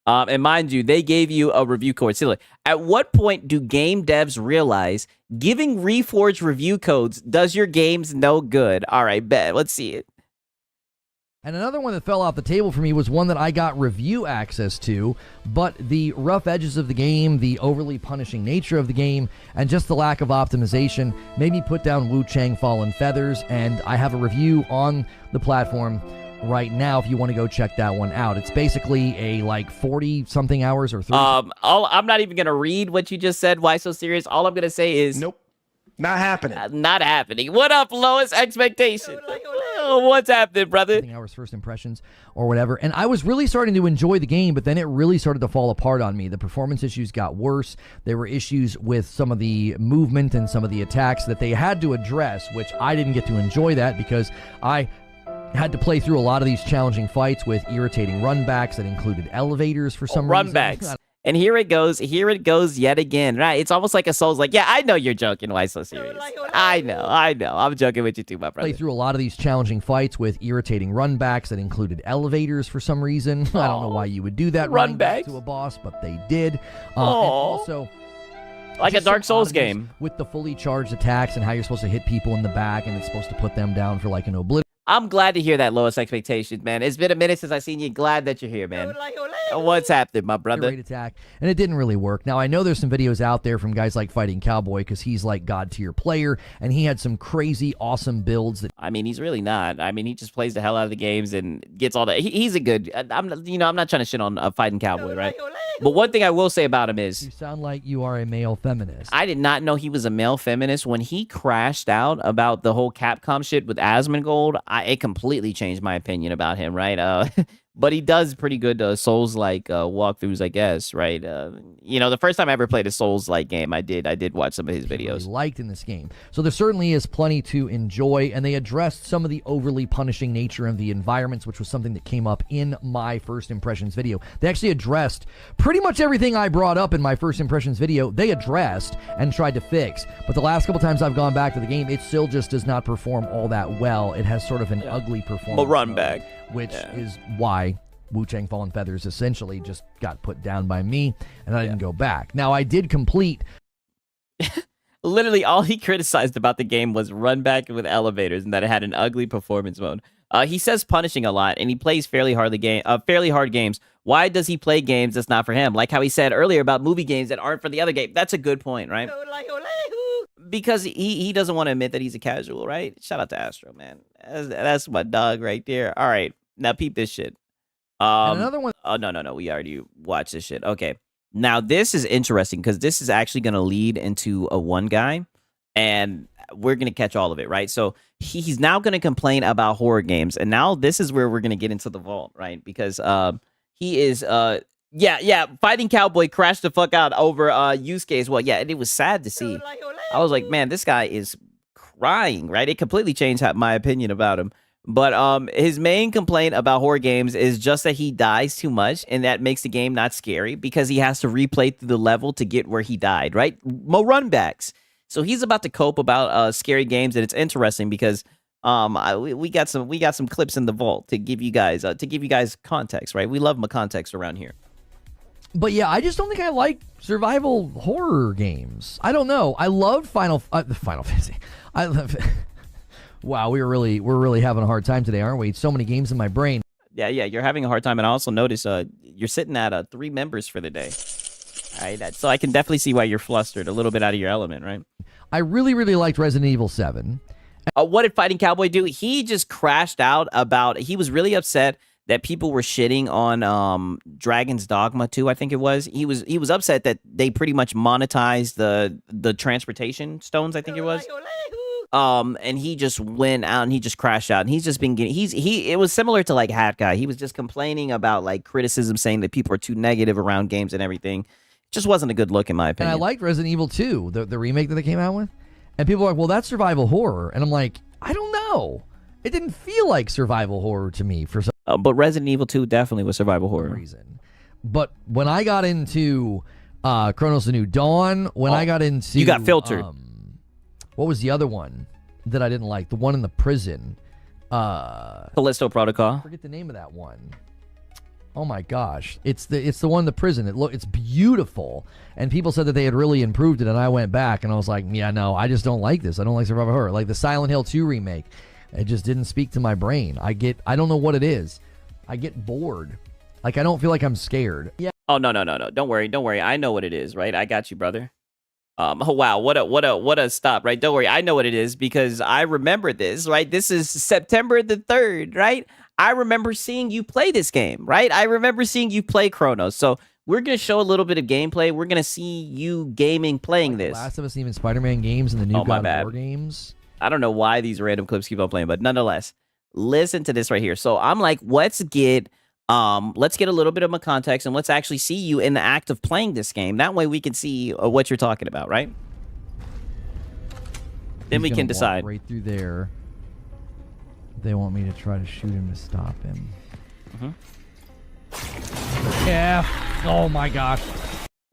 And mind you, they gave you a review code. So, at what point do game devs realize giving Reforged review codes does your games no good? All right, bet. Let's see it. And another one that fell off the table for me was one that I got review access to, but the rough edges of the game, the overly punishing nature of the game, and just the lack of optimization made me put down Wu Chang Fallen Feathers, and I have a review on the platform right now if you want to go check that one out. It's basically a 40-something hours or 30. I'm not even going to read what you just said. Why so serious? All I'm going to say is... Nope. Not happening. Not happening. What up, lowest expectation? What's happening, brother? Hours first impressions or whatever. And I was really starting to enjoy the game, but then it really started to fall apart on me. The performance issues got worse. There were issues with some of the movement and some of the attacks that they had to address, which I didn't get to enjoy that because I had to play through a lot of these challenging fights with irritating runbacks that included elevators for some reason. Runbacks. And here it goes yet again, right? It's almost like a Souls like, yeah, I know you're joking. Why so serious? I know. I'm joking with you too, my brother. Play through a lot of these challenging fights with irritating runbacks that included elevators for some reason. I don't know why you would do that running back to a boss, but they did. And also... like a Dark Souls game. With the fully charged attacks and how you're supposed to hit people in the back and it's supposed to put them down for like an oblivion. I'm glad to hear that, lowest expectations, man. It's been a minute since I've seen you. Glad that you're here, man. What's happening, my brother? Great attack, and it didn't really work. Now, I know there's some videos out there from guys like Fighting Cowboy because he's like God-tier player, and he had some crazy, awesome builds. I mean, he's really not. I mean, he just plays the hell out of the games and gets all that. He's a good... I'm not trying to shit on Fighting Cowboy, right? But one thing I will say about him is... You sound like you are a male feminist. I did not know he was a male feminist. When he crashed out about the whole Capcom shit with Asmongold, it completely changed my opinion about him, right? But he does pretty good Souls-like walkthroughs, I guess, right? The first time I ever played a Souls-like game, I did watch some of his videos. Really liked in this game. So there certainly is plenty to enjoy, and they addressed some of the overly punishing nature of the environments, which was something that came up in my first impressions video. They actually addressed pretty much everything I brought up in my first impressions video. They addressed and tried to fix. But the last couple times I've gone back to the game, it still just does not perform all that well. It has sort of an ugly performance. A run back. Which is why Wu Chang Fallen Feathers essentially just got put down by me, and I didn't go back. Now, I did complete... Literally, all he criticized about the game was run back with elevators and that it had an ugly performance mode. He says punishing a lot, and he plays fairly hard games. Why does he play games that's not for him? Like how he said earlier about movie games that aren't for the other game. That's a good point, right? Because he doesn't want to admit that he's a casual, right? Shout out to Astro, man. That's my dog right there. All right, now peep this shit. Another one. Oh, no. We already watched this shit. Okay. Now, this is interesting because this is actually going to lead into a one guy, and we're going to catch all of it, right? So he's now going to complain about horror games, and now this is where we're going to get into the vault, right? Because he is, Fighting Cowboy crashed the fuck out over use case. Well, yeah, and it was sad to see. I was like, man, this guy is crying, right? It completely changed my opinion about him. But his main complaint about horror games is just that he dies too much, and that makes the game not scary because he has to replay through the level to get where he died, right? Mo runbacks. So he's about to cope about scary games, and it's interesting because we got some clips in the vault to give you guys context, right? We love my context around here. But yeah, I just don't think I like survival horror games. I don't know. I loved Final Fantasy. I love. Wow, we're really having a hard time today, aren't we? So many games in my brain. Yeah, you're having a hard time, and I also notice you're sitting at 3 members for the day. All right, so I can definitely see why you're flustered, a little bit out of your element, right? I really liked Resident Evil 7. What did Fighting Cowboy do? He just crashed out about. He was really upset that people were shitting on Dragon's Dogma 2, I think it was. He was upset that they pretty much monetized the transportation stones, I think it was. And he just went out and he just crashed out, and he's just been getting it was similar to like Hat Guy. He was just complaining about like criticism, saying that people are too negative around games and everything. It just wasn't a good look in my opinion. And I liked Resident Evil 2, the remake that they came out with. And people are like, well, that's survival horror. And I'm like, I don't know. It didn't feel like survival horror to me for some but Resident Evil 2 definitely was survival horror reason. But when I got into Chronos: The New Dawn, I got into... You got filtered. What was the other one that I didn't like? The one in the prison. Callisto Protocol. I forget the name of that one. Oh my gosh. It's the one in the prison. It's beautiful. And people said that they had really improved it, and I went back and I was like, yeah, no, I just don't like this. I don't like survival horror. Like the Silent Hill 2 remake. It just didn't speak to my brain. I don't know what it is. I get bored. Like, I don't feel like I'm scared. Yeah. Oh, no. Don't worry. I know what it is, right? I got you, brother. Oh, wow. What a stop, right? Don't worry. I know what it is because I remember this, right? This is September the 3rd, right? I remember seeing you play this game, right? I remember seeing you play Chronos. So we're going to show a little bit of gameplay. We're going to see you playing like this. Last of Us, even Spider-Man games and the new God of War games. I don't know why these random clips keep on playing, but nonetheless, listen to this right here. So I'm like, let's get a little bit of my context and let's actually see you in the act of playing this game. That way we can see what you're talking about, right? Then we can decide. Right through there. They want me to try to shoot him to stop him. Yeah. Oh my gosh.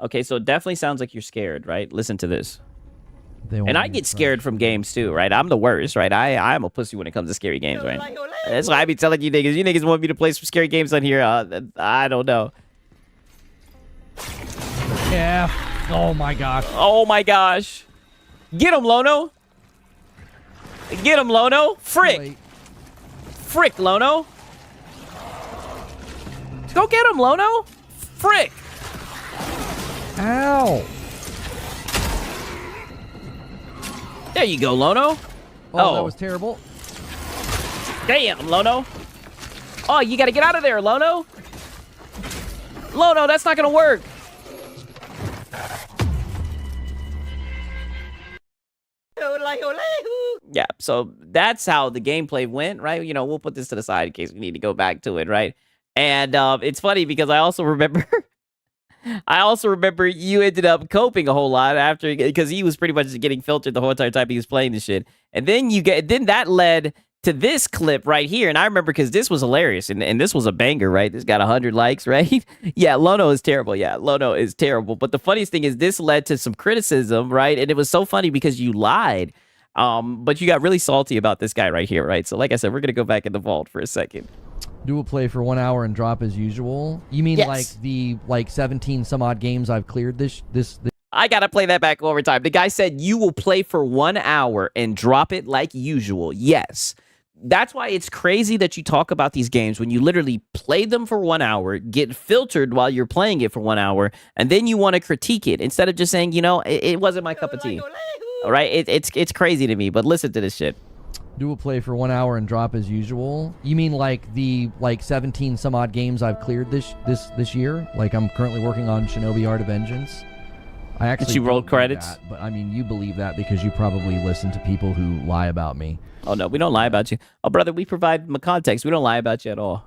Okay, so it definitely sounds like you're scared, right? Listen to this. And I get scared from games too, right? I'm the worst, right? I'm a pussy when it comes to scary games, right? That's why I be telling you niggas. You niggas want me to play some scary games on here. I don't know. Yeah. Oh my gosh. Oh my gosh. Get him, Lono. Get him, Lono. Frick. Frick, Lono. Go get him, Lono. Frick. Ow. There you go, Lono. Oh, that was terrible. Damn, Lono. Oh, you got to get out of there, Lono. Lono, that's not going to work. Yeah, so that's how the gameplay went, right? You know, we'll put this to the side in case we need to go back to it, right? And it's funny because I also remember you ended up coping a whole lot after, because he was pretty much getting filtered the whole entire time he was playing this shit. And then that led to this clip right here. And I remember because this was hilarious and this was a banger, right? This got 100 likes, right? Yeah, Lono is terrible. Yeah, Lono is terrible. But the funniest thing is this led to some criticism, right? And it was so funny because you lied. But you got really salty about this guy right here, right? So like I said, we're going to go back in the vault for a second. Dual play for 1 hour and drop as usual. You mean like the 17 some odd games I've cleared this? I gotta play that back over time. The guy said you will play for 1 hour and drop it like usual. Yes. That's why it's crazy that you talk about these games when you literally play them for 1 hour, get filtered while you're playing it for 1 hour, and then you want to critique it instead of just saying, you know, it wasn't my cup of tea. All right, it's crazy to me. But listen to this shit. Dual play for 1 hour and drop as usual. You mean like the 17 some odd games I've cleared this year? Like I'm currently working on Shinobi Art of Vengeance. I actually rolled credits, that, but I mean you believe that because you probably listen to people who lie about me. Oh no, we don't lie about you. Oh brother, we provide context. We don't lie about you at all.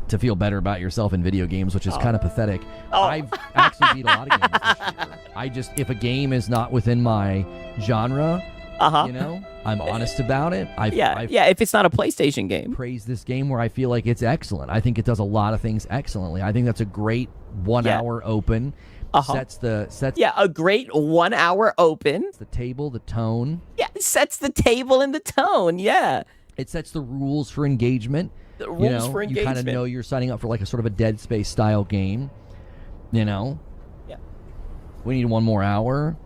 To feel better about yourself in video games, which is kind of pathetic. I've actually beat a lot of games this year. If a game is not within my genre, you know, I'm honest about it. If it's not a PlayStation game. Praise this game where I feel like it's excellent. I think it does a lot of things excellently. I think that's a great 1 hour open. Sets a great 1 hour open. The table, the tone. Yeah, it sets the table and the tone. Yeah. It sets the rules for engagement. The rules for engagement. You kind of know you're signing up for like a sort of a Dead Space style game. You know? Yeah. We need 1 more hour.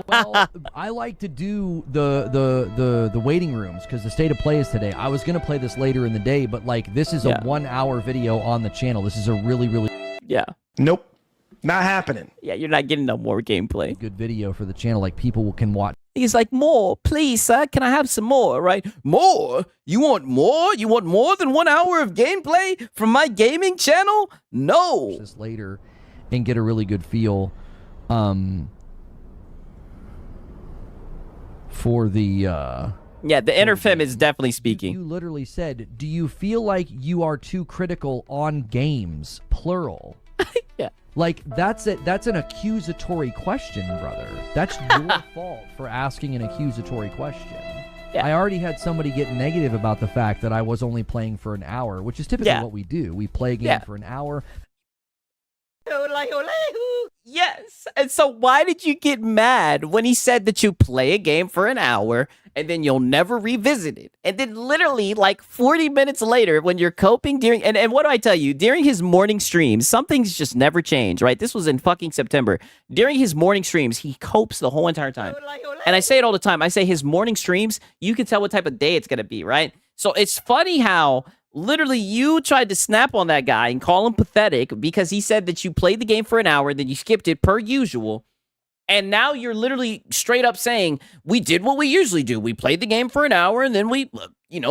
Well, I like to do the waiting rooms because the state of play is today. I was going to play this later in the day, but like this is a 1 hour video on the channel. This is a really Nope. Not happening. Yeah, you're not getting no more gameplay. Good video for the channel. Like people can watch. He's like, more, please, sir. Can I have some more, right? More? You want more? You want more than 1 hour of gameplay from my gaming channel? No. This later and get a really good feel for the yeah, the inner fem is definitely speaking. You literally said, do you feel like you are too critical on games, plural? Yeah. Like, that's an accusatory question, brother. That's your fault for asking an accusatory question. Yeah. I already had somebody get negative about the fact that I was only playing for an hour, which is typically what we do. We play a game for an hour. Yes. And so why did you get mad when he said that you play a game for an hour and then you'll never revisit it? And then literally like 40 minutes later when you're coping during, and what do I tell you? During his morning streams, some things just never change, right? This was in fucking September. During his morning streams, he copes the whole entire time. And I say it all the time. I say his morning streams, you can tell what type of day it's going to be, right? So it's funny how literally you tried to snap on that guy and call him pathetic because he said that you played the game for an hour, then you skipped it per usual. And now you're literally straight up saying, we did what we usually do. We played the game for an hour and then we,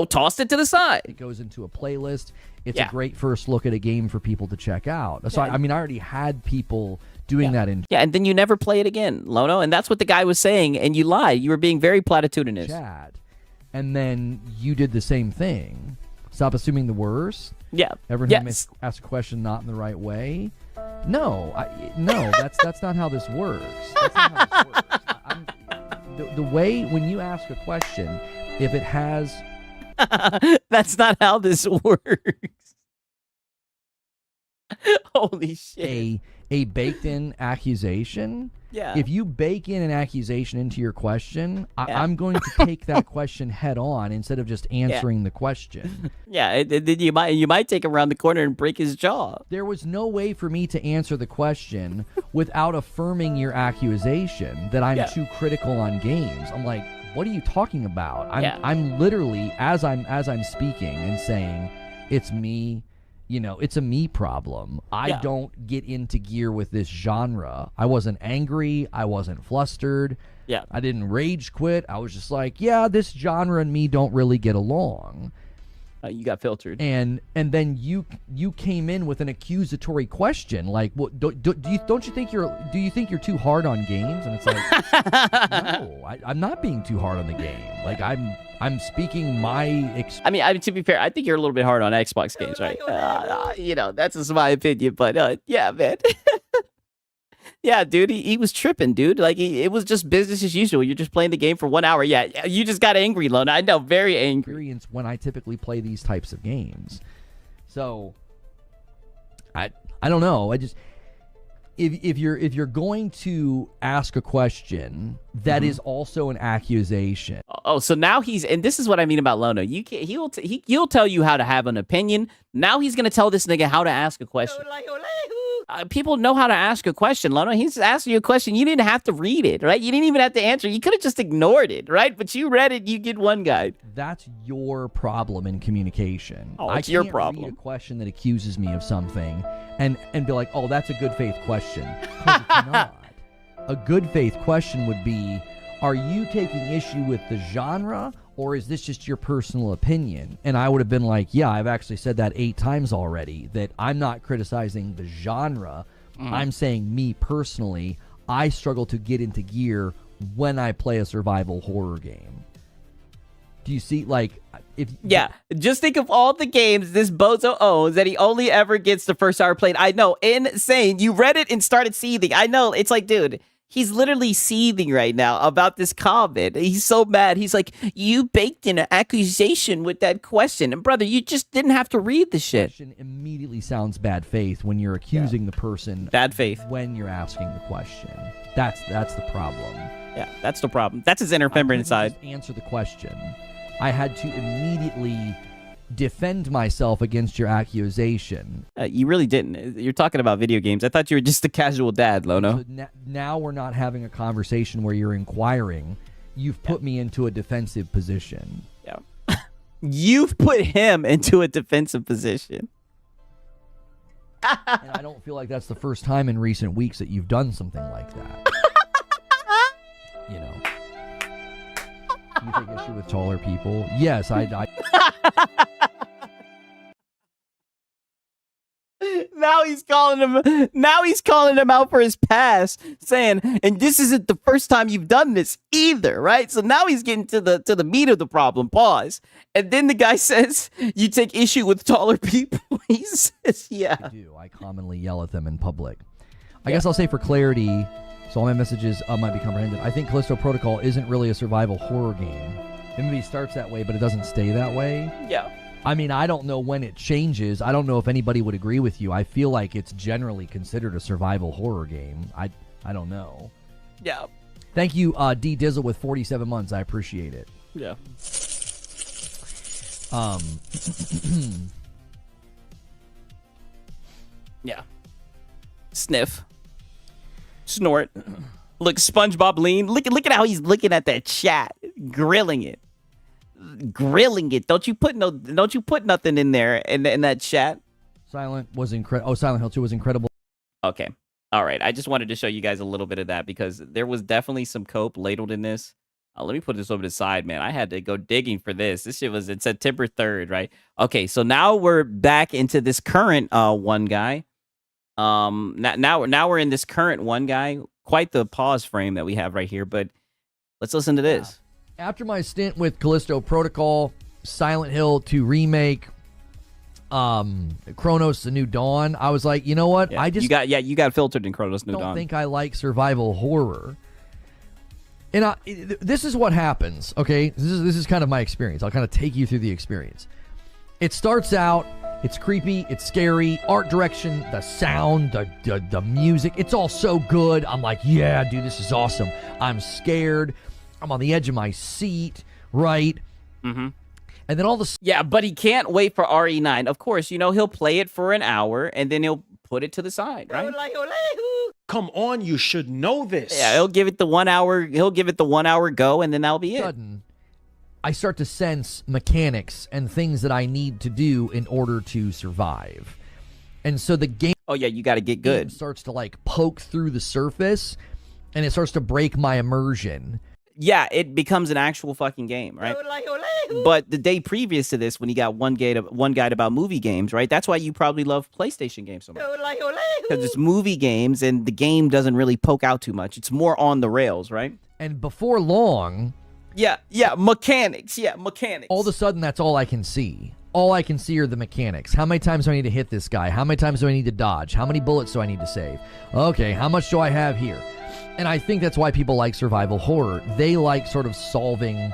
tossed it to the side. It goes into a playlist. It's a great first look at a game for people to check out. So, I already had people doing that in and then you never play it again, Lono. And that's what the guy was saying. And you lied. You were being very platitudinous. chat. And then you did the same thing. Stop assuming the worst. Yeah. Everyone who ask a question not in the right way. No, that's not how this works. That's not how this works. The way when you ask a question, if it has, that's not how this works. Holy shit! A baked-in accusation. Yeah. If you bake in an accusation into your question, I'm going to take that question head on instead of just answering the question. Yeah, then you might take him around the corner and break his jaw. There was no way for me to answer the question without affirming your accusation that I'm too critical on games. I'm like, what are you talking about? I'm literally as I'm speaking and saying it's me. It's a me problem. I don't get into gear with this genre. I wasn't angry. I wasn't flustered. Yeah. I didn't rage quit. I was just like, this genre and me don't really get along. You got filtered. And then you came in with an accusatory question like, well, do you think you're too hard on games? And it's like, no, I'm not being too hard on the game. Like I'm speaking my I mean, to be fair, I think you're a little bit hard on Xbox games, right? That's just my opinion, but yeah, man. Yeah, dude, he was tripping, dude. Like, it was just business as usual. You're just playing the game for 1 hour. Yeah, you just got angry, Lona. I know, very angry. Experience when I typically play these types of games. So, I don't know. I just if you're going to ask a question that is also an accusation. Oh, so now and this is what I mean about Lono. He'll tell you how to have an opinion. Now he's gonna tell this nigga how to ask a question. People know how to ask a question, Lono. He's asking you a question. You didn't have to read it, right? You didn't even have to answer. You could have just ignored it, right? But you read it. You get one guide. That's your problem in communication. Oh, it's your problem. Read a question that accuses me of something and be like, oh, that's a good faith question. 'Cause it's not. A good faith question would be, are you taking issue with the genre or is this just your personal opinion? And I would have been like, yeah, I've actually said that 8 times already, that I'm not criticizing the genre. I'm saying me personally, I struggle to get into gear when I play a survival horror game. Do you see, like, just think of all the games this bozo owns that he only ever gets the first hour played. I know, insane. You read it and started seething. I know, it's like, dude, he's literally seething right now about this comment. He's so mad. He's like, you baked in an accusation with that question. And brother, you just didn't have to read the shit. Question immediately sounds bad faith when you're accusing the person. Bad faith. When you're asking the question. That's the problem. Yeah, that's the problem. That's his inner feminine side. Just answer the question. I had to immediately defend myself against your accusation. You really didn't. You're talking about video games. I thought you were just a casual dad, Lono. So now we're not having a conversation where you're inquiring. You've put me into a defensive position. Yeah. You've put him into a defensive position. And I don't feel like that's the first time in recent weeks that you've done something like that. You know. You take issue with taller people? Yes, I Now he's calling him out for his past, saying, and this isn't the first time you've done this either, right? So now he's getting to the meat of the problem. Pause. And then the guy says, you take issue with taller people. He says, yeah. I do. I commonly yell at them in public. I guess I'll say for clarity, so all my messages might be comprehended. I think Callisto Protocol isn't really a survival horror game. It maybe starts that way, but it doesn't stay that way. Yeah. I mean, I don't know when it changes. I don't know if anybody would agree with you. I feel like it's generally considered a survival horror game. I don't know. Yeah. Thank you, D Dizzle with 47 months. I appreciate it. Yeah. Yeah. Sniff. Snort. Look, SpongeBob lean. Look at how he's looking at that chat, grilling it. Don't you put nothing in there in that chat? Silent was incredible. Oh, Silent Hill 2 was incredible. Okay. All right. I just wanted to show you guys a little bit of that because there was definitely some cope ladled in this. Let me put this over to the side, man. I had to go digging for this. This shit was, it's September 3rd, right? Okay, so now we're back into this current one guy. Now we're in this current one guy. Quite the pause frame that we have right here, but let's listen to this. After my stint with Callisto Protocol, Silent Hill 2 Remake, Chronos: The New Dawn, I was like, you know what? Yeah, you got filtered in Chronos: New Dawn. I don't think I like survival horror. And this is what happens, okay? This is kind of my experience. I'll kind of take you through the experience. It starts out, it's creepy, it's scary, art direction, the sound, the music, it's all so good. I'm like, yeah, dude, this is awesome. I'm scared. I'm on the edge of my seat, right? Mm-hmm. And then all the... Yeah, but he can't wait for RE9. Of course, he'll play it for an hour, and then he'll put it to the side, right? Come on, you should know this. Yeah, he'll give it the 1 hour. He'll give it the 1 hour go, and then that'll be it. Sudden, I start to sense mechanics and things that I need to do in order to survive, and so the game. Oh yeah, you got to get good. Starts to like poke through the surface, and it starts to break my immersion. Yeah, it becomes an actual fucking game, right? But the day previous to this, when you got one guide about movie games, right? That's why you probably love PlayStation games so much. Because it's movie games, and the game doesn't really poke out too much. It's more on the rails, right? And before long... Yeah, mechanics. Yeah, mechanics. All of a sudden, that's all I can see. All I can see are the mechanics. How many times do I need to hit this guy? How many times do I need to dodge? How many bullets do I need to save? Okay, how much do I have here? And I think that's why people like survival horror. They like sort of surviving.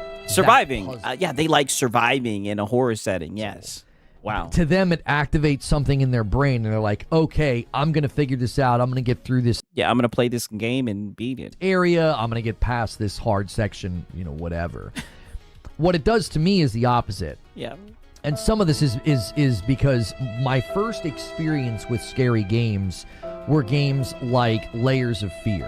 Yeah, they like surviving in a horror setting. Yes. Wow. To them, it activates something in their brain, and they're like, okay, I'm going to figure this out. I'm going to get through this. Yeah, I'm going to play this game and beat it. Area. I'm going to get past this hard section, whatever. What it does to me is the opposite. Yeah. And some of this is because my first experience with scary games were games like Layers of Fear,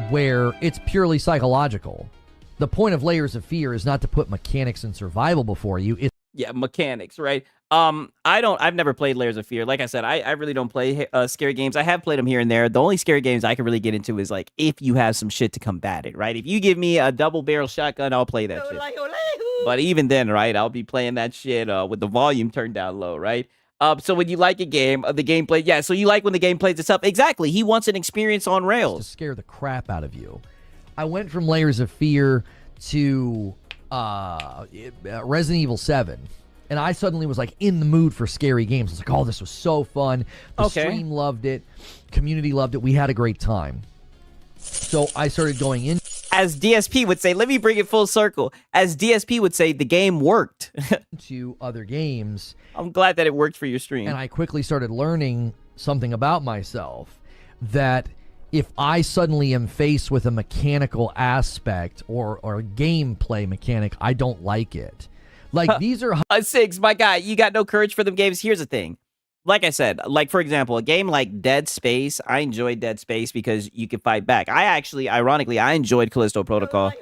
where it's purely psychological. The point of Layers of Fear is not to put mechanics and survival before you. Yeah, mechanics, right? I've never played Layers of Fear. Like I said, I really don't play scary games. I have played them here and there. The only scary games I can really get into is like if you have some shit to combat it, right? If you give me a double barrel shotgun, I'll play that shit. But even then, right, I'll be playing that shit with the volume turned down low, right? So when you like a game, the gameplay, yeah, so you like when the game plays itself. Exactly. He wants an experience on rails. To scare the crap out of you. I went from Layers of Fear to Resident Evil 7. And I suddenly was like in the mood for scary games. I was like, oh, this was so fun. The stream loved it. Community loved it. We had a great time. So I started going in. As DSP would say, let me bring it full circle. As DSP would say, the game worked. To other games. I'm glad that it worked for your stream. And I quickly started learning something about myself. That if I suddenly am faced with a mechanical aspect or a gameplay mechanic, I don't like it. Like, these are... Six, my guy, you got no courage for them games. Here's the thing. Like I said, like, for example, a game like Dead Space, I enjoyed Dead Space because you could fight back. Ironically, I enjoyed Callisto Protocol,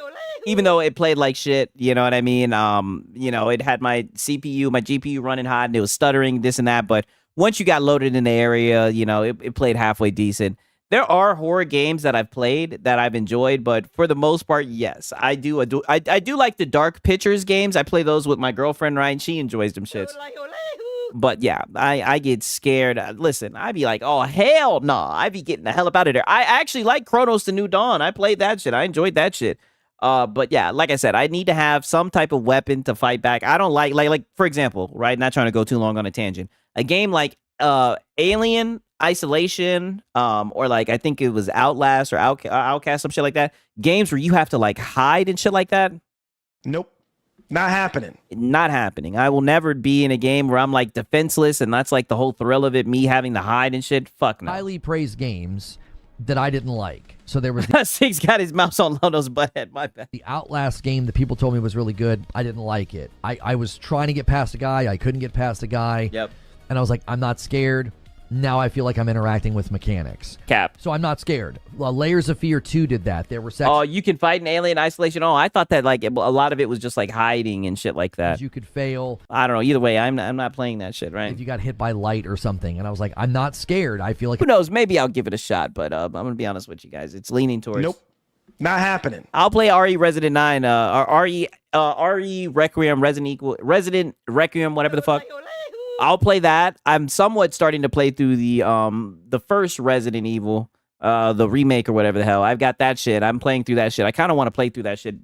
even though it played like shit, you know what I mean? It had my GPU running hot, and it was stuttering, this and that, but once you got loaded in the area, it played halfway decent. There are horror games that I've played that I've enjoyed, but for the most part, yes, I do like the Dark Pictures games. I play those with my girlfriend, right? And she enjoys them shits. But yeah, I get scared. Listen, I'd be like, oh, hell no. I'd be getting the hell up out of there. I actually like Chronos: The New Dawn. I played that shit. I enjoyed that shit. But yeah, like I said, I need to have some type of weapon to fight back. I don't like for example, right? Not trying to go too long on a tangent. A game like Alien Isolation, or like I think it was Outlast or Outcast, some shit like that. Games where you have to like hide and shit like that. Nope. Not happening. Not happening. I will never be in a game where I'm like defenseless and that's like the whole thrill of it, me having to hide and shit. Fuck no. Highly praised games that I didn't like. So there was Six got his mouse on Lono's butthead. My bad. the Outlast game that people told me was really good. I didn't like it. I was trying to get past a guy. I couldn't get past a guy. Yep. And I was like, I'm not scared. Now I feel like I'm interacting with mechanics. Cap. So I'm not scared. Layers of Fear 2 did that. There were sections Oh, you can fight in Alien Isolation. Oh, I thought that like a lot of it was just like hiding and shit like that. you could fail I don't know. Either way, I'm not playing that shit, right? if you got hit by light or something. And I was like, I'm not scared. I feel like Who knows? Maybe I'll give it a shot, but I'm gonna be honest with you guys. It's leaning towards. Nope. Not happening. I'll play RE Resident 9, or RE Requiem, Resident Requiem, whatever the fuck. I'll play that. I'm somewhat starting to play through the first Resident Evil, the remake or whatever the hell. I've got that shit. I'm playing through that shit. I kind of want to play through that shit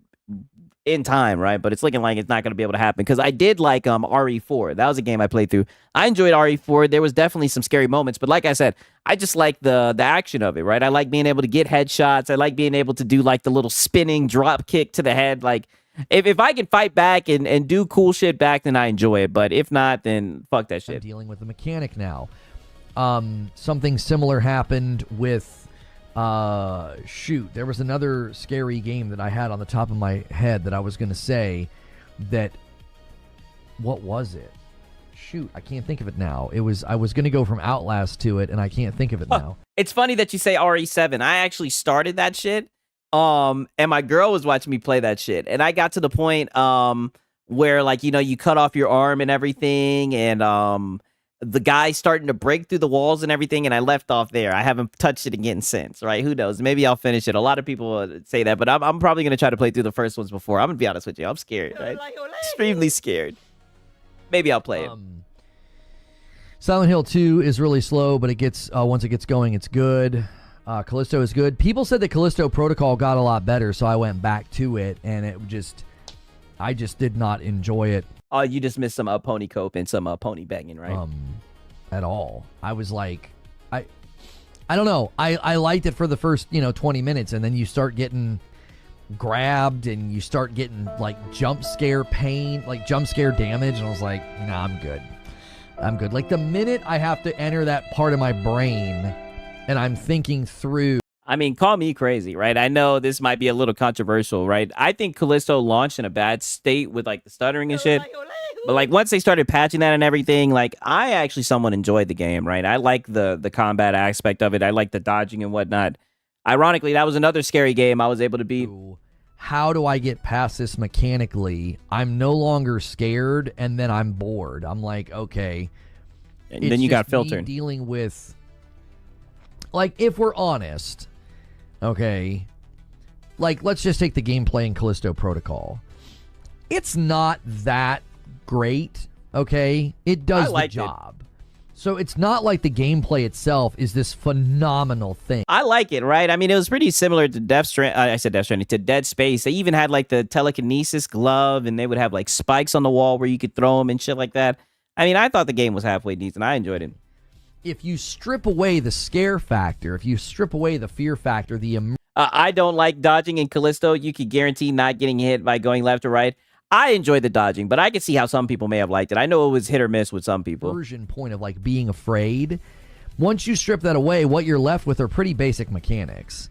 in time, right? But it's looking like it's not going to be able to happen because I did like RE4. That was a game I played through. I enjoyed RE4. There was definitely some scary moments, but like I said, I just like the action of it, right? I like being able to get headshots. I like being able to do like the little spinning drop kick to the head. Like if I can fight back and do cool shit back, then I enjoy it. But if not, then fuck that I'm shit. dealing with the mechanic now. Something similar happened with there was another scary game that I had on the top of my head that I was going to say that, what was it? Shoot, I can't think of it now. I was going to go from Outlast to it, and I can't think of it now. It's funny that you say RE7. I actually started that shit, and my girl was watching me play that shit, and I got to the point where, like, you know, you cut off your arm and everything, and the guy's starting to break through the walls and everything, and I left off there. I haven't touched it again since, right? Who knows? Maybe I'll finish it. A lot of people say that, but I'm probably going to try to play through the first ones before. I'm going to be honest with you. I'm scared, right? Extremely scared. Maybe I'll play it. Silent Hill 2 is really slow, but it gets once it gets going, it's good. Callisto is good. People said that Callisto Protocol got a lot better, so I went back to it, and I just did not enjoy it. Oh, you just missed some pony cope and some pony banging, right? At all. I was like, I don't know. I liked it for the first 20 minutes, and then you start getting grabbed, and you start getting like jump scare pain, like jump scare damage, and I was like, nah, I'm good. Like the minute I have to enter that part of my brain, and I'm thinking through. I mean, call me crazy, right? I know this might be a little controversial, right? I think Callisto launched in a bad state with like the stuttering and shit. But like once they started patching that and everything, like I actually somewhat enjoyed the game, right? I like the combat aspect of it. I like the dodging and whatnot. Ironically, that was another scary game I was able to beat. How do I get past this mechanically? I'm no longer scared, and then I'm bored. I'm like, okay. And then you got filtered. Dealing with, like, if we're honest, okay, like, let's just take the gameplay in Callisto Protocol. It's not that great, okay? It does the job. So it's not like the gameplay itself is this phenomenal thing. I like it, right? I mean, it was pretty similar to Death Stranding, to Dead Space. They even had like the telekinesis glove, and they would have like spikes on the wall where you could throw them and shit like that. I mean, I thought the game was halfway decent. I enjoyed it. If you strip away the scare factor, if you strip away the fear factor, I don't like dodging in Callisto. You could guarantee not getting hit by going left or right. I enjoyed the dodging, but I could see how some people may have liked it. I know it was hit or miss with some people. Version point of like being afraid. Once you strip that away, what you're left with are pretty basic mechanics.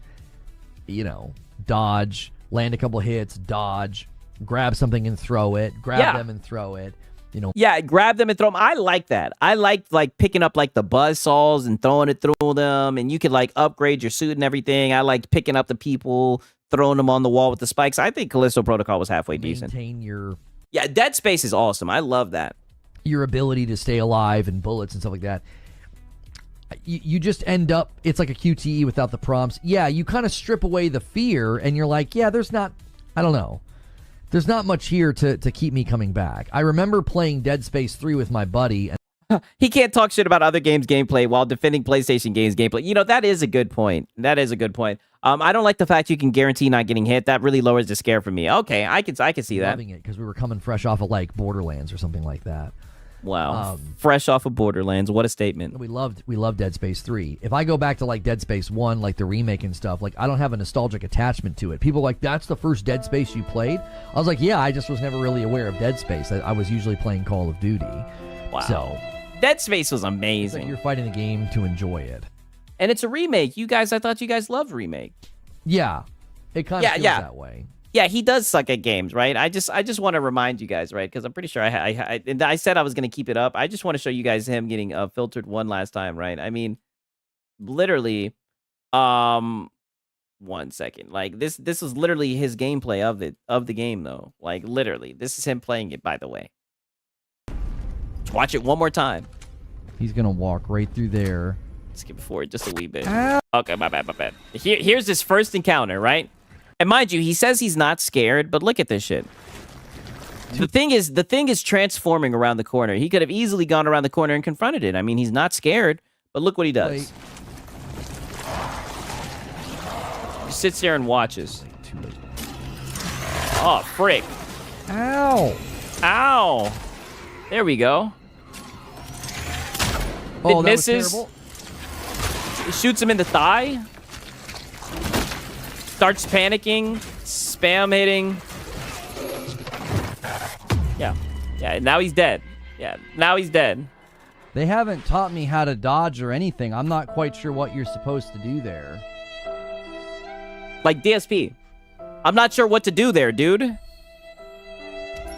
You know, dodge, land a couple hits, dodge, grab something and throw it, grab them and throw it. You know. Yeah, grab them and throw them. I like that. I liked like picking up like the buzz saws and throwing it through them, and you could like upgrade your suit and everything. I liked picking up the people, throwing them on the wall with the spikes. I think Callisto Protocol was halfway decent. Maintain your... Yeah, Dead Space is awesome. I love that. Your ability to stay alive and bullets and stuff like that. You just end up... It's like a QTE without the prompts. Yeah, you kind of strip away the fear, and you're like, yeah, there's not... I don't know. There's not much here to keep me coming back. I remember playing Dead Space 3 with my buddy. And he can't talk shit about other games' gameplay while defending PlayStation games' gameplay. You know, that is a good point. That is a good point. I don't like the fact you can guarantee not getting hit. That really lowers the scare for me. Okay, I can see that. Loving it because we were coming fresh off of like Borderlands or something like that. Wow, fresh off of Borderlands. What a statement. We loved Dead Space 3. If I go back to like Dead Space 1, like the remake and stuff, like I don't have a nostalgic attachment to it. People are like, that's the first Dead Space you played? I was like, yeah, I just was never really aware of Dead Space. I was usually playing Call of Duty. Wow. So Dead Space was amazing. Like you're fighting the game to enjoy it. And it's a remake. I thought you guys loved remake. Yeah, it kind of feels that way. Yeah, he does suck at games, right? I just want to remind you guys, right? Because I'm pretty sure I said I was going to keep it up. I just want to show you guys him getting filtered one last time, right? I mean, literally, 1 second. Like this was literally his gameplay of the game, though. Like literally, this is him playing it. By the way, let's watch it one more time. He's gonna walk right through there. Skip forward just a wee bit. Okay, my bad. Here's his first encounter, right? And mind you, he says he's not scared, but look at this shit. The thing is transforming around the corner. He could have easily gone around the corner and confronted it. I mean, he's not scared, but look what he does. He sits there and watches. Oh, frick. Ow. Ow. There we go. Oh, it misses. That was terrible. It shoots him in the thigh. Starts panicking. Spam hitting. Yeah, now he's dead. Yeah, now he's dead. They haven't taught me how to dodge or anything. I'm not quite sure what you're supposed to do there. Like DSP. I'm not sure what to do there, dude.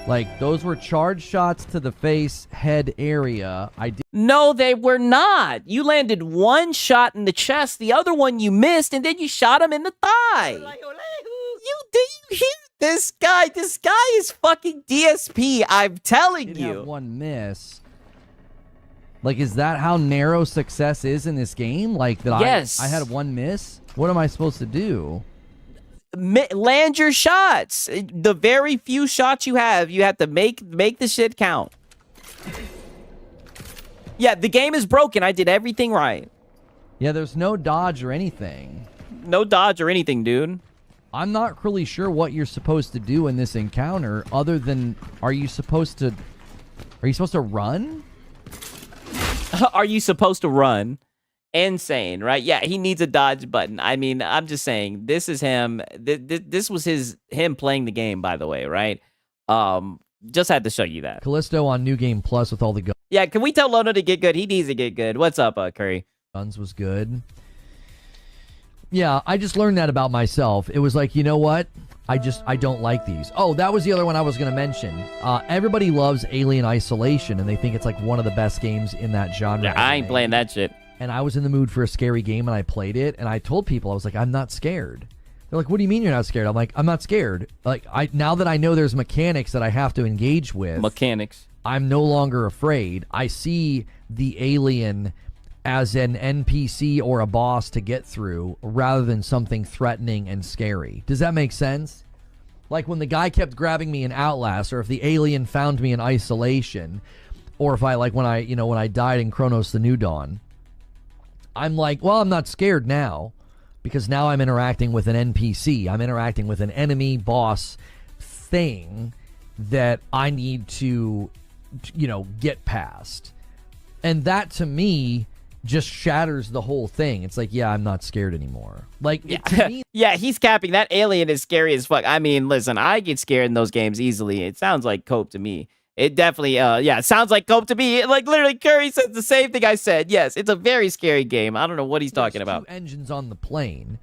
Like, those were charge shots to the face, head area. No, they were not. You landed one shot in the chest, the other one you missed, and then you shot him in the thigh. You hear this guy? This guy is fucking DSP. I'm telling you. Have one miss. Like, is that how narrow success is in this game? Like, that yes. I had one miss? What am I supposed to do? Land your shots. The very few shots you have to make the shit count. Yeah, the game is broken. I did everything right. Yeah, there's no dodge or anything. No dodge or anything, dude. I'm not really sure what you're supposed to do in this encounter other than are you supposed to run? Are you supposed to run? Insane, right? Yeah, he needs a dodge button. I mean, I'm just saying, this is him. This was him playing the game, by the way, right? Just had to show you that. Callisto on New Game Plus with all the guns. Yeah, can we tell Lono to get good? He needs to get good. What's up, Curry? Guns was good. Yeah, I just learned that about myself. It was like, you know what? I don't like these. Oh, that was the other one I was going to mention. Everybody loves Alien Isolation, and they think it's like one of the best games in that genre. Yeah, I ain't playing that shit. And I was in the mood for a scary game, and I played it, and I told people, I was like, I'm not scared. They're like, what do you mean you're not scared? I'm like, I'm not scared. Like, now that I know there's mechanics that I have to engage with. Mechanics. I'm no longer afraid. I see the alien as an NPC or a boss to get through rather than something threatening and scary. Does that make sense? Like when the guy kept grabbing me in Outlast, or if the alien found me in Isolation, or if when I died in Chronos the New Dawn, I'm like, well, I'm not scared now because now I'm interacting with an NPC. I'm interacting with an enemy boss thing that I need to, get past. And that to me just shatters the whole thing. It's like, yeah, I'm not scared anymore. Like, to me, yeah, he's capping. That alien is scary as fuck. I mean, listen, I get scared in those games easily. It sounds like cope to me. It definitely, it sounds like cope to me. Like, literally, Curry says the same thing I said. Yes, it's a very scary game. I don't know what he's talking about. There's 2 engines on the plane.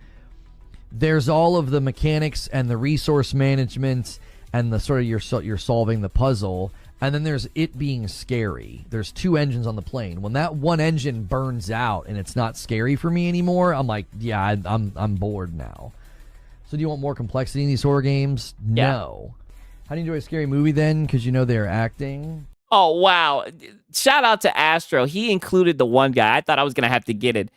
There's all of the mechanics and the resource management and the sort of you're solving the puzzle. And then there's it being scary. There's 2 engines on the plane. When that one engine burns out and it's not scary for me anymore, I'm like, yeah, I'm bored now. So do you want more complexity in these horror games? Yeah. No. How do you enjoy a scary movie then? Because you know they're acting. Oh, wow. Shout out to Astro. He included the one guy. I thought I was going to have to get it.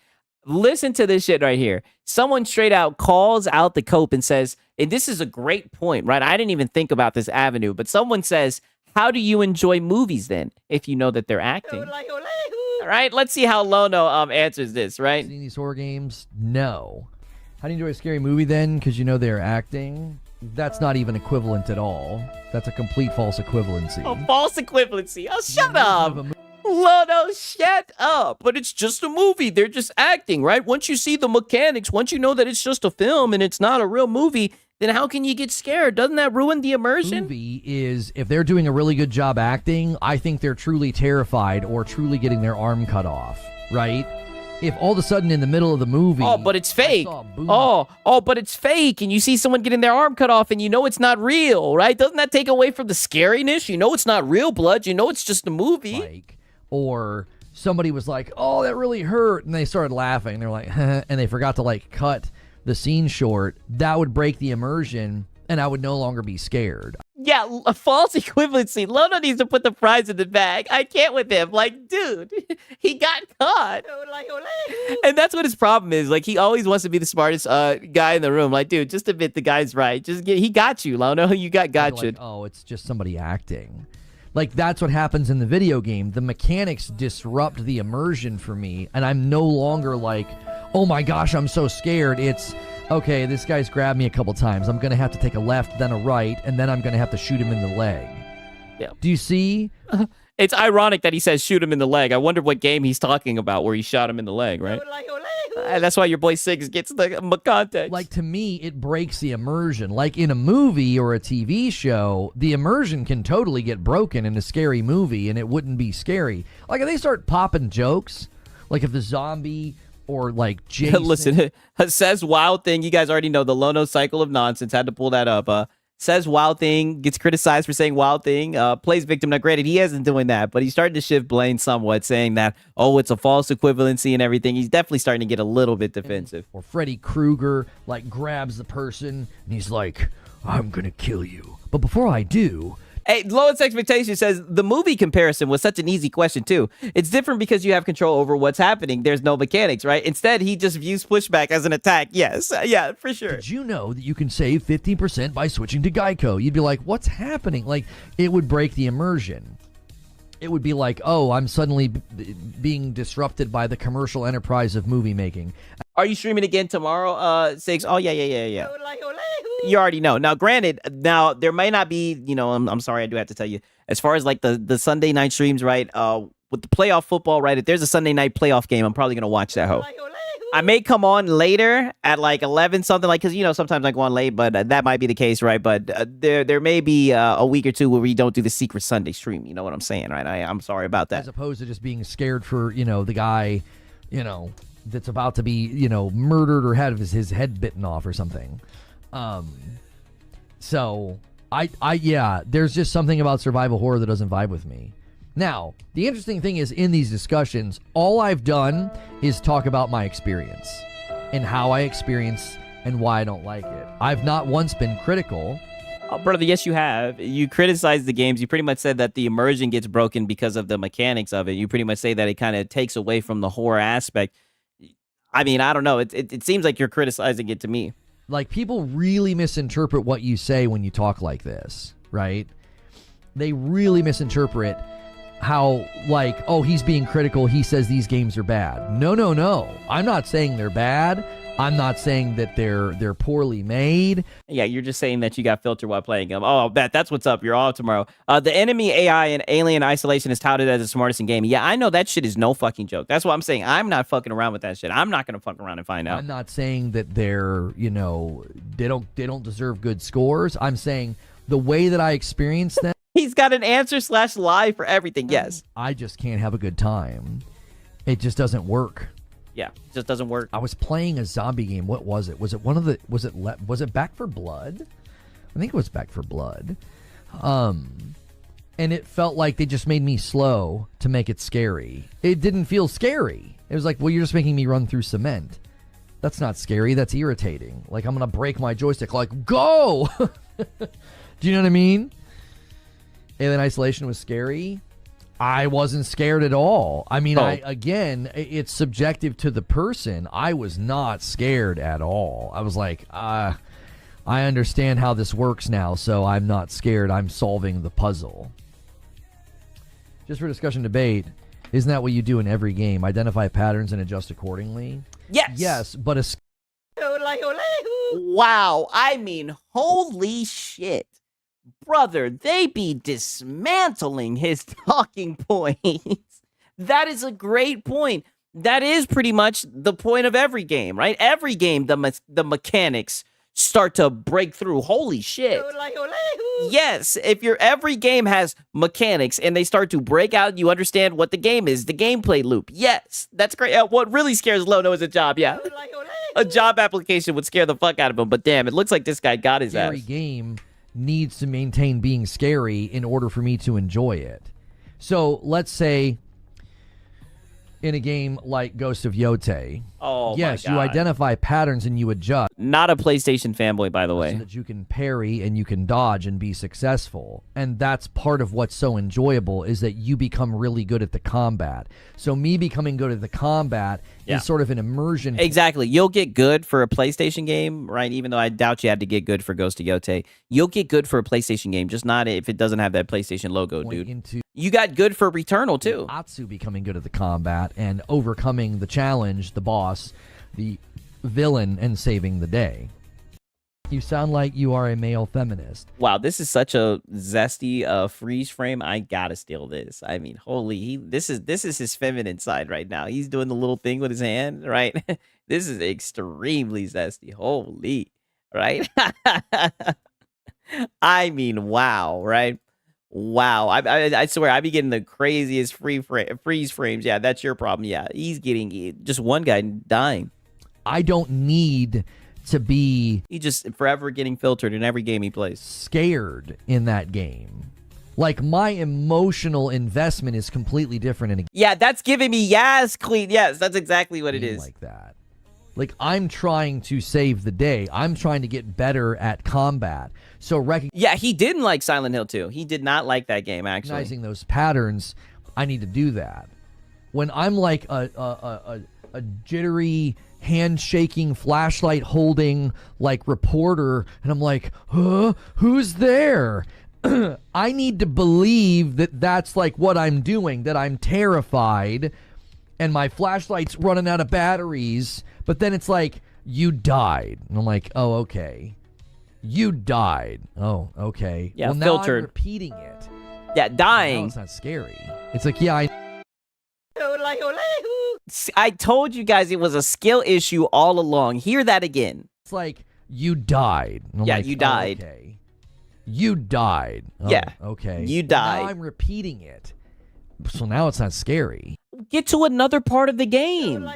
Listen to this shit right here. Someone straight out calls out the cope and says, and this is a great point, right? I didn't even think about this avenue, but someone says, how do you enjoy movies then if you know that they're acting? All right, let's see how Lono answers this, right? Seen these horror games? No. How do you enjoy a scary movie then? Because you know they're acting? That's not even equivalent at all. That's a complete false equivalency. Oh, false equivalency. Oh, shut up. Lono, shut up. But it's just a movie. They're just acting, right? Once you see the mechanics, once you know that it's just a film and it's not a real movie, then how can you get scared? Doesn't that ruin the immersion? Movie is, if they're doing a really good job acting, I think they're truly terrified or truly getting their arm cut off, right? if all of a sudden in the middle of the movie, Oh, but it's fake. I saw a boom- Oh, but it's fake, and you see someone getting their arm cut off, and you know it's not real, right? Doesn't that take away from the scariness? You know it's not real blood. You know it's just a movie. like, or somebody was like, "Oh, that really hurt," and they started laughing. They're like, and they forgot to like cut the scene short. That would break the immersion, and I would no longer be scared. Yeah, a false equivalency. Lono needs to put the prize in the bag. I can't with him. Like, dude, he got caught. And that's what his problem is. Like, he always wants to be the smartest guy in the room. Like, dude, just admit the guy's right. He got you, Lono. You got gotcha. Like, oh, it's just somebody acting. Like, that's what happens in the video game. The mechanics disrupt the immersion for me, and I'm no longer like, oh my gosh, I'm so scared. It's, okay, this guy's grabbed me a couple times. I'm going to have to take a left, then a right, and then I'm going to have to shoot him in the leg. Yeah. Do you see? It's ironic that he says shoot him in the leg. I wonder what game he's talking about where he shot him in the leg, right? That's why your boy Siggs gets the context. Like, to me, it breaks the immersion. Like, in a movie or a TV show, the immersion can totally get broken in a scary movie, and it wouldn't be scary. Like, if they start popping jokes, like if the zombie or, like, Jason... Listen, says Wild Thing. You guys already know the Lono cycle of nonsense. Had to pull that up. Says Wild Thing, gets criticized for saying Wild Thing, plays victim. Now, granted, he isn't doing that, but he's starting to shift blame somewhat, saying that, oh, it's a false equivalency and everything. He's definitely starting to get a little bit defensive. Or Freddy Krueger, like, grabs the person, and he's like, I'm gonna kill you. But before I do... Hey, Lowest Expectation says, the movie comparison was such an easy question, too. It's different because you have control over what's happening. There's no mechanics, right? Instead, he just views pushback as an attack. Yes, yeah, for sure. Did you know that you can save 15% by switching to Geico? You'd be like, what's happening? Like, it would break the immersion. It would be like, oh, I'm suddenly being disrupted by the commercial enterprise of movie making. Are you streaming again tomorrow, Six? Oh, yeah. You already know. Now, granted, there may not be, I'm sorry, I do have to tell you, as far as like the Sunday night streams, right? With the playoff football, right? If there's a Sunday night playoff game, I'm probably going to watch that hoe. I may come on later at like 11 something, like, because, sometimes I go on late, but that might be the case, right? But there may be a week or two where we don't do the secret Sunday stream. You know what I'm saying, right? I'm sorry about that. As opposed to just being scared for, the guy, that's about to be, murdered or have his head bitten off or something. So yeah, there's just something about survival horror that doesn't vibe with me. Now, the interesting thing is, in these discussions, all I've done is talk about my experience and how I experience and why I don't like it. I've not once been critical. Oh, brother, yes, you have. You criticized the games. You pretty much said that the immersion gets broken because of the mechanics of it. You pretty much say that it kind of takes away from the horror aspect. I mean, I don't know. It seems like you're criticizing it to me. Like, people really misinterpret what you say when you talk like this, right? They really misinterpret how, like, oh, he's being critical. He says these games are bad. No. I'm not saying they're bad. I'm not saying that they're poorly made. Yeah, you're just saying that you got filtered while playing them. Oh, that's what's up. You're off tomorrow. The enemy AI in Alien Isolation is touted as the smartest in gaming. Yeah, I know that shit is no fucking joke. That's what I'm saying. I'm not fucking around with that shit. I'm not gonna fuck around and find out. I'm not saying that they're, they don't deserve good scores. I'm saying the way that I experience them. He's got an answer/lie for everything. Yes. I just can't have a good time. It just doesn't work. Yeah, it just doesn't work. I was playing a zombie game. What was it? Was it was it Back 4 Blood? I think it was Back 4 Blood. And it felt like they just made me slow to make it scary. It didn't feel scary. It was like, well, you're just making me run through cement. That's not scary. That's irritating. Like, I'm going to break my joystick. Like, go! Do you know what I mean? Alien Isolation was scary. I wasn't scared at all. I mean, it's subjective to the person. I was not scared at all. I was like, I understand how this works now, so I'm not scared. I'm solving the puzzle. Just for discussion debate, isn't that what you do in every game? Identify patterns and adjust accordingly? Yes. Yes, but wow. I mean, holy shit. Brother, they be dismantling his talking points. That is a great point. That is pretty much the point of every game, right? Every game, the mechanics start to break through. Holy shit. Yes, if every game has mechanics and they start to break out and you understand what the game is, the gameplay loop. Yes, that's great. What really scares Lono is a job, yeah. A job application would scare the fuck out of him, but damn, it looks like this guy got his ass. Every game needs to maintain being scary in order for me to enjoy it. So let's say in a game like Ghost of Yotei, yes, you identify patterns and you adjust. Not a PlayStation fanboy, by the way. So that you can parry and you can dodge and be successful. And that's part of what's so enjoyable is that you become really good at the combat. So me becoming good at the combat is sort of an immersion. Exactly. You'll get good for a PlayStation game, right? Even though I doubt you had to get good for Ghost of Yotei. You'll get good for a PlayStation game, just not if it doesn't have that PlayStation logo, dude. You got good for Returnal, too. Atsu becoming good at the combat and overcoming the challenge, the boss, the villain, and saving the day. You sound like you are a male feminist. Wow, this is such a zesty freeze frame. I gotta steal this. I mean, holy, this is his feminine side right now. He's doing the little thing with his hand, right? This is extremely zesty. Holy, right? I mean, wow, right? Wow, I swear I be getting the craziest freeze frames. Yeah, that's your problem. Yeah, he's getting just one guy dying. I don't need to be... He just forever getting filtered in every game he plays. Scared in that game. Like, my emotional investment is completely different in a game. Yeah, that's giving me yes, Clean. Yes, that's exactly what it is. Like that. Like, I'm trying to save the day. I'm trying to get better at combat. So, yeah, he didn't like Silent Hill 2. He did not like that game, actually. Recognizing those patterns, I need to do that. When I'm like a jittery, handshaking, flashlight holding, like, reporter, and I'm like, huh? Who's there? I need to believe that that's, like, what I'm doing, that I'm terrified, and my flashlight's running out of batteries, but then it's like, you died. And I'm like, oh, okay. You died. Oh, okay. Yeah, well, now filtered. I'm repeating it. Yeah, dying. Now it's not scary. It's like, yeah, I told you guys it was a skill issue all along. Hear that again. It's like, you died. And I'm yeah, like, you died. Oh, okay. You died. Oh, yeah. Okay. You died. Now I'm repeating it. So now it's not scary. Get to another part of the game.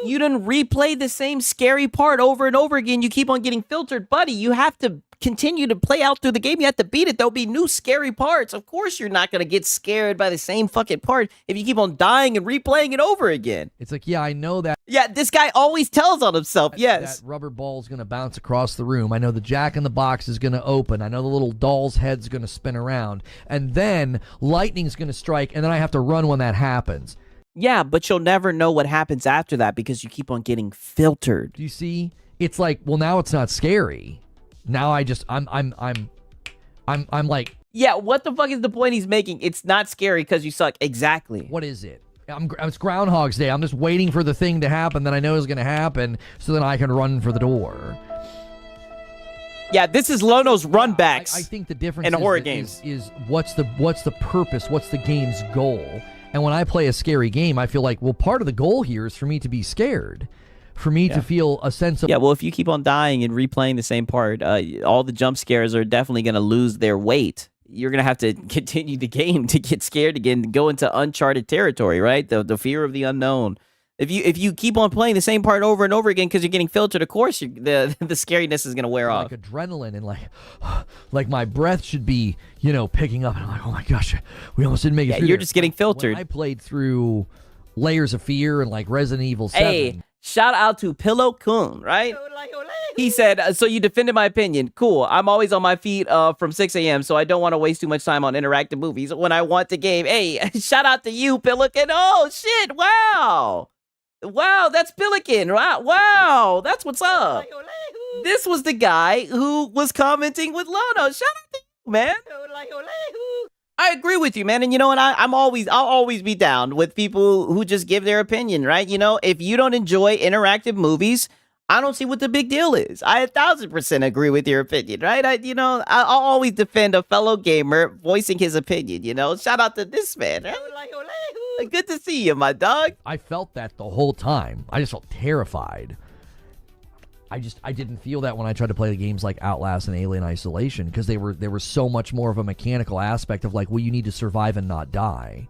You didn't replay the same scary part over and over again. You keep on getting filtered, buddy. You have to continue to play out through the game. You have to beat it. There'll be new scary parts. Of course, you're not going to get scared by the same fucking part if you keep on dying and replaying it over again. It's like, yeah, I know that. Yeah, this guy always tells on himself. Yes. That rubber ball's going to bounce across the room. I know the Jack in the Box is going to open. I know the little doll's head's going to spin around. And then lightning's going to strike, and then I have to run when that happens. Yeah, but you'll never know what happens after that because you keep on getting filtered. Do you see? It's like, well, now it's not scary. Now I just I'm like, yeah, what the fuck is the point he's making? It's not scary because you suck. Exactly. What is it? It's Groundhog's Day. I'm just waiting for the thing to happen that I know is going to happen so that I can run for the door. Yeah, this is Lono's runbacks. I think the difference in horror games is what's the purpose? What's the game's goal? And when I play a scary game, I feel like, well, part of the goal here is for me to be scared, for me to feel a sense of... Yeah, well, if you keep on dying and replaying the same part, all the jump scares are definitely going to lose their weight. You're going to have to continue the game to get scared again, go into uncharted territory, right? The fear of the unknown. If you keep on playing the same part over and over again because you're getting filtered, of course the scariness is going to wear off. Like adrenaline and like my breath should be, picking up. And I'm like, oh my gosh, we almost didn't make it through. You're there. just getting filtered. When I played through Layers of Fear and like Resident Evil 7. Hey, shout out to Pillow Kun, right? He said, so you defended my opinion. Cool. I'm always on my feet from 6 a.m., so I don't want to waste too much time on interactive movies when I want the game. Hey, shout out to you, Pillow Kun. Oh, shit. Wow. Wow, that's Pelican. Wow, that's what's up. This was the guy who was commenting with Lono. Shout out to you, man. I agree with you, man. And you know what? I'll always be down with people who just give their opinion, right? If you don't enjoy interactive movies, I don't see what the big deal is. I 1,000% agree with your opinion, right? I'll always defend a fellow gamer voicing his opinion, Shout out to this man. Right? Good to see you, my dog. I felt that the whole time. I just felt terrified. I didn't feel that when I tried to play the games like Outlast and Alien Isolation, because they were so much more of a mechanical aspect of like, well, you need to survive and not die.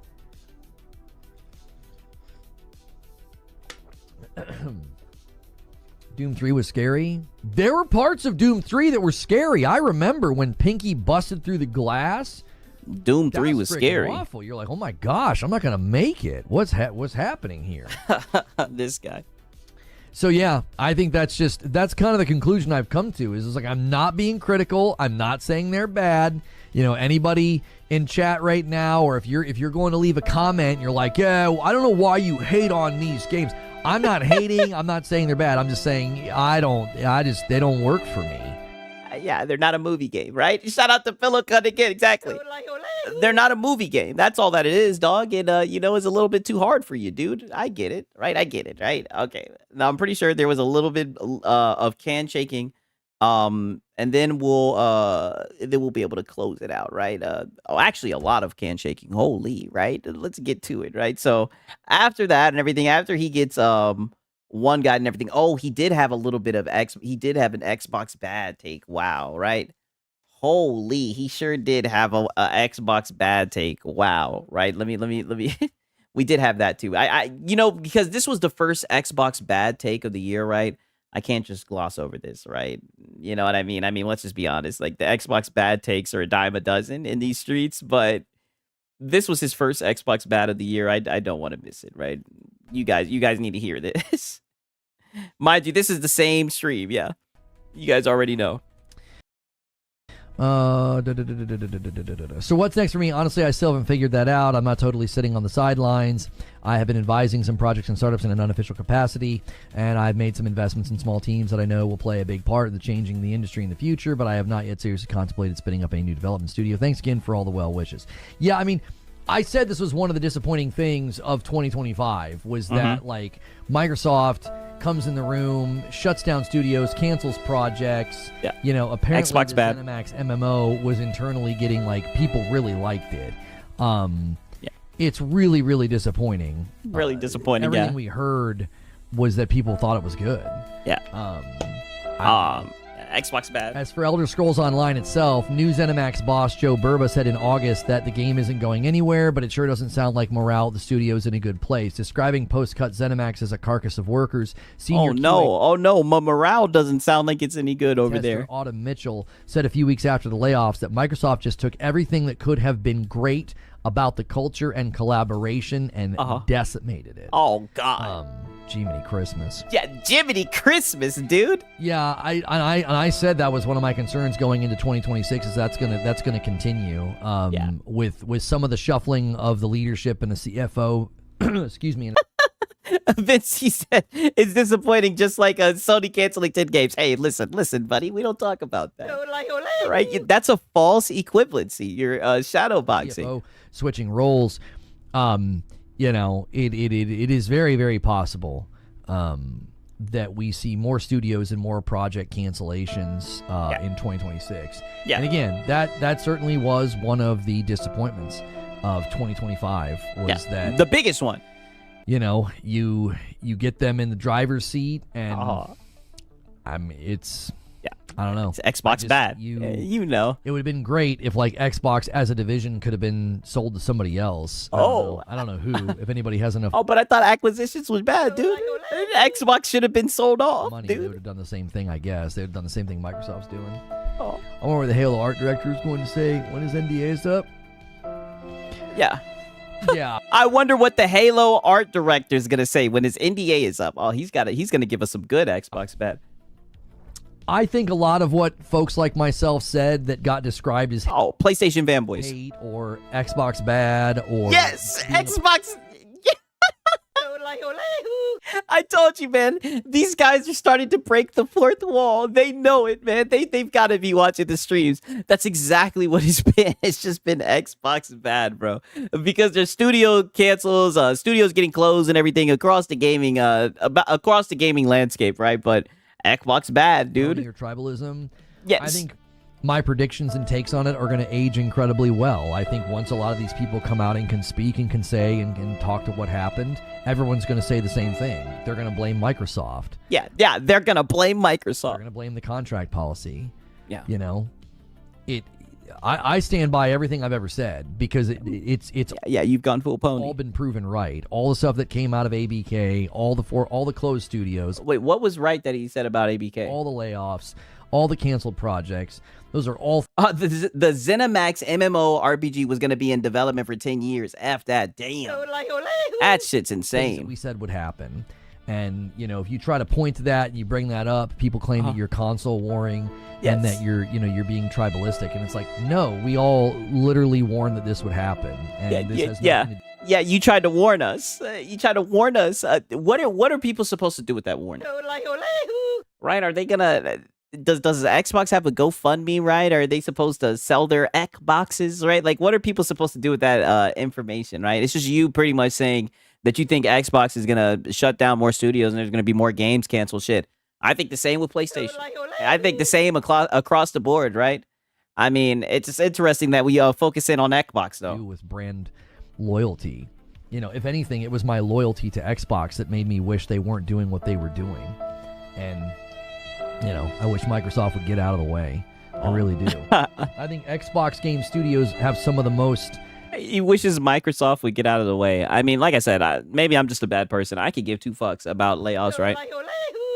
Doom 3 was scary. There were parts of Doom 3 that were scary. I remember when Pinky busted through the glass. Doom 3 was scary. Awful. You're like, oh my gosh, I'm not gonna make it. What's happening here? This guy. So yeah, I think that's kind of the conclusion I've come to. Is like, I'm not being critical. I'm not saying they're bad. You know, anybody in chat right now, or if you're going to leave a comment, and you're like, yeah, well, I don't know why you hate on these games. I'm not hating. I'm not saying they're bad. I'm just saying they don't work for me. Yeah, they're not a movie game, right? Shout out to Philip again. Exactly. They're not a movie game. That's all that it is, dog. And, it's a little bit too hard for you, dude. I get it, right? Okay. Now, I'm pretty sure there was a little bit of can shaking. And then we'll be able to close it out, right? Actually, a lot of can shaking. Holy, right? Let's get to it, right? So after that and everything, after he gets one guy and everything. Oh, he did have a little bit of he did have an Xbox bad take. Wow, right? Holy, he sure did have a Xbox bad take. Wow, right? Let me we did have that too. Because this was the first Xbox bad take of the year, right? I can't just gloss over this, right? You know what I mean? I mean, let's just be honest. Like, the Xbox bad takes are a dime a dozen in these streets, but this was his first Xbox bad of the year. I don't want to miss it, right? You guys need to hear this. Mind you, this is the same stream, yeah. You guys already know. So what's next for me? Honestly, I still haven't figured that out. I'm not totally sitting on the sidelines. I have been advising some projects and startups in an unofficial capacity, and I've made some investments in small teams that I know will play a big part in changing the industry in the future, but I have not yet seriously contemplated spinning up a new development studio. Thanks again for all the well wishes. Yeah, I mean, I said this was one of the disappointing things of 2025 was that, like, Microsoft comes in the room, shuts down studios, cancels projects. Yeah. You know, apparently Xbox the bad. ZeniMax MMO was internally getting, like, people really liked it. It's really, really disappointing. Really disappointing, everything we heard was that people thought it was good. Yeah. Xbox bad. As for Elder Scrolls Online itself, new ZeniMax boss Joe Burba said in August that the game isn't going anywhere, but it sure doesn't sound like morale at the studio is in a good place. Describing post-cut ZeniMax as a carcass of workers, senior my morale doesn't sound like it's any good over there. Autumn Mitchell said a few weeks after the layoffs that Microsoft just took everything that could have been great about the culture and collaboration and decimated it. Oh, God. Jiminy Christmas. Yeah, Jiminy Christmas, dude. Yeah, I said that was one of my concerns going into 2026 is that's gonna continue. With some of the shuffling of the leadership and the CFO. Excuse me. Vince, he said it's disappointing, just like Sony canceling 10 games. Hey, listen, buddy, we don't talk about that. Right? That's a false equivalency. You're shadow boxing. CFO switching roles. You know, it is very, very possible that we see more studios and more project cancellations in 2026. Yeah. And again, that certainly was one of the disappointments of 2025 was that the biggest one. You know, you get them in the driver's seat, and it's I don't know. It's Xbox bad. You know. It would have been great if, like, Xbox as a division could have been sold to somebody else. I don't know who, if anybody has enough. But I thought acquisitions was bad, dude. Xbox should have been sold off, money, dude. They would have done the same thing, I guess. They would have done the same thing Microsoft's doing. I wonder what the Halo art director is going to say when his NDA is up. Yeah. Yeah. I wonder what the Halo art director is going to say when his NDA is up. Oh, he's going to give us some good Xbox bad. I think a lot of what folks like myself said that got described as PlayStation fanboys hate or Xbox bad or Xbox. I told you, man. These guys are starting to break the fourth wall. They know it, man. They've got to be watching the streams. That's exactly what it's been. It's just been Xbox bad, bro. Because their studio cancels, studios getting closed and everything across the gaming across the gaming landscape, right? But Xbox bad, dude. Your tribalism. Yes. I think my predictions and takes on it are going to age incredibly well. I think once a lot of these people come out and can speak and can say and can talk to what happened, everyone's going to say the same thing. They're going to blame Microsoft. Yeah, they're going to blame Microsoft. They're going to blame the contract policy. Yeah. You know, I stand by everything I've ever said because it's yeah, you've gone full pony. All been proven right. All the stuff that came out of ABK, all the closed studios. Wait, what was right that he said about ABK? All the layoffs, all the canceled projects. Those are all the ZeniMax MMO RPG was going to be in development for 10 years. F that, damn. That shit's insane. Things that we said would happen. And, you know, if you try to point to that and you bring that up, people claim that you're console warring and that you're being tribalistic. And it's like, no, we all literally warned that this would happen. And this has nothing to yeah, you tried to warn us. You tried to warn us. What are people supposed to do with that warning? Right? Are they going to... Does Xbox have a GoFundMe, right? Are they supposed to sell their Xboxes, right? Like, what are people supposed to do with that information, right? It's just you pretty much saying that you think Xbox is going to shut down more studios and there's going to be more games canceled. Shit. I think the same with PlayStation. I think the same across the board, right? I mean, it's just interesting that we focus in on Xbox, though. With brand loyalty. You know, if anything, it was my loyalty to Xbox that made me wish they weren't doing what they were doing. And... you know, I wish Microsoft would get out of the way. I really do. I think Xbox Game Studios have some of the most... He wishes Microsoft would get out of the way. I mean, like I said, maybe I'm just a bad person. I could give two fucks about layoffs, right?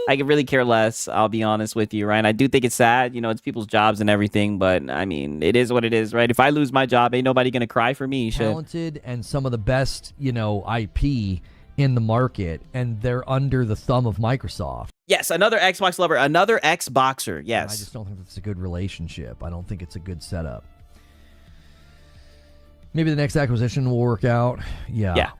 I could really care less, I'll be honest with you, right? I do think it's sad, you know, it's people's jobs and everything, but, I mean, it is what it is, right? If I lose my job, ain't nobody gonna cry for me. Talented and some of the best, you know, IP in the market, and they're under the thumb of Microsoft. Yes, another Xbox lover, another Xboxer, yes. I just don't think it's a good relationship. I don't think it's a good setup. Maybe the next acquisition will work out. Yeah.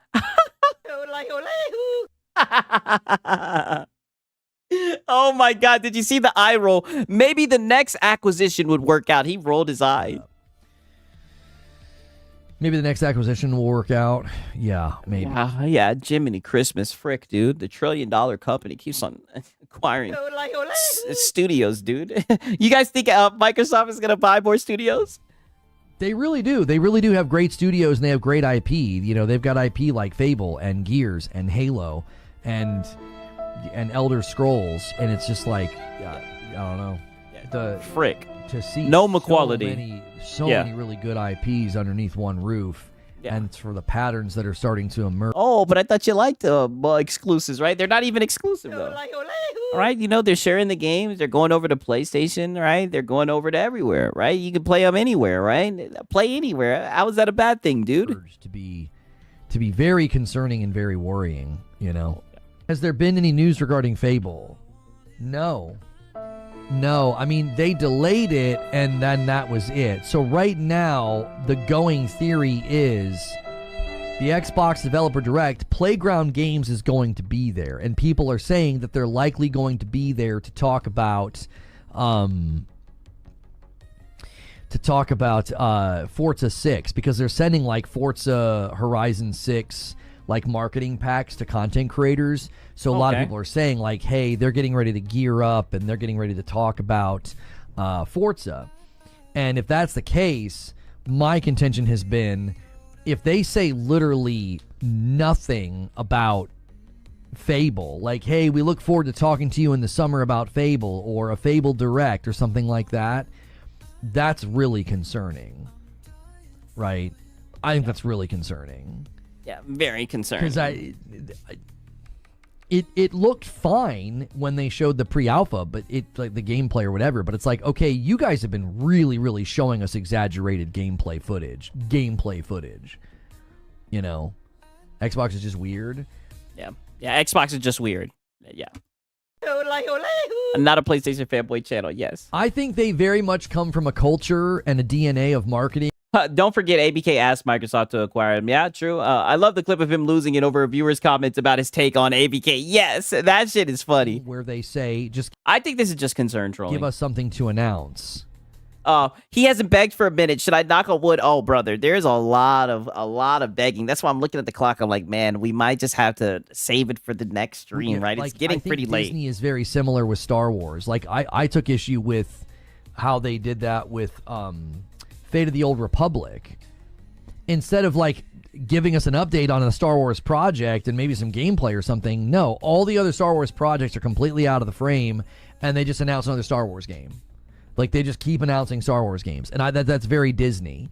Oh my God, did you see the eye roll? Maybe the next acquisition would work out. He rolled his eye. Maybe the next acquisition will work out. Yeah, maybe. Yeah, Jiminy Christmas. Frick, dude. The $1 trillion company keeps on acquiring studios, dude. You guys think Microsoft is going to buy more studios? They really do. They really do have great studios, and they have great IP. You know, they've got IP like Fable and Gears and Halo and Elder Scrolls, and it's just like, I don't know. The frick. To see no quality. So many really good IPs underneath one roof, and for the patterns that are starting to emerge. Oh, but I thought you liked exclusives, right? They're not even exclusive, though. All right, you know, they're sharing the games. They're going over to PlayStation, right? They're going over to everywhere, right? You can play them anywhere, right? Play anywhere. How is that a bad thing, dude? To be very concerning and very worrying, you know. Has there been any news regarding Fable? No. I mean, they delayed it, and then that was it. So right now, the going theory is the Xbox Developer Direct, Playground Games is going to be there, and people are saying that they're likely going to be there to talk about Forza 6, because they're sending like Forza Horizon 6 like marketing packs to content creators. So a lot of people are saying like, hey, they're getting ready to gear up and they're getting ready to talk about Forza. And if that's the case, my contention has been, if they say literally nothing about Fable, like, hey, we look forward to talking to you in the summer about Fable, or a Fable Direct or something like that, that's really concerning, right? I think that's really concerning. Yeah, very concerning. Because it looked fine when they showed the pre-alpha, but it like the gameplay or whatever. But it's like, okay, you guys have been really, really showing us exaggerated gameplay footage. You know, Xbox is just weird. Yeah, Xbox is just weird. Yeah. Not a PlayStation fanboy channel. Yes. I think they very much come from a culture and a DNA of marketing. Don't forget, ABK asked Microsoft to acquire him. Yeah, true. I love the clip of him losing it over a viewer's comments about his take on ABK. Yes, that shit is funny. Where they say, I think this is just concern trolling. Give us something to announce. He hasn't begged for a minute. Should I knock on wood? Oh, brother, there's a lot of begging. That's why I'm looking at the clock. I'm like, man, we might just have to save it for the next stream, right? Like, it's getting pretty late. Disney is very similar with Star Wars. Like, I took issue with how they did that with Fate of the Old Republic. Instead of like giving us an update on a Star Wars project and maybe some gameplay or something, no, all the other Star Wars projects are completely out of the frame, and they just announce another Star Wars game. Like, they just keep announcing Star Wars games, and that's very Disney.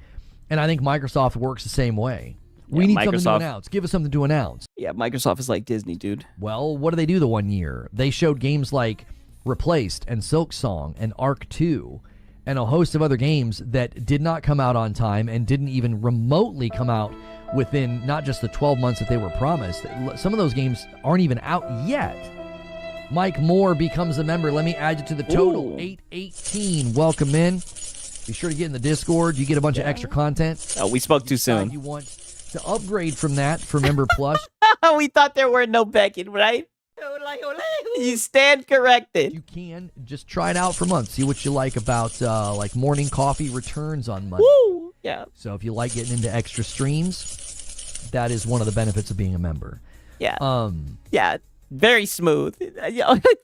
And I think Microsoft works the same way. We need something to announce. Give us something to announce. Yeah, Microsoft is like Disney, dude. Well, what did they do the one year? They showed games like Replaced and Silksong and Arc 2 and a host of other games that did not come out on time and didn't even remotely come out within not just the 12 months that they were promised. Some of those games aren't even out yet. Mike Moore becomes a member. Let me add you to the total. 818. Welcome in. Be sure to get in the Discord. You get a bunch of extra content. Oh, we spoke too soon. You want to upgrade from that for Member Plus. We thought there were no begging, right? You stand corrected. You can just try it out for months. See what you like about like morning coffee returns on Monday. Woo! Yeah. So if you like getting into extra streams, that is one of the benefits of being a member. Yeah. Yeah. Very smooth.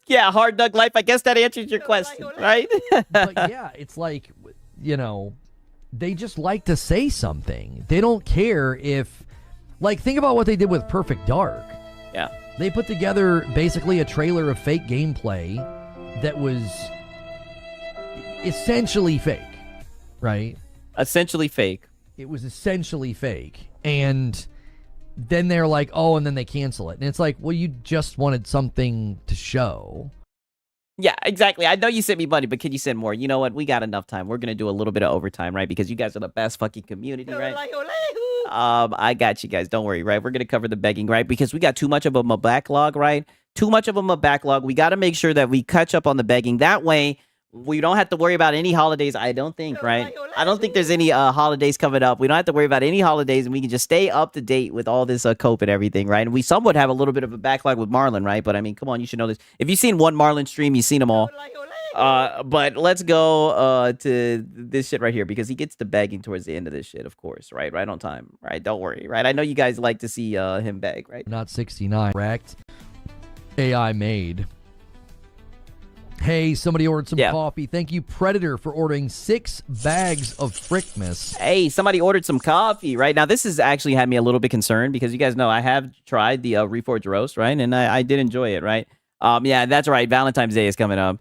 Yeah, hard dug life. I guess that answers your question, right? But yeah, it's like, you know, they just like to say something. They don't care if, like, think about what they did with Perfect Dark. Yeah. They put together basically a trailer of fake gameplay that was essentially fake, right? Essentially fake. It was essentially fake. And then they're like, oh, and then they cancel it. And it's like, well, you just wanted something to show. Yeah, exactly. I know you sent me money, but can you send more? You know what? We got enough time. We're going to do a little bit of overtime, right? Because you guys are the best fucking community, right? I got you guys. Don't worry, right? We're going to cover the begging, right? Because we got too much of a backlog, right? Too much of a backlog. We got to make sure that we catch up on the begging. That way, we don't have to worry about any holidays, I don't think, right? I don't think there's any holidays coming up. We don't have to worry about any holidays, and we can just stay up to date with all this cope and everything, right? And we somewhat have a little bit of a backlog with Marlon, right? But, I mean, come on, you should know this. If you've seen one Marlon stream, you've seen them all. But let's go to this shit right here, because he gets the begging towards the end of this shit, of course, right? Right on time, right? Don't worry, right? I know you guys like to see him beg, right? Not 69, correct? AI made. Hey, somebody ordered some coffee. Thank you, Predator, for ordering 6 bags of Frickmas. Hey, somebody ordered some coffee, right? Now, this has actually had me a little bit concerned, because you guys know I have tried the Reforged Roast, right? And I did enjoy it, right? Yeah, that's right. Valentine's Day is coming up.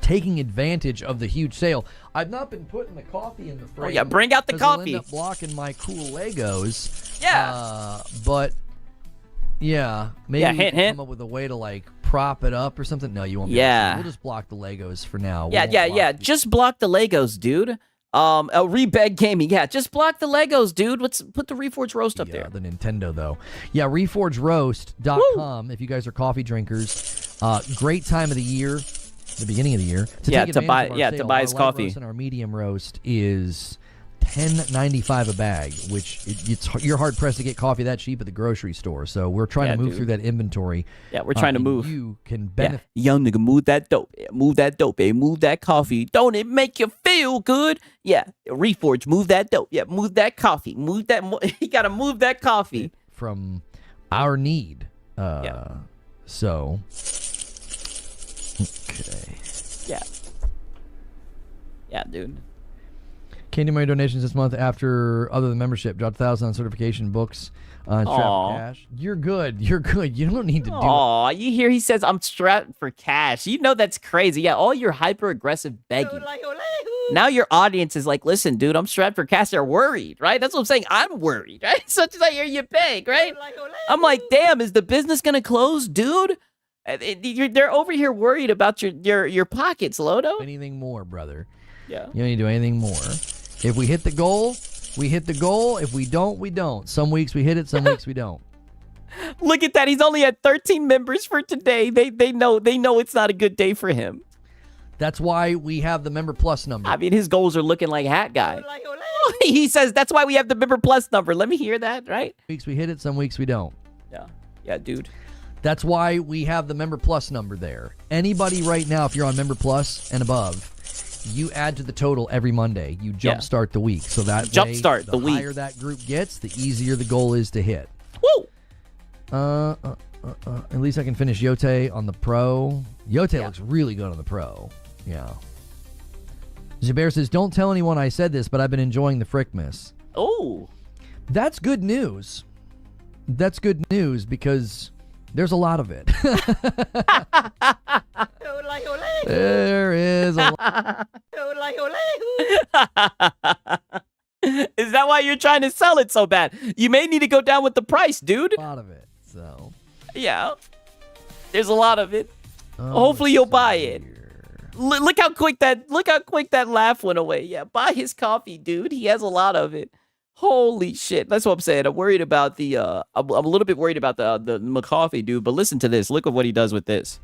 Taking advantage of the huge sale. I've not been putting the coffee in the frame. Oh, yeah, bring out the coffee. I'll end up blocking my cool Legos. Yeah. But, yeah, maybe we can hint. come up with a way to, like, prop it up or something. No, you won't be able to. We'll just block the Legos for now. Yeah. Just block the Legos, dude. Rebeg Gaming. Yeah, just block the Legos, dude. Let's put the Reforged Roast up there. The Nintendo, though. Yeah, reforgeroast.com if you guys are coffee drinkers. Great time of the year. The beginning of the year to buy his coffee. And our medium roast is $10.95 a bag, which you're hard pressed to get coffee that cheap at the grocery store. So we're trying to move through that inventory. Yeah, we're trying to move. You can benefit. Yeah. Young nigga, move that dope. Move that dope. Move that coffee. Don't it make you feel good? Yeah, Reforge, move that dope. Yeah, move that coffee. Move that. You gotta move that coffee from our need. So. Okay. Yeah, dude. Can't do my donations this month after other than membership. Dropped 1,000 on certification books on strapped for cash. You're good. You don't need to do it. Aw, you hear he says I'm strapped for cash. You know that's crazy. Yeah, all your hyper aggressive begging. Now your audience is like, listen, dude, I'm strapped for cash. They're worried, right? That's what I'm saying. I'm worried, right? So as I hear you beg, right? I'm like, damn, is the business gonna close, dude? They're over here worried about your pockets, Lodo. Anything more, brother? Yeah. You don't need to do anything more. If we hit the goal, we hit the goal. If we don't, we don't. Some weeks we hit it, some weeks we don't. Look at that. He's only at 13 members for today. They know it's not a good day for him. That's why we have the Member Plus number. I mean, his goals are looking like Hat Guy. He says that's why we have the Member Plus number. Let me hear that, right? Weeks we hit it, some weeks we don't. Yeah, dude. That's why we have the Member Plus number there. Anybody right now, if you're on Member Plus and above, you add to the total every Monday. You jumpstart the week. So that jumpstart the week. The higher that group gets, the easier the goal is to hit. Woo! At least I can finish Yote on the Pro. Yote looks really good on the Pro. Yeah. Zubair says, don't tell anyone I said this, but I've been enjoying the Frickmas. Oh. That's good news. That's good news because there's a lot of it. There is a lot. Is that why you're trying to sell it so bad? You may need to go down with the price, dude. A lot of it. So, yeah. There's a lot of it. oh, Hopefully you'll buy let's see it. here. Look how quick that laugh went away. Yeah, buy his coffee, dude. He has a lot of it. Holy shit. That's what I'm saying. I'm worried about the I'm a little bit worried about the McCoffee, dude, but listen to this. Look at what he does with this.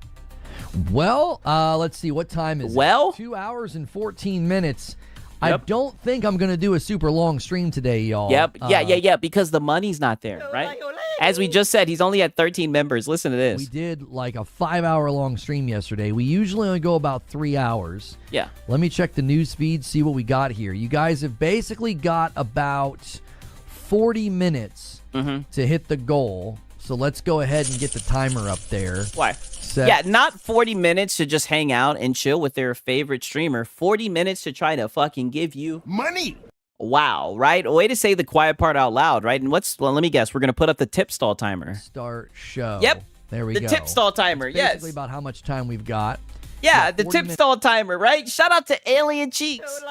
Well, let's see. What time is Well? it? 2 hours and 14 minutes. I Yep. don't think I'm going to do a super long stream today, y'all. Yep. Yeah, because the money's not there, right? As we just said, he's only at 13 members. Listen to this. We did like a 5-hour long stream yesterday. We usually only go about 3 hours. Yeah. Let me check the news feed, see what we got here. You guys have basically got about 40 minutes to hit the goal. So let's go ahead and get the timer up there. Why? Set. Yeah, not 40 minutes to just hang out and chill with their favorite streamer. 40 minutes to try to fucking give you Money! wow, right? A way to say the quiet part out loud, right? And let me guess, we're going to put up the tip stall timer. Start show. Yep. There we The go. tip stall timer, yes. Basically about how much time we've got. Yeah, the 40 tip minutes. stall timer, right? Shout out to Alien Cheeks.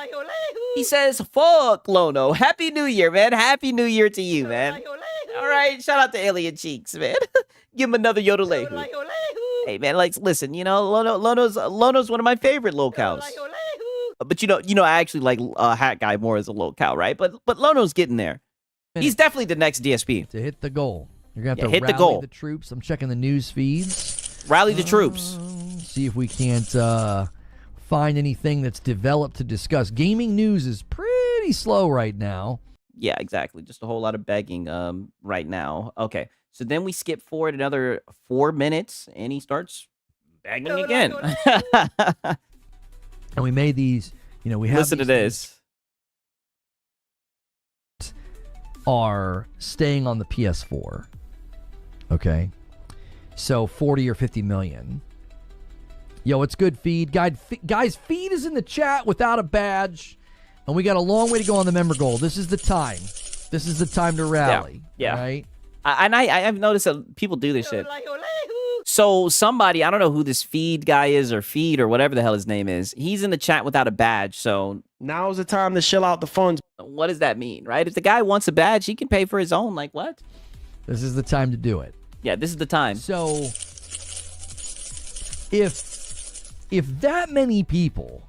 He says, fuck, Lono. Happy New Year, man. Happy New Year to you, man. All right, shout out to Alien Cheeks, man. Give him another yodel-lahu. Hey, man, like, listen, you know, Lono's one of my favorite locals. But you know, I actually like Hat Guy more as a locale, right? But Lono's getting there. He's definitely the next DSP. To hit the goal. You're going to have to hit the rally goal. the troops. I'm checking the news feeds. Rally the troops. See if we can't find anything that's developed to discuss. Gaming news is pretty slow right now. Yeah, exactly. Just a whole lot of begging right now. Okay. So then we skip forward another 4 minutes and he starts begging again. And we made these, you know, we have Listen to these this. are staying on the PS4. Okay. So 40 or 50 million. Yo, it's good, Feed. Guys, Feed is in the chat without a badge. And we got a long way to go on the member goal. This is the time. This is the time to rally. Yeah. Right? I've noticed that people do this shit. So somebody, I don't know who this Feed guy is or Feed or whatever the hell his name is. He's in the chat without a badge. So Now's the time to shill out the funds. what does that mean, right? If the guy wants a badge, he can pay for his own. Like what? This is the time to do it. Yeah, this is the time. So if that many people,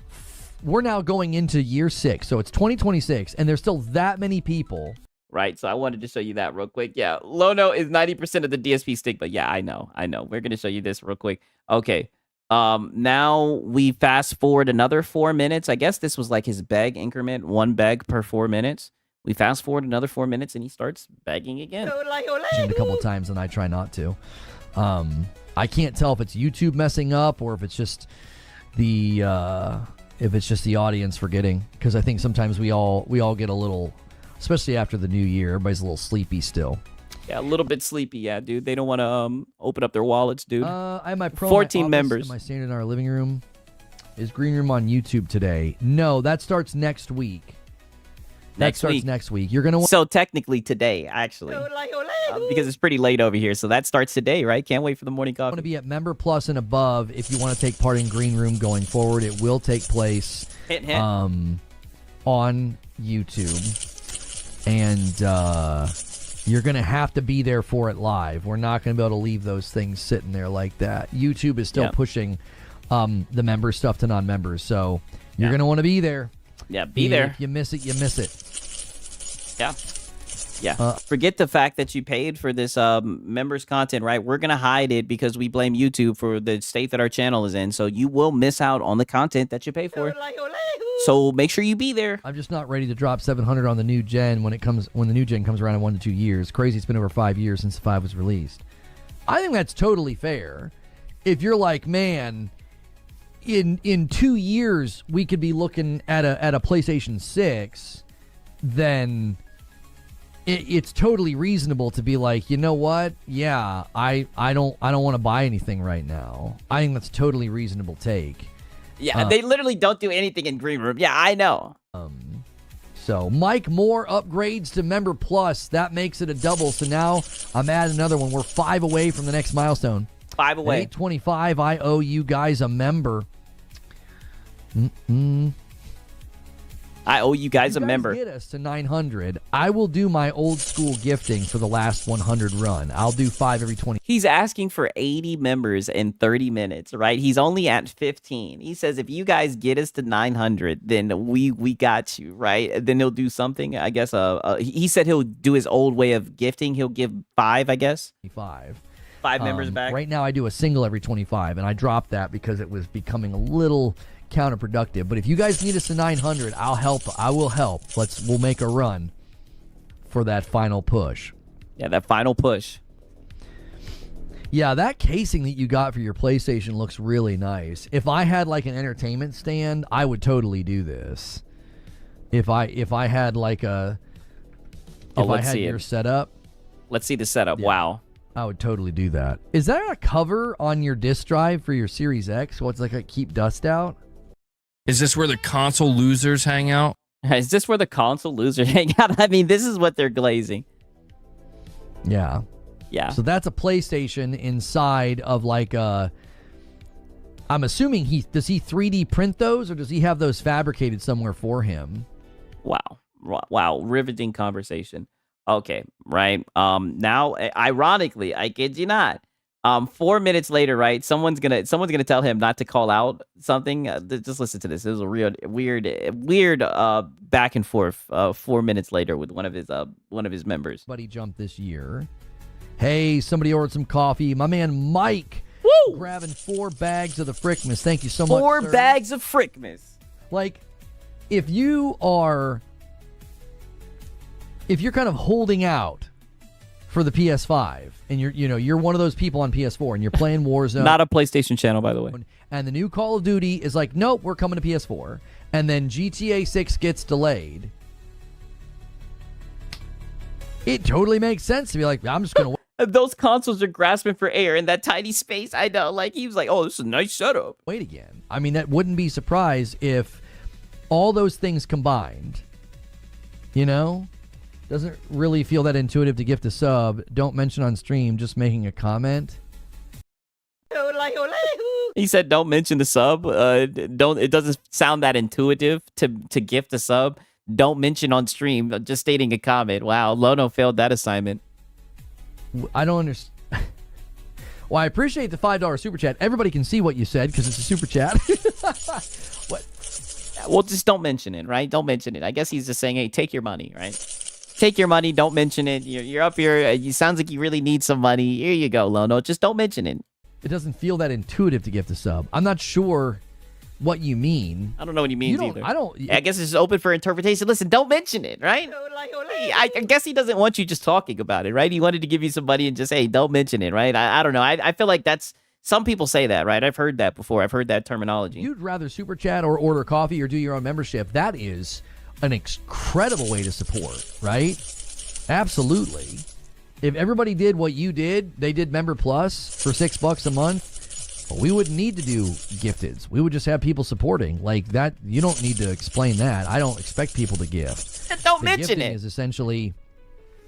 we're now going into year 6, so it's 2026, and there's still that many people. Right, so I wanted to show you that real quick. Yeah, Lono is 90% of the DSP stick, but yeah, I know. We're gonna show you this real quick. Okay, now we fast forward another 4 minutes. I guess this was like his beg increment, 1 beg per 4 minutes. We fast forward another 4 minutes, and he starts begging again. A couple of times, and I try not to. I can't tell if it's YouTube messing up or if it's just the audience forgetting, because I think sometimes we all get a little, especially after the new year, everybody's a little sleepy still. Yeah, a little bit sleepy, yeah, dude. They don't want to open up their wallets, dude. I have my pro 14 my office, members. Am I staying in our living room? Is Green Room on YouTube today? No, that starts next week. Next starts week. next week. You're gonna want So technically today, actually, because it's pretty late over here. So that starts today, right? Can't wait for the morning coffee. to be at Member Plus and above if you want to take part in Green Room going forward. It will take place Hint, hint. on YouTube, and you're gonna have to be there for it live. We're not gonna be able to leave those things sitting there like that. YouTube is still Yeah. pushing the member stuff to non-members, so you're gonna want to be there. Yeah, be there. If you miss it, you miss it. Yeah. Yeah. Forget the fact that you paid for this members content, right? We're going to hide it because we blame YouTube for the state that our channel is in. So you will miss out on the content that you pay for. So make sure you be there. I'm just not ready to drop 700 on the new gen when the new gen comes around in 1 to 2 years. Crazy, it's been over 5 years since the 5 was released. I think that's totally fair. If you're like, man, in 2 years we could be looking at a PlayStation 6, then it's totally reasonable to be like, you know what? Yeah, I don't want to buy anything right now. I think that's totally reasonable take. Yeah, they literally don't do anything in Green Room. Yeah, I know. So Mike Moore upgrades to Member Plus. That makes it a double. So now I'm adding another one. We're 5 away from the next milestone. 5 away. At 825, I owe you guys a member. I owe you guys a member. Get us to 900. I will do my old school gifting for the last 100 run. I'll do 5 every 20. He's asking for 80 members in 30 minutes, right? He's only at 15. He says if you guys get us to 900, then we got you, right? Then he'll do something. I guess. He said he'll do his old way of gifting. He'll give 5, I guess. 5 members back. Right now I do a single every 25, and I dropped that because it was becoming a little counterproductive. But if you guys need us to 900, I'll help. I will help. We'll make a run for that final push. Yeah, that final push. Yeah, that casing that you got for your PlayStation looks really nice. If I had like an entertainment stand, I would totally do this. If I had like a your setup. Let's see the setup. Yeah, wow. I would totally do that. Is there a cover on your disk drive for your Series X? What's like a keep dust out? Is this where the console losers hang out? Is this where the console losers hang out? I mean, this is what they're glazing. Yeah. Yeah. So that's a PlayStation inside of like a... I'm assuming does he 3D print those, or does he have those fabricated somewhere for him? Wow. Riveting conversation. Okay, right. Now, ironically, I kid you not. 4 minutes later, right? Someone's gonna tell him not to call out something. Just listen to this. It was a real weird back and forth. 4 minutes later, with one of his members. Buddy jumped this year. Hey, somebody ordered some coffee. My man Mike. Woo! Grabbing 4 bags of the Frickmas. Thank you so much. 4 sir. bags of Frickmas. Like, if you're kind of holding out for the PS5 and you're one of those people on PS4 and you're playing Warzone. Not a PlayStation channel, by the way. And the new Call of Duty is like, nope, we're coming to PS4. And then GTA 6 gets delayed. It totally makes sense to be like, I'm just going to Those consoles are grasping for air in that tiny space. I know. Like, he was like, oh, this is a nice setup. wait again. I mean, that wouldn't be surprised if all those things combined, doesn't really feel that intuitive to gift a sub. Don't mention on stream, just making a comment. He said, don't mention the sub. It doesn't sound that intuitive to gift a sub. Don't mention on stream. Just stating a comment. Wow, Lono failed that assignment. I don't understand. Well, I appreciate the $5 super chat. Everybody can see what you said because it's a super chat. What? Well, just don't mention it, right? Don't mention it. I guess he's just saying, hey, take your money, right? Take your money. Don't mention it. You're up here. It sounds like you really need some money. Here you go, Lono. Just don't mention it. It doesn't feel that intuitive to gift a sub. I'm not sure what you mean. I don't know what he means either. I guess it's open for interpretation. Listen, don't mention it, right? I guess he doesn't want you just talking about it, right? He wanted to give you some money and just, hey, don't mention it, right? I don't know. I feel like that's... Some people say that, right? I've heard that before. I've heard that terminology. You'd rather super chat or order coffee or do your own membership. That is an incredible way to support, right? Absolutely. If everybody did what you did, they did Member Plus for $6 a month, we wouldn't need to do gifteds. We would just have people supporting. Like that, you don't need to explain that. I don't expect people to gift. Don't mention it. Is essentially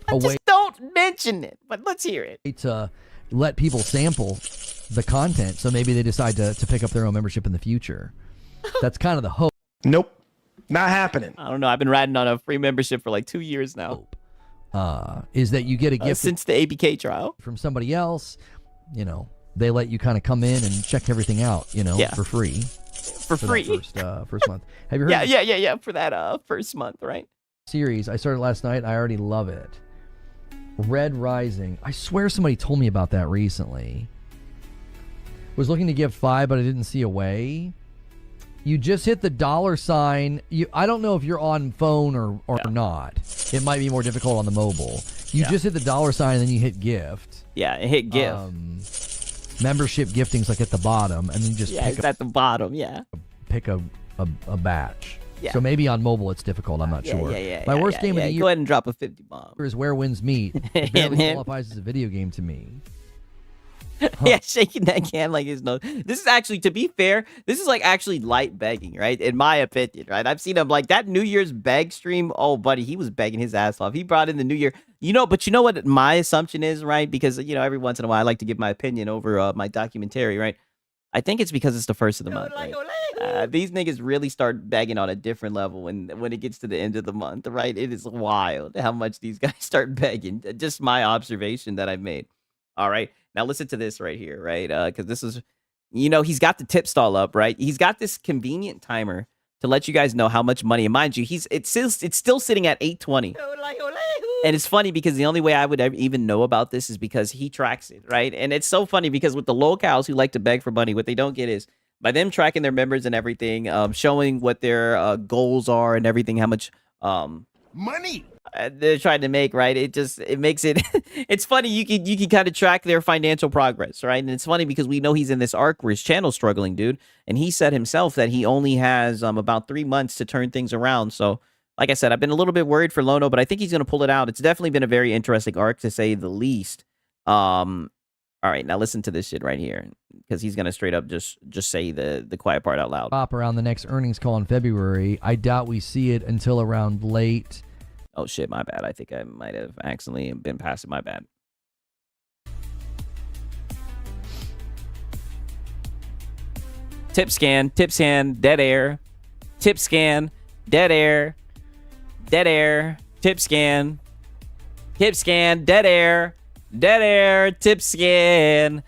just don't mention it, but let's hear it. To let people sample the content so maybe they decide to pick up their own membership in the future. That's kind of the hope. Nope. Not happening. I don't know. I've been riding on a free membership for like 2 years now. Is that you get a gift since the ABK trial from somebody else. They let you kind of come in and check everything out, for free. For free. First month. Have you heard? Yeah. For that first month, right? Series. I started last night. I already love it. Red Rising. I swear somebody told me about that recently. Was looking to give 5, but I didn't see a way. You just hit the $sign. I don't know if you're on phone or not. It might be more difficult on the mobile. You just hit the $sign and then you hit gift. Yeah, hit gift. Membership gifting's like at the bottom, and then you just it's at the bottom. Yeah, pick a batch. Yeah. So maybe on mobile it's difficult. I'm not sure. Yeah. My worst game of the year. Go ahead and drop a 50 bomb. Is Where Winds Meet. It barely qualifies as a video game to me. Yeah, shaking that can like his nose. This is actually, to be fair, this is like actually light begging, right? In my opinion, right? I've seen him like that New Year's beg stream. Oh, buddy, he was begging his ass off. He brought in the New Year. But you know what my assumption is, right? Because, every once in a while I like to give my opinion over my documentary, right? I think it's because it's the first of the month, right? These niggas really start begging on a different level when it gets to the end of the month, right? It is wild how much these guys start begging. Just my observation that I've made. All right. Now listen to this right here, right? Because this is, he's got the tip stall up, right? He's got this convenient timer to let you guys know how much money. And mind you, it's still sitting at 820. And it's funny because the only way I would even know about this is because he tracks it, right? And it's so funny because with the locals who like to beg for money, what they don't get is by them tracking their members and everything, showing what their goals are and everything, how much Money! they're trying to make, right? It makes it it's funny. You can kind of track their financial progress, right? And it's funny because we know he's in this arc where his channel's struggling, dude. And he said himself that he only has about 3 months to turn things around. So like I said, I've been a little bit worried for Lono, but I think he's going to pull it out. It's definitely been a very interesting arc, to say the least. All right, now listen to this shit right here, because he's going to straight up just say the quiet part out loud. Pop around the next earnings call in February. I doubt we see it until around late. Oh, shit, my bad. I think I might have accidentally been past it. My bad. Tip scan, dead air. Tip scan, dead air. Dead air, tip scan, dead air, tip scan,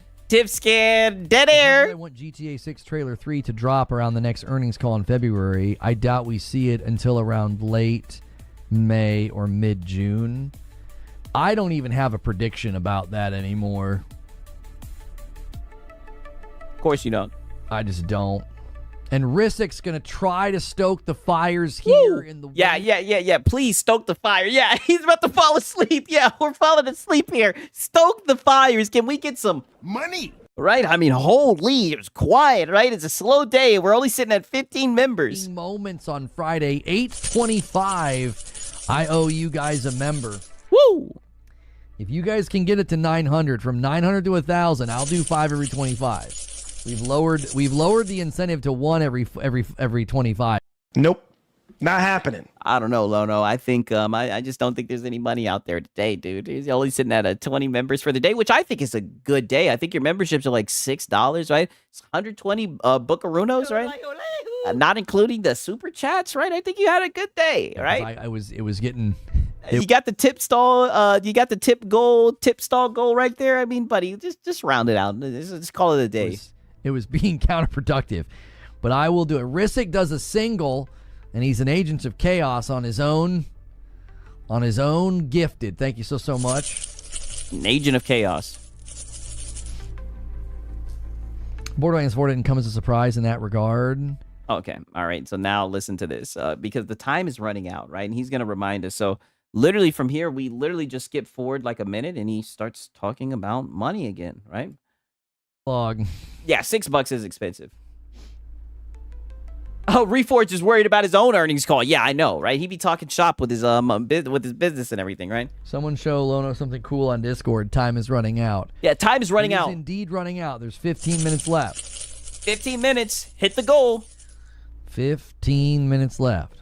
dead air. I want GTA 6 Trailer 3 to drop around the next earnings call in February. I doubt we see it until around late May or mid-June. I don't even have a prediction about that anymore. Of course you don't. I just don't. And Rissik's going to try to stoke the fires here in the way. Yeah. Please stoke the fire. Yeah, he's about to fall asleep. Yeah, we're falling asleep here. Stoke the fires. Can we get some Money! Right? I mean, holy, it was quiet, right? It's a slow day. We're only sitting at 15 members. Moments on Friday, 8:25. I owe you guys a member. Woo! If you guys can get it to 900, from 900 to 1,000, I'll do 5 every 25. We've lowered the incentive to 1 every 25. Nope. Not happening. I don't know, Lono. I think I just don't think there's any money out there today, dude. He's only sitting at 20 members for the day, which I think is a good day. I think your memberships are like $6, right? It's 120 Bucarunos, right? Not including the super chats, right? I think you had a good day, right? It was getting. You got the tip stall. You got the tip stall goal right there. I mean, buddy, just round it out. Just call it a day. It was being counterproductive, but I will do it. Rissik does a single, and he's an Agents of Chaos on his own. Gifted. Thank you so much. An Agent of Chaos. Borderlands 4 didn't come as a surprise in that regard. Okay. All right. So now listen to this, because the time is running out, right? And he's going to remind us. So literally from here, we literally just skip forward like a minute, and he starts talking about money again, right? Log. Yeah, $6 is expensive. Oh, Reforge is worried about his own earnings call. Yeah, I know, right? He be talking shop with his business and everything, right? Someone show Lono something cool on Discord. Time is running out. Yeah, time is running out. It is indeed running out. There's 15 minutes left. 15 minutes. Hit the goal. 15 minutes left.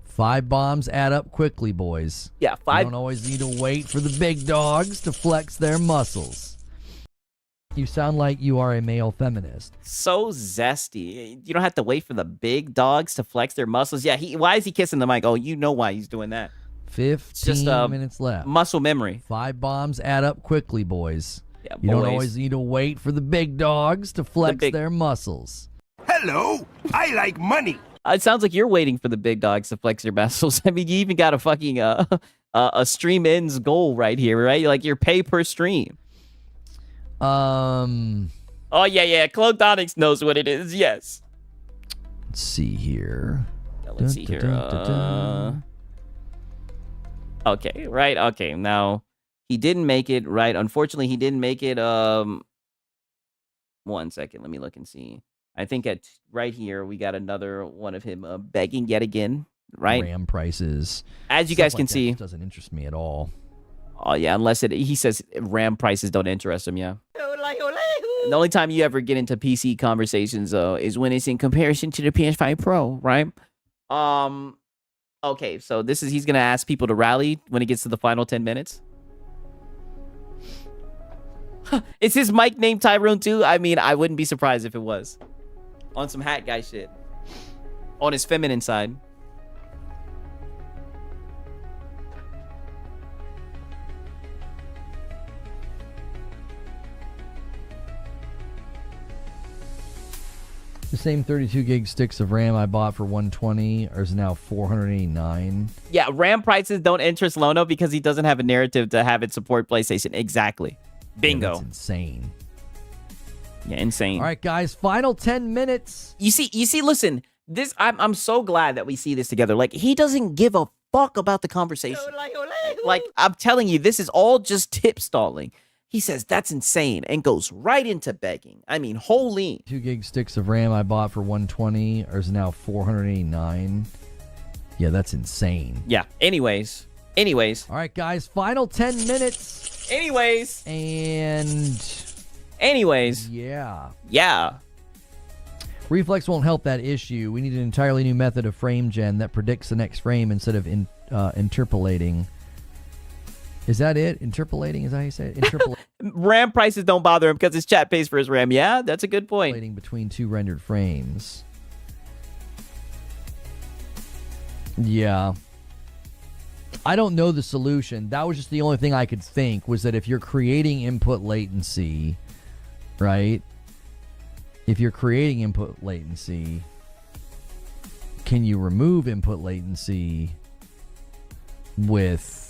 5 bombs add up quickly, boys. Yeah, 5. You don't always need to wait for the big dogs to flex their muscles. You sound like you are a male feminist. So zesty. You don't have to wait for the big dogs to flex their muscles. Yeah, why is he kissing the mic? Oh, you know why he's doing that. 15 minutes left. Muscle memory. 5 bombs add up quickly, boys. Yeah, you don't always need to wait for the big dogs to flex their muscles. Hello, I like money. It sounds like you're waiting for the big dogs to flex your muscles. I mean, you even got a fucking a stream ends goal right here, right? Like your pay per stream. Oh yeah. Cloaked Onyx knows what it is. Yes. Let's see here. Let's see here. Okay, right. Okay, now he didn't make it. Right. Unfortunately, he didn't make it. 1 second. Let me look and see. I think at right here we got another one of him begging yet again. Right. RAM prices. As you guys can see, doesn't interest me at all. Oh yeah, unless he says RAM prices don't interest him. Yeah. The only time you ever get into PC conversations, though, is when it's in comparison to the PS5 Pro, right? Okay, so he's gonna ask people to rally when it gets to the final 10 minutes. Is his mic named Tyrone too? I mean, I wouldn't be surprised if it was. On some hat guy shit. On his feminine side. The same 32 gig sticks of RAM I bought for 120 is now 489. Yeah, RAM prices don't interest Lono because he doesn't have a narrative to have it support PlayStation. Exactly. Bingo. Yeah, that's insane. Yeah, insane. All right, guys, final 10 minutes. You see, listen, this I'm so glad that we see this together. Like, he doesn't give a fuck about the conversation. Like, I'm telling you, this is all just tip stalling. He says, that's insane, and goes right into begging. I mean, holy. 2 gig sticks of RAM I bought for 120 is now 489. Yeah, that's insane. Yeah, anyways. All right, guys, final 10 minutes. Anyways. Yeah. Reflex won't help that issue. We need an entirely new method of frame gen that predicts the next frame instead of interpolating. Is that it? Interpolating? Is that how you say it? Interpolating. RAM prices don't bother him because his chat pays for his RAM. Yeah, that's a good point. Between two rendered frames. Yeah. I don't know the solution. That was just the only thing I could think, was that if you're creating input latency, right? If you're creating input latency, can you remove input latency with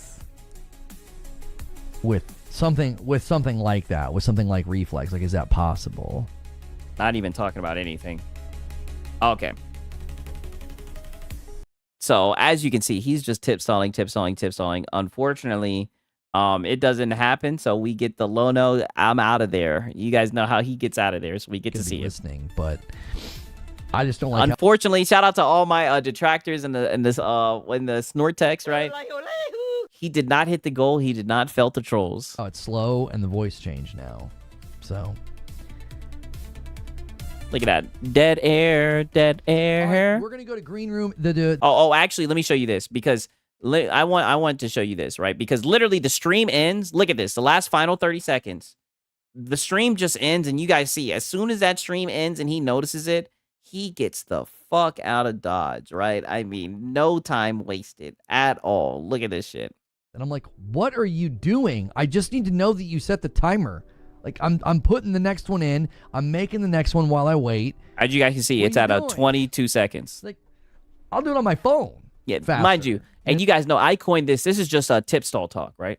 something like that, with something like Reflex? Like, is that possible? Not even talking about anything. Okay. So as you can see, he's just tip stalling. Unfortunately, it doesn't happen. So we get the Lono. I'm out of there. You guys know how he gets out of there, so we get to see listening, but I just don't like. Unfortunately, shout out to all my detractors in the snort text, right? He did not hit the goal. He did not felt the trolls. Oh, it's slow and the voice changed now. So look at that. Dead air. Right, we're gonna go to green room. Actually, let me show you this because I want to show you this, right? Because literally the stream ends. Look at this. The last final 30 seconds. The stream just ends, and you guys see as soon as that stream ends and he notices it, he gets the fuck out of Dodge, right? I mean, no time wasted at all. Look at this shit. And I'm like, what are you doing? I just need to know that you set the timer. Like, I'm putting the next one in. I'm making the next one while I wait. As you guys can see, it's at 22 seconds. Like, I'll do it on my phone. Yeah, mind you. And you guys know I coined this. This is just a tip stall talk, right?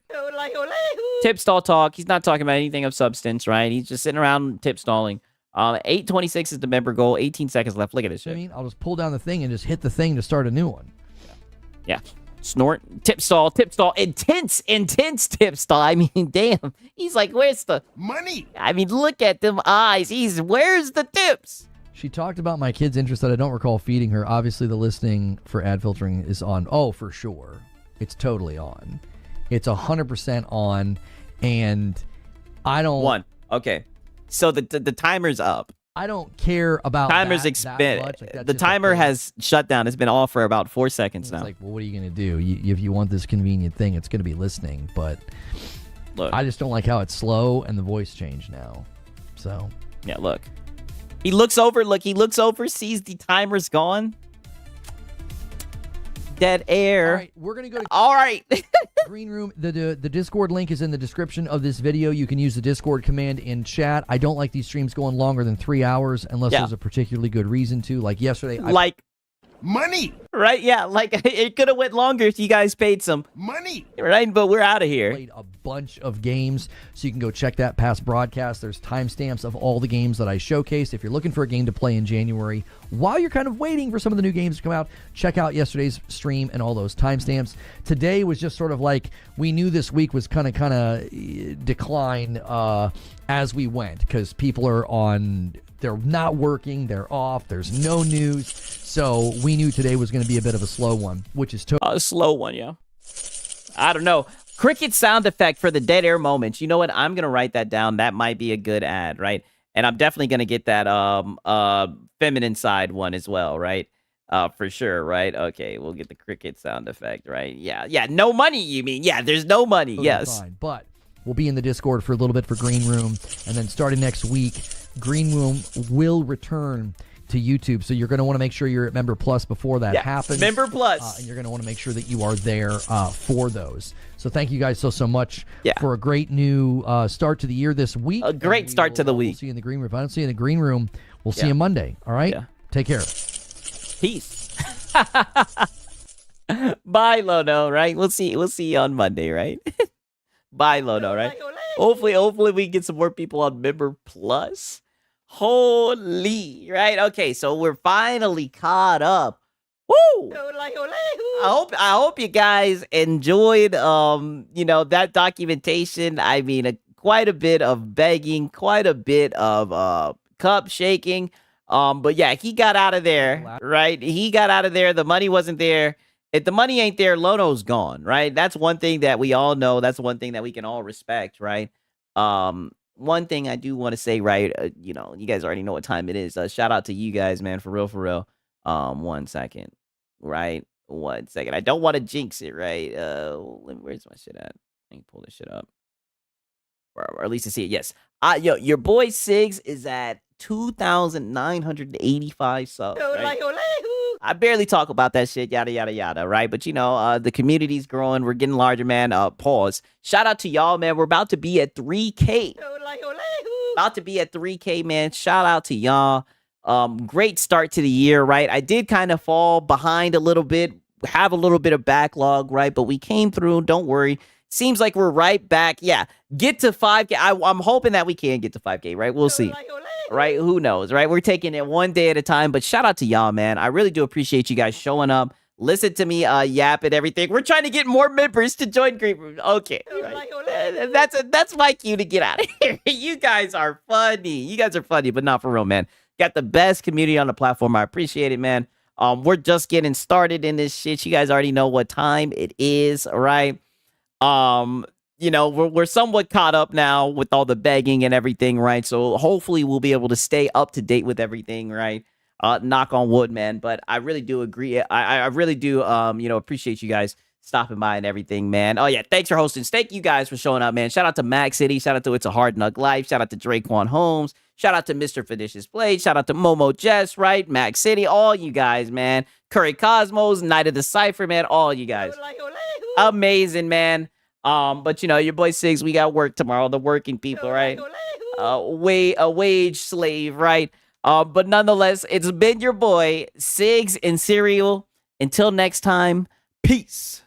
Tip stall talk. He's not talking about anything of substance, right? He's just sitting around tip stalling. 8:26 is the member goal. 18 seconds left. Look at this shit. I mean, I'll just pull down the thing and just hit the thing to start a new one. Yeah. Snort, tip stall, intense tip stall. I mean, damn. He's like, where's the money? I mean, look at them eyes. Where's the tips? She talked about my kid's interest that I don't recall feeding her. Obviously, the listening for ad filtering is on. Oh, for sure. It's totally on. It's 100% on. And I don't. Okay. So the timer's up. I don't care about timer's that much. Like, the timer has shut down. It's been off for about 4 seconds now. It's like, well, what are you going to do? If you want this convenient thing, it's going to be listening. But look, I just don't like how it's slow and the voice changed now. So yeah, look. He looks over. Sees the timer's gone. Dead air. All right, we're going to go to all right. green room. The Discord link is in the description of this video. You can use the Discord command in chat. I don't like these streams going longer than 3 hours unless there's a particularly good reason to. Like yesterday. Money. Right? Yeah. Like it could have went longer if you guys paid some money. Right? But we're out of here. Played a bunch of games, so you can go check that past broadcast. There's timestamps of all the games that I showcased. If you're looking for a game to play in January, while you're kind of waiting for some of the new games to come out, check out yesterday's stream and all those timestamps. Today was just sort of like, we knew this week was kind of decline as we went, because people are on. They're not working. They're off. There's no news. So we knew today was going to be a bit of a slow one, which is a slow one, yeah. I don't know. Cricket sound effect for the dead air moments. You know what? I'm going to write that down. That might be a good ad, right? And I'm definitely gonna get that feminine side one as well, right? For sure, right? Okay, we'll get the cricket sound effect, right? Yeah. No money, you mean? Yeah, there's no money. Totally Yes. fine. But we'll be in the Discord for a little bit for Green Room, and then starting next week, Green Room will return to YouTube. So you're going to want to make sure you're at Member Plus before that happens. Member Plus. And you're going to want to make sure that you are there for those. So thank you guys so much for a great new start to the year this week. A great start to the week. We'll see you in the Green Room. If I don't see you in the Green Room, we'll see you Monday. All right? Yeah. Take care. Peace. Bye, Lono, right? We'll see you on Monday, right? Bye, Lono, right? Hopefully we get some more people on Member Plus. Holy, right? Okay, so we're finally caught up. Woo! I hope you guys enjoyed that documentation. I mean, quite a bit of begging, quite a bit of cup shaking. But yeah, he got out of there, right? He got out of there. The money wasn't there. If the money ain't there, Lono's gone, right? That's one thing that we all know. That's one thing that we can all respect, right? One thing I do want to say, right? You guys already know what time it is. Shout out to you guys, man, for real. 1 second, right? 1 second. I don't want to jinx it, right? Where's my shit at? Let me pull this shit up, or at least to see it. Yes. Your boy Sigs is at 2,985 subs. Right? I barely talk about that shit, yada yada yada, right? But the community's growing, we're getting larger, man. Pause. Shout out to y'all, man. We're about to be at 3K. About to be at 3K, man. Shout out to y'all. Great start to the year, right? I did kind of fall behind a little bit, have a little bit of backlog, right? But we came through. Don't worry. Seems like we're right back. Yeah, get to 5K. I'm hoping that we can get to 5K, right? We'll see. Right? Who knows, right? We're taking it one day at a time, but shout out to y'all, man. I really do appreciate you guys showing up. Listen to me yap and everything. We're trying to get more members to join Green Room. Okay. Right. That's my cue to get out of here. You guys are funny. But not for real, man. Got the best community on the platform. I appreciate it, man. We're just getting started in this shit. You guys already know what time it is, right? We're somewhat caught up now with all the begging and everything, right? So hopefully we'll be able to stay up to date with everything, right? Knock on wood, man. But I really do agree. I really do, appreciate you guys stopping by and everything, man. Oh, yeah. Thanks for hosting. Thank you guys for showing up, man. Shout out to Mac City. Shout out to It's a Hard Nug Life. Shout out to Draquan Holmes. Shout out to Mr. Fedicious Blade. Shout out to Momo Jess, right? Mac City. All you guys, man. Curry Cosmos, Night of the Cypher, man. All you guys. Amazing, man. But your boy Sigs, we got work tomorrow. The working people, right? A wage slave, right? But nonetheless, it's been your boy Sigs and Cereal. Until next time, peace.